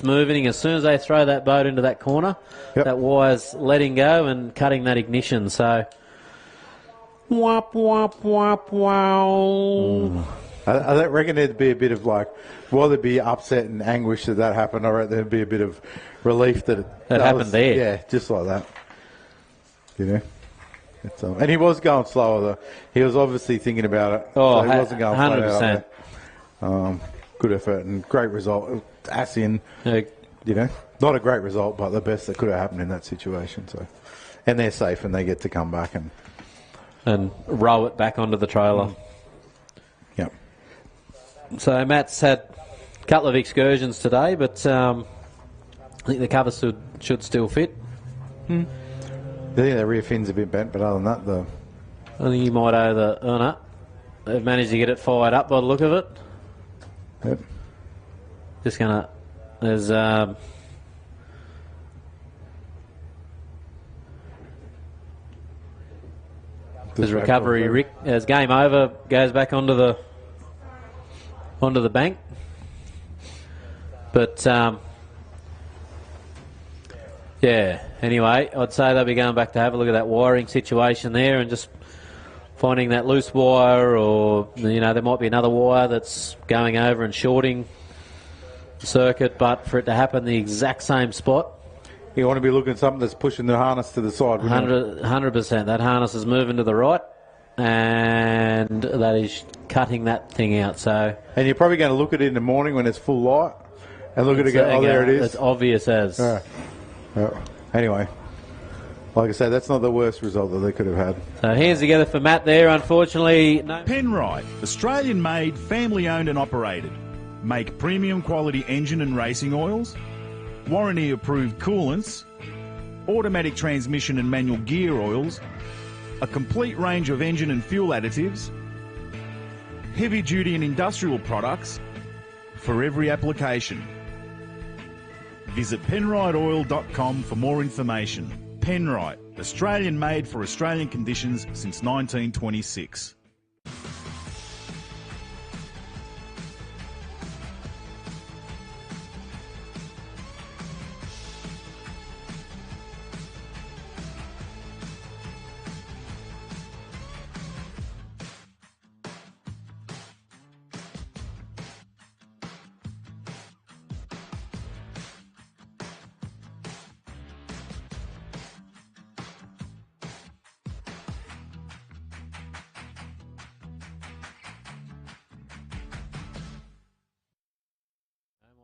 moving. As soon as they throw that boat into that corner, that wire's letting go and cutting that ignition. So, wop, wop, wop, wow. I reckon there'd be a bit of like, while there'd be upset and anguish that happened, I reckon there'd be a bit of relief that happened there. Yeah, just like that. You know? And he was going slower, though. He was obviously thinking about it. Oh, so he wasn't going 100%. Good effort and great result. Ass in, you know, not a great result, but the best that could have happened in that situation. So, and they're safe and they get to come back and row it back onto the trailer. Yep. So Matt's had a couple of excursions today, but I think the cover should still fit. I think the rear fin's a bit bent, but other than that, I think you might owe the... Oh, no. They've managed to get it fired up by the look of it. Yep. Just going to... There's... There's recovery. Rick, as game over, goes back onto the bank. But... yeah, anyway, I'd say they'll be going back to have a look at that wiring situation there and just finding that loose wire, or, you know, there might be another wire that's going over and shorting the circuit, but for it to happen the exact same spot. You want to be looking at something that's pushing the harness to the side. 100%. That harness is moving to the right, and that is cutting that thing out. So, and you're probably going to look at it in the morning when it's full light and look at it and go, oh, there it is. It's obvious as... Anyway, like I said, that's not the worst result that they could have had. So hands together for Matt there. Unfortunately, no. Penrite, Australian-made, family-owned and operated. Make premium quality engine and racing oils, warranty-approved coolants, automatic transmission and manual gear oils, a complete range of engine and fuel additives, heavy-duty and industrial products for every application. Visit penriteoil.com for more information. Penrite, Australian made for Australian conditions since 1926.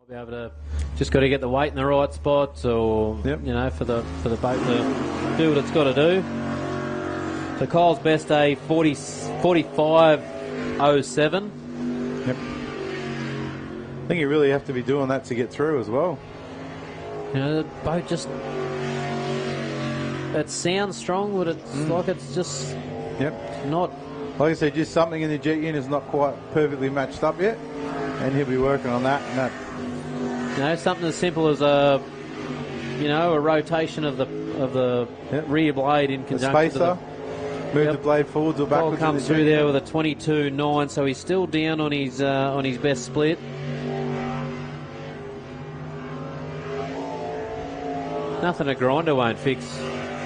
Be able to just got to get the weight in the right spots, or Yep. you know, for the boat to do what it's got to do. So Kyle's best day 45.07. Yep. I think you really have to be doing that to get through as well. You know, the boat just, it sounds strong, but it's like it's just Yep. not. Like I said, just something in the jet unit is not quite perfectly matched up yet, and he'll be working on that. And that. You know, something as simple as a rotation of the Yep. rear blade in The conjunction to spacer, move the blade forwards or Cole backwards. comes through there with a 22.9, so he's still down on his best split. Nothing a grinder won't fix.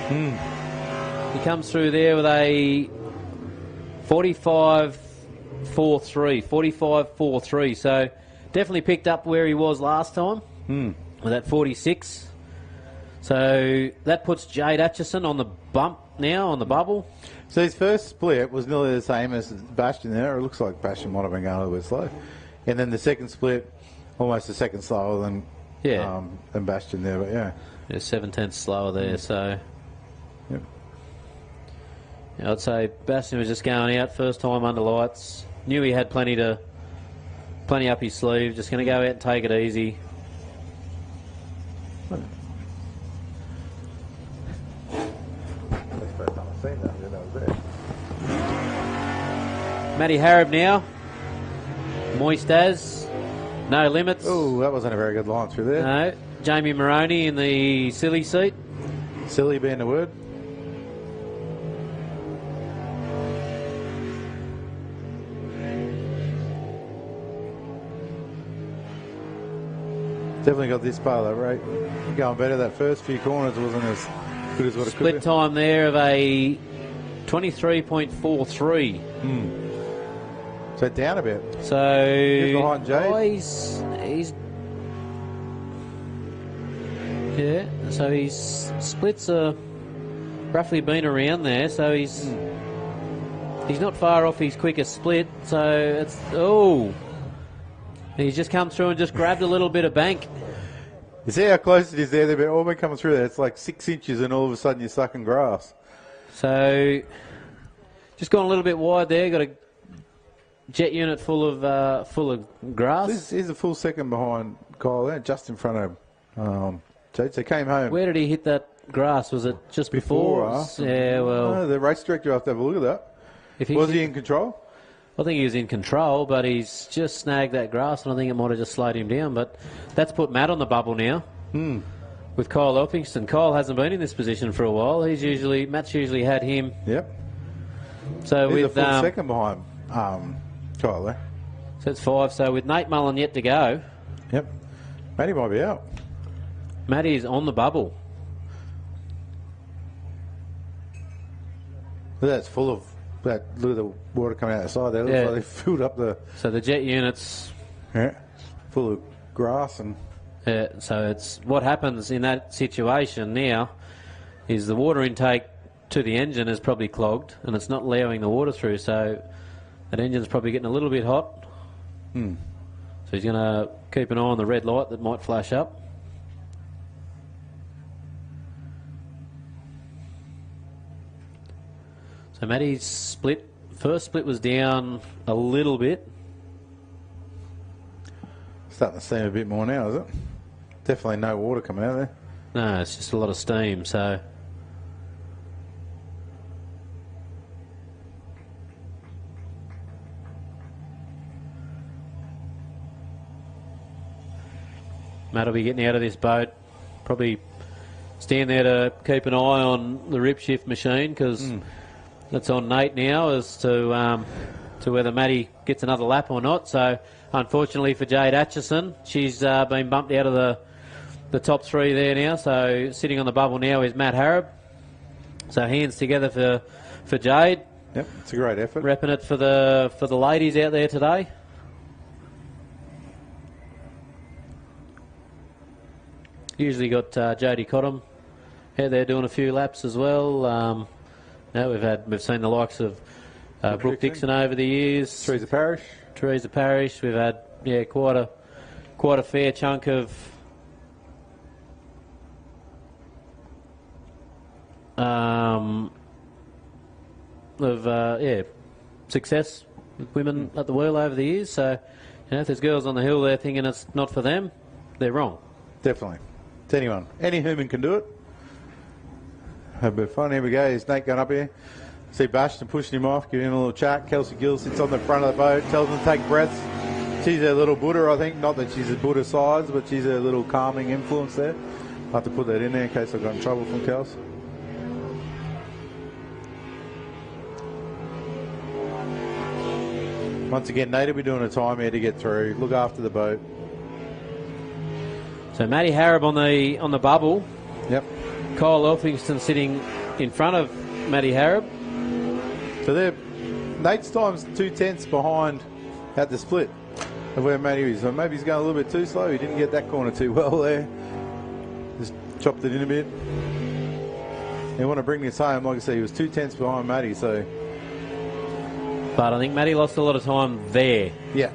He comes through there with a 45.43, so definitely picked up where he was last time with that 46. So that puts Jade Atchison on the bump now, on the bubble. So his first split was nearly the same as Bastion there. It looks like Bastion might have been going a little bit slow. And then the second split, almost a second slower than Bastion there. But yeah. 7/10 slower there, so... Yep. Yeah, I'd say Bastion was just going out first time under lights. Knew he had plenty up his sleeve. Just going to go out and take it easy. Matty Harrop now. Moist as. No limits. Oh, that wasn't a very good line through there. No. Jamie Moroney in the silly seat. Silly being the word. Definitely got this part of that rate going better. That first few corners wasn't as good as what it could be. Split time there of a 23.43. So down a bit. So He's behind Jade. He's yeah. So his splits are roughly been around there. So he's not far off his quickest split. So it's he's just come through and just grabbed a little bit of bank. You see how close it is there? They've all been coming through there. It's like 6 inches, and all of a sudden you're stuck in grass. So just gone a little bit wide there. Got a jet unit full of grass. This is a full second behind Kyle there, just in front of Jade. So came home. Where did he hit that grass? Was it just Before before? or after? Yeah, well. No, the race director will have to have a look at that. Was he in control? I think he was in control, but he's just snagged that grass, and I think it might have just slowed him down. But that's put Matt on the bubble now with Kyle Elphingston. Kyle hasn't been in this position for a while. Matt's usually had him. Yep. So He's with a full second behind Kyle there. So it's 5. So with Nate Mullen yet to go. Yep. Matty might be out. Matty's on the bubble. That's full of that. Look at the water coming out the side there. Looks like they filled up the. So the jet unit's full of grass and. So it's what happens in that situation now is the water intake to the engine is probably clogged and it's not allowing the water through. So that engine's probably getting a little bit hot. So he's going to keep an eye on the red light that might flash up. So Matty's first split was down a little bit. Starting to steam a bit more now, is it? Definitely no water coming out there. No, it's just a lot of steam, so... Matt will be getting out of this boat. Probably stand there to keep an eye on the rip shift machine, because that's on Nate now as to whether Matty gets another lap or not. So, unfortunately for Jade Atchison, she's been bumped out of the top 3 there now. So, sitting on the bubble now is Matt Harrop. So, hands together for Jade. Yep, it's a great effort. Repping it for the ladies out there today. Usually got Jodie Cottam out there doing a few laps as well. Now we've seen the likes of Brooke Dixon over the years. Teresa Parrish. We've had quite quite a fair chunk of success with women at the wheel over the years. So, if there's girls on the hill there thinking it's not for them, they're wrong. Definitely. It's anyone. Any human can do it. Have a bit of fun. Here we go. Here's Nate going up here. See Bastion pushing him off, giving him a little chat. Kelsey Gill sits on the front of the boat, tells him to take breaths. She's a little Buddha, I think. Not that she's a Buddha size, but she's a little calming influence there. I have to put that in there in case I got in trouble from Kels. Once again, Nate will be doing a time here to get through. Look after the boat. So Matty Harrop on the bubble. Yep. Kyle Elphingston sitting in front of Matty Harrop. So Nate's time's 2/10 behind at the split of where Matty is. So maybe he's going a little bit too slow. He didn't get that corner too well there. Just chopped it in a bit. They want to bring this home. Like I said, he was 2/10 behind Matty, so... But I think Matty lost a lot of time there. Yeah.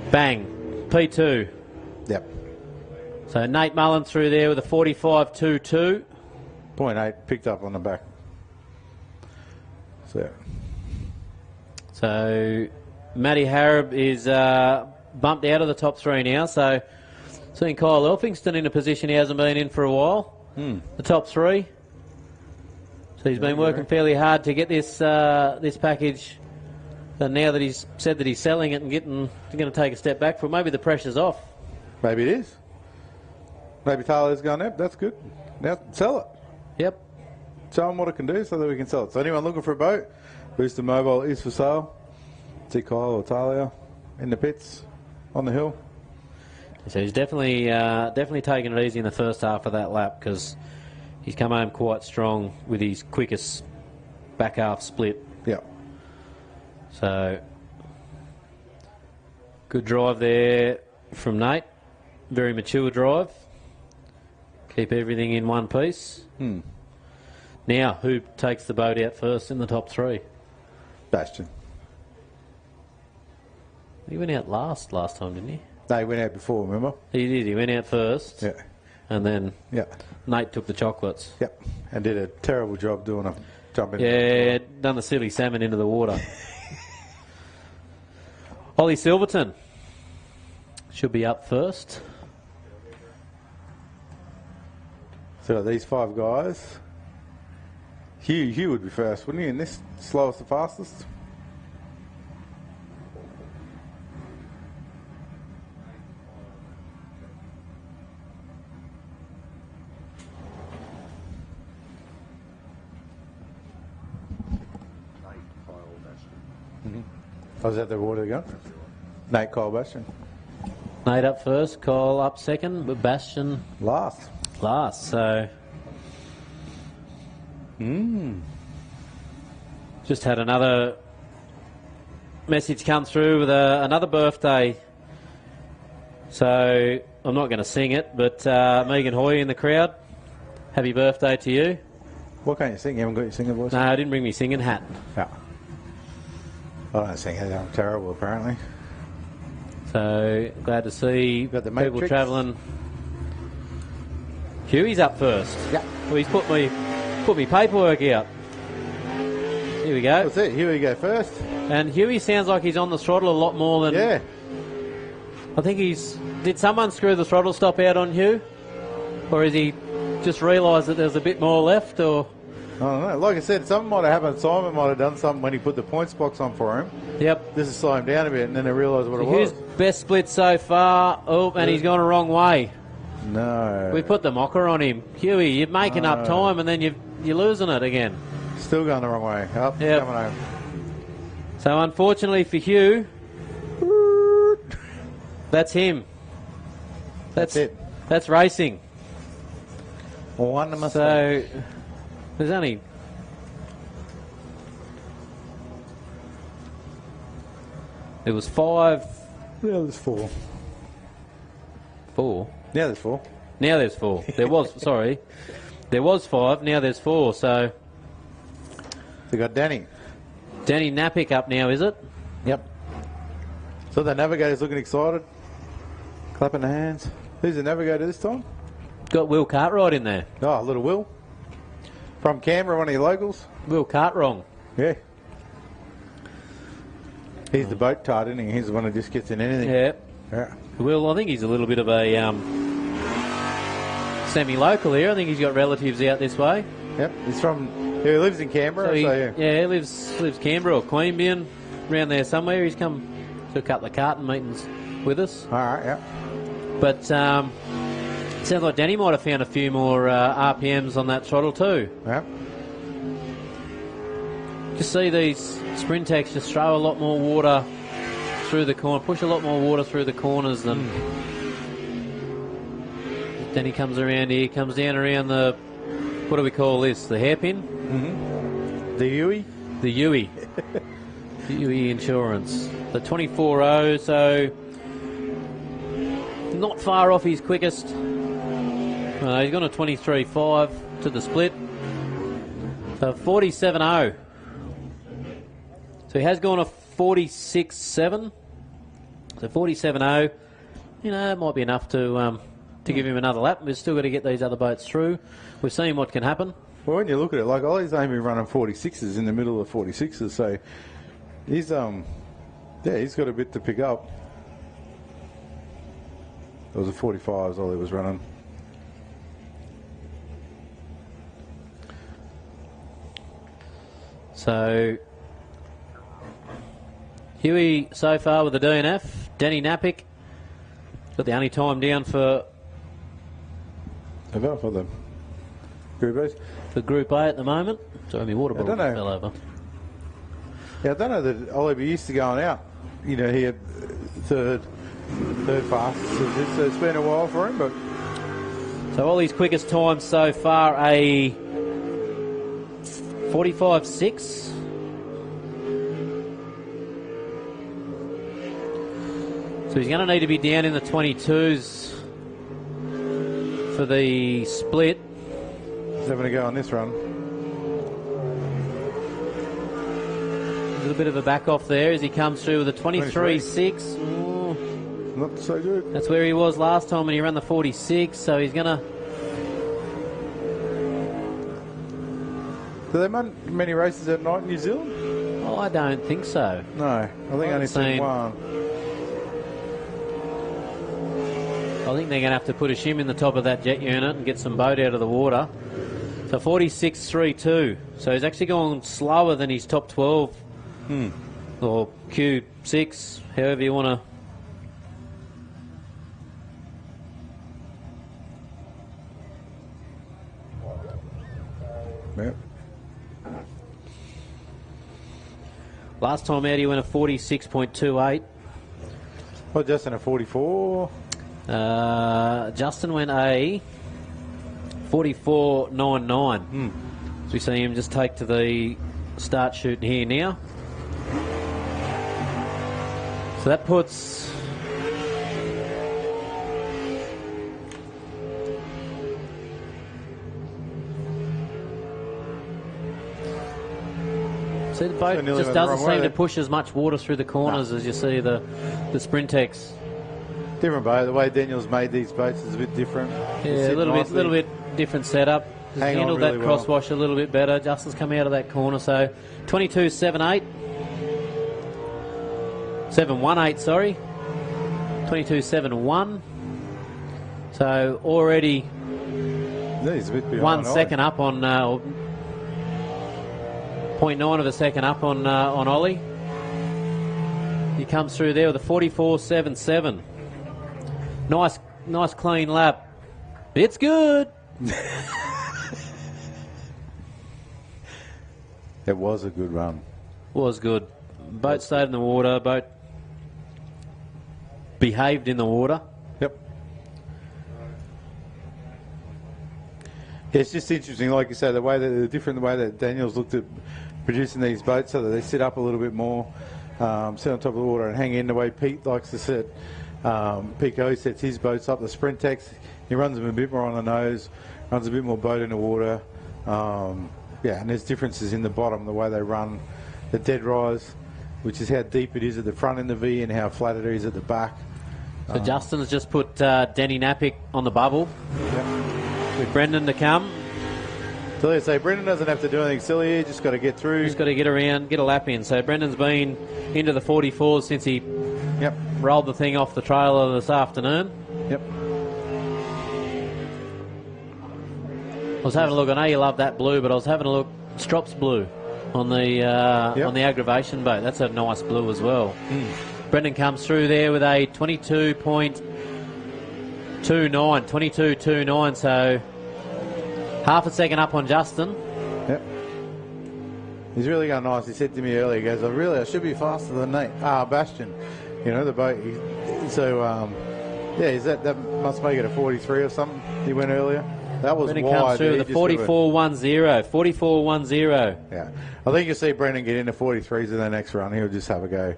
Bang. P2. Yep. So Nate Mullen through there with a 45.22. 0.8 picked up on the back. So Matty Harrop is bumped out of the top three now. So seeing Kyle Elphingston in a position he hasn't been in for a while. The top three. So he's been working fairly hard to get this this package. And now that he's said that he's selling it and going to take a step back for it, maybe the pressure's off. Maybe it is. Maybe Taylor's going, yep, that's good. Now sell it. Yep. Show them what it can do so that we can sell it. So anyone looking for a boat, Booster Mobile is for sale. See Kyle or Talia in the pits on the hill. So he's definitely taking it easy in the first half of that lap because he's come home quite strong with his quickest back half split. Yeah. So good drive there from Nate. Very mature drive. Keep everything in one piece. Now, who takes the boat out first in the top three? Bastion. He went out last time, didn't he? No, he went out before, remember? He did. He went out first. Yeah. And then yeah, Nate took the chocolates. Yep. And did a terrible job doing a jump in. Yeah, done the silly salmon into the water. Ollie Silverton should be up first. So these five guys. Hugh would be first, wouldn't he? And this slowest the fastest. Oh, is that the order again? Nate, Kyle, Bastion. Nate up first, Kyle up second, but Bastion last. So just had another message come through with another birthday. So I'm not going to sing it, but Megan Hoy in the crowd. Happy birthday to you. What can't you sing? You haven't got your singing voice? No, I didn't bring me singing hat. Yeah. I don't sing it. I'm terrible, apparently. So glad to see got the people travelling. Huey's up first. Yeah. Well, he's put me paperwork out. Here we go. That's it. Huey go first. And Huey sounds like he's on the throttle a lot more than... Yeah. I think did someone screw the throttle stop out on Hugh? Or has he just realised that there's a bit more left, or... I don't know. Like I said, something might have happened. Simon might have done something when he put the points box on for him. Yep. This has slowed him down a bit, and then they realised what it Hugh's was. best split so far. Oh, and he's gone the wrong way. No. We put the mocker on him. Huey, you're making up time, and then you're losing it again. Still going the wrong way. Up, yep. Coming home. So unfortunately for Hugh, that's him. That's it. That's racing. One mistake. So there's only... There was 5... Yeah, there's 4. 4? Yeah, there's 4. Now there's 4. There was, sorry. There was 5, now there's 4, so... They got Danny. Danny Napick up now, is it? Yep. So the navigator's looking excited. Clapping the hands. Who's the navigator this time? Got Will Cartwright in there. Oh, little Will. From Canberra, one of your locals. Will Cartwright. Yeah. He's the boat tart, isn't he? He's the one who just gets in anything. Yeah. Will, I think he's a little bit of a semi-local here. I think he's got relatives out this way. Yep. He's from... he lives in Canberra. He lives Canberra or Queanbeyan, around there somewhere. He's come to a couple of carton meetings with us. All right, yeah. But it sounds like Danny might have found a few more RPMs on that throttle too. Yep. Just see these Sprintex just throw a lot more water through the corner, push a lot more water through the corners than... Then he comes around here, comes down around the... What do we call this? The hairpin? Mm-hmm. The Yui? The Yui. The Yui Insurance. The 24.0, so... Not far off his quickest. He's gone a 23.5 to the split. So 47.0. So he has gone a 46.7. So 47.0. You know, it might be enough to give him another lap. We've still got to get these other boats through. We've seen what can happen. Well, when you look at it, like Ollie's only running 46s in the middle of 46s, so he's he's got a bit to pick up. It was a 45s Ollie was running. So Huey so far with the DNF. Danny Napick got the only time down for the Group A's. For Group A at the moment. Sorry, my water bottle fell over. Yeah, I don't know that Ollie used to going out. You know, he had third fastest. So it's been a while for him, but... So Ollie's quickest time so far, a 45.6. So he's going to need to be down in the 22s for the split. He's having a go on this run. A little bit of a back off there as he comes through with a 23.6. Not so good. That's where he was last time when he ran the 46, so he's going to... Do they run many races at night in New Zealand? Oh, I don't think so. No, I think I only seen one. I think they're going to have to put a shim in the top of that jet unit and get some boat out of the water. So 46.32. So he's actually gone slower than his top 12. Or Q6, however you want to... Yep. Last time out he went a 46.28. Well, Justin a 44. Justin went a 44.99. So we see him just take to the start shooting here now. So that puts... See, the boat just doesn't seem to push as much water through the corners as you see the Sprintex. Different boat. The way Daniel's made these boats is a bit different. Yeah, a little bit different setup. Just handled really that crosswash a little bit better. Justin's come out of that corner, so 22.78. 7.18, sorry. 22.71. So already he's a bit behind 1 second up on 0.9 of a second up on Ollie. He comes through there with a 44.77. Nice clean lap. It's good. It was a good run. Was good. Boat stayed in the water. Boat behaved in the water. Yep. Yeah, it's just interesting, like you say, the way that Daniel's looked at producing these boats, so that they sit up a little bit more, sit on top of the water and hang in the way Pete likes to sit. Pico sets his boats up, the Sprintex. He runs them a bit more on the nose, runs a bit more boat in the water. Yeah, and there's differences in the bottom, the way they run the dead rise, which is how deep it is at the front in the V and how flat it is at the back. So Justin's just put Denny Napick on the bubble. Yep. With Brendan to come. So they say Brendan doesn't have to do anything silly here, just got to get through. Just got to get around, get a lap in. So Brendan's been into the 44s since he rolled the thing off the trailer this afternoon. Yep. I was having a look. I know you love that blue, but I was having a look. Strops blue on the aggravation boat. That's a nice blue as well. Brendan comes through there with a 22.29, so half a second up on Justin. Yep. He's really going nice. He said to me earlier, he goes, I should be faster than Nate. Bastion. You know, the boat. That must make it a 43 or something. He went earlier. That was Brendan wide. Comes through with a 44.10. 44.10. Yeah. I think you'll see Brendan get into 43s in the next run. He'll just have a go.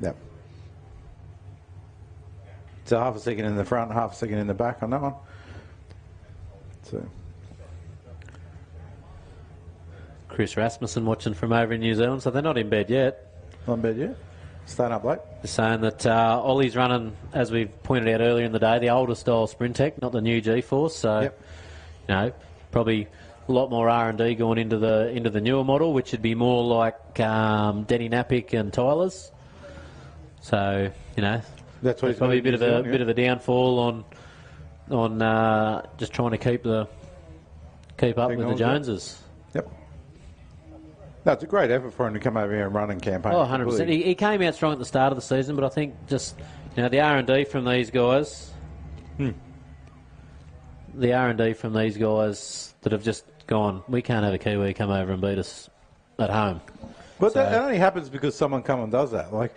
Yep. So half a second in the front, half a second in the back on that one. So Chris Rasmussen watching from over in New Zealand, so they're not in bed yet. Not in bed yet. Staying up late. They're saying that Ollie's running, as we've pointed out earlier in the day, the older style Sprintec, not the new G-Force. So, you know, probably a lot more R&D going into the newer model, which would be more like Denny Napick and Tyler's. So, you know, that's what probably a bit of a downfall on just trying to keep up with the Joneses. Yep. No, it's a great effort for him to come over here and run and campaign. Oh, 100%. He came out strong at the start of the season, but I think just, you know, the R&D from these guys, the R&D from these guys that have just gone, we can't have a Kiwi come over and beat us at home. But that only happens because someone comes and does that. Like,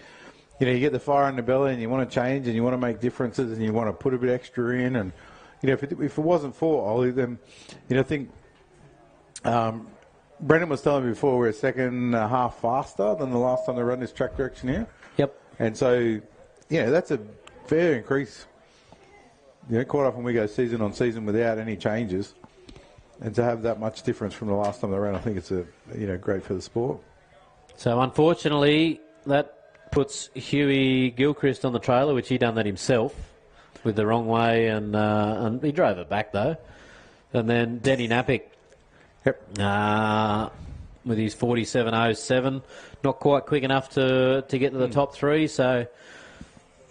you know, you get the fire in the belly and you want to change and you want to make differences and you want to put a bit extra in. And, you know, if it wasn't for Ollie, then, you know, I think Brendan was telling me before we're a second half faster than the last time they ran this track direction here. Yep. And so, you know, that's a fair increase. You know, quite often we go season on season without any changes. And to have that much difference from the last time they ran, I think it's great for the sport. So unfortunately, that puts Huey Gilchrist on the trailer, which he done that himself with the wrong way, and he drove it back though. And then Denny Napick. Yep. With his 47.07, not quite quick enough to get to the top three, so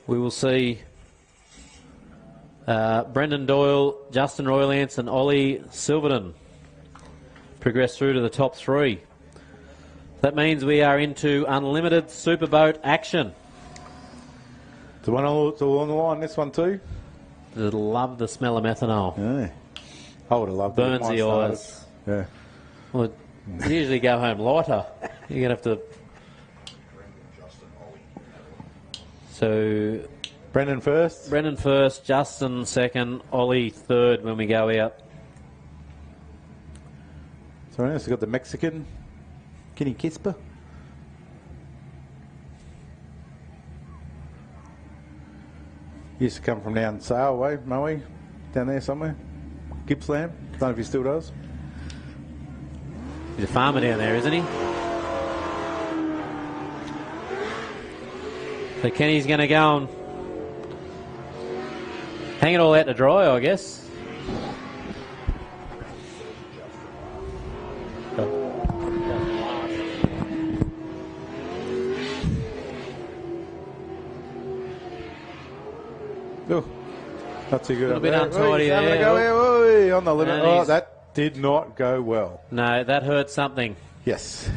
we will see Brendan Doyle, Justin Roylance and Ollie Silverton progress through to the top three. That means we are into unlimited Superboat action. It's one on the line, this one too. Love the smell of methanol. Yeah. I would have loved Burns the eyes. Yeah. Well, you usually go home lighter. You're going to have to... So... Brendan first, Justin second, Ollie third when we go out. So we've got the Mexican, Kenny Kisper. Used to come from down Sale way, Moe, down there somewhere. Gippsland, don't know if he still does. He's a farmer down there, isn't he? So Kenny's going to go and hang it all out to dry, I guess. Oh, not too good. A little bit untidy there. Go on the limit. Oh, that did not go well. No, that hurt something. Yes.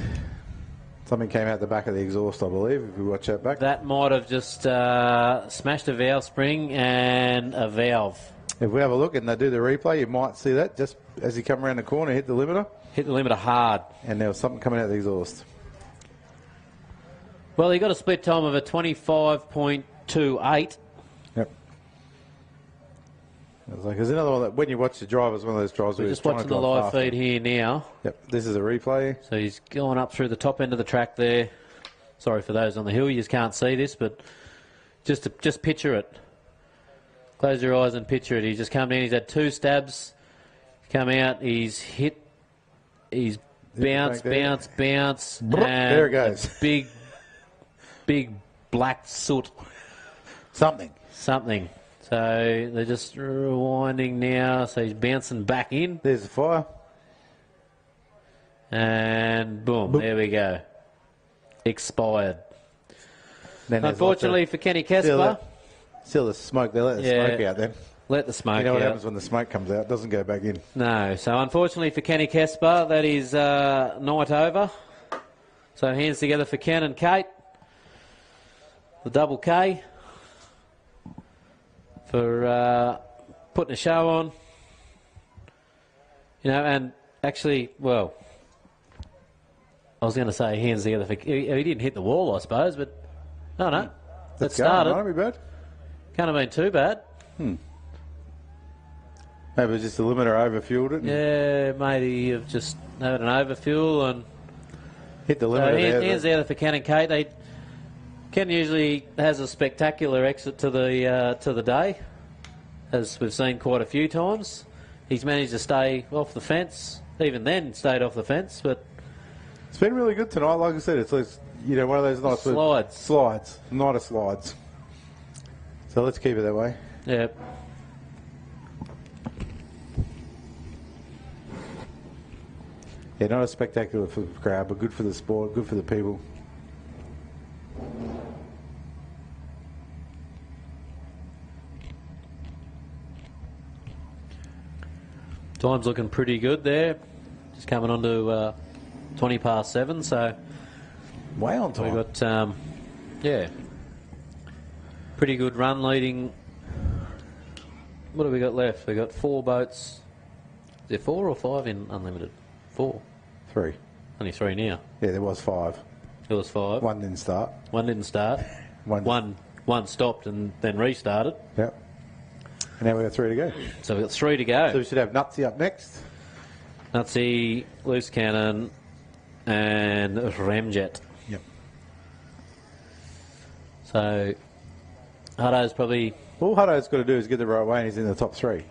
Something came out the back of the exhaust, I believe, if we watch that back. That might have just smashed a valve spring and a valve. If we have a look and they do the replay, you might see that just as he come around the corner, hit the limiter. Hit the limiter hard. And there was something coming out of the exhaust. Well, he got a split time of a 25.28. Yep. There's another one that when you watch the drive, it's one of those drives. We're just watching the live feed here now. Yep, this is a replay. So he's going up through the top end of the track there. Sorry for those on the hill, you just can't see this, but just picture it. Close your eyes and picture it. He's just come in. He's had two stabs. Come out. He's hit. He's bounce. And there it goes. Big black soot Something. Something. So they're just rewinding now. So he's bouncing back in. There's the fire. And boom, there we go. Expired. Then Unfortunately for Kenny Kesper. Still the smoke. They let the smoke out then. Let the smoke out. You know what happens when the smoke comes out? It doesn't go back in. No. So unfortunately for Kenny Kesper, that is night over. So hands together for Ken and Kate. The double K. For putting a show on. You know, and actually, well, I was going to say hands together for... He didn't hit the wall, I suppose, but... No. That started. Can't be bad. Can't have been too bad. Maybe it was just the limiter overfueled it. Yeah, maybe you've just had an overfuel and... Hit the limiter there. Hands together for Ken and Kate. Ken usually has a spectacular exit to the day, as we've seen quite a few times. He's managed to stay off the fence. Even then, stayed off the fence, but... It's been really good tonight. Like I said, it's one of those nice slides, not a slides. So let's keep it that way. Yeah. Yeah, not as spectacular for the crowd, but good for the sport, good for the people. Time's looking pretty good there. Just coming on to 20 past 7, so... Way on time. We've got, pretty good run leading. What have we got left? We've got 4 boats. Is there 4 or 5 in Unlimited? 4. 3. Only 3 now. Yeah, there was 5. There was 5. One didn't start. One didn't start. One stopped and then restarted. Yep. And now we've got 3 to go. So we've got 3 to go. So we should have Nutsy up next. Nutsy, Loose Cannon, and Ramjet. Yep. So Hutto's probably... All Hutto's got to do is get the right way and he's in the top 3. He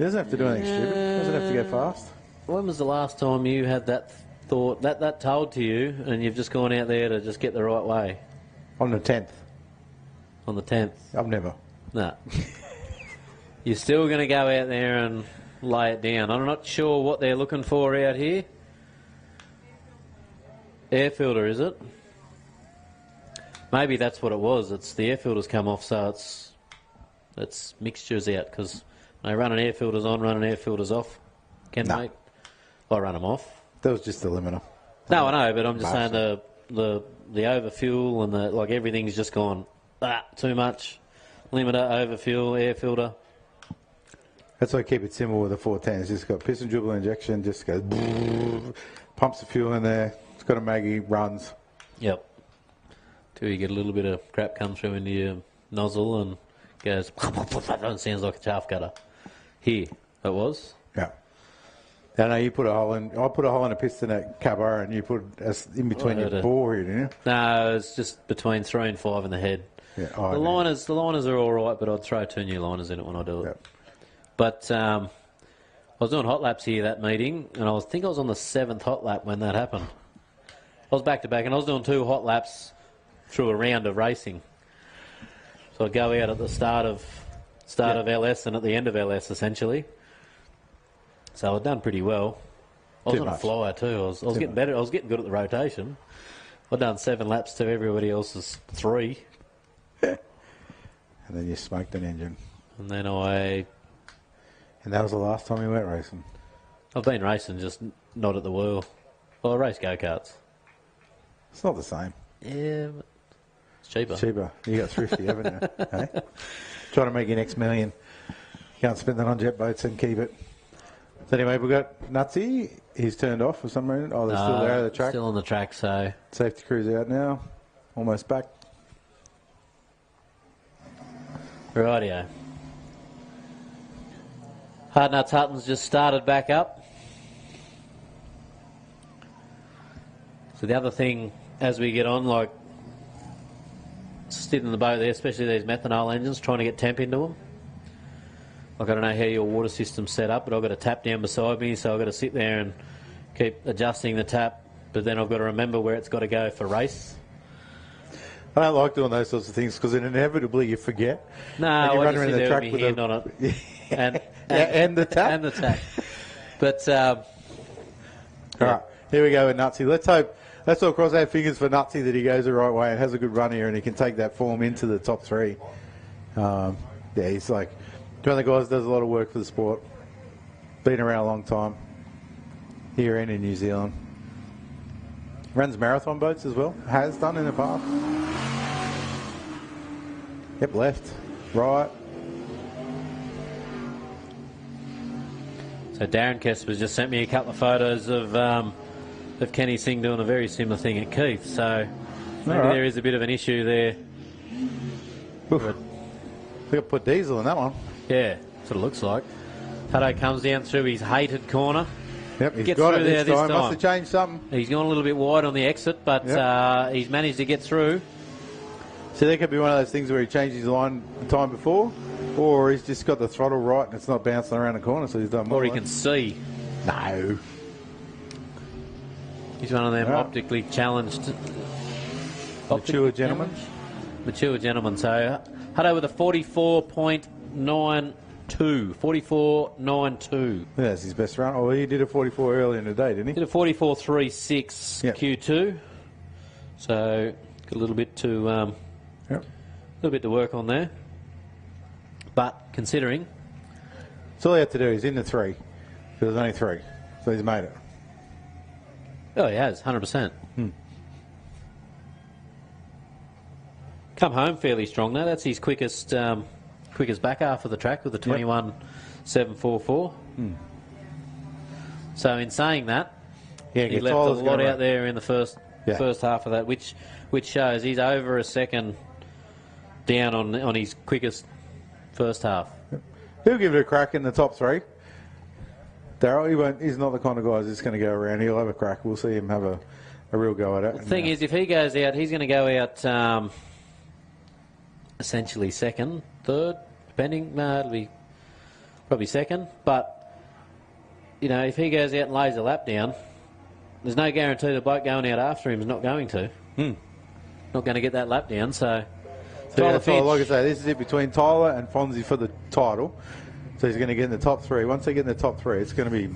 doesn't have to do anything stupid. He doesn't have to go fast. When was the last time you had that thought, that told to you, and you've just gone out there to just get the right way? On the 10th. On the 10th? I've never. No. You're still going to go out there and lay it down. I'm not sure what they're looking for out here. Air filter, is it? Maybe that's what it was. It's the air filter's come off, so it's mixtures out, because they run an air filters on, run an air filters off. Mate? I run them off. That was just the limiter. No, I know, but I'm just saying the overfuel and everything's just gone too much. Limiter, overfuel, air filter. That's why I keep it simple with the 410. It's just got piston dribble injection, just goes pumps the fuel in there. It's got a Maggie, runs. Yep. Till you get a little bit of crap come through into your nozzle and goes sounds like a chaff cutter. Here it was. Yeah. I know you put a hole in. I put a hole in a piston at Cabar, and you put in between your bore here, didn't you? No, it's just between 3 and 5 in the head. Yeah. The liners are all right, but I'd throw 2 new liners in it when I do it. Yep. But I was doing hot laps here that meeting, and I think I was on the 7th hot lap when that happened. I was back to back, and I was doing 2 hot laps through a round of racing. So I'd go out at the start of LS and at the end of LS, essentially. So I'd done pretty well. I was on a flyer too. I was getting better. I was getting good at the rotation. I'd done 7 laps to everybody else's 3. And then you smoked an engine. And then And that was the last time you went racing? I've been racing, just not at the wheel. Well, I race go-karts. It's not the same. Yeah, but it's cheaper. Cheaper. You got thrifty, haven't you? Hey? Trying to make your next million. You can't spend that on jet boats and keep it. So anyway, we've got Nutsy. He's turned off for some reason. Oh, they're still there at the track. Still on the track, so... Safety crew's out now. Almost back. Rightio. Hard Nuts Hutton's just started back up. So the other thing, as we get on, like, sitting in the boat there, especially these methanol engines, trying to get temp into them. Like, I don't know how your water system's set up, but I've got a tap down beside me, so I've got to sit there and keep adjusting the tap, but then I've got to remember where it's got to go for race. I don't like doing those sorts of things because then inevitably you forget. No, and you I run just around sit the there track with with my hand a- on it. and the tap. And the tap. But, All right, here we go with Nutsy. Let's all cross our fingers for Nutsy that he goes the right way and has a good run here and he can take that form into the top 3. Yeah, he's like one of the guys that does a lot of work for the sport. Been around a long time here and in New Zealand. Runs marathon boats as well. Has done in the past. Yep, left, right. So Darren Kesper's just sent me a couple of photos of Kenny Singh doing a very similar thing at Keith. So maybe there is a bit of an issue there. Oof. They got to put diesel in that one. Yeah, that's what it looks like. Hutto comes down through his hated corner. Yep, he's Gets got through it there this time. this Must have changed something. He's gone a little bit wide on the exit, but he's managed to get through. So that could be one of those things where he changed his line the time before, or he's just got the throttle right and it's not bouncing around the corner, so he's done more. Or he can see. No. He's one of them optically challenged. Mature gentlemen. Mature gentlemen. So Hutto with a 44.92. 44.92. Yeah, that's his best run. Oh, he did a 44 earlier in the day, didn't he? Did a 44.36 Q2. So got a little bit to work on there. But considering, so all he had to do is in the 3. There's only 3, so he's made it. Oh, he has 100%. Come home fairly strong now. That's his quickest back half of the track with the 21.744. So in saying that, he left a lot out there in the first half of that, which shows he's over a second down on his quickest first half. He'll give it a crack in the top 3. Darryl, he's not the kind of guy who's just going to go around. He'll have a crack. We'll see him have a real go at it. The thing is, if he goes out, he's going to go out essentially second, third, depending. No, it'll be probably second. But, you know, if he goes out and lays a lap down, there's no guarantee the bloke going out after him is not going to. Not going to get that lap down, so... Tyler Finch, like I say, this is it between Tyler and Fonzie for the title. So he's going to get in the top 3. Once they get in the top 3, it's going to be...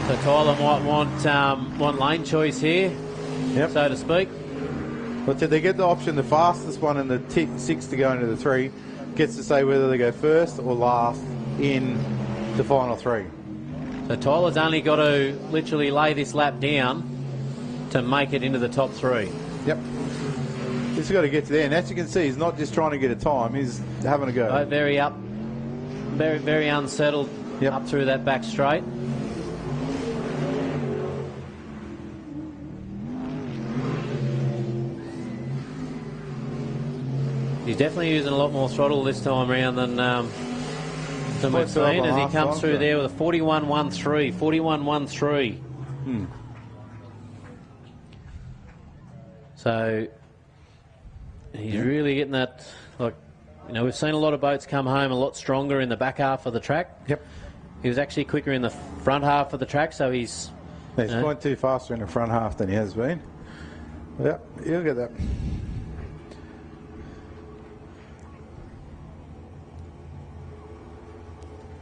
So Tyler might want lane choice here, so to speak. But if they get the option, the fastest one in the 6 to go into the 3 gets to say whether they go first or last in the final 3. So Tyler's only got to literally lay this lap down to make it into the top 3. Yep. He's got to get to there, and as you can see, he's not just trying to get a time; he's having a go. Very unsettled up through that back straight. He's definitely using a lot more throttle this time around than we've seen as he comes through there with a 41.13. 41.13. So he's really getting that, like, you know, we've seen a lot of boats come home a lot stronger in the back half of the track. Yep. He was actually quicker in the front half of the track, so he's... He's 0.2 faster in the front half than he has been. Yep, you'll get that.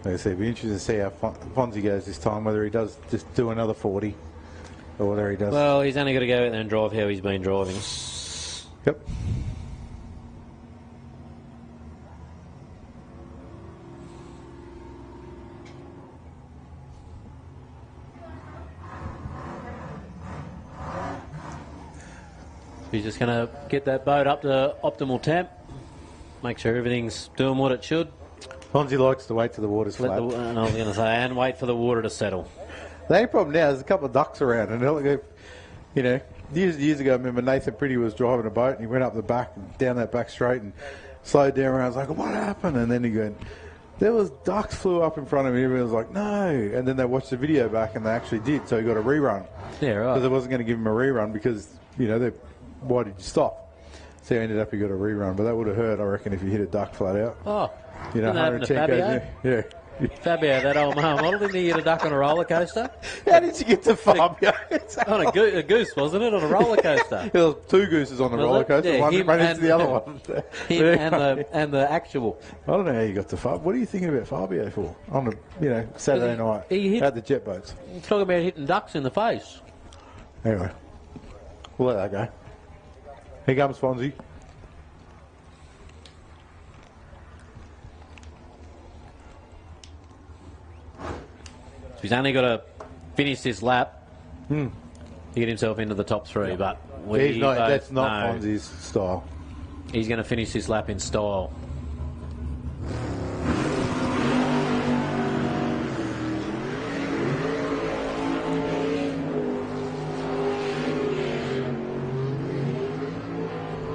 Like I said, it'll be interesting to see how Fonzie goes this time, whether he does just do another 40 or whether he does... Well, he's only got to go out there and drive how he's been driving. Yep. He's just going to get that boat up to optimal temp, make sure everything's doing what it should. Fonzie likes to wait till the water's flat. And I was going to say, and wait for the water to settle. The only problem now is a couple of ducks around, and you know, years ago, I remember Nathan Pretty was driving a boat, and he went up the back, and down that back straight, and slowed down around. I was like, what happened? And then he went, there was ducks flew up in front of him, and everyone was like, no. And then they watched the video back, and they actually did, so he got a rerun. Yeah, right. Because they wasn't going to give him a rerun because, you know, why did you stop? So he ended up, he got a rerun, but that would have hurt, I reckon, if you hit a duck flat out. Oh, you know, 100 Fabio? yeah. Fabio, that old model, didn't he get a duck on a roller coaster? How did you get to Fabio? On a goose, wasn't it? On a roller coaster. There was 2 gooses on the roller coaster. Yeah, one ran into the other one. Him and the actual. I don't know how you got to Fabio. What are you thinking about Fabio for? On a Saturday night at the jet boats. Talking about hitting ducks in the face. Anyway, we'll let that go. Here comes Fonzie. So he's only got to finish this lap to get himself into the top 3. But that's not Fonzie's style. He's going to finish this lap in style.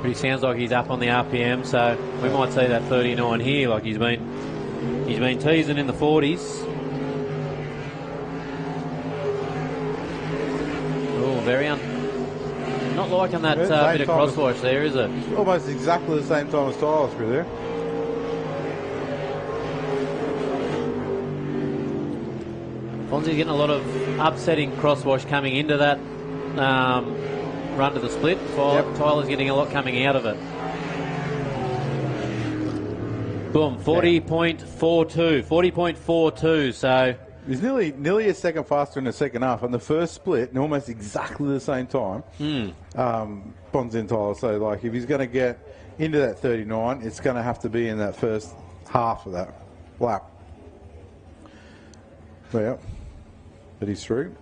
But he sounds like he's up on the RPM, so we might see that 39 here, like he's been teasing in the 40s. Oh, very not liking that bit of crosswash there, is it? It's almost exactly the same time as Tyler's through there. Fonzie's getting a lot of upsetting crosswash coming into that run to the split. Tyler's getting a lot coming out of it. Boom, 40.42. 40.42, so... He's nearly a second faster in the second half. On the first split, and almost exactly the same time, Bonds and Tyler. So, like, if he's going to get into that 39, it's going to have to be in that first half of that lap. Well, but he's through.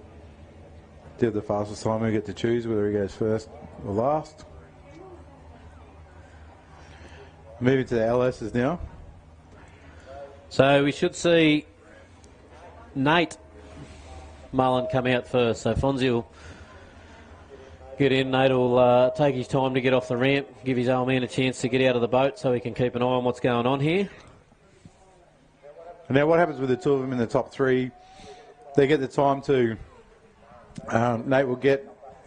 Did the fastest time. We get to choose whether he goes first or last. Moving to the LSs now. So we should see Nate Mullen come out first. So Fonzie will get in. Nate will take his time to get off the ramp, give his old man a chance to get out of the boat so he can keep an eye on what's going on here. And now what happens with the 2 of them in the top 3? They get the time to... Nate will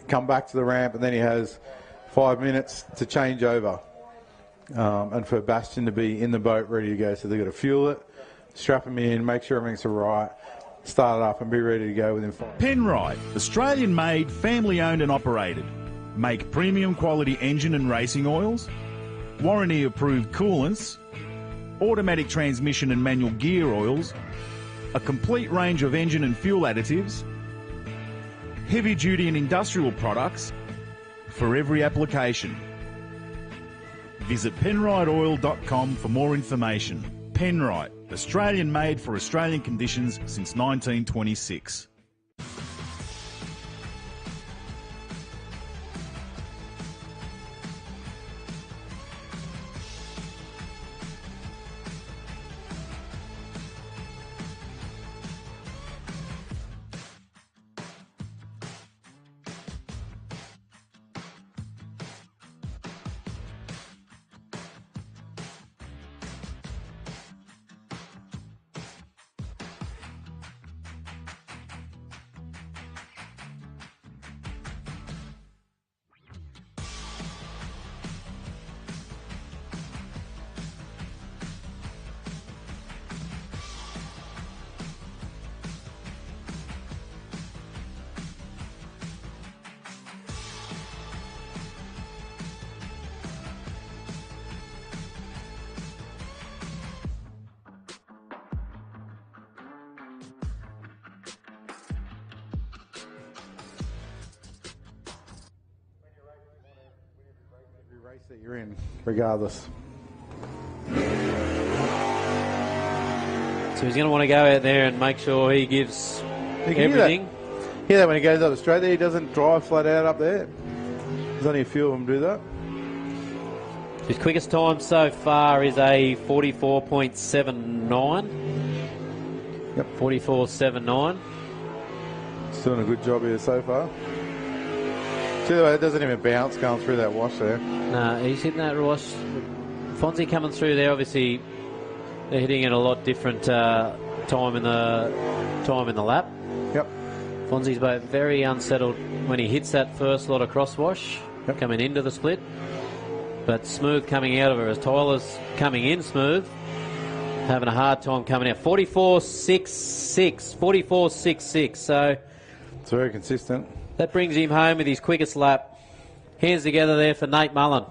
come back to the ramp, and then he has 5 minutes to change over. And for Bastian to be in the boat ready to go. So they've got to fuel it, strap him in, make sure everything's all right, start it up and be ready to go within 5 minutes. Penrite, Australian-made, family-owned and operated. Make premium quality engine and racing oils, warranty-approved coolants, automatic transmission and manual gear oils, a complete range of engine and fuel additives, heavy-duty and industrial products for every application. Visit penriteoil.com for more information. Penrite, Australian-made for Australian conditions since 1926. Race that you're in, regardless. So he's going to want to go out there and make sure he gives everything. Hear that when he goes up straight there, he doesn't drive flat out up there. There's only a few of them do that. His quickest time so far is a 44.79. Yep. 44.79. He's doing a good job here so far. See the way it doesn't even bounce going through that wash there. No, he's hitting that wash. Fonzie coming through there, obviously they're hitting it a lot different time in the lap. Yep. Fonzie's both very unsettled when he hits that first lot of crosswash coming into the split, but smooth coming out of her as Tyler's coming in smooth. having a hard time coming out. 44.66. 44.66. So it's very consistent. That brings him home with his quickest lap. Hands together there for Nate Mullen.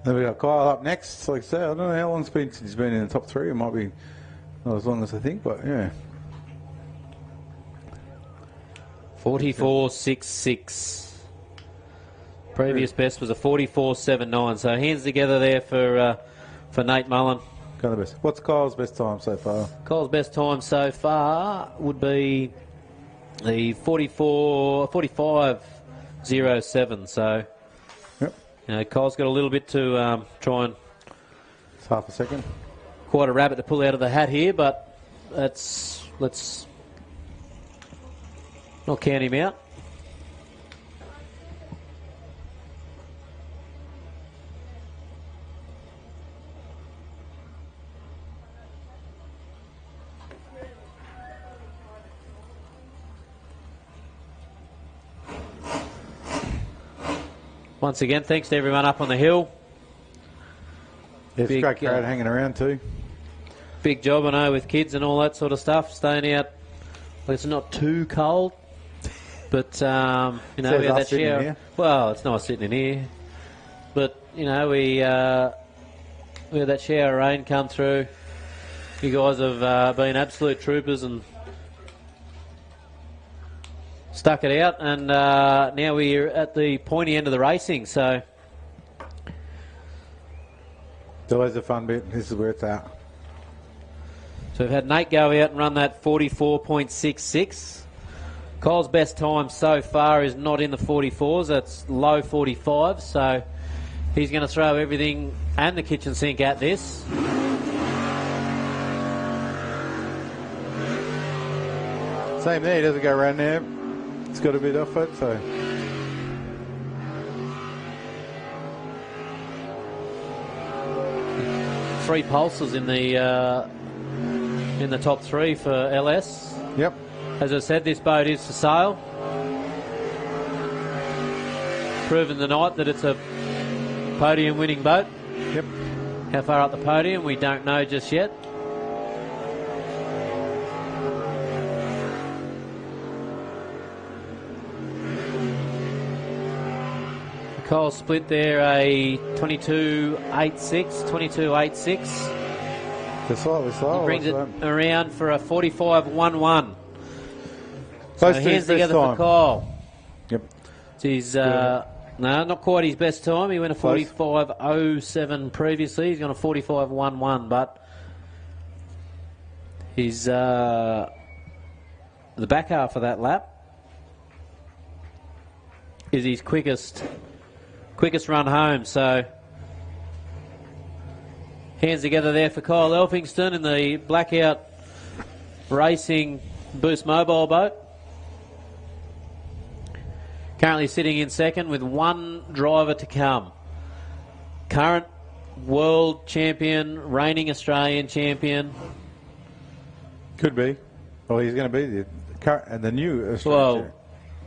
Then we got Kyle up next. Like I say, I don't know how long it's been since he's been in the top three. It might be not as long as I think, but yeah. 44.66. Previous best was a 44.79. So hands together there for Nate Mullen. Kind of best. What's Kyle's best time so far? Kyle's best time so far would be the 45.07. So, yep. You know, Kyle's got a little bit to try and. It's half a second. Quite a rabbit to pull out of the hat here, but let's not count him out. Once again, thanks to everyone up on the hill. Yeah, it's a great crowd hanging around too. Big job, I know, with kids and all that sort of stuff. Staying out, well, it's not too cold, but you know, we had that shower. Well, it's nice sitting in here, but you know, we had that shower of rain come through. You guys have been absolute troopers and stuck it out, and now we're at the pointy end of the racing. So it's always a fun bit. This is where it's at. So we've had Nate go out and run that 44.66. Kyle's best time so far is not in the 44s. That's low 45s. So he's going to throw everything and the kitchen sink at this. Same there. He doesn't go around there. It's got a bit off it, so. Three pulses in the top three for LS. Yep. As I said, this boat is for sale. Proven tonight that it's a podium-winning boat. Yep. How far up the podium, we don't know just yet. Kyle split there a 22.86, 22.86. They're slightly slow. He brings it around for a 45.11. So hands together for Kyle. Yep. He's no, not quite his best time. He went a 45.07 previously. He's gone a 45.11, but he's the back half of that lap is his quickest run home. So hands together there for Kyle Elphingston in the Blackout Racing Boost Mobile boat. Currently sitting in second with one driver to come. Current world champion, reigning Australian champion. Could be. Well, he's going to be the new Australian champion.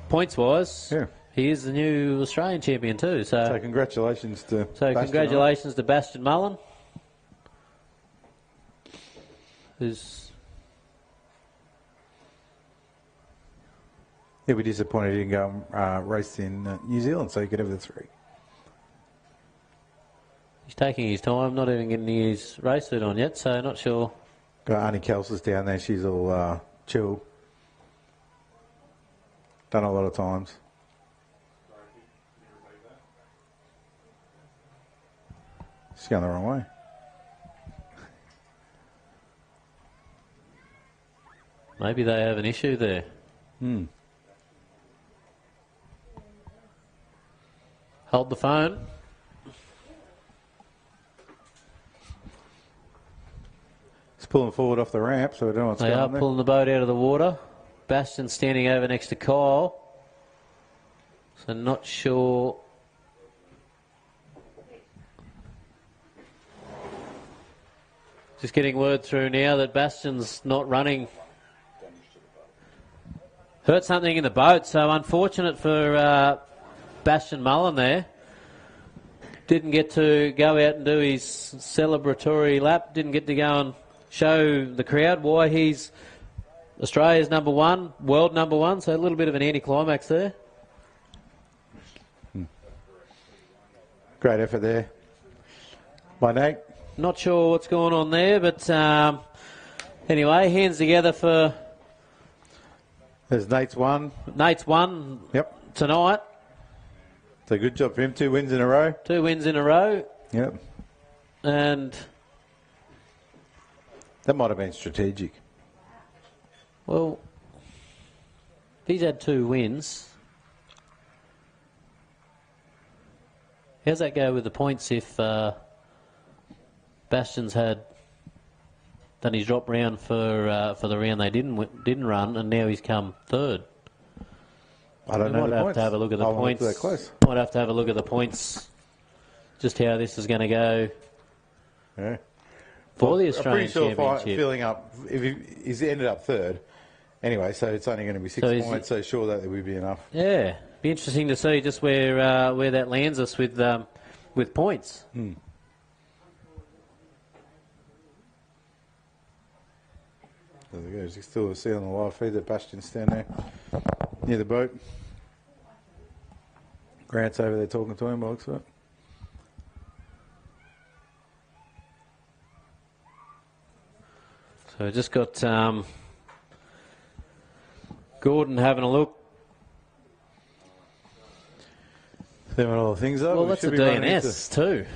Points-wise, yeah. He is the new Australian champion too. So congratulations to to Bastion Mullen. He'll be disappointed he didn't go race in New Zealand, so he could have the three. He's taking his time, not even getting his race suit on yet, so not sure. Got Arnie Kelsey's down there. She's all chill. Done a lot of times. She's going the wrong way. Maybe they have an issue there. Hold the phone. It's pulling forward off the ramp, so we don't know what's going on there. They are pulling the boat out of the water. Bastion standing over next to Kyle. So not sure. Just getting word through now that Bastion's not running. Hurt something in the boat, so unfortunate for Bastian Mullen there. Didn't get to go out and do his celebratory lap. Didn't get to go and show the crowd why he's Australia's number one, world number one. So a little bit of an anticlimax there. Great effort there by Nate. Not sure what's going on there, but anyway, hands together for... There's Nate's one. Nate's won tonight. So good job for him. 2 wins in a row. 2 wins in a row. Yep. And... that might have been strategic. well, he's had 2 wins. How's that go with the points if Bastian's had done his drop round for the round they didn't run, and now he's come third? I don't know. Might the have points. to have a look at the I won't points. look that close. Might have to have a look at the points. Just how this is going to go Yeah. for the I'm Australian pretty sure Championship. filling up. If he's ended up third, anyway, so it's only going to be 6 points. So sure that there would be enough. Yeah, be interesting to see just where that lands us with points. Hmm. There we go. You can still see on the live feed that Bastian's standing there near the boat. Grant's over there talking to him, by the looks of it. So just got Gordon having a look. Throwing all the things up. Well, that's a DNS too.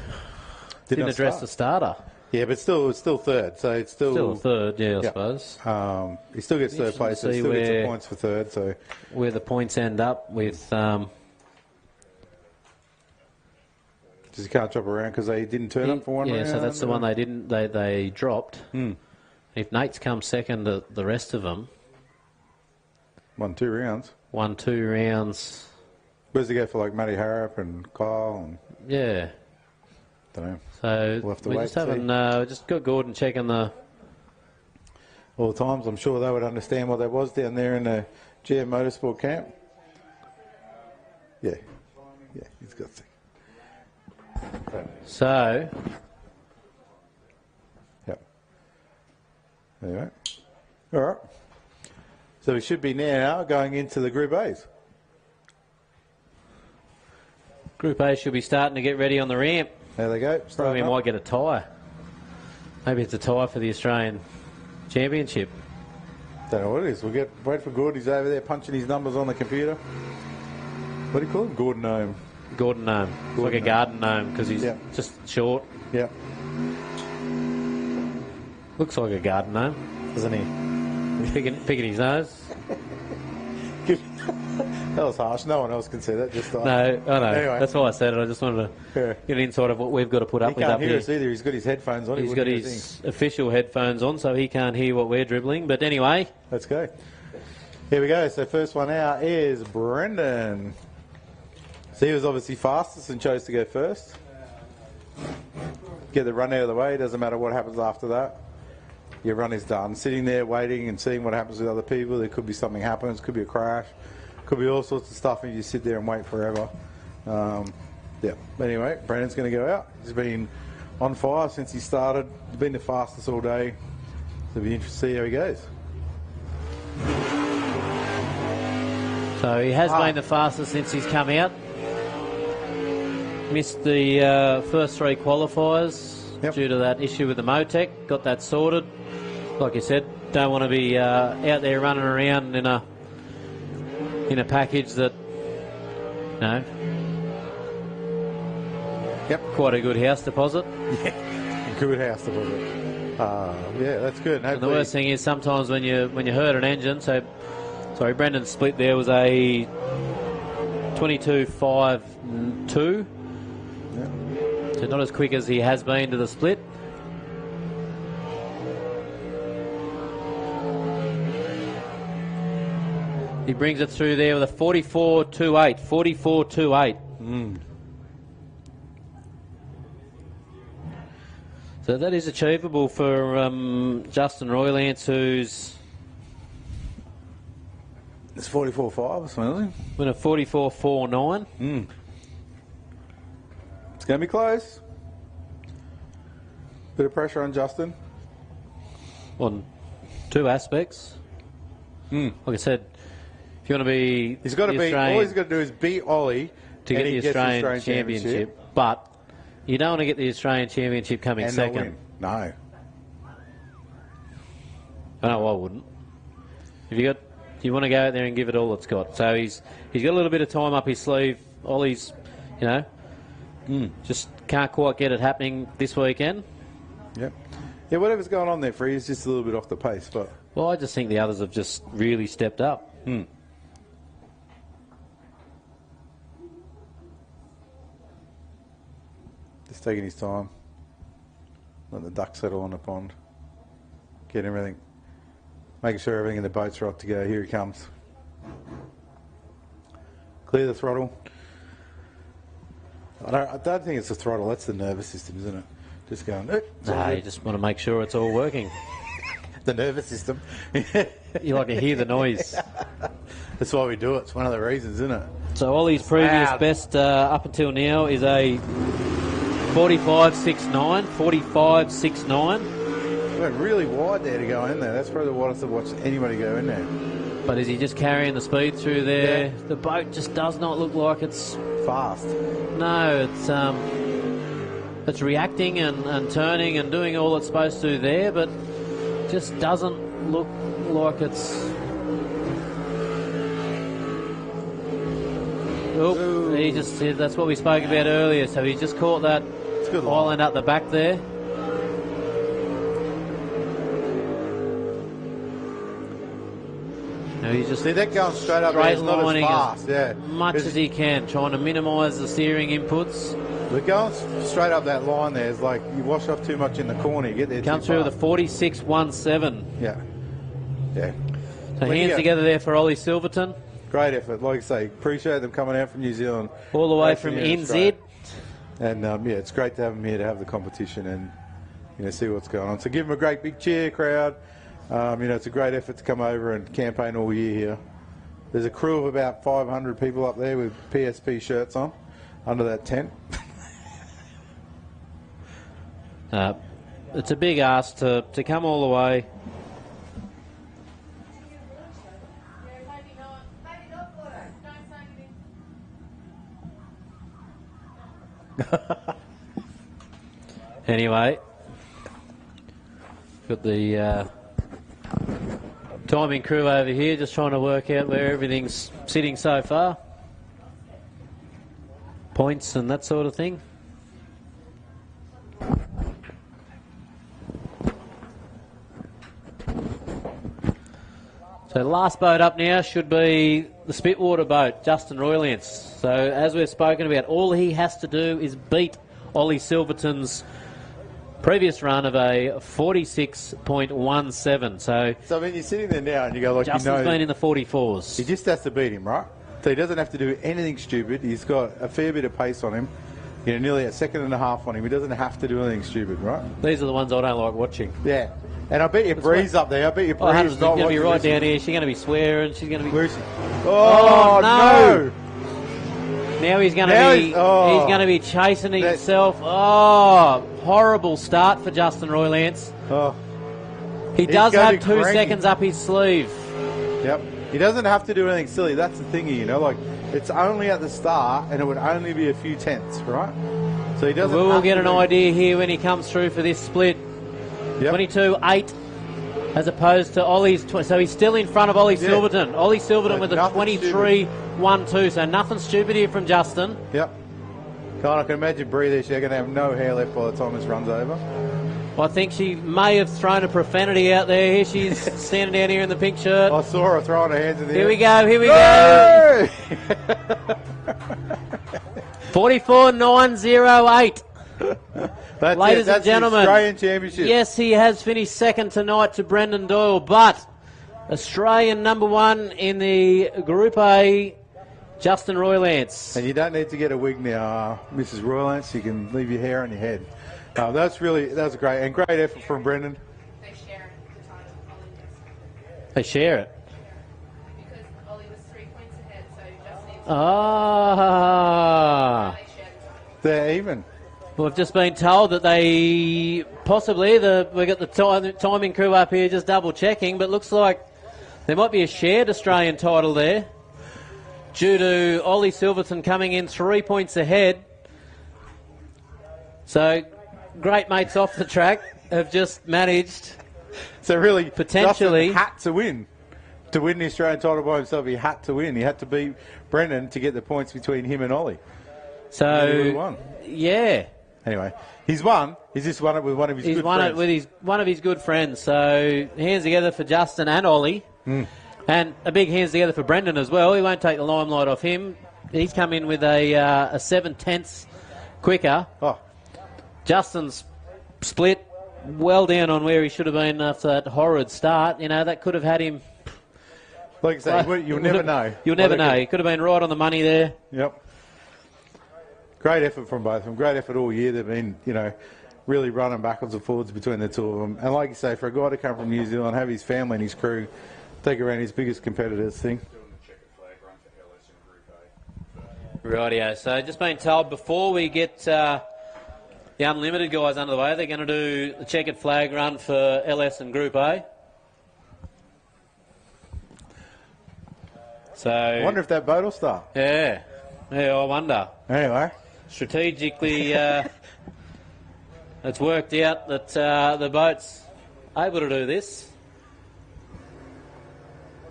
Didn't address the starter. Yeah, but it's still third, so it's still third. Yeah, I suppose. He still gets third place. So he still gets the points for third. So where the points end up with. Just can't drop around because they didn't turn up for one round. Yeah, so that's the one they didn't. They dropped. Hmm. If Nate's come second, the rest of them won 2 rounds. Won 2 rounds. Where's he go for like Matty Harrop and Kyle? And yeah. Don't know. So we'll have to we wait just haven't. Just got Gordon checking the. All the times, I'm sure they would understand what that was down there in the GM Motorsport camp. Yeah, he's got to. So. Yep. Anyway. All right. So we should be now going into the Group A's. Group A should be starting to get ready on the ramp. There they go. Probably might get a tyre. Maybe it's a tyre for the Australian Championship. Don't know what it is. We'll wait for Gordon. He's over there punching his numbers on the computer. What do you call him? Gordon Gnome. Gordon Gnome. It's like a garden gnome because he's just short. Yeah. Looks like a garden gnome, doesn't he? Picking his nose. That was harsh. No one else can see that. Just No, I know. Anyway. That's why I said it. I just wanted to get an insight of what we've got to put up He with can't up hear here. us either. He's got his headphones on. He's got his official headphones on, so he can't hear what we're dribbling. But anyway. Let's go. Here we go. So first one out is Brendan. So he was obviously fastest and chose to go first. Get the run out of the way. Doesn't matter what happens after that. Your run is done. Sitting there waiting and seeing what happens with other people. There could be something happens. Could be a crash. Could be all sorts of stuff if you sit there and wait forever. But anyway, Brendan's going to go out. He's been on fire since he started. He's been the fastest all day. So it'll be interesting to see how he goes. So he has been the fastest since he's come out. Missed the first 3 qualifiers due to that issue with the Motec. Got that sorted. Like you said, don't want to be out there running around in a package that, you know, quite a good house deposit. Yeah, good house deposit. Yeah, that's good. And the worst thing is sometimes when you hurt an engine. So, sorry, Brendan's split there was a 22.52. So not as quick as he has been to the split. He brings it through there with a 44.28. 44.28. So that is achievable for Justin Roylance, who's It's 44.5 or something. Win a 44.49. It's going to be close. Bit of pressure on Justin. On two aspects. Like I said, if you want to be... He's got to beat... All he's got to do is beat Ollie to get the Australian Championship. But you don't want to get the Australian Championship coming and second. Win. No. I know I wouldn't. If you want to go out there and give it all it's got. So he's got a little bit of time up his sleeve. Ollie's, just can't quite get it happening this weekend. Yep. Yeah, whatever's going on there for you is just a little bit off the pace. But well, I just think the others have just really stepped up. Just taking his time. Let the duck settle on the pond. Get everything. Making sure everything in the boat's right to go. Here he comes. Clear the throttle. I don't think it's the throttle. That's the nervous system, isn't it? Just going... No, you just want to make sure it's all working. The nervous system. You like to hear the noise. That's why we do it. It's one of the reasons, isn't it? So Ollie's previous best up until now is a 45.69. 45.69. Went really wide there to go in there. That's probably the widest I've watched anybody go in there. But is he just carrying the speed through there? Yeah. The boat just does not look like it's fast. No, it's reacting and turning and doing all it's supposed to there, but just doesn't look like it's. Oh, he just said that's what we spoke about earlier. So he just caught that island up the back there. He's just see that going straight up there is not as fast, as much as he can, trying to minimise the steering inputs. But going straight up that line there is like you wash off too much in the corner, you get there Come through with a 46.17. Yeah. So hands together there for Ollie Silverton. Great effort, like I say, appreciate them coming out from New Zealand. All the way from NZ. And it's great to have them here to have the competition and see what's going on. So give them a great big cheer, crowd. It's a great effort to come over and campaign all year here. There's a crew of about 500 people up there with PSP shirts on under that tent. It's a big ask to come all the way. Anyway, got the timing crew over here just trying to work out where everything's sitting so far. Points and that sort of thing. So last boat up now should be the Spitwater boat, Justin Roylance. So as we've spoken about, all he has to do is beat Ollie Silverton's previous run of a 46.17. So I mean, you're sitting there now and you go like, Justin's been in the 44s. He just has to beat him, right? So he doesn't have to do anything stupid. He's got a fair bit of pace on him. Nearly a second and a half on him. He doesn't have to do anything stupid, right? These are the ones I don't like watching. Yeah. And I bet you Bree's up there. I bet you Bree's she's going to be right down here. She's going to be swearing. She's going to be... Where's she? Oh, no! Now he's going to he's going to be chasing himself. Oh, horrible start for Justin Roylance. Oh. He does have 2 seconds up his sleeve. Yep. He doesn't have to do anything silly. That's the thing, like it's only at the start and it would only be a few tenths, right? So he doesn't. We'll get an idea here when he comes through for this split. 22.8 as opposed to Ollie's. So he's still in front of Ollie Silverton. Ollie Silverton with a 23.12. So nothing stupid here from Justin. Yep. God, I can imagine Bree there. She's going to have no hair left by the time this runs over. I think she may have thrown a profanity out there. Here she's standing down here in the pink shirt. I saw her throwing her hands in the air. Here we go. Here we go. 44.908. Ladies and gentlemen, the Australian Championship. Yes, he has finished second tonight to Brendan Doyle, but Australian number one in the Group A, Justin Roylance. And you don't need to get a wig now, Mrs. Roylance. You can leave your hair on your head. That was great, and great effort from Brendan. They share it. Ah. They're even. We've just been told that they possibly, we got the timing crew up here just double checking, but looks like there might be a shared Australian title there due to Ollie Silverton coming in 3 points ahead. So great mates off the track have just managed. So really, potentially Justin had to win. To win the Australian title by himself, he had to win. He had to beat Brendan to get the points between him and Ollie. So, and he really won. Yeah. Anyway, he's won. He's just won it with one of his good friends. He's won it with one of his good friends. So, hands together for Justin and Ollie. And a big hands together for Brendan as well. He won't take the limelight off him. He's come in with a 7/10 quicker. Oh. Justin's split well down on where he should have been after that horrid start. You know, that could have had him... Like I say, you'll never know. You'll never know. He could have been right on the money there. Yep. Great effort from both of them. Great effort all year. They've been, really running backwards and forwards between the two of them. And like you say, for a guy to come from New Zealand, have his family and his crew take around his biggest competitors thing. Rightio. So just been told before we get the Unlimited guys under the way, they're going to do the checkered flag run for LS and Group A. So I wonder if that boat will start. Yeah, I wonder. Anyway. Strategically, it's worked out that the boat's able to do this.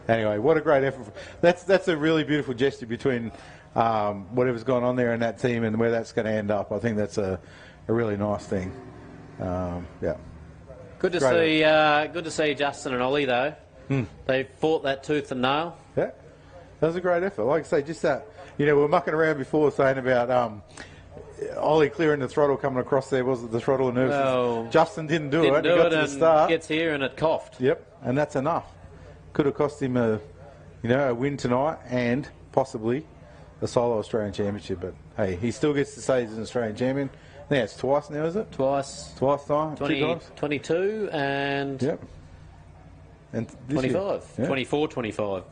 Anyway, what a great effort. That's a really beautiful gesture between whatever's gone on there in that team and where that's going to end up. I think that's a really nice thing. Yeah. Good to see Justin and Ollie though. They fought that tooth and nail. Yeah. That was a great effort. Like I say, just that, we were mucking around before saying about Ollie clearing the throttle coming across there. Was it the throttle and nerves? Well, Justin didn't do it. He got to the start. Gets here and it coughed. Yep, and that's enough. Could have cost him a win tonight and possibly a solo Australian Championship. But hey, he still gets to say he's an Australian champion. I think it's twice now, is it? Twice time? 2 times? 22 and... Yep. And 25. Yeah. 24, 25.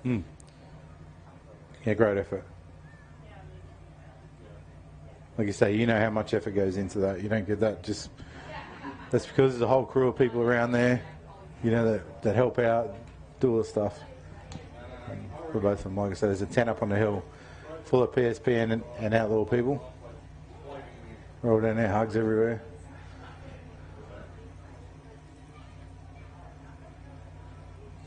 Yeah, great effort. Like you say, you know how much effort goes into that. You don't get that just... That's because there's a whole crew of people around there, that help out, do all the stuff. And for both of them, like I said, there's a tent up on the hill full of PSP and outlaw people. Roll down there, hugs everywhere.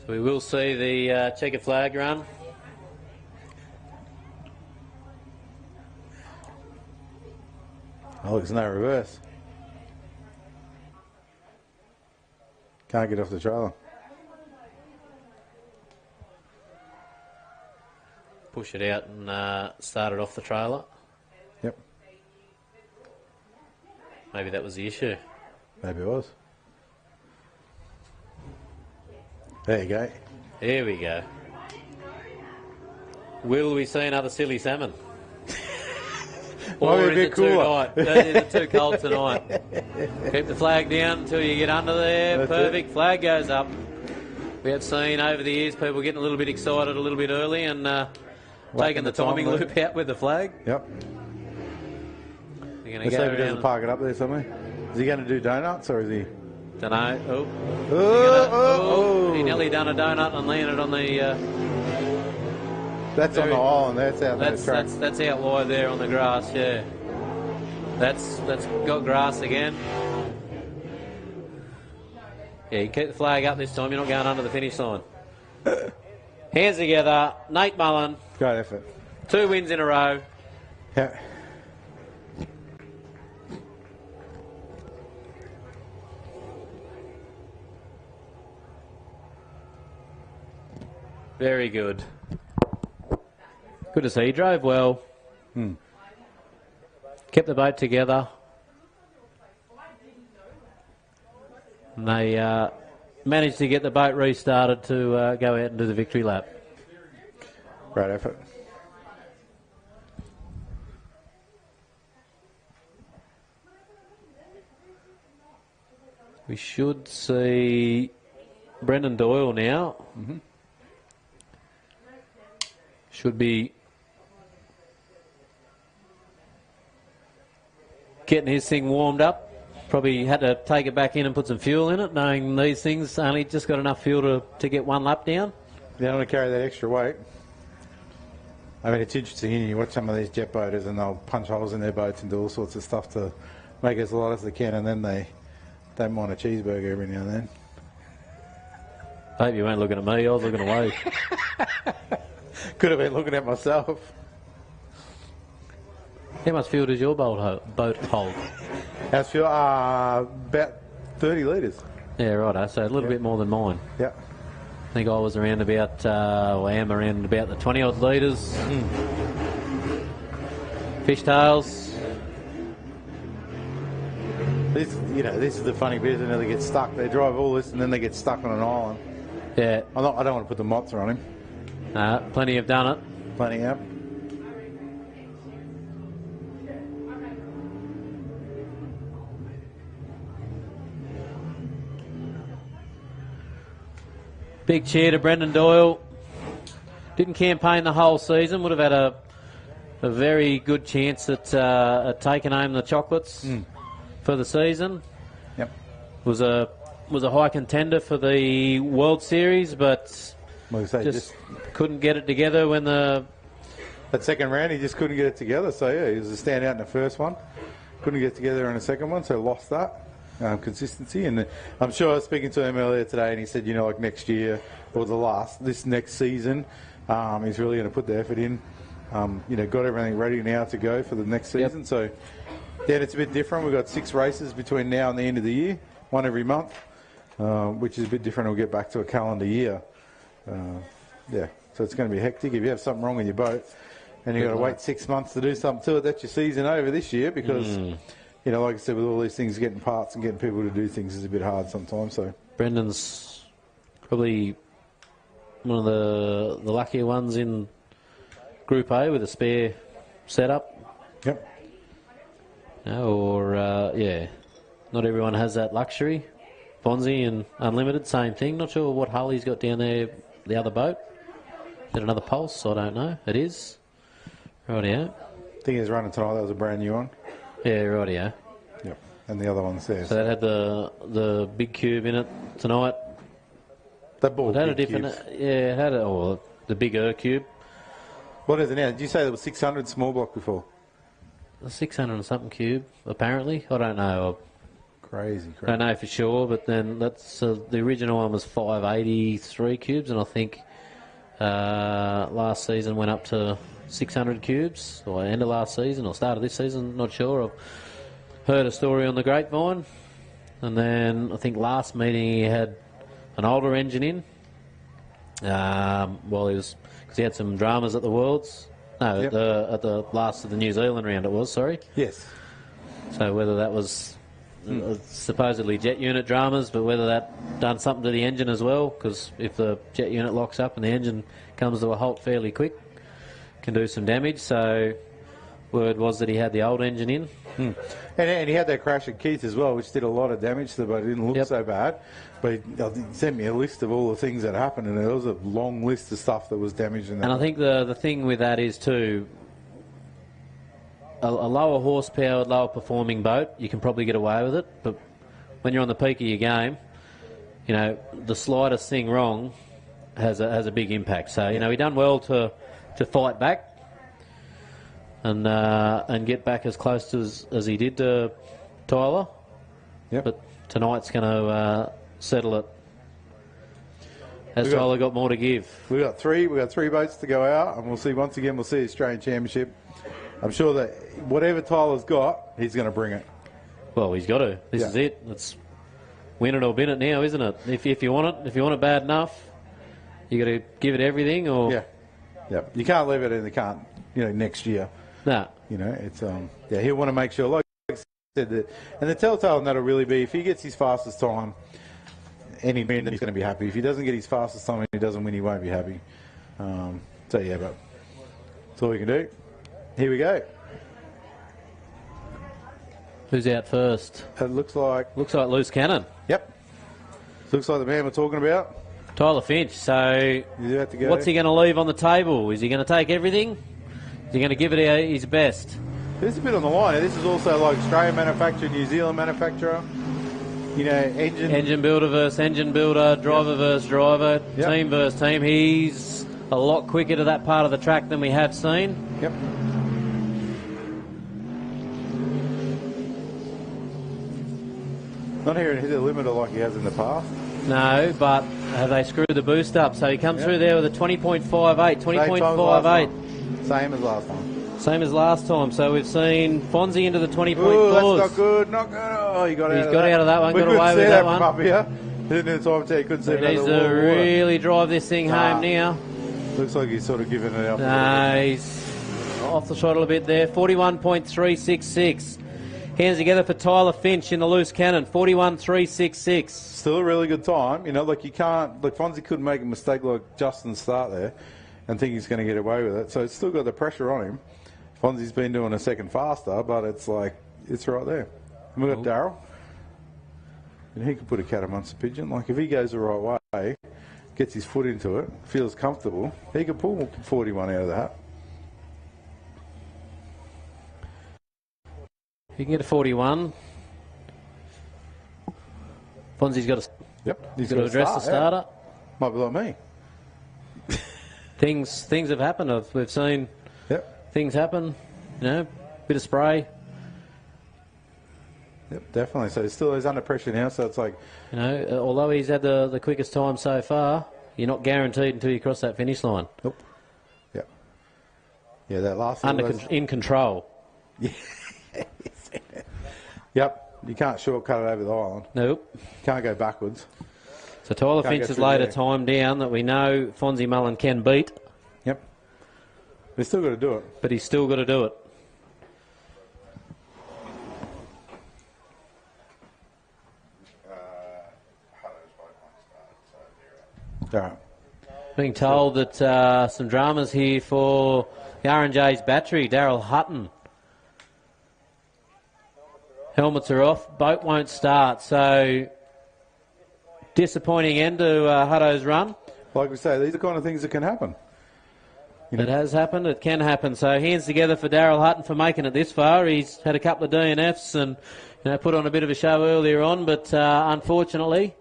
So we will see the checkered flag run. Oh, there's no reverse. Can't get off the trailer. Push it out and start it off the trailer. Yep. Maybe that was the issue. Maybe it was. There you go. There we go. Will we see another silly salmon? Or is it too cold tonight? Keep the flag down until you get under there. That's Perfect. Flag goes up. We have seen over the years people getting a little bit excited a little bit early and taking the timing loop out with the flag. Yep. They're Let's see if he doesn't park it up there somewhere. Is he going to do donuts or is he... Don't know. He nearly done a donut and landed on the... That's on the island. That's out there. That's out wide there on the grass, yeah. That's got grass again. Yeah, you keep the flag up this time. You're not going under the finish line. Hands together. Nate Mullen. Great effort. 2 wins in a row. Yeah. Very good. Good to see. He drove well. Kept the boat together. And they managed to get the boat restarted to go out and do the victory lap. Great effort. We should see Brendan Doyle now. Should be getting his thing warmed up. Probably had to take it back in and put some fuel in it, knowing these things only just got enough fuel to get one lap down. They don't want to carry that extra weight. I mean, it's interesting, you watch some of these jet boaters and they'll punch holes in their boats and do all sorts of stuff to make as light as they can, and then they don't mind a cheeseburger every now and then. I hope you weren't looking at me, I was looking away. Could have been looking at myself. How much fuel does your boat hold? How's fuel? About 30 litres. Yeah, right, so a little bit more than mine. Yeah. I think I was around about, I am around about the 20 odd litres. Fishtails. This is the funny bit, isn't it? They get stuck. They drive all this and then they get stuck on an island. Yeah. I don't want to put the Motzer on him. Plenty have done it. Plenty have. Big cheer to Brendan Doyle. Didn't campaign the whole season. Would have had a very good chance at taking home the chocolates for the season. Yep. Was a high contender for the World Series, but just couldn't get it together when that second round. He just couldn't get it together. So yeah, he was a standout in the first one. Couldn't get it together in the second one, so lost that. Consistency, and I'm sure I was speaking to him earlier today, and he said, like next year or this next season, he's really going to put the effort in. Got everything ready now to go for the next season. Yep. So, yeah, it's a bit different. We've got 6 races between now and the end of the year, 1 every month, which is a bit different. We'll get back to a calendar year. So it's going to be hectic. If you have something wrong with your boat, and you've got to wait 6 months to do something to it, that's your season over this year because. Like I said, with all these things, getting parts and getting people to do things is a bit hard sometimes. So Brendan's probably one of the luckier ones in Group A with a spare setup. Yep. Not everyone has that luxury. Bonzi and Unlimited, same thing. Not sure what hull he's got down there, the other boat. Is it another Pulse? I don't know. It is. Rightio. I think he's running tonight. That was a brand new one. Yeah, rightio. Yep, and the other one's there. So that had the big cube in it tonight. That ball had a different. Yeah, it had the bigger cube. What is it now? Did you say there was 600 small block before? 600 and something cube, apparently. I don't know. Crazy. I don't know for sure, but then that's the original one was 583 cubes, and I think last season went up to 600 cubes, or end of last season, or start of this season, not sure. I've heard a story on the grapevine. And then I think last meeting he had an older engine in. Because he had some dramas at the Worlds. No, yep. at the last of the New Zealand round it was, sorry. Yes. So whether that was supposedly jet unit dramas, but whether that done something to the engine as well, because if the jet unit locks up and the engine comes to a halt fairly quick, can do some damage. So word was that he had the old engine in. And he had that crash at Keith as well, which did a lot of damage to the boat. It didn't look so bad, but he sent me a list of all the things that happened, and there was a long list of stuff that was damaged in that. And I think the thing with that is too, a lower horsepower, lower performing boat, you can probably get away with it, but when you're on the peak of your game, the slightest thing wrong has a big impact. So he done well to fight back and get back as close as he did to Tyler. Yep. But tonight's going to settle it. Tyler got more to give. We got three boats to go out, and we'll see the Australian Championship. I'm sure that whatever Tyler's got, he's going to bring it. Well, he's got to. This is it. It's win it or bin it now, isn't it? If you want it bad enough, you got to give it everything. Or you can't leave it in the cart. Next year. No. It's he'll want to make sure, like I said, that, and the telltale on that'll really be if he gets his fastest time, any win, he's going to be happy. If he doesn't get his fastest time and he doesn't win, he won't be happy. But that's all we can do. Here we go. Who's out first? It looks like Loose Cannon. Yep. Looks like the man we're talking about. Tyler Finch. So he's about to go. What's he going to leave on the table? Is he going to take everything? Is he going to give it his best? There's a bit on the line. This is also like Australian manufacturer, New Zealand manufacturer. You know, engine builder versus engine builder, driver versus driver, team versus team. He's a lot quicker to that part of the track than we have seen. Yep. Not hearing hit a limiter like he has in the past. No, but have they screwed the boost up? So he comes through there with a 20.58, 20.58. Same as last time. Same as last time. So we've seen Fonzie into the 20.4s. Ooh, that's not good, not good. Oh, he got out of that one, got away with that one. Up here. Didn't have time to couldn't see He needs to really drive this thing home now. Looks like he's sort of giving it up. No, he's off the throttle a bit there. 41.366. Hands together for Tyler Finch in the loose cannon. 41.366. Still a really good time. You know, like you can't, like Fonzie couldn't make a mistake like Justin's start there and think he's going to get away with it. So it's still got the pressure on him. Fonzie's been doing a second faster, but it's like, it's right there. And we've got Darryl. And he can put a cat amongst a pigeon. Like if he goes the right way, gets his foot into it, feels comfortable, he can pull 41 out of the hat. He can get a 41. Fonzie's got to. Yep, he's got to address the starter. Yeah. Might be like me. Things have happened. We've seen things happen. You know, bit of spray. Yep, definitely. So he's under pressure now. So it's like, you know, although he's had the quickest time so far, you're not guaranteed until you cross that finish line. Nope. Yep. Yeah, that last in control. Yeah. Yep. You can't shortcut it over the island. Nope. Can't go backwards. So Tyler Finch has laid a time down that we know Fonzie Mullen can beat. Yep. He's still got to do it. But he's still got to do it. All right. Being told that some dramas here for the R&J's battery, Daryl Hutton. Helmets are off, boat won't start, so disappointing end to Hutto's run. Like we say, these are kind of things that can happen. It has happened, it can happen. So hands together for Daryl Hutton for making it this far. He's had a couple of DNFs and put on a bit of a show earlier on, but unfortunately,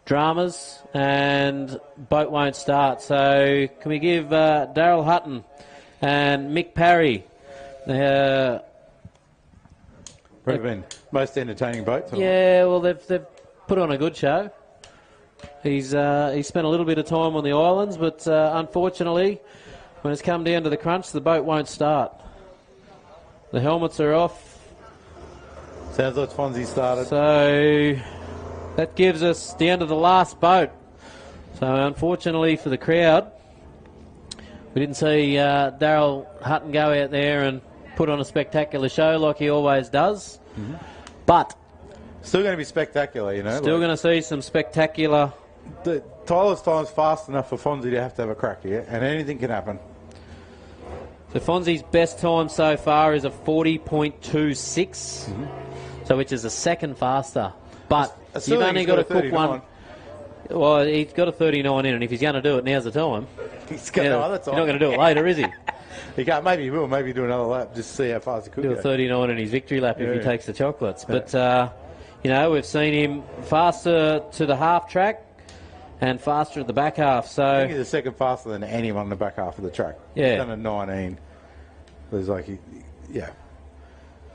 dramas and boat won't start. So can we give Daryl Hutton and Mick Parry Probably been most entertaining boats. Yeah, well, they've put on a good show. He's spent a little bit of time on the islands, but unfortunately, when it's come down to the crunch, the boat won't start. The helmets are off. Sounds like Fonzie started. So that gives us the end of the last boat. So unfortunately for the crowd, we didn't see Daryl Hutton go out there and put on a spectacular show like he always does. Mm-hmm. But still going to be spectacular, you know. Still going to see some spectacular. Tyler's time's fast enough for Fonzie to have a crack here, and anything can happen. So Fonzie's best time so far is a 40.26, so which is a second faster. But you've only got to cook one. Well, he's got a 39 in, and if he's going to do it, now's the time. He's got no other time. He's not going to do it later, is he? He can't. Maybe he will. Maybe do another lap just to see how fast he could do go. A 39 in his victory lap if he takes the chocolates. But, we've seen him faster to the half track and faster at the back half. So I think he's the second faster than anyone in the back half of the track. Yeah. He's done a 19. He's like,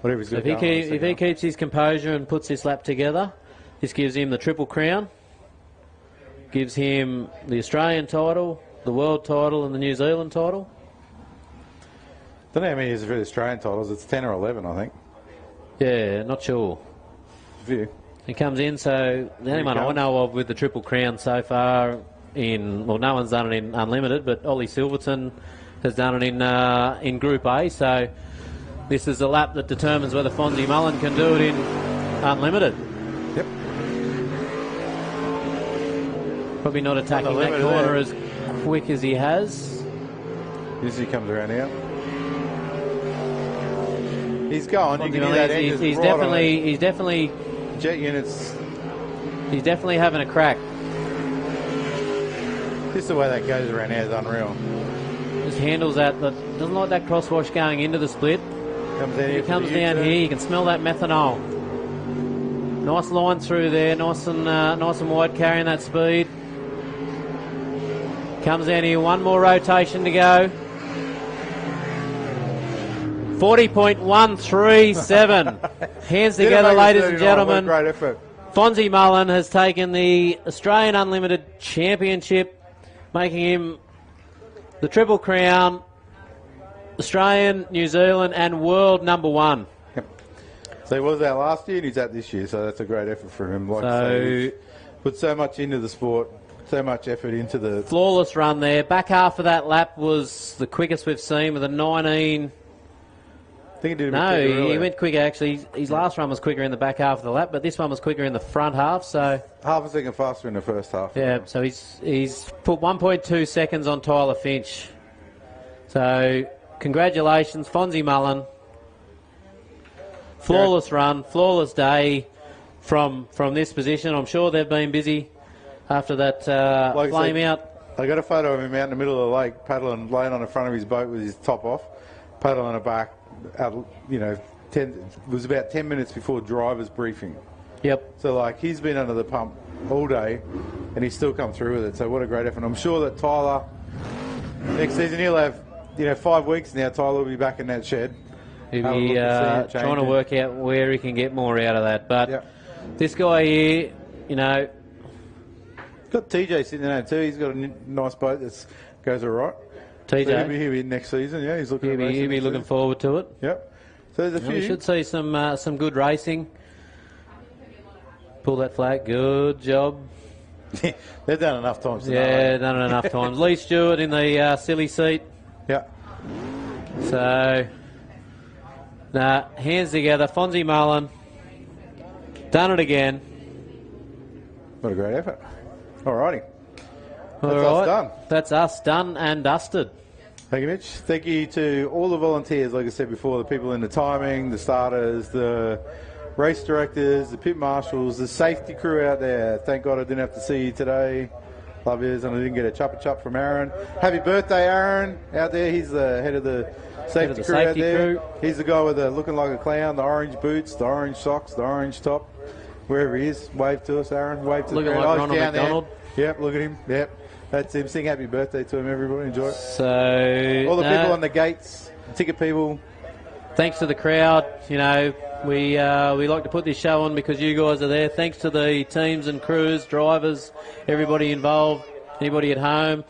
whatever he's got going. If he keeps his composure and puts this lap together, this gives him the Triple Crown, gives him the Australian title, the world title and the New Zealand title. Don't know how many years for the Australian titles. It's 10 or 11, I think. Yeah, not sure. Few. He comes in, so the only one I know of with the Triple Crown so far no one's done it in Unlimited, but Ollie Silverton has done it in Group A. So this is a lap that determines whether Fonzie Mullen can do it in Unlimited. Yep. Probably not attacking that corner as quick as he has. Usually comes around here. He's gone. You can hear that engine. He's definitely jet units. He's definitely having a crack. Just the way that goes around here is unreal. Just handles that. Doesn't like that crosswash going into the split. He comes down here. You can smell that methanol. Nice line through there, nice and wide, carrying that speed. Comes down here, one more rotation to go. 40.137. Hands together, ladies and gentlemen. Great effort. Fonzie Mullen has taken the Australian Unlimited Championship, making him the Triple Crown, Australian, New Zealand and world number 1. Yep. So he was out last year and he's out this year, so that's a great effort for him. Like so, put so much into the sport, so much effort into the... Flawless run there. Back half of that lap was the quickest we've seen with a 19... I think he did he went quicker actually. His last run was quicker in the back half of the lap, but this one was quicker in the front half. So half a second faster in the first half. Yeah, so he's put 1.2 seconds on Tyler Finch. So congratulations, Fonzie Mullen. Flawless run, flawless day from this position. I'm sure they've been busy after that flame out. I got a photo of him out in the middle of the lake, paddling, laying on the front of his boat with his top off, paddling it back. It was about 10 minutes before driver's briefing. Yep. So, like, he's been under the pump all day, and he's still come through with it. So, what a great effort. I'm sure that Tyler, next season, he'll have, 5 weeks now, Tyler will be back in that shed. He'll be trying to work out where he can get more out of that. But this guy here, got TJ sitting there too. He's got a nice boat that goes all right. TJ. So he'll be next season, yeah. He's looking. He'll be looking forward to it. Yep. So there's a few. We should see some good racing. Pull that flag. Good job. They've done enough times. Done it enough times. Lee Stewart in the silly seat. Yeah. So, hands together. Fonzie Mullen. Done it again. What a great effort. Alrighty. All That's right. us done. That's us done and dusted. Thank you, Mitch. Thank you to all the volunteers, like I said before, the people in the timing, the starters, the race directors, the pit marshals, the safety crew out there. Thank God I didn't have to see you today. Love yous, and I didn't get a chup from Aaron. Happy birthday, Aaron, out there. He's the head of the safety crew out there. He's the guy with the looking like a clown, the orange boots, the orange socks, the orange top. Wherever he is, wave to us, Aaron. Wave to looking the like Ronald McDonald. Yep, look at him. Yep. That's him. Sing happy birthday to him, everybody. Enjoy it. So, all the people on the gates, ticket people. Thanks to the crowd. We like to put this show on because you guys are there. Thanks to the teams and crews, drivers, everybody involved, anybody at home.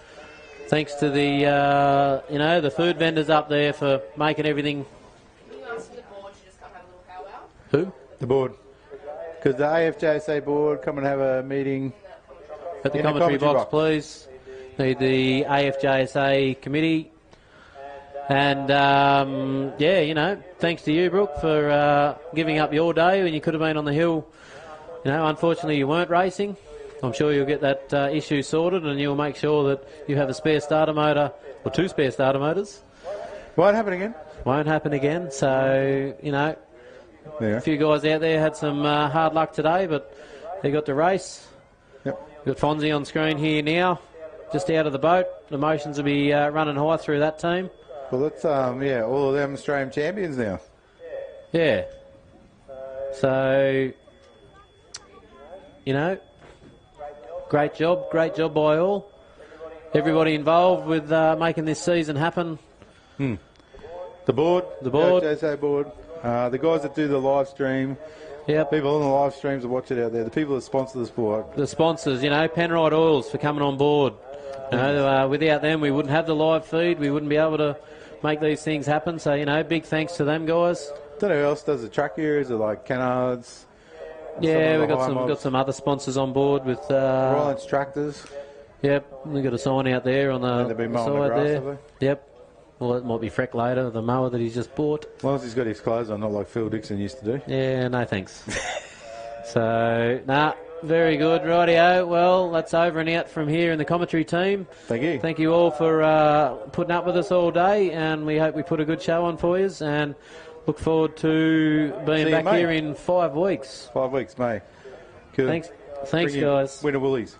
Thanks to the the food vendors up there for making everything. Can you ask the board to just come have a little powwow? Who? The board. Because the AFJSA board come and have a meeting at the commentary box, please. Need the AFJSA committee. And, thanks to you, Brooke, for giving up your day when you could have been on the hill. Unfortunately, you weren't racing. I'm sure you'll get that issue sorted and you'll make sure that you have a spare starter motor, or 2 spare starter motors. Won't happen again. Won't happen again. So, a few guys out there had some hard luck today, but they got to race. Yep. Got Fonzie on screen here now, just out of the boat. The emotions will be running high through that team. Well, that's, all of them Australian champions now. Yeah. So, great job by all. Everybody involved with making this season happen. The board. The JSA board. The guys that do the live stream. Yep. People on the live streams that watch it out there. The people that sponsor the sport. The sponsors, Penrite Oils for coming on board. Without them, we wouldn't have the live feed. We wouldn't be able to make these things happen. So, big thanks to them guys. Don't know who else does the track here. Is it like Canards? Yeah, we've got some other sponsors on board with Ryland's Tractors. Yep, we've got a sign out there on the side there. Yep. Well, it might be Freck later, the mower that he's just bought. As long as he's got his clothes on, not like Phil Dixon used to do. Yeah, no thanks. So, very good. Rightio. Well, that's over and out from here in the commentary team. Thank you. Thank you all for putting up with us all day, and we hope we put a good show on for you, and look forward to being back here in 5 weeks. 5 weeks, May. Cool. Thanks guys. Winter Woolies.